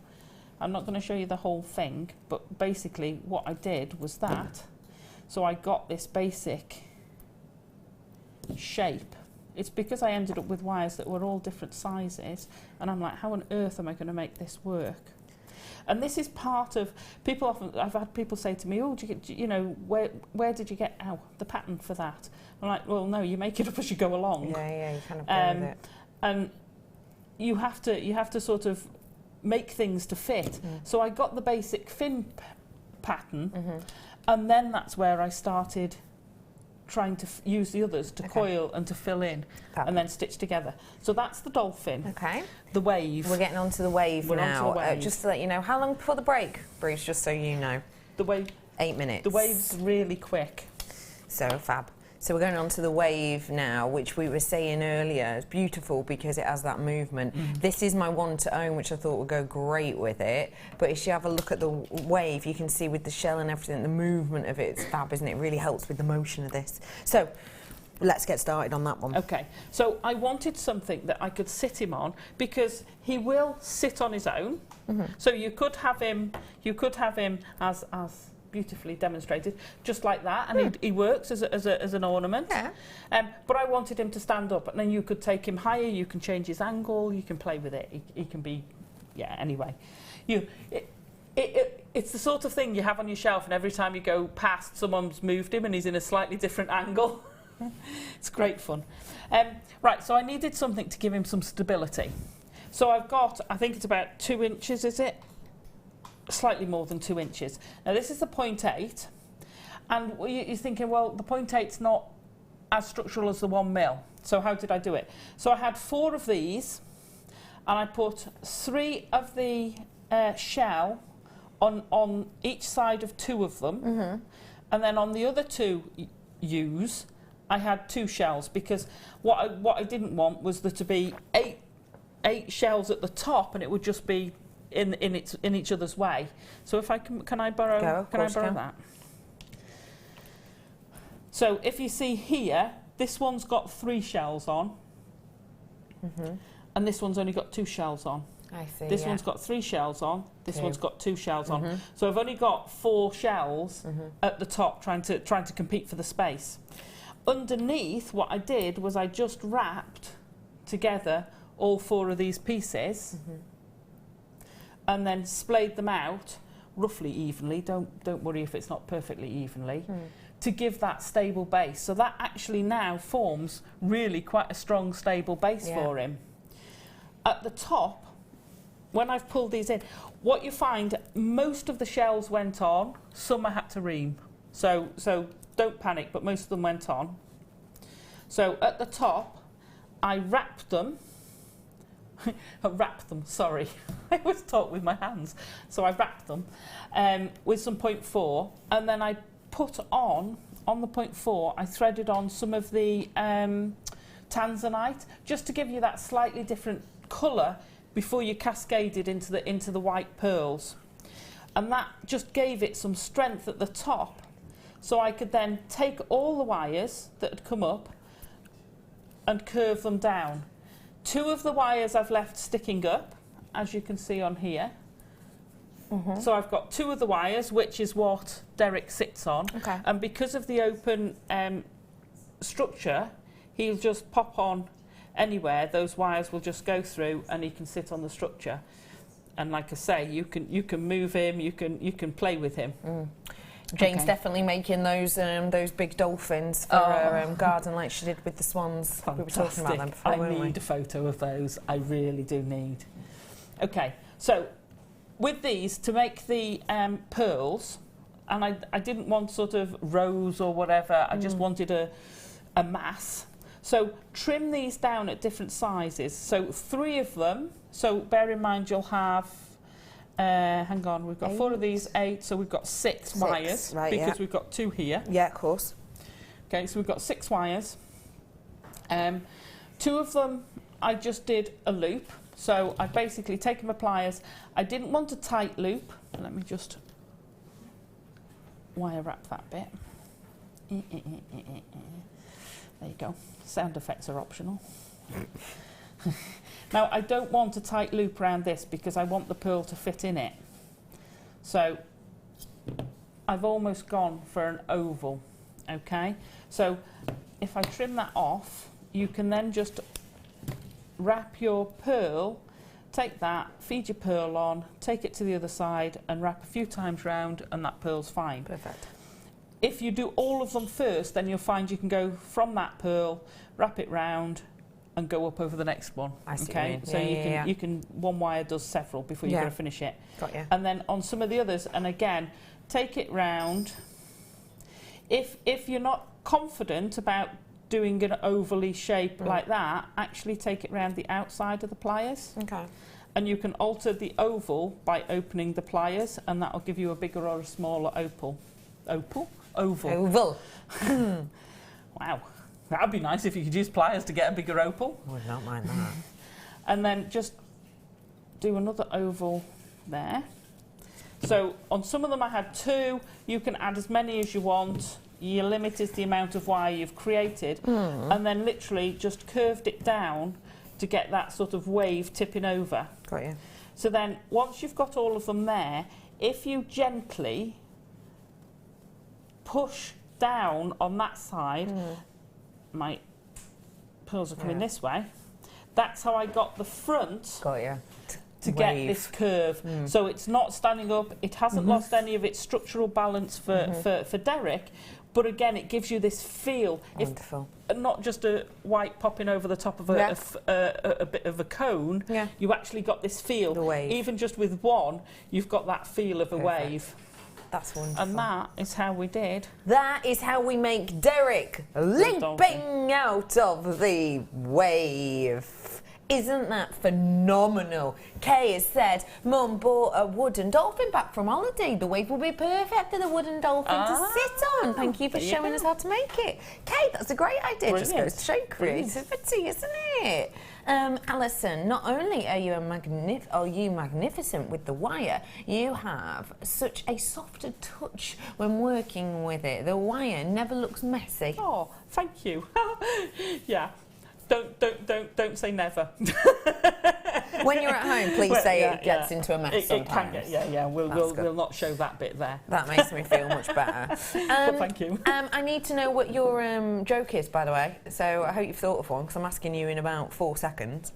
I'm not going to show you the whole thing, but basically what I did was that. So I got this basic shape. It's because I ended up with wires that were all different sizes, and I'm like, how on earth am I going to make this work? And this is part of, people often, I've had people say to me, oh, you know, where did you get the pattern for that? I'm like, well, no, you make it up as you go along. Yeah, you kind of go with it. And you have to sort of make things to fit. So I got the basic fin pattern, and then that's where I started trying to use the others to coil and to fill in and then stitch together. So that's the dolphin. Okay. The wave. We're getting onto the wave now. Onto the wave. Just to let you know, how long before the break, Bruce, just so you know? The wave. 8 minutes. The wave's really quick. So fab. So we're going on to the wave now, which we were saying earlier. It's beautiful because it has that movement. This is my one to own, which I thought would go great with it. But if you have a look at the wave, you can see with the shell and everything, the movement of it's fab, isn't it? It really helps with the motion of this. So let's get started on that one. Okay. So I wanted something that I could sit him on, because he will sit on his own. So you could have him as beautifully demonstrated, just like that, and he works as an ornament. Yeah. But I wanted him to stand up, and then you could take him higher, you can change his angle, you can play with it. He can be, anyway. It's the sort of thing you have on your shelf, and every time you go past, someone's moved him and he's in a slightly different angle. It's great fun. Right, so I needed something to give him some stability. So I've got, I think it's about 2 inches, is it? Slightly more than 2 inches. Now this is the 0.8, and you're thinking, well, the 0.8's not as structural as the 1 mil. So how did I do it? So I had 4 of these, and I put 3 of the shell on each side of 2 of them, and then on the other 2 U's, I had 2 shells, because what I didn't want was there to be 8 shells at the top, and it would just be in each other's way. So if I can I borrow that? So if you see here, this one's got 3 shells on, and this one's only got 2 shells on. I see. This one's got 3 shells on. This one's got 2 shells on. So I've only got 4 shells at the top, trying to compete for the space. Underneath, what I did was I just wrapped together all 4 of these pieces. And then splayed them out roughly evenly. Don't worry if it's not perfectly evenly, to give that stable base. So that actually now forms really quite a strong, stable base for him. At the top, when I've pulled these in, what you find, most of the shells went on. Some I had to ream. So don't panic, but most of them went on. So at the top, I wrapped them. Sorry. I always talk with my hands. So I wrapped them with some 0.4, and then I put on the 0.4, I threaded on some of the tanzanite, just to give you that slightly different colour before you cascaded into the white pearls. And that just gave it some strength at the top, so I could then take all the wires that had come up and curve them down. 2 of the wires I've left sticking up, as you can see on here. So I've got 2 of the wires, which is what Derek sits on. And because of the open structure, he'll just pop on anywhere. Those wires will just go through, and he can sit on the structure. And like I say, you can move him, you can play with him. Jane's definitely making those big dolphins for her garden, like she did with the swans. Fantastic. We were talking about them before, I need a photo of those. I really do need. Okay, so with these, to make the pearls, and I didn't want sort of rows or whatever, I just wanted a mass. So trim these down at different sizes. So 3 of them, so bear in mind you'll have, hang on, we've got 4 of these, 8, so we've got 6 wires, right, because we've got 2 here. Yeah, of course. Okay, so we've got 6 wires. 2 of them I just did a loop, so I've basically taken my pliers. I didn't want a tight loop. Let me just wire wrap that bit. There you go. Sound effects are optional. Now, I don't want a tight loop around this because I want the pearl to fit in it. So I've almost gone for an oval, okay? So if I trim that off, you can then just wrap your pearl take that, feed your pearl on, take it to the other side and wrap a few times round and that pearl's fine. Perfect. If you do all of them first, then you'll find you can go from that pearl, wrap it round and go up over the next one. I see what you Okay, mean. so Yeah, you can one wire does several before you've got to finish it. Got you. And then on some of the others, and again, take it round. If you're not confident about doing an ovally shape like that, actually take it round the outside of the pliers. Okay. And you can alter the oval by opening the pliers, and that will give you a bigger or a smaller oval. Oval. Wow, that'd be nice if you could use pliers to get a bigger opal. Would not mind that. And then just do another oval there. So on some of them I had 2. You can add as many as you want. Your limit is the amount of wire you've created. And then literally just curved it down to get that sort of wave tipping over. Got you. So then once you've got all of them there, if you gently push down on that side, my pearls are coming this way, that's how I got the front Got you. to get this curve. So it's not standing up, it hasn't lost any of its structural balance for Derek, but again it gives you this feel. Wonderful. If not just a white popping over the top of a bit of a cone, you actually got this feel. The wave. Even just with one, you've got that feel of a wave. That's wonderful. And that is how we did. That is how we make Derek leaping out of the wave. Isn't that phenomenal? Kay has said, Mum bought a wooden dolphin back from holiday. The wave will be perfect for the wooden dolphin to sit on. Thank you for showing us how to make it. Kay, that's a great idea. Brilliant. Just goes to show creativity, isn't it? Alison, not only are you magnificent with the wire, you have such a softer touch when working with it. The wire never looks messy. Oh, thank you. Yeah. Don't say never. When you're at home, please say it gets into a mess It sometimes. can get, we'll not show that bit there. That makes me feel much better. But thank you. I need to know what your joke is, by the way. So I hope you've thought of one, because I'm asking you in about 4 seconds.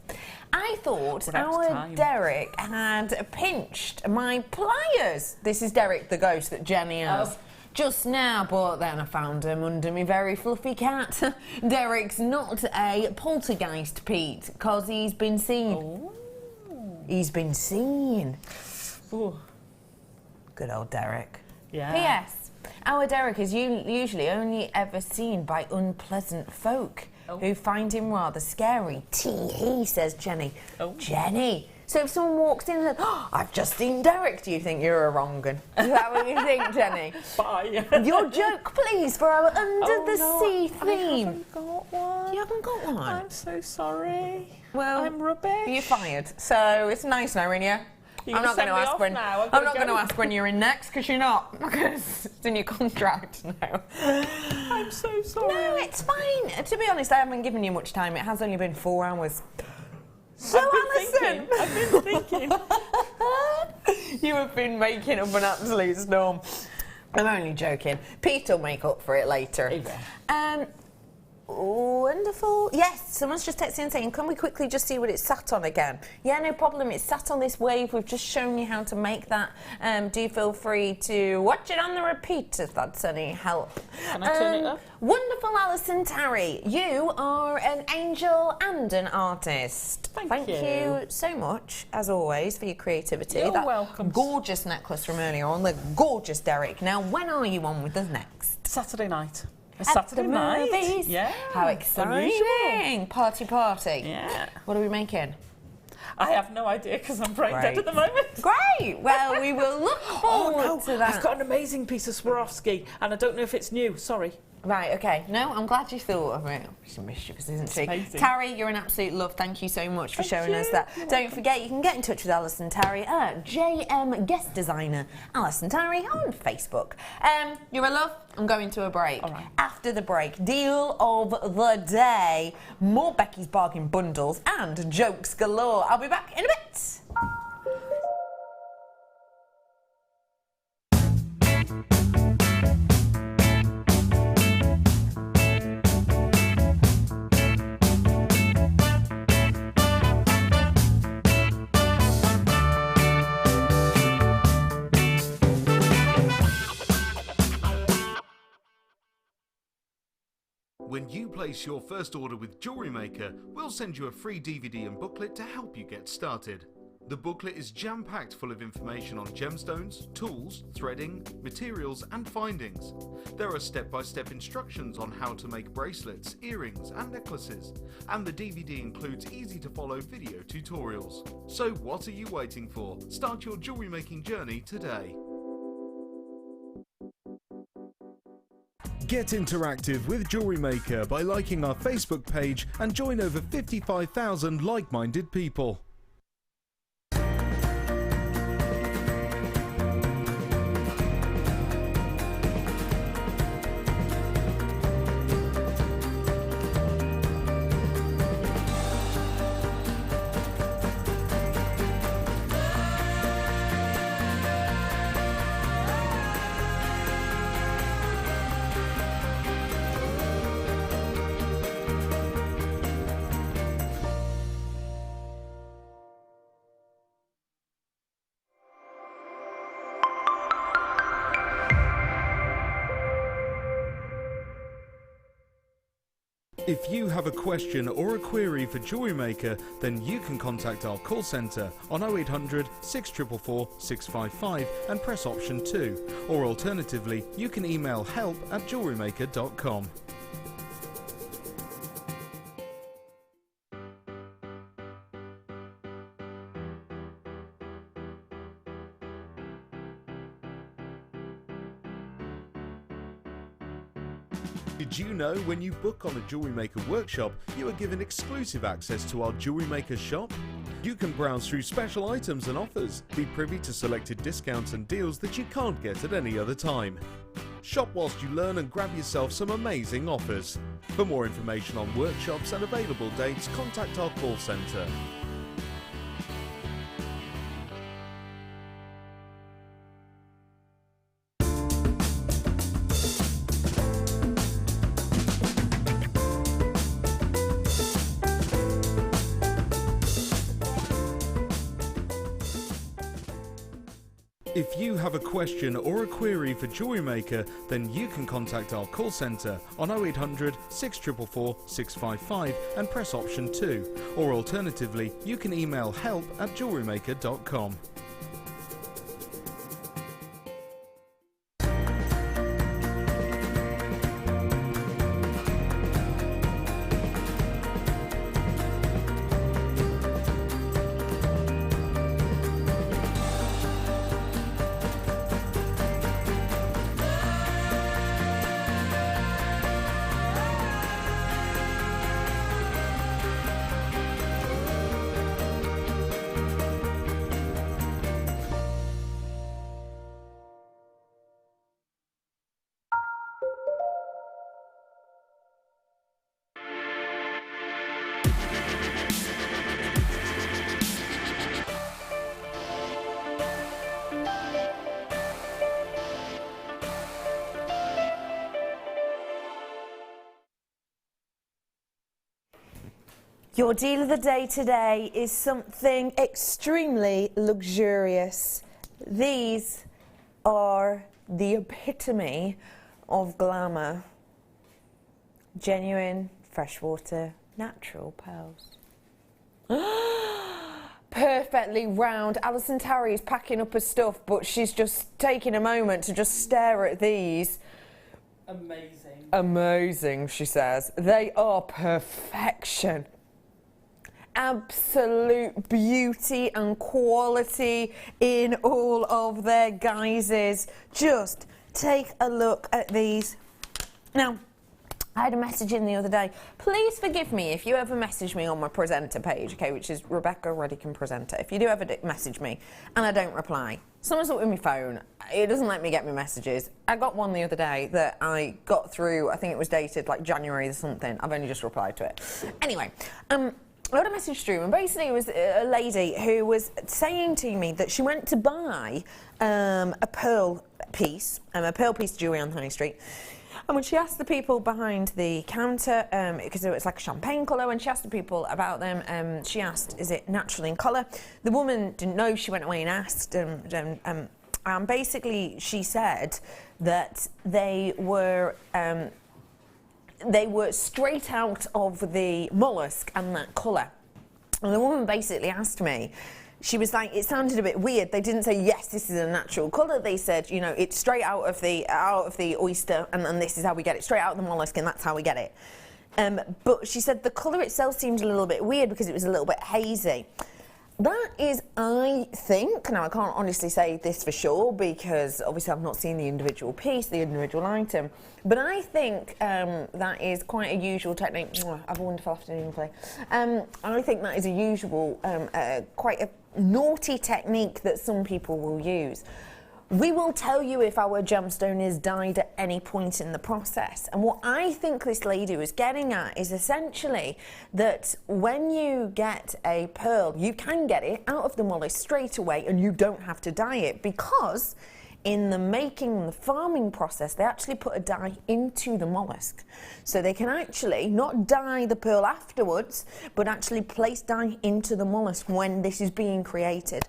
I thought our Derek had pinched my pliers. This is Derek the ghost that Jenny has. Just now, but then I found him under my very fluffy cat. Derek's not a poltergeist, Pete, because he's been seen. Oh. He's been seen. Ooh. Good old Derek. Yeah. P.S. Our Derek is usually only ever seen by unpleasant folk who find him rather scary. Tee-hee, says Jenny. Oh. Jenny. So if someone walks in and says, oh, I've just seen Derek, do you think you're a wrong un? Is that what you think, Jenny? Bye. Your joke, please, for our Under the Sea theme. I haven't got one. You haven't got one? I'm so sorry. Well, I'm rubbish. You're fired. So it's nice knowing you. I'm not going to ask when. I'm not going to ask when you're in next, because you're not. Because it's in your contract now. I'm so sorry. No, it's fine. To be honest, I haven't given you much time. It has only been 4 hours. So, Alison, I've been thinking. you have been making up an absolute storm. I'm only joking. Pete will make up for it later. Wonderful. Yes, someone's just texting and saying, can we quickly just see what it's sat on again? Yeah, no problem. It's sat on this wave. We've just shown you how to make that. Do feel free to watch it on the repeat if that's any help. Can I turn it up? Wonderful, Alison Tarry. You are an angel and an artist. Thank you so much, as always, for your creativity. You're that welcome. Gorgeous necklace from earlier on, the gorgeous Derek. Now, when are you on with us next? Saturday night. At the movies. Yeah. How exciting. Unusual. Party. Yeah. What are we making? I have no idea because I'm brain dead at the moment. Great. Well, we will look forward to that. I've got an amazing piece of Swarovski and I don't know if it's new. Sorry. Right, okay. No, I'm glad you thought of it. She's mischievous, isn't she? Amazing. Tarry, you're an absolute love. Thank you so much for showing us that. Don't forget, you can get in touch with Alison Tarry at JM Guest Designer Alison Tarry on Facebook. You're a love. I'm going to a break. All right. After the break, deal of the day, more Becky's Bargain Bundles and jokes galore. I'll be back in a bit. you place your first order with Jewellery Maker, we'll send you a free DVD and booklet to help you get started. The booklet is jam-packed full of information on gemstones, tools, threading, materials and findings. There are step-by-step instructions on how to make bracelets, earrings and necklaces, and the DVD includes easy-to-follow video tutorials. So what are you waiting for? Start your jewellery making journey today. Get interactive with Jewellery Maker by liking our Facebook page and join over 55,000 like-minded people. If you have a question or a query for Jewellery Maker, then you can contact our call centre on 0800 644 655 and press option 2, or alternatively you can email help@jewellerymaker.com. Did you know when you book on a Jewellery Maker workshop, you are given exclusive access to our Jewellery Maker shop? You can browse through special items and offers, be privy to selected discounts and deals that you can't get at any other time. Shop whilst you learn and grab yourself some amazing offers. For more information on workshops and available dates, contact our call centre. If you have a question or a query for Jewellery Maker, then you can contact our call centre on 0800 644 655 and press option 2, or alternatively you can email help@jewellerymaker.com. Your deal of the day today is something extremely luxurious. These are the epitome of glamour. Genuine, freshwater, natural pearls. Perfectly round. Alison Tarry is packing up her stuff, but she's just taking a moment to just stare at these. Amazing. Amazing, she says. They are perfection. Absolute beauty and quality in all of their guises. Just take a look at these. Now, I had a message in the other day. Please forgive me if you ever message me on my presenter page, okay, which is Rebecca Redican presenter. If you do ever message me and I don't reply, something's up with my phone. It doesn't let me get my messages. I got one the other day that I got through. I think it was dated like January or something. I've only just replied to it. Anyway, I got a message through, and basically it was a lady who was saying to me that she went to buy a pearl piece jewellery on High Street. And when she asked the people behind the counter, because it was like a champagne colour, when she asked the people about them, she asked, is it naturally in colour? The woman didn't know. She went away and asked, and basically she said that they were they were straight out of the mollusk and that colour. And the woman basically asked me, she was like, it sounded a bit weird. They didn't say, yes, this is a natural colour. They said, you know, it's straight out of the oyster, and this is how we get it, straight out of the mollusk, and that's how we get it. But she said the colour itself seemed a little bit weird because it was a little bit hazy. That is, I think, now I can't honestly say this for sure because obviously I've not seen the individual piece, the individual item, but I think that is quite a usual technique. Have a wonderful afternoon, Clay. I think that is a usual, quite a naughty technique that some people will use. We will tell you if our gemstone is dyed at any point in the process. And what I think this lady was getting at is essentially that when you get a pearl, you can get it out of the mollusk straight away and you don't have to dye it, because in the making, the farming process, they actually put a dye into the mollusk. So they can actually not dye the pearl afterwards, but actually place dye into the mollusk when this is being created.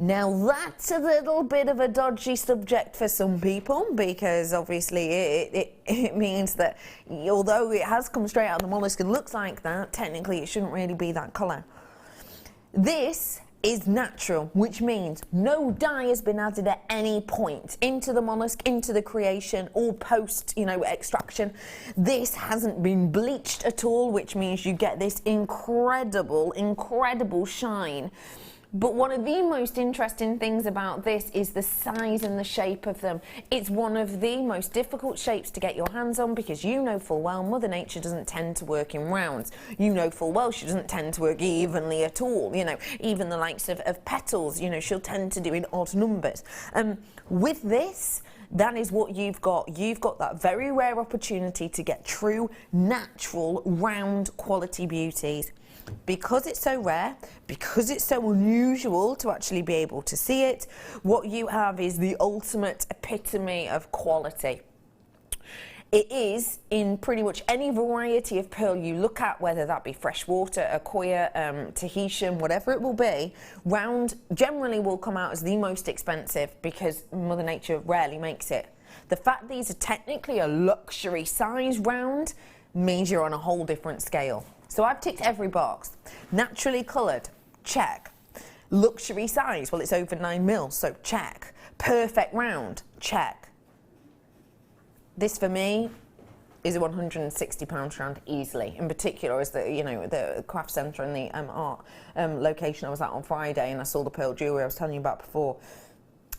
Now that's a little bit of a dodgy subject for some people, because obviously it means that although it has come straight out of the mollusk and looks like that, technically it shouldn't really be that colour. This is natural, which means no dye has been added at any point into the mollusk, into the creation, or post, you know, extraction. This hasn't been bleached at all, which means you get this incredible, incredible shine. But one of the most interesting things about this is the size and the shape of them. It's one of the most difficult shapes to get your hands on, because you know full well Mother Nature doesn't tend to work in rounds. You know full well she doesn't tend to work evenly at all. You know, even the likes of petals, you know, she'll tend to do in odd numbers. With this, that is what you've got. You've got that very rare opportunity to get true, natural, round quality beauties. Because it's so rare, because it's so unusual to actually be able to see it, what you have is the ultimate epitome of quality. It is in pretty much any variety of pearl you look at, whether that be freshwater, Acquia, Tahitian, whatever it will be, round generally will come out as the most expensive because Mother Nature rarely makes it. The fact these are technically a luxury size round means you're on a whole different scale. So I've ticked every box. Naturally coloured, check. Luxury size, well, it's over 9 mil, so check. Perfect round, check. This for me is a £160 strand easily. In particular, is the, you know, the craft centre and the art location I was at on Friday, and I saw the pearl jewellery I was telling you about before.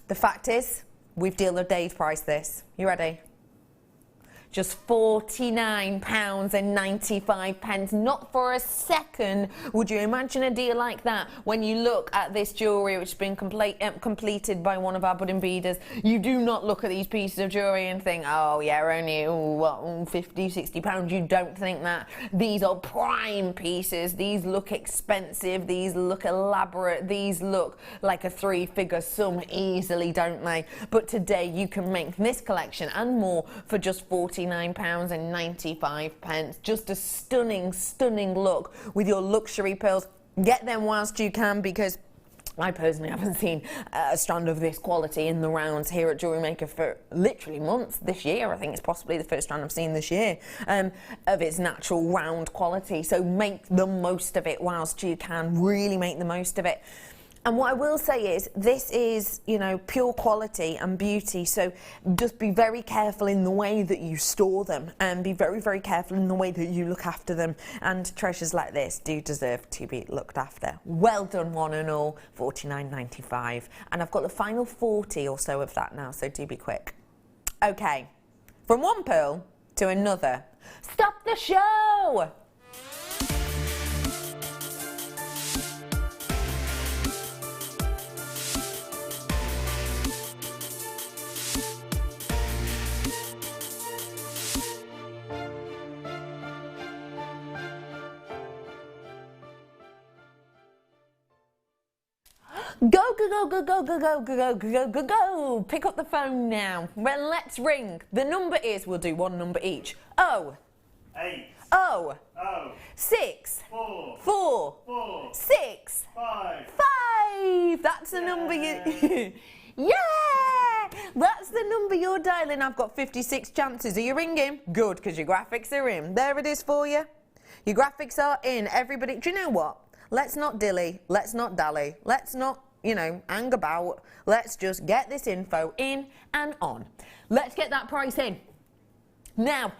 The fact is, we've deal or Dave priced this. You ready? Just £49.95. Not for a second would you imagine a deal like that when you look at this jewellery which has been completed by one of our budding beaders. You do not look at these pieces of jewellery and think, oh yeah, only what, £50, £60. You don't think that. These are prime pieces. These look expensive. These look elaborate. These look like a 3-figure sum easily, don't they? But today you can make this collection and more for just £49.95. Just a stunning, stunning look with your luxury pearls. Get them whilst you can, because I personally haven't seen a strand of this quality in the rounds here at Jewellery Maker for literally months. This year, I think it's possibly the first strand I've seen this year of its natural round quality. So make the most of it whilst you can. Really make the most of it. And what I will say is, this is, you know, pure quality and beauty, so just be very careful in the way that you store them, and be very, very careful in the way that you look after them, and treasures like this do deserve to be looked after. Well done, one and all. £49.95, and I've got the final 40 or so of that now, so do be quick. Okay, from one pearl to another. Stop the show! Go, go, go, go, go, go, go, go, go, go, go, go. Pick up the phone now. Well, let's ring. The number is, we'll do one number each. 0 8 0 0 6 4 4 4 6 5 5. That's the number you... Yeah! That's the number you're dialing. I've got 56 chances. Are you ringing? Good, because your graphics are in. There it is for you. Your graphics are in. Everybody, do you know what? Let's not dilly. Let's not dally. Let's not, you know, hang about. Let's just get this info in and on. Let's get that price in. Now,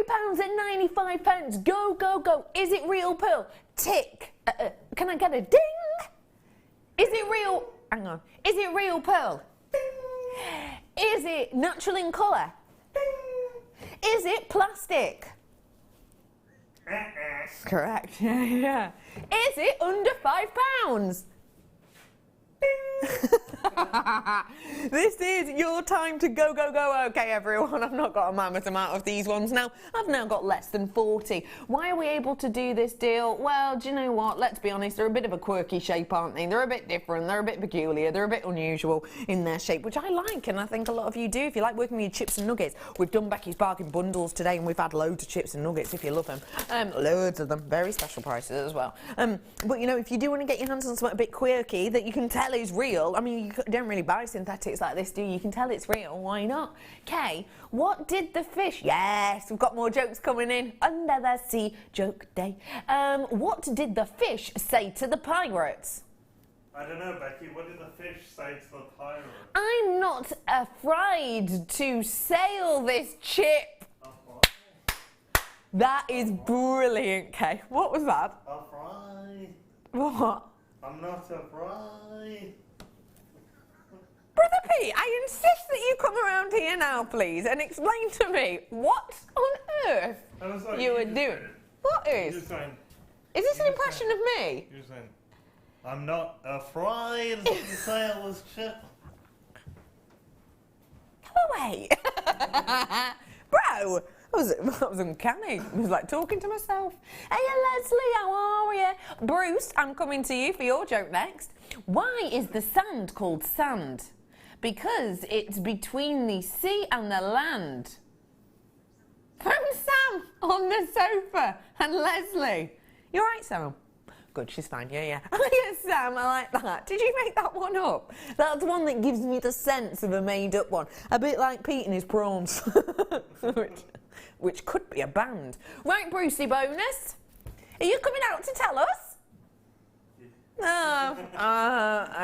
£3.95. Go, go, go. Is it real pearl? Tick. Can I get a ding? Is it real? Hang on. Is it real pearl? Is it natural in colour? Is it plastic? Correct. Yeah. Is it under £5? This is your time to go, go, go. Okay, everyone, I've not got a mammoth amount of these ones now. I've now got less than 40. Why are we able to do this deal? Well, do you know what? Let's be honest, they're a bit of a quirky shape, aren't they? They're a bit different, they're a bit peculiar, they're a bit unusual in their shape, which I like, and I think a lot of you do. If you like working with your chips and nuggets, we've done Becky's bargain bundles today, and we've had loads of chips and nuggets if you love them. Loads of them, very special prices as well. But you know, if you do want to get your hands on something a bit quirky that you can tell is real, I mean, you don't really buy synthetics like this, do you? You can tell it's real. Why not? Kay, what did the fish... Yes, we've got more jokes coming in. Under the sea joke day. What did the fish say to the pirates? I don't know, Becky. What did the fish say to the pirate? I'm not afraid to sail this ship. That is brilliant, Kay. What was that? Afraid. What? I'm not afraid. Brother Pete, I insist that you come around here now, please, and explain to me what on earth you were doing. What is? Is this an impression of me? You're saying, I'm not afraid to sail this ship. Come away. Bro, that was uncanny. I was like talking to myself. Hey, Leslie, how are you? Bruce, I'm coming to you for your joke next. Why is the sand called sand? Because it's between the sea and the land. From Sam on the sofa and Leslie. You all right, Sam? Good, she's fine. Yeah. Oh, yes, Sam, I like that. Did you make that one up? That's one that gives me the sense of a made-up one. A bit like Pete and his prawns. Which could be a band. Right, Brucey bonus. Are you coming out to tell us?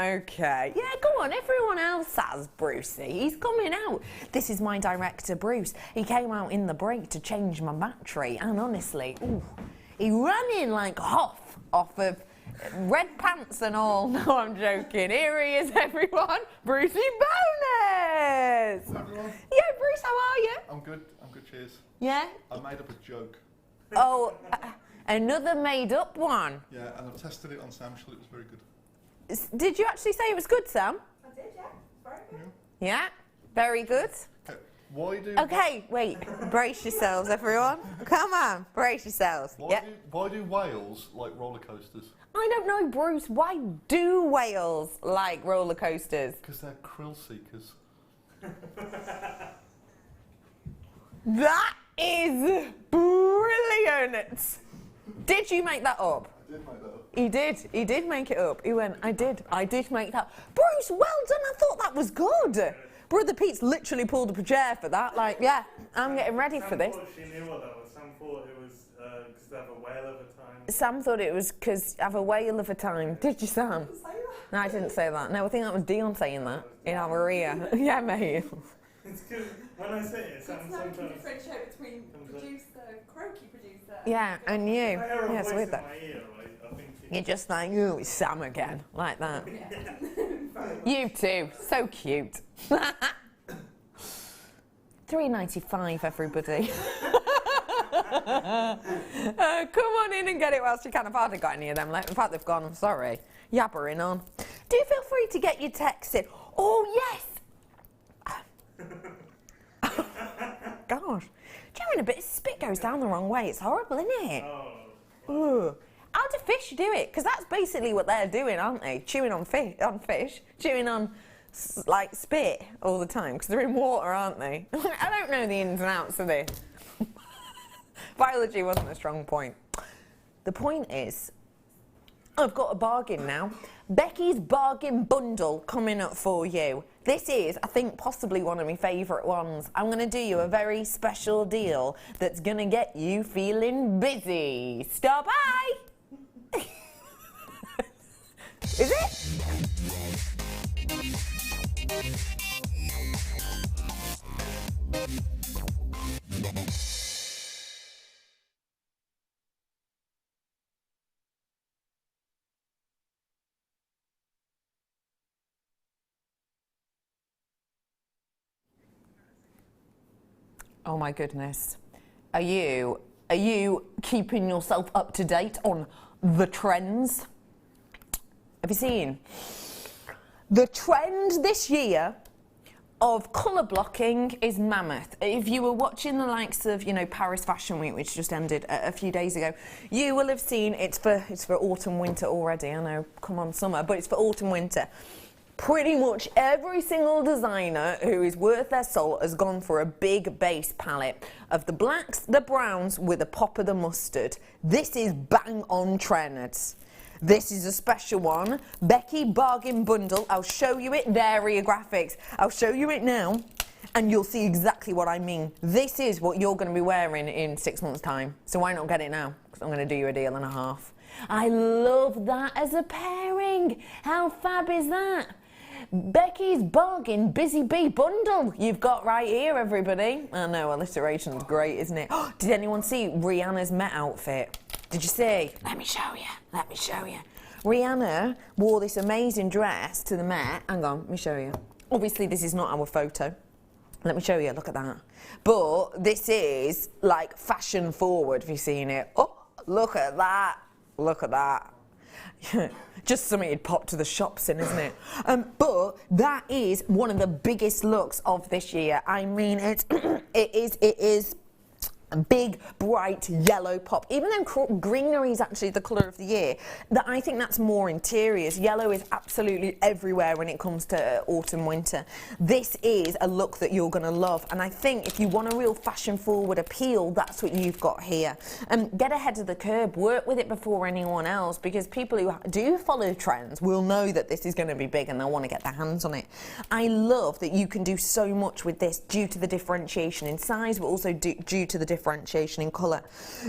Okay. Yeah, go on. Everyone else has Brucey. He's coming out. This is my director, Bruce. He came out in the break to change my battery, and honestly, ooh, he ran in like off of red pants and all. No, I'm joking. Here he is, everyone. Brucey bonus. Everyone. Yeah, Bruce, how are you? I'm good, cheers. Yeah? I made up a joke. Oh, another made-up one. Yeah, and I've tested it on Sam, it was very good. Did you actually say it was good, Sam? I did, yeah. Very good. Yeah, very good. Okay, why do... Okay, wait. Brace yourselves, everyone. Come on, brace yourselves. Why do whales like roller coasters? I don't know, Bruce. Why do whales like roller coasters? Because they're krill seekers. That is brilliant. Did you make that up? I did make that up. He did make it up. He went, I did make that. Bruce, well done. I thought that was good. Brother Pete's literally pulled up a chair for that. Like, yeah, I'm getting ready for this. Sam thought she knew what that was. Sam thought it was because they have a whale of a time. Sam thought it was because I have a whale of a time. Did you, Sam? No, I didn't say that. No, I think that was Dion saying that in our ear. Yeah, mate. It's because when I say it, Sam sometimes... It's differentiate between producer, croaky producer. Yeah, and you. I hear a Yeah, voice it's weird in that. my ear, right? I think You're just like, ooh, it's Sam again. Like that. You too. So cute. $3.95, everybody. Come on in and get it whilst you can. I've hardly got any of them left. In fact, they've gone. I'm sorry. Yabbering on. Do feel free to get your texts in. Oh, yes. Gosh. Do you know when a bit of spit goes down the wrong way? It's horrible, isn't it? Ooh. How do fish do it? Because that's basically what they're doing, aren't they? Chewing on fish. Chewing on, like, spit all the time. Because they're in water, aren't they? I don't know the ins and outs of this. Biology wasn't a strong point. The point is, I've got a bargain now. Becky's bargain bundle coming up for you. This is, I think, possibly one of my favourite ones. I'm going to do you a very special deal that's going to get you feeling busy. Stop by! Is it? Oh my goodness. Are you keeping yourself up to date on the trends? Have you seen? The trend this year of colour blocking is mammoth. If you were watching the likes of, you know, Paris Fashion Week, which just ended a few days ago, you will have seen it's for autumn winter already. I know, come on summer, but it's for autumn winter. Pretty much every single designer who is worth their salt has gone for a big base palette of the blacks, the browns with a pop of the mustard. This is bang on trend. This is a special one. Becky Bargain Bundle. I'll show you it. There are your graphics. I'll show you it now and you'll see exactly what I mean. This is what you're going to be wearing in 6 months' time. So why not get it now? Because I'm going to do you a deal and a half. I love that as a pairing. How fab is that? Becky's Bargain Busy Bee Bundle you've got right here, everybody. I know, alliteration's great, isn't it? Did anyone see Rihanna's Met outfit? Did you see? Let me show you. Let me show you. Rihanna wore this amazing dress to the Met. Hang on, let me show you. Obviously, this is not our photo. Let me show you. Look at that. But this is like fashion forward. Have you seen it? Oh, look at that. Look at that. Just something you'd pop to the shops in, isn't it? But that is one of the biggest looks of this year. I mean, it is a big, bright yellow pop. Even though greenery is actually the colour of the year, I think that's more interiors. Yellow is absolutely everywhere when it comes to autumn, winter. This is a look that you're going to love. And I think if you want a real fashion-forward appeal, that's what you've got here. Get ahead of the curve. Work with it before anyone else, because people who do follow trends will know that this is going to be big and they'll want to get their hands on it. I love that you can do so much with this due to the differentiation in size, but also due to the differentiation in colour.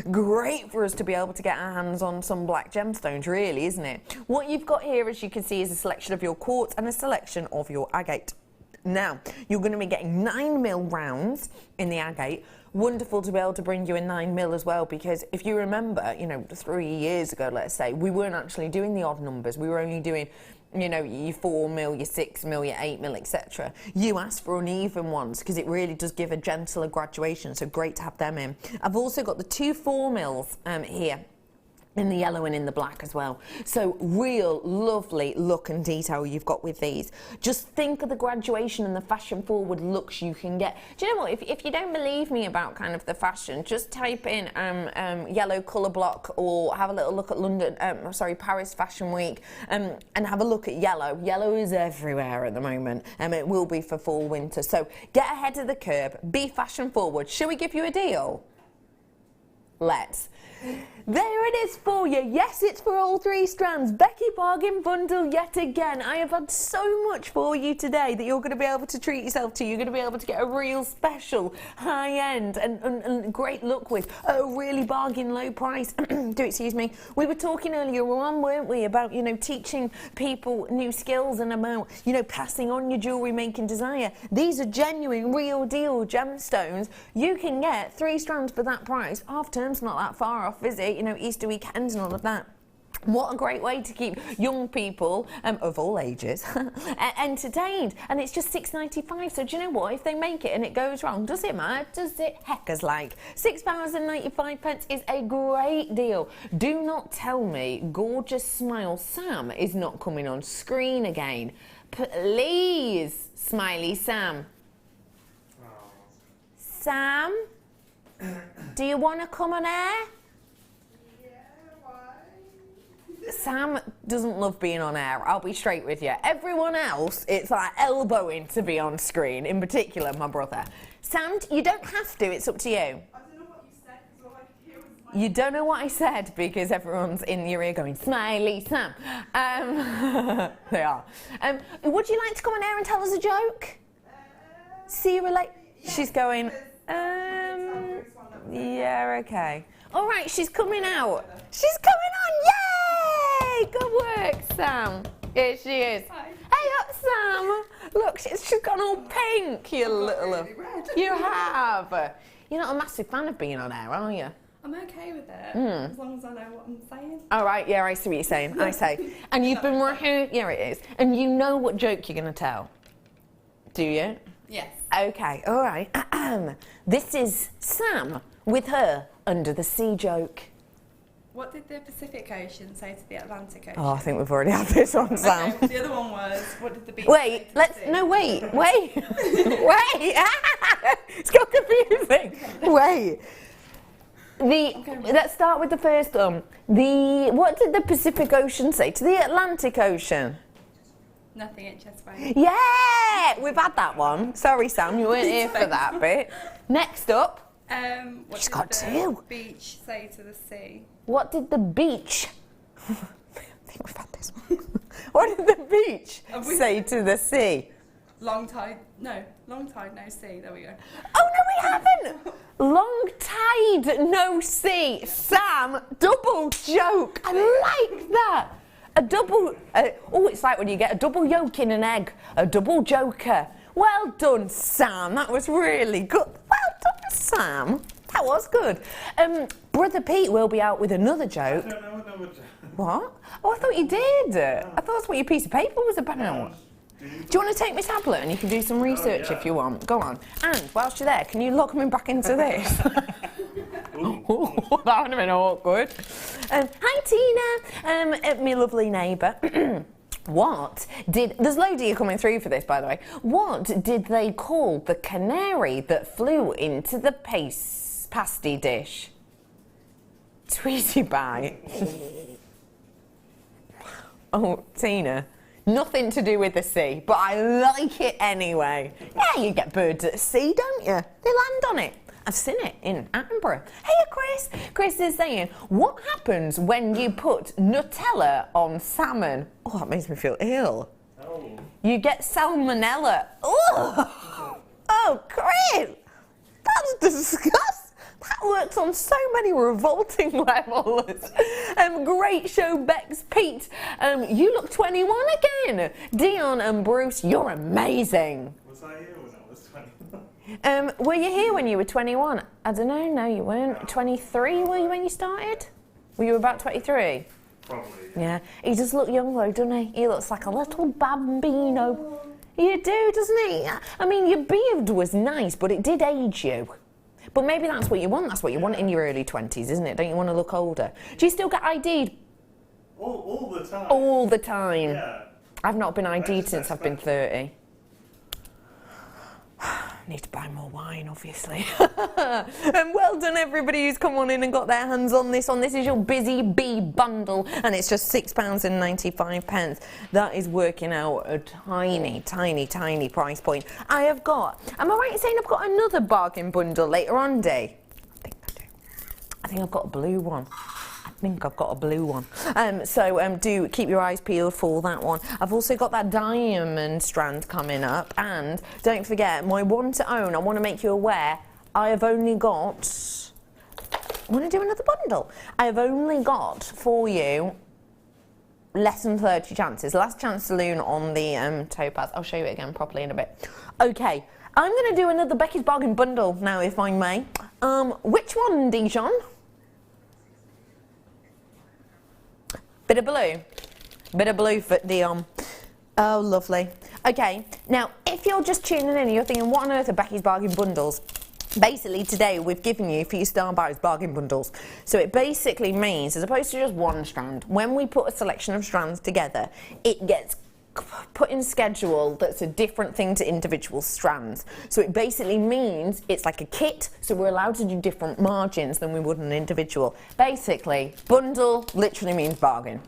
Great for us to be able to get our hands on some black gemstones, really, isn't it? What you've got here, as you can see, is a selection of your quartz and a selection of your agate. Now, you're going to be getting 9mm rounds in the agate. Wonderful to be able to bring you a 9mm as well, because if you remember, you know, 3 years ago, let's say, we weren't actually doing the odd numbers. We were only doing, you know, your 4mm, your 6mm, your 8mm, etc. You asked for uneven ones because it really does give a gentler graduation, so great to have them in. I've also got the 2 4mm here, in the yellow and in the black as well. So real lovely look and detail you've got with these. Just think of the graduation and the fashion forward looks you can get. Do you know what, if you don't believe me about kind of the fashion, just type in yellow colour block, or have a little look at Paris Fashion Week, and have a look at yellow. Yellow is everywhere at the moment, and it will be for fall winter. So get ahead of the curve, be fashion forward. Shall we give you a deal? Let's. There it is for you. Yes, it's for all 3 strands. Becky Bargain Bundle yet again. I have had so much for you today that you're going to be able to treat yourself to. You're going to be able to get a real special, high-end and great look with a really bargain low price. Excuse me. We were talking earlier on, weren't we, about, you know, teaching people new skills and about, you know, passing on your jewellery making desire. These are genuine, real deal gemstones. You can get 3 strands for that price. Half term's not that far off, is it? You know, Easter weekends and all of that. What a great way to keep young people of all ages entertained. And it's just £6.95. So do you know what? If they make it and it goes wrong, does it matter? Does it heckers like? £6.95 is a great deal. Do not tell me Gorgeous Smile Sam is not coming on screen again. Please, Smiley Sam. Sam, do you want to come on air? Sam doesn't love being on air, I'll be straight with you. Everyone else, it's like elbowing to be on screen, in particular my brother. Sam, you don't have to, it's up to you. I don't know what you said because all I could hear was You don't know what I said because everyone's in your ear going, Smiley Sam. They are. Would you like to come on air and tell us a joke? See you later. She's going, yeah, okay. All right, she's coming out. She's coming on, yay! Good work, Sam. Here she is. Hi. Hey up, Sam. Look, she's gone all pink, you little... You have. You're not a massive fan of being on air, are you? I'm okay with it, as long as I know what I'm saying. All right, yeah, I see what you're saying. I say. And you've been working... Yeah, it is. And you know what joke you're going to tell. Do you? Yes. Okay, all right. This is Sam with her under the sea joke. What did the Pacific Ocean say to the Atlantic Ocean? Oh, I think we've already had this one, Sam. Okay, the other one was, what did the beach say Wait, to the let's... sea? No, wait. Wait. It's got confusing. Wait. Let's start with the first one. What did the Pacific Ocean say to the Atlantic Ocean? Nothing at Chesway. Yeah! We've had that one. Sorry, Sam, you weren't here for that bit. Next up. What She's did got the two. beach say to the sea? What did the beach... I think we've had this one. What did the beach say to the sea? Long tide, no sea. There we go. Oh, no, we haven't! Long tide, no sea. Sam, double joke. I like that. A double... it's like when you get a double yolk in an egg. A double joker. Well done, Sam. That was really good. Well done, Sam. That was good. Brother Pete will be out with another joke. I don't know another joke. What? Oh, I thought you did. I thought that's what your piece of paper was about. Do you want to take my tablet and you can do some research if you want? Go on. And whilst you're there, can you lock me back into this? Ooh, that would have been awkward. Hi, Tina. My lovely neighbour. There's loads of you coming through for this, by the way. What did they call the canary that flew into the pasty dish? Tweety Bite. Oh, Tina. Nothing to do with the sea, but I like it anyway. Yeah, you get birds at sea, don't you? They land on it. I've seen it in Attenborough. Hey, Chris. Chris is saying, what happens when you put Nutella on salmon? Oh, that makes me feel ill. Oh. You get salmonella. Oh, Chris. That's disgusting. That works on so many revolting levels. Great show, Bex. Pete, you look 21 again. Dion and Bruce, you're amazing. Was I here when I was 21? Were you here when you were 21? I don't know. No, you weren't. 23 were you when you started? Were you about 23? Probably. Yeah. He does look young though, doesn't he? He looks like a little bambino. You do, doesn't he? I mean, your beard was nice, but it did age you. But maybe that's what you want. That's what you want in your early 20s, isn't it? Don't you want to look older? Do you still get ID'd? All the time. All the time. Yeah. I've not been ID'd since I've been 30. Need to buy more wine, obviously. And well done, everybody who's come on in and got their hands on this one. This is your Busy Bee bundle, and it's just £6.95. That is working out a tiny, tiny, tiny price point. I have got, am I right in saying I've got another bargain bundle later on, Dee? I think I do. I think I've got a blue one. So do keep your eyes peeled for that one. I've also got that diamond strand coming up, and don't forget my one to own. I want to make you aware I have only got, I want to do another bundle. I have only got for you less than 30 chances. Last chance saloon on the topaz. I'll show you it again properly in a bit. Okay, I'm going to do another Becky's bargain bundle now, if I may. Which one, Dijon? Bit of blue for Dion. Oh, lovely. Okay, now if you're just tuning in and you're thinking, what on earth are Becky's bargain bundles? Basically, today we've given you, for your star buyers, bargain bundles. So it basically means, as opposed to just one strand, when we put a selection of strands together, it gets put in schedule that's a different thing to individual strands. So it basically means it's like a kit, so we're allowed to do different margins than we would an individual. Basically, bundle literally means bargain.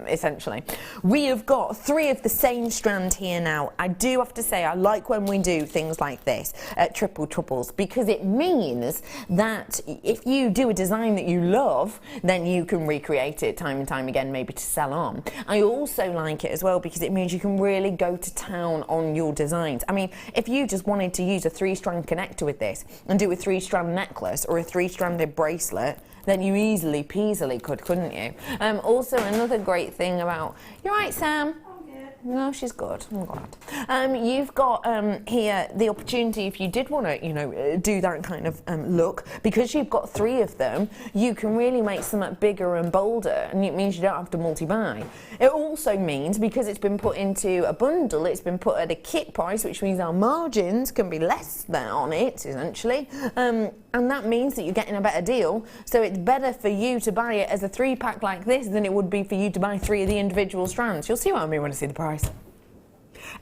essentially. We have got 3 of the same strand here now. I do have to say I like when we do things like this at triple triples, because it means that if you do a design that you love, then you can recreate it time and time again, maybe to sell on. I also like it as well because it means you can really go to town on your designs. I mean, if you just wanted to use a 3-strand connector with this and do a 3-strand necklace or a 3-stranded bracelet, then you easily peasily couldn't you? Also, another great thing about... You're right, Sam? No, she's good. I'm glad. You've got here the opportunity, if you did want to, you know, do that kind of look, because you've got 3 of them, you can really make something bigger and bolder, and it means you don't have to multi-buy. It also means, because it's been put into a bundle, it's been put at a kit price, which means our margins can be less than on it, essentially. And that means that you're getting a better deal, so it's better for you to buy it as a 3-pack like this than it would be for you to buy 3 of the individual strands. You'll see what I mean when I see the price.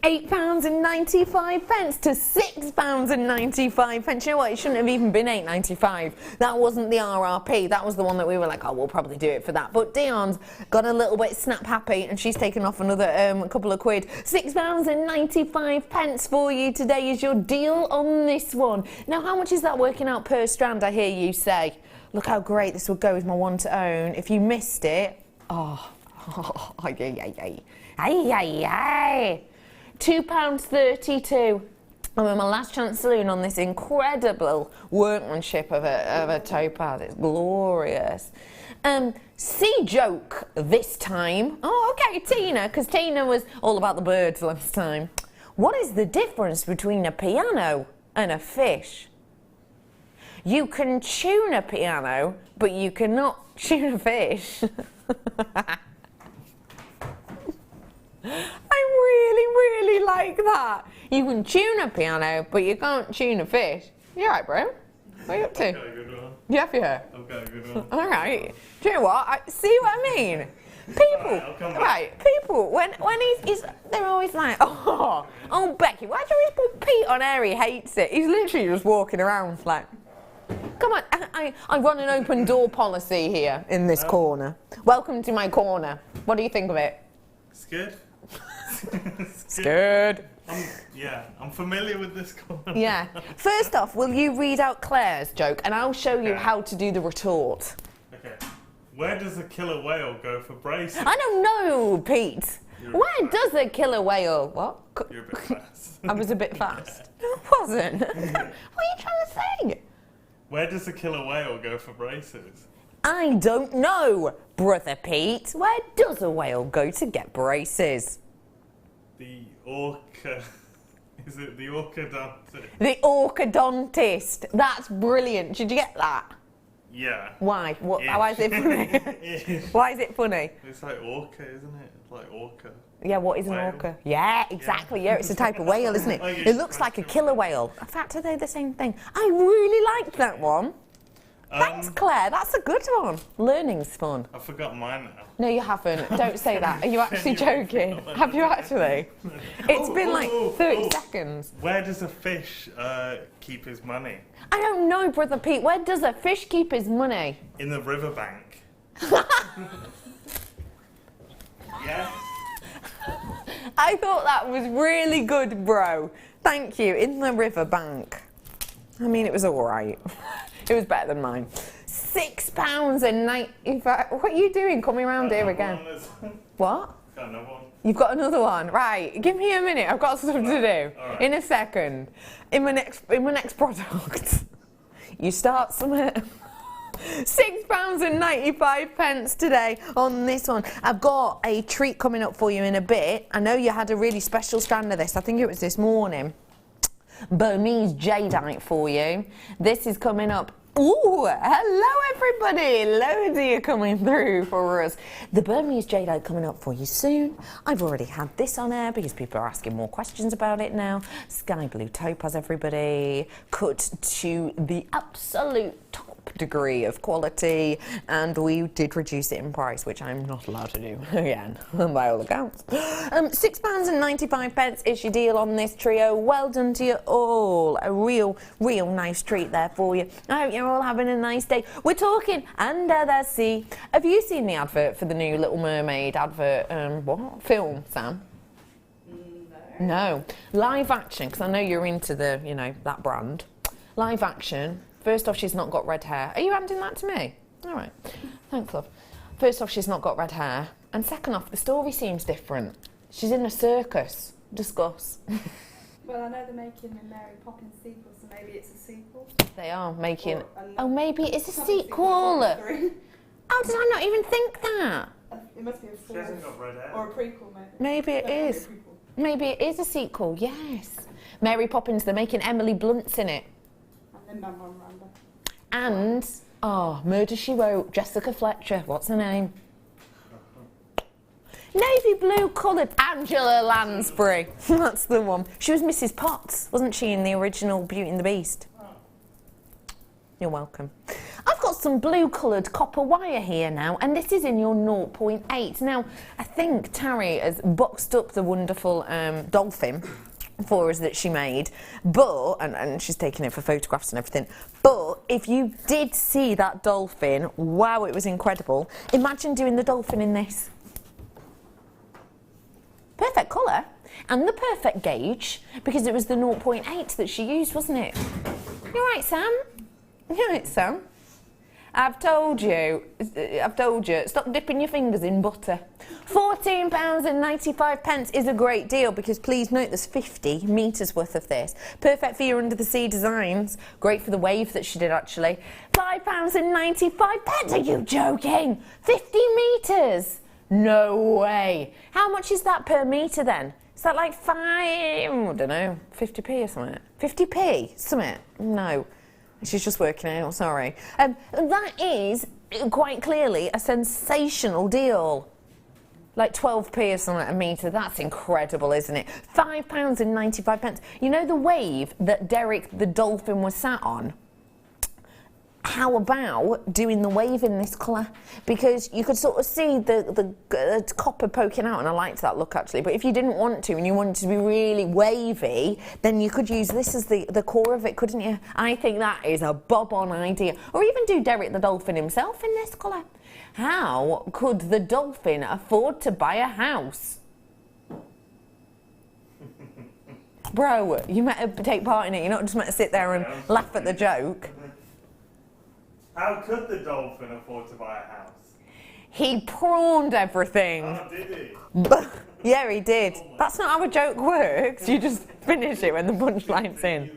£8.95 to £6.95. You know what? It shouldn't have even been £8.95. That wasn't the RRP. That was the one that we were like, oh, we'll probably do it for that. But Dion's got a little bit snap happy, and she's taken off another couple of quid. £6.95 for you today is your deal on this one. Now, how much is that working out per strand? I hear you say. Look how great this would go with my one to own. If you missed it, £2.32. I'm in my last chance saloon on this incredible workmanship of a topaz. It's glorious. See joke this time. Oh, okay, Tina, because Tina was all about the birds last time. What is the difference between a piano and a fish? You can tune a piano, but you cannot tune a fish. I really like that. You can tune a piano, but you can't tune a fish. You alright, bro? What are you up to? I've got a good one. You happy here? I've got a good one. Alright. Do you know what? See what I mean? People, I'll come back. right, people, when he's, they're always like, oh, Becky, why do you always put Pete on air? He hates it. He's literally just walking around like, come on, I run an open door policy here in this corner. Welcome to my corner. What do you think of it? Scared? Scared. I'm familiar with this corner. Yeah. First off, will you read out Claire's joke, and I'll show you how to do the retort. Okay. Where does a killer whale go for braces? I don't know, Pete. Where does a killer whale... What? You're a bit fast. I was a bit fast. No, I wasn't. What are you trying to say? Where does a killer whale go for braces? I don't know, Brother Pete. Where does a whale go to get braces? The orca. Is it the orchodontist? The orchodontist. That's brilliant. Did you get that? Yeah. Why? Why is it funny? Why is it funny? It's like orca, isn't it? It's like orca. Yeah, what is an Whale. orca? Yeah, exactly. Yeah, it's a type of whale, isn't it? It looks like a killer whale. In fact, are they the same thing? I really liked that one. Thanks, Claire. That's a good one. Learning's fun. I forgot mine now. No, you haven't. Don't say that. Are you actually joking? Have you actually? It's been like 30 seconds. Where does a fish keep his money? I don't know, Brother Pete. Where does a fish keep his money? In the riverbank. Yes. I thought that was really good, bro. Thank you. In the riverbank. I mean, it was all right. It was better than mine. £6.95. What are you doing coming around here again? What? Got another one. You've got another one, right? Give me a minute. I've got something to do. Right. In a second. In my next product. You start somewhere. £6.95 today on this one. I've got a treat coming up for you in a bit. I know you had a really special strand of this. I think it was this morning. Burmese jadeite for you. This is coming up. Ooh, hello everybody. Loads of you coming through for us. The Burmese jadeite coming up for you soon. I've already had this on air because people are asking more questions about it now. Sky blue topaz, everybody. Cut to the absolute top degree of quality, and we did reduce it in price, which I'm not allowed to do again by all accounts. £6.95 is your deal on this trio. Well done to you all. A real nice treat there for you. I hope you're all having a nice day. We're talking under the sea, Have you seen the advert for the new Little Mermaid advert? What film, Sam? No. Live action, because I know you're into the, you know, that brand. Live action. First off, she's not got red hair. Are you handing that to me? All right. Thanks, love. First off, she's not got red hair. And second off, the story seems different. She's in a circus. Discuss. Well, I know they're making a Mary Poppins sequel, so maybe it's a sequel. They are making... Or Oh, maybe it's a probably sequel. three. How did I not even think that? It must be a She fourth. hasn't got red hair. Or a prequel, maybe. Maybe it No, maybe is. a prequel. Maybe it is a sequel, yes. Mary Poppins, they're making Emily Blunt's in it. And then Manon Miranda. And, oh, Murder, She Wrote, Jessica Fletcher, what's her name? Navy blue coloured Angela Lansbury. That's the one. She was Mrs. Potts, wasn't she, in the original Beauty and the Beast? You're welcome. I've got some blue coloured copper wire here now, and this is in your 0.8. Now, I think Tarry has boxed up the wonderful dolphin for us that she made, but, and she's taken it for photographs and everything, but if you did see that dolphin, wow, it was incredible. Imagine doing the dolphin in this. Perfect colour and the perfect gauge, because it was the 0.8 that she used, wasn't it? You right, Sam? You right, Sam? I've told you, stop dipping your fingers in butter. £14.95 is a great deal, because please note there's 50 metres worth of this. Perfect for your under the sea designs. Great for the wave that she did, actually. £5.95, are you joking? 50 metres? No way. How much is that per metre then? Is that like I don't know, 50p or something? 50p? Something? No. She's just working out, sorry. That is quite clearly a sensational deal. Like 12p or something a metre. That's incredible, isn't it? £5.95. You know the wave that Derek the dolphin was sat on? How about doing the wave in this colour? Because you could sort of see the copper poking out, and I liked that look actually. But if you didn't want to, and you wanted to be really wavy, then you could use this as the core of it, couldn't you? I think that is a bob-on idea. Or even do Derek the dolphin himself in this colour. How could the dolphin afford to buy a house? Bro, you meant to take part in it. You're not just meant to sit there and laugh at the joke. How could the dolphin afford to buy a house? He prawned everything. Oh, did he? Yeah, he did. That's not how a joke works. You just finish it when the punchline's in.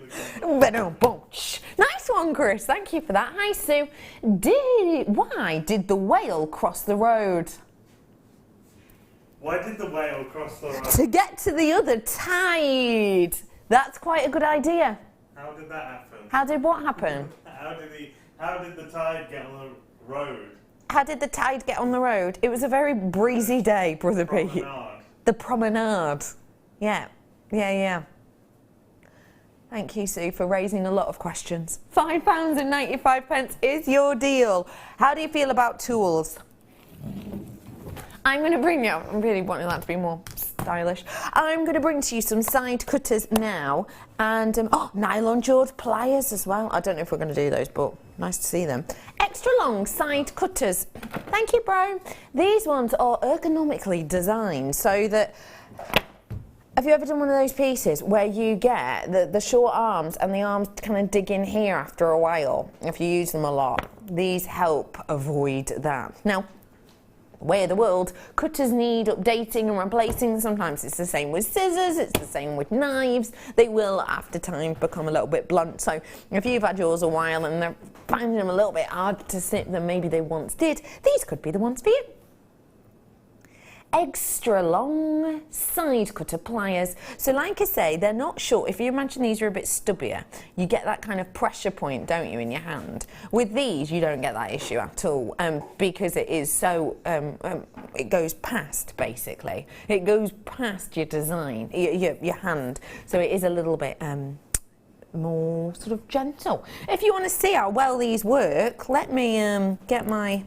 Nice one, Chris. Thank you for that. Hi, Sue. Why did the whale cross the road? Why did the whale cross the road? To get to the other tide. That's quite a good idea. How did that happen? How did what happen? How did the tide get on the road? How did the tide get on the road? It was a very breezy day, Brother Pete. Promenade. The promenade. Yeah. Thank you, Sue, for raising a lot of questions. £5.95 is your deal. How do you feel about tools? I'm going to bring you, I'm really wanting that to be more stylish. I'm going to bring to you some side cutters now, and nylon jawed pliers as well. I don't know if we're going to do those, but nice to see them. Extra long side cutters. Thank you, bro. These ones are ergonomically designed so that, have you ever done one of those pieces where you get the short arms and the arms kind of dig in here after a while, if you use them a lot? These help avoid that. Now, way of the world, cutters need updating and replacing. Sometimes it's the same with scissors, it's the same with knives. They will, after time, become a little bit blunt. So if you've had yours a while and they're finding them a little bit hard to snip than maybe they once did, these could be the ones for you. Extra long side cutter pliers. So like I say, they're not short. If you imagine these are a bit stubbier, you get that kind of pressure point, don't you, in your hand. With these, you don't get that issue at all, because it is so, it goes past, basically. It goes past your design, your hand. So it is a little bit more sort of gentle. If you want to see how well these work, let me get my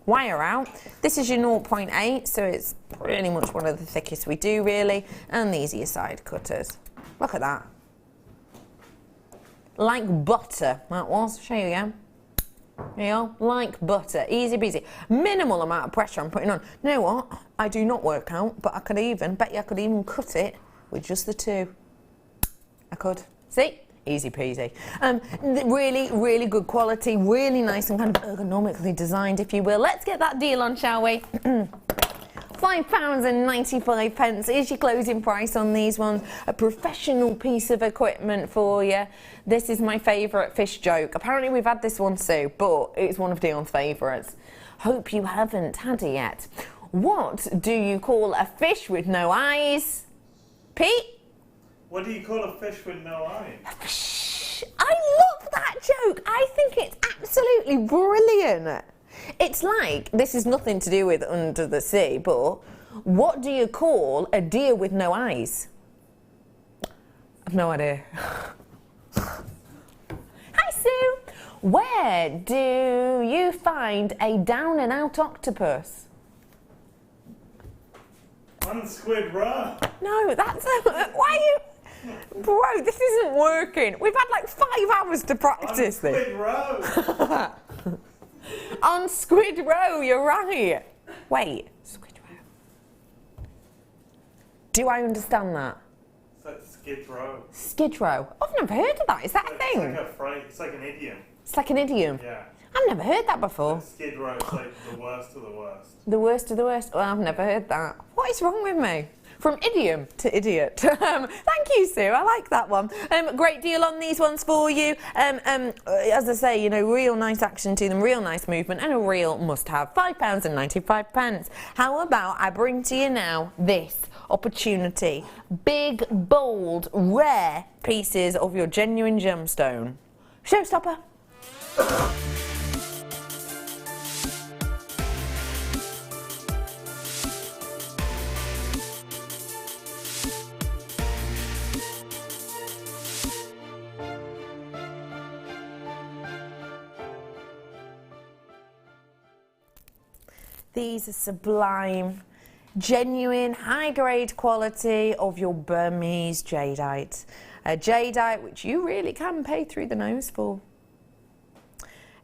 wire out. This is your 0.8, so it's pretty much one of the thickest we do, really. And these are your side cutters. Look at that. Like butter, that was. Show you again. You know, like butter, easy peasy. Minimal amount of pressure I'm putting on. You know what? I do not work out, but I could even cut it with just the two. I could. See? Easy peasy. Really, really good quality, really nice and kind of ergonomically designed, if you will. Let's get that deal on, shall we? £5.95 is your closing price on these ones. A professional piece of equipment for you. This is my favourite fish joke. Apparently we've had this one too, but it's one of Dion's favourites. Hope you haven't had it yet. What do you call a fish with no eyes? Pete? What do you call a fish with no eyes? I love that joke. I think it's absolutely brilliant. It's like, this is nothing to do with Under the Sea, but what do you call a deer with no eyes? I've no idea. Hi, Sue. Where do you find a down and out octopus? On Squid Row. No, that's why are you... Bro, this isn't working. We've had like 5 hours to practice On this. Squid Row. On Squid Row, you're right. Wait, Squid Row. Do I understand that? It's like Skid Row. Skid Row. I've never heard of that. Is that a thing? It's like a phrase. It's like an idiom. It's like an idiom. Yeah. I've never heard that before. Skid Row is like the worst of the worst. The worst of the worst. Well, I've never heard that. What is wrong with me? From idiom to idiot. Thank you, Sue. I like that one. Great deal on these ones for you. As I say, you know, real nice action to them, real nice movement, and a real must-have. £5.95. How about I bring to you now this opportunity. Big, bold, rare pieces of your genuine gemstone. Showstopper. These are sublime, genuine, high-grade quality of your Burmese jadeite. A jadeite which you really can pay through the nose for.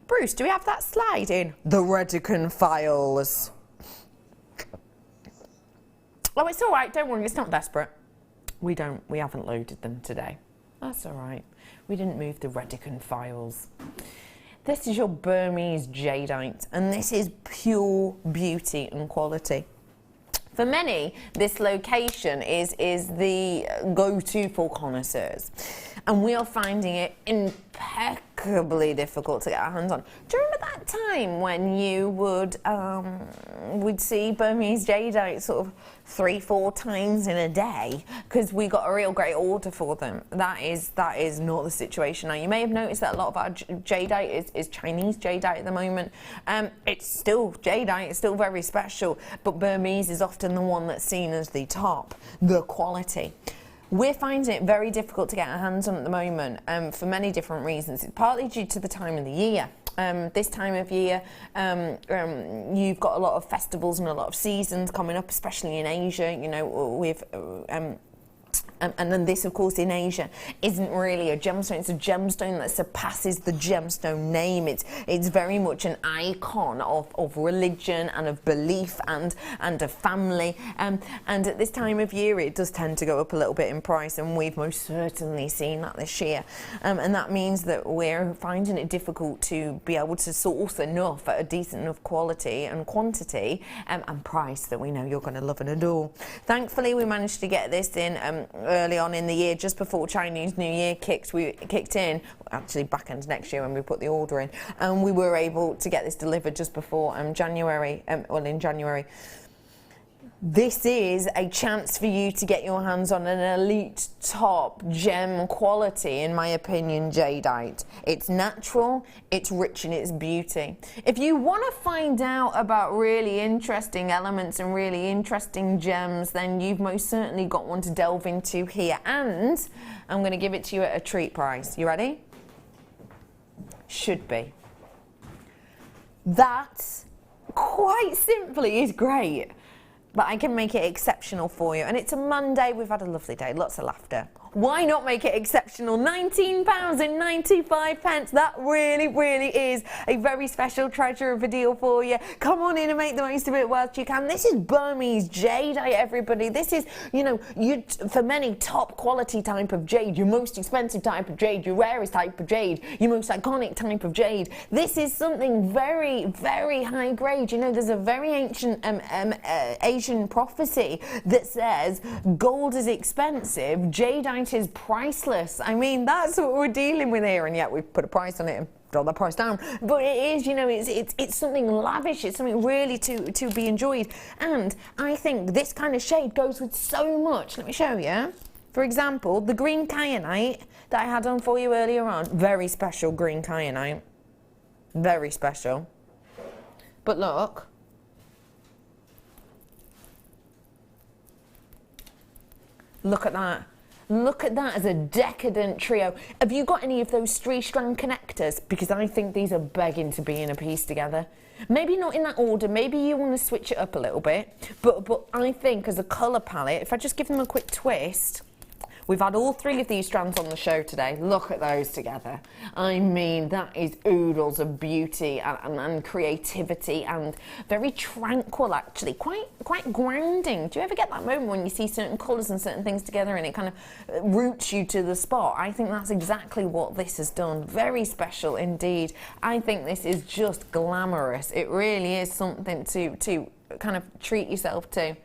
Bruce, do we have that slide in the Redican files? Oh, it's all right. Don't worry. It's not desperate. We haven't loaded them today. That's all right. We didn't move the Redican files. This is your Burmese jadeite, and this is pure beauty and quality. For many, this location is the go-to for connoisseurs, and we are finding it impeccably difficult to get our hands on. Do you remember that time when you would see Burmese jadeite sort of 3-4 times in a day because we got a real great order for them? That is not the situation now. You may have noticed that a lot of our jadeite is Chinese jadeite at the moment. It's still jadeite, it's still very special, but Burmese is often the one that's seen as the top, the quality. We're finding it very difficult to get our hands on at the moment for many different reasons. It's partly due to the time of the year. This time of year, you've got a lot of festivals and a lot of seasons coming up, especially in Asia. You know, with and then this, of course, in Asia, isn't really a gemstone. It's a gemstone that surpasses the gemstone name. It's very much an icon of religion and of belief and of family. And at this time of year, it does tend to go up a little bit in price, and we've most certainly seen that this year. And that means that we're finding it difficult to be able to source enough at a decent enough quality and quantity and price that we know you're going to love and adore. Thankfully, we managed to get this in early on in the year, just before Chinese New Year kicked in, actually back end next year when we put the order in, and we were able to get this delivered just before January, in January. This is a chance for you to get your hands on an elite top gem quality, in my opinion, jadeite. It's natural, it's rich in its beauty. If you want to find out about really interesting elements and really interesting gems, then you've most certainly got one to delve into here, and I'm going to give it to you at a treat price. You ready? Should be. That, quite simply, is great. But I can make it exceptional for you. And it's a Monday. We've had a lovely day. Lots of laughter. Why not make it exceptional? £19.95. That really, really is a very special treasure of a deal for you. Come on in and make the most of it whilst you can. This is Burmese jadeite, everybody. This is, you know, for many, top quality type of jade, your most expensive type of jade, your rarest type of jade, your most iconic type of jade. This is something very, very high grade. You know, there's a very ancient Asian prophecy that says gold is expensive, jadeite is priceless. I mean, that's what we're dealing with here, and yet we've put a price on it and brought the price down. But it is, you know, it's something lavish. It's something really to be enjoyed. And I think this kind of shade goes with so much. Let me show you. For example, the green kyanite that I had on for you earlier on. Very special green kyanite. Very special. But look. Look at that. Look at that as a decadent trio. Have you got any of those 3-strand connectors? Because I think these are begging to be in a piece together. Maybe not in that order, maybe you want to switch it up a little bit. But I think as a colour palette, if I just give them a quick twist, we've had all 3 of these strands on the show today. Look at those together. I mean, that is oodles of beauty and creativity and very tranquil, actually. Quite grounding. Do you ever get that moment when you see certain colours and certain things together and it kind of roots you to the spot? I think that's exactly what this has done. Very special indeed. I think this is just glamorous. It really is something to kind of treat yourself to.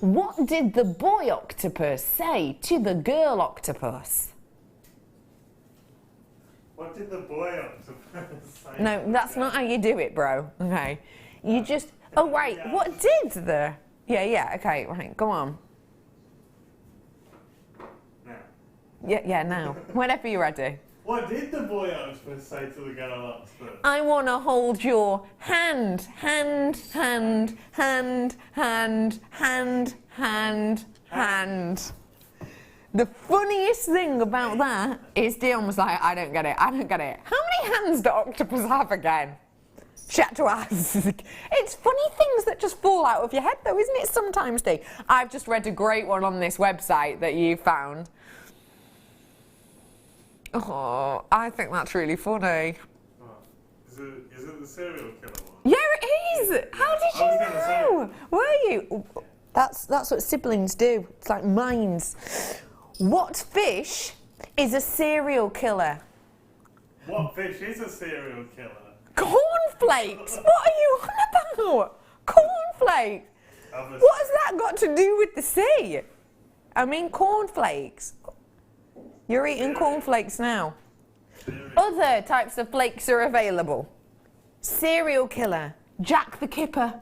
What did the boy octopus say to the girl octopus? What did the boy octopus say? No, that's not how you do it, bro. Okay. You just... Oh, right. What did the... Yeah, okay, right. Go on. Now. Yeah, now. Whenever you're ready. What did the boy octopus say to the girl octopus? I want to hold your hand, hand, hand, hand, hand, hand, hand, hand. The funniest thing about that is Dion was like, I don't get it. How many hands do octopus have again? She had to ask. It's funny things that just fall out of your head though, isn't it sometimes, Dee? I've just read a great one on this website that you found. Oh, I think that's really funny. Oh, is it the serial killer one? Yeah, it is. How did you know? Were you? That's what siblings do. It's like minds. What fish is a serial killer? What fish is a serial killer? Cornflakes. What are you on about? Cornflakes. What has that got to do with the sea? I mean, cornflakes. You're eating cornflakes now. Other types of flakes are available. Serial killer, Jack the Kipper.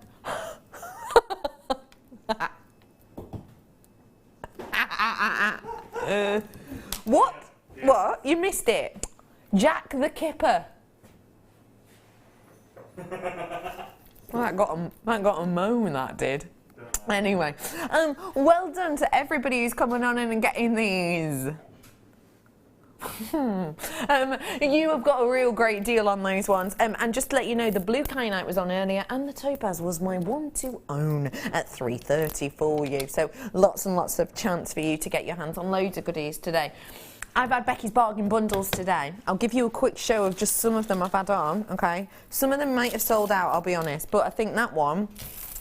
What? Yeah. What? You missed it. Jack the Kipper. Well, that got a moan, that did. Anyway, well done to everybody who's coming on in and getting these. You have got a real great deal on those ones, and just to let you know, the blue kyanite was on earlier and the topaz was my one to own at $3.30 for you, so lots and lots of chance for you to get your hands on loads of goodies today. I've had Becky's bargain bundles today. I'll give you a quick show of just some of them I've had on, okay? Some of them might have sold out, I'll be honest, but I think that one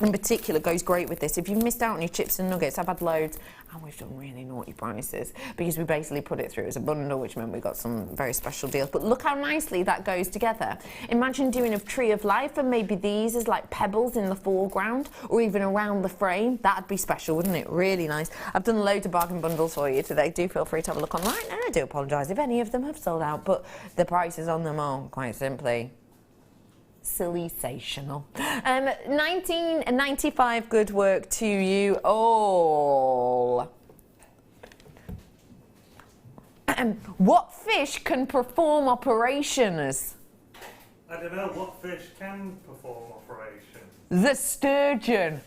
in particular goes great with this. If you've missed out on your chips and nuggets, I've had loads, and we've done really naughty prices because we basically put it through as a bundle, which meant we got some very special deals. But look how nicely that goes together. Imagine doing a tree of life and maybe these as like pebbles in the foreground or even around the frame. That'd be special, wouldn't it? Really nice. I've done loads of bargain bundles for you today. Do feel free to have a look online, and I do apologise if any of them have sold out, but the prices on them are quite simply silly-sational. 1995, good work to you all. What fish can perform operations? I don't know, what fish can perform operations? The sturgeon.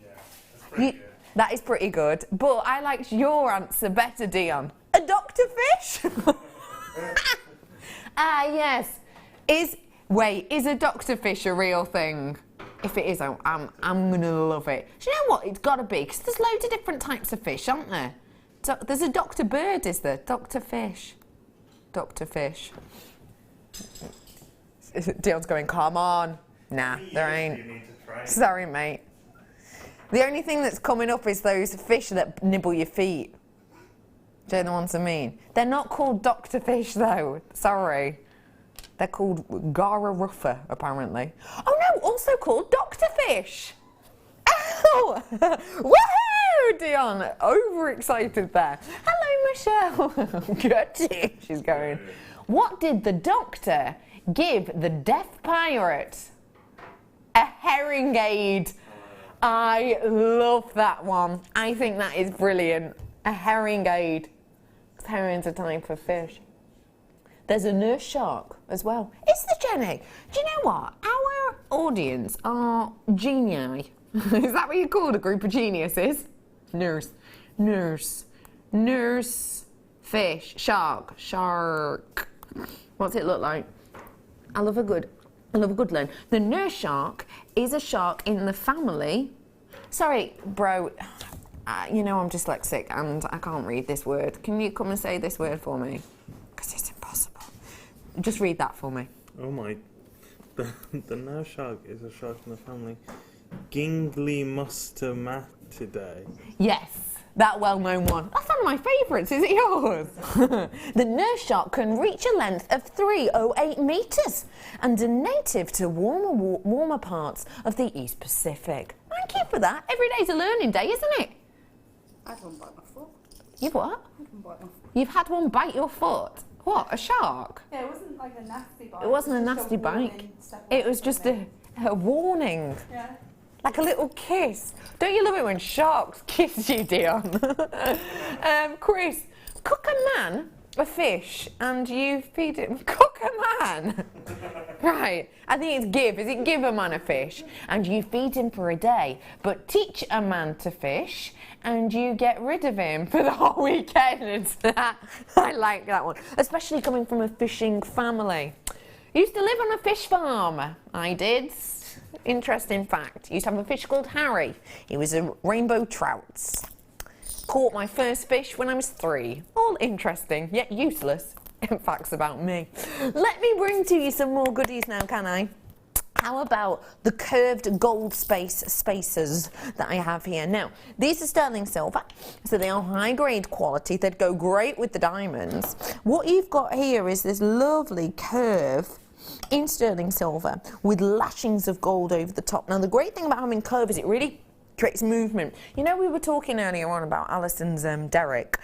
Yeah, that's pretty good. That is pretty good, but I liked your answer better, Dion. A doctor fish? Ah, yes. Is a doctor fish a real thing? If it is, I'm gonna love it. Do you know what? It's gotta be, because there's loads of different types of fish, aren't there? There's a Dr. Bird, is there? Dr. Fish. Dr. Fish. Dion's going, come on. Nah, there ain't. Sorry, mate. The only thing that's coming up is those fish that nibble your feet. Do you know the ones I mean? They're not called Dr. Fish, though. Sorry. They're called Gara Ruffa, apparently. Oh, no, also called Dr. Fish. Ow! Woohoo, Dion. Overexcited there. Hello, Michelle. Good. She's going, what did the doctor give the deaf pirate? A herring aid. I love that one. I think that is brilliant. A herring aid. Herring's a type of fish. There's a nurse shark as well. Is there, Jenny? Do you know what? Our audience are genii. Is that what you call a group of geniuses? Nurse, fish, shark. What's it look like? I love a good one. The nurse shark is a shark in the family. Sorry, bro. You know I'm dyslexic and I can't read this word. Can you come and say this word for me? Because it's impossible. Just read that for me. Oh my. The nurse shark is a shark in the family. Ginglymustomatidae. Yes, that well-known one. That's one of my favourites. Is it yours? The nurse shark can reach a length of 308 metres and are native to warmer parts of the East Pacific. Thank you for that. Every day's a learning day, isn't it? I had one bite my foot. You've what? I had one bite my foot. You've had one bite your foot? What, a shark? Yeah, it wasn't like a nasty bite. It wasn't a just nasty bite. warning, step It away was from just me. a warning. Yeah. Like a little kiss. Don't you love it when sharks kiss you, Dion? Chris, cook a man a fish and you feed him. Cook a man. Right. I think it's give. Is it give a man a fish and you feed him for a day, but teach a man to fish and you get rid of him for the whole weekend? I like that one, especially coming from a fishing family. Used to live on a fish farm. I did. Interesting fact. Used to have a fish called Harry. He was a rainbow trout. Caught my first fish when I was 3. All interesting, yet useless. Facts about me. Let me bring to you some more goodies now, can I? How about the curved gold spacers that I have here? Now, these are sterling silver, so they are high grade quality. They'd go great with the diamonds. What you've got here is this lovely curve in sterling silver with lashings of gold over the top. Now, the great thing about having curve is it really creates movement. You know, we were talking earlier on about Alison's Derek,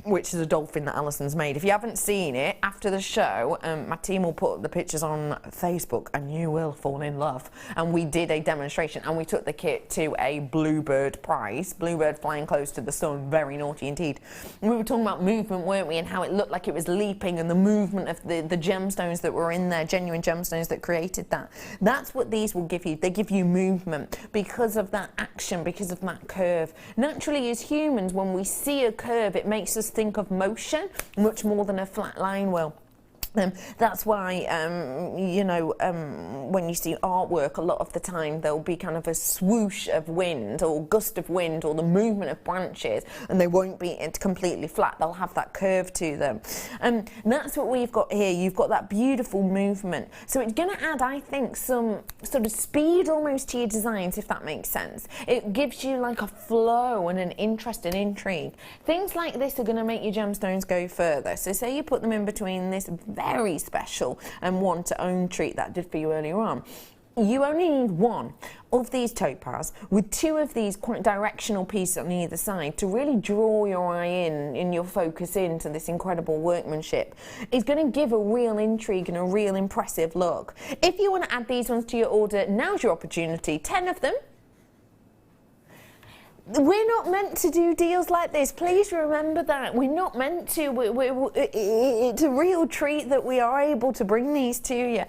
which is a dolphin that Alison's made. If you haven't seen it, after the show, my team will put the pictures on Facebook and you will fall in love. And we did a demonstration and we took the kit to a Bluebird prize. Bluebird flying close to the sun, very naughty indeed. And we were talking about movement, weren't we, and how it looked like it was leaping and the movement of the gemstones that were in there, genuine gemstones that created that. That's what these will give you. They give you movement because of that action, because of that curve. Naturally, as humans, when we see a curve, it makes us think of motion much more than a flat line will. That's why, you know, when you see artwork, a lot of the time there'll be kind of a swoosh of wind or gust of wind or the movement of branches, and they won't be completely flat. They'll have that curve to them. And that's what we've got here. You've got that beautiful movement. So it's going to add, I think, some sort of speed almost to your designs, if that makes sense. It gives you like a flow and an interest and intrigue. Things like this are going to make your gemstones go further. So say you put them in between this very special and one to own treat that I did for you earlier on. You only need one of these topaz with 2 of these quite directional pieces on either side to really draw your eye in your focus into this incredible workmanship. It's going to give a real intrigue and a real impressive look. If you want to add these ones to your order, now's your opportunity. 10 of them. We're not meant to do deals like this. Please remember that. We're not meant to. It's a real treat that we are able to bring these to you.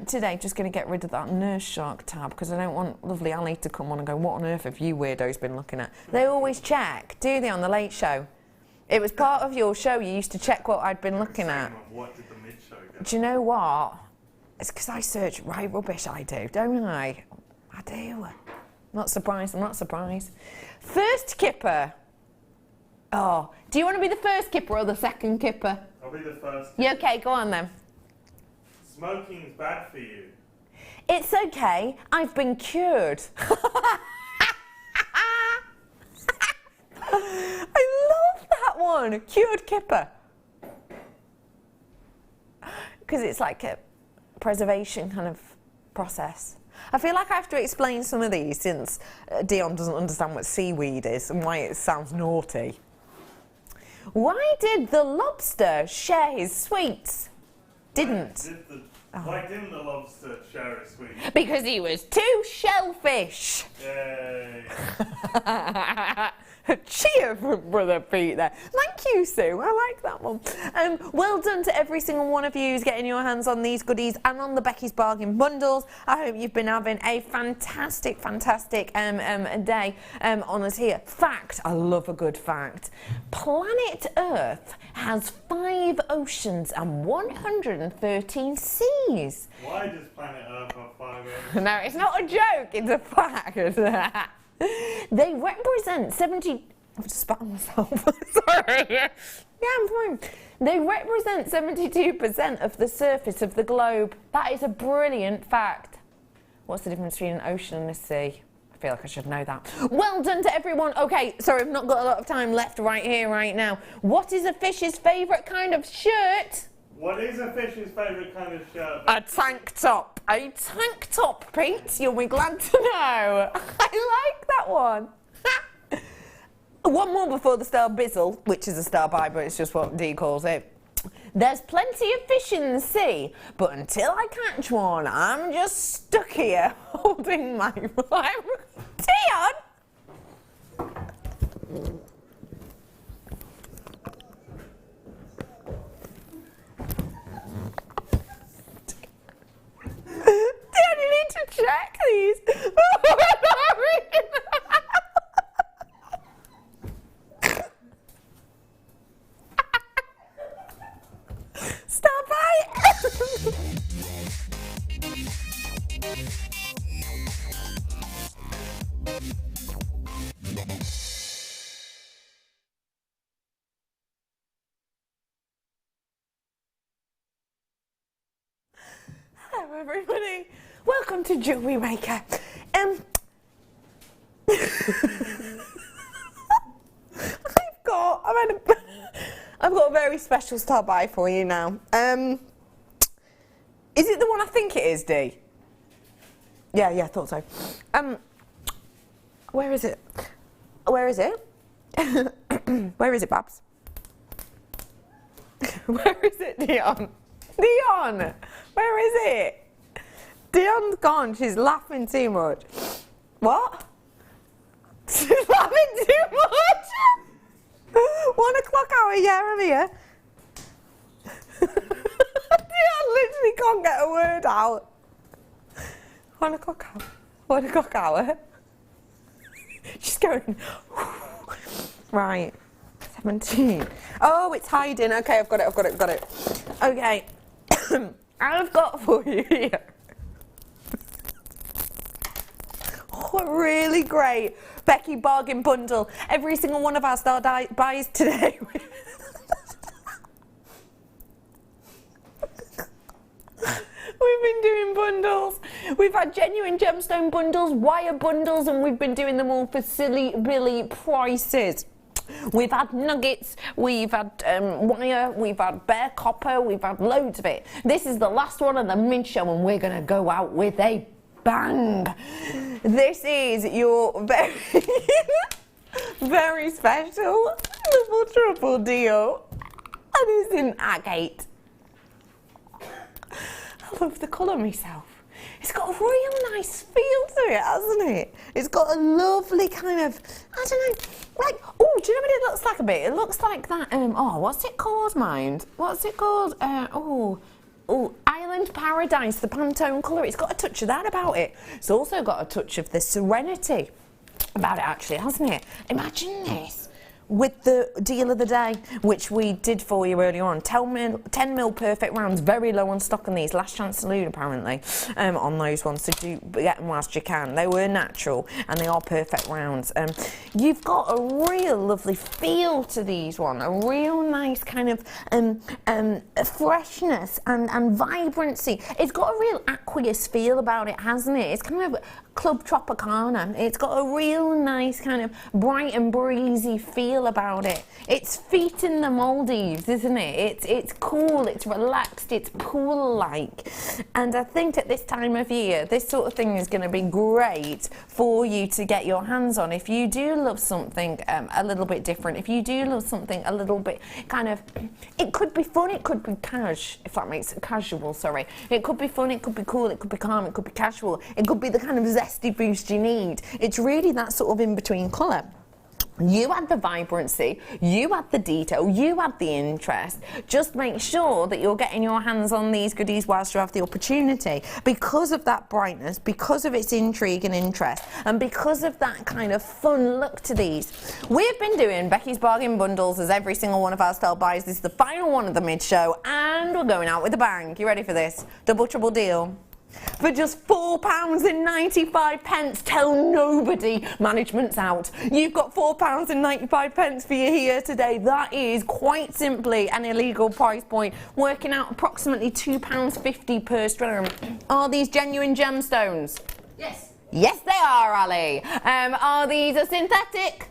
Today, just going to get rid of that nurse shark tab because I don't want lovely Ali to come on and go, what on earth have you weirdos been looking at? They always check, do they, on the Late Show? It was part of your show. You used to check what I'd been looking at. What did the mid-show get? Do you know what? It's because I search right rubbish, I do, don't I? I do. Not surprised, I'm not surprised. First kipper. Oh, do you want to be the first kipper or the second kipper? I'll be the first. Yeah, okay, go on then. Smoking's bad for you. It's okay, I've been cured. I love that one, cured kipper. Because it's like a preservation kind of process. I feel like I have to explain some of these since Dion doesn't understand what seaweed is and why it sounds naughty. Why did the lobster share his sweets? Didn't. Why didn't the lobster share his sweets? Because he was too shellfish. Yay. A cheer for Brother Pete there. Thank you, Sue. I like that one. Well done to every single one of you who's getting your hands on these goodies and on the Becky's Bargain bundles. I hope you've been having a fantastic day on us here. Fact. I love a good fact. Planet Earth has 5 oceans and 113 seas. Why does planet Earth have 5 oceans? No, it's not a joke. It's a fact. They represent 70... I've just spat on myself. Sorry. Yeah, I'm fine. They represent 72% of the surface of the globe. That is a brilliant fact. What's the difference between an ocean and a sea? I feel like I should know that. Well done to everyone. Okay, sorry, I've not got a lot of time left right here, right now. What is a fish's favourite kind of shirt? What is a fish's favourite kind of shirt? A tank top. A tank top, Pete. You'll be glad to know. I like that one. One more before the star bizzle, which is a star by, but it's just what Dee calls it. There's plenty of fish in the sea, but until I catch one, I'm just stuck here holding my... Dion! Dad, you need to check these. Stop by. Hello everybody, welcome to Jewellery Maker. I've got a very special star by for you now. Is it the one I think it is, Dee? Yeah, I thought so. Where is it? Where is it? Where is it, Babs? Where is it, Dion? Dion! Where is it? Dion's gone. She's laughing too much. What? She's laughing too much? 1 o'clock hour, yeah, I'm here. Dion literally can't get a word out. 1 o'clock hour. 1 o'clock hour. She's going. Right. 17. Oh, it's hiding. Okay, I've got it. Okay. I've got for you here. Oh, a really great Becky bargain bundle. Every single one of our star buys today. We've been doing bundles. We've had genuine gemstone bundles, wire bundles, and we've been doing them all for silly billy prices. We've had nuggets, we've had wire, we've had bare copper, we've had loads of it. This is the last one of the mint show and we're going to go out with a bang. This is your very, very special double triple deal. And it's in agate. I love the colour myself. It's got a real nice feel to it, hasn't it? It's got a lovely kind of, I don't know, like, oh, do you know what it looks like a bit? It looks like that, oh, what's it called, mind? What's it called? Island Paradise, the Pantone colour. It's got a touch of that about it. It's also got a touch of the Serenity about it, actually, hasn't it? Imagine this with the deal of the day, which we did for you earlier on. 10 mil perfect rounds, very low on stock on these. Last chance saloon apparently on those ones, so do get them whilst you can. They were natural and they are perfect rounds. You've got a real lovely feel to these one, a real nice kind of freshness and vibrancy. It's got a real aqueous feel about it, hasn't it? It's kind of Club Tropicana. It's got a real nice kind of bright and breezy feel about it. It's feet in the Maldives, isn't it? It's cool, it's relaxed, it's pool-like. And I think at this time of year, this sort of thing is going to be great for you to get your hands on. If you do love something a little bit different, if you do love something a little bit kind of, it could be fun, it could be casual, sorry. It could be fun, it could be cool, it could be calm, it could be casual. It could be the kind of zesty boost you need. It's really that sort of in-between colour. You add the vibrancy, you add the detail, you add the interest. Just make sure that you're getting your hands on these goodies whilst you have the opportunity, because of that brightness, because of its intrigue and interest, and because of that kind of fun look to these. We've been doing Becky's Bargain Bundles as every single one of our style buys. This is the final one of the mid-show, and we're going out with a bang. You ready for this? Double trouble deal. For just £4.95, tell nobody management's out. You've got £4.95 for you here today. That is quite simply an illegal price point, working out approximately £2.50 per strand. Are these genuine gemstones? Yes. Yes, they are, Ali. Are these a synthetic?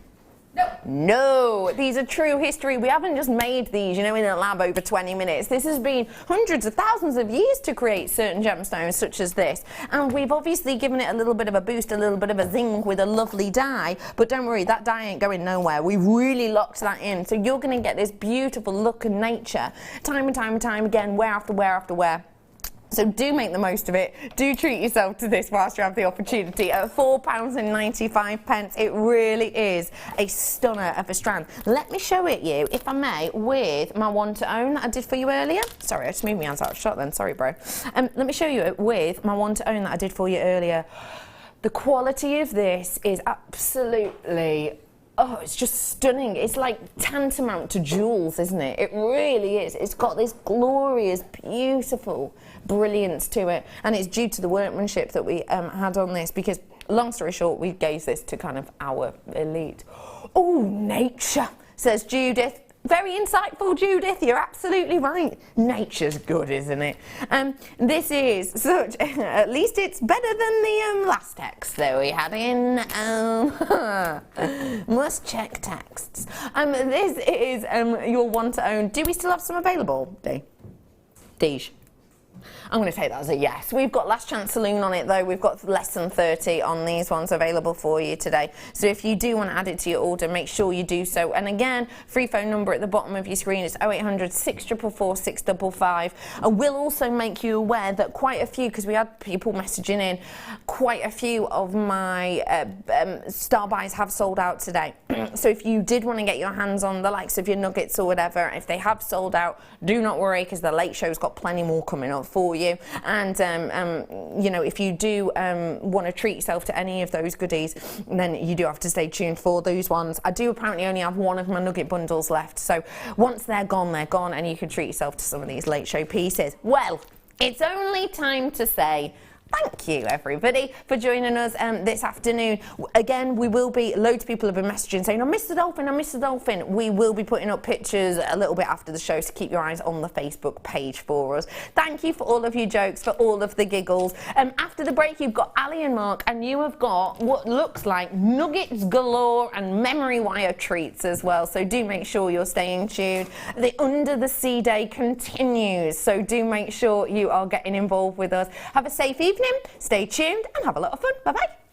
No. No, these are true history. We haven't just made these, you know, in a lab over 20 minutes. This has been hundreds of thousands of years to create certain gemstones such as this. And we've obviously given it a little bit of a boost, a little bit of a zing with a lovely dye. But don't worry, that dye ain't going nowhere. We really locked that in. So you're going to get this beautiful look and nature time and time and time again, wear after wear after wear. So do make the most of it. Do treat yourself to this whilst you have the opportunity. At £4.95, it really is a stunner of a strand. Let me show it you, if I may, with my one to own that I did for you earlier. Sorry, I just moved my hands out of shot then. Sorry, bro. Let me show you it with my one to own that I did for you earlier. The quality of this is absolutely... oh, it's just stunning. It's like tantamount to jewels, isn't it? It really is. It's got this glorious, beautiful brilliance to it. And it's due to the workmanship that we had on this, because, long story short, we gave this to kind of our elite. Oh, nature, says Judith. Very insightful, Judith. You're absolutely right. Nature's good, isn't it? This is such... at least it's better than the last text that we had in. Must check texts. This is your one to own. Do we still have some available, Deej? I'm going to take that as a yes. We've got last chance saloon on it though. We've got less than 30 on these ones available for you today. So if you do want to add it to your order, make sure you do so. And again, free phone number at the bottom of your screen is 0800 644 655. I will also make you aware that quite a few, because we had people messaging in, quite a few of my star buys have sold out today. So if you did want to get your hands on the likes of your nuggets or whatever, if they have sold out, do not worry, because the late show's got plenty more coming up for you. And you know, if you do want to treat yourself to any of those goodies, then you do have to stay tuned for those ones. I do apparently only have one of my nugget bundles left, so once they're gone, and you can treat yourself to some of these late show pieces. Well, it's only time to say thank you, everybody, for joining us this afternoon. Again, we will be, loads of people have been messaging saying, I missed the dolphin, I missed the dolphin. We will be putting up pictures a little bit after the show, so keep your eyes on the Facebook page for us. Thank you for all of your jokes, for all of the giggles. After the break, you've got Ali and Mark, and you have got what looks like nuggets galore and memory wire treats as well. So do make sure you're staying tuned. The Under the Sea Day continues, so do make sure you are getting involved with us. Have a safe evening. Stay tuned and have a lot of fun. Bye-bye.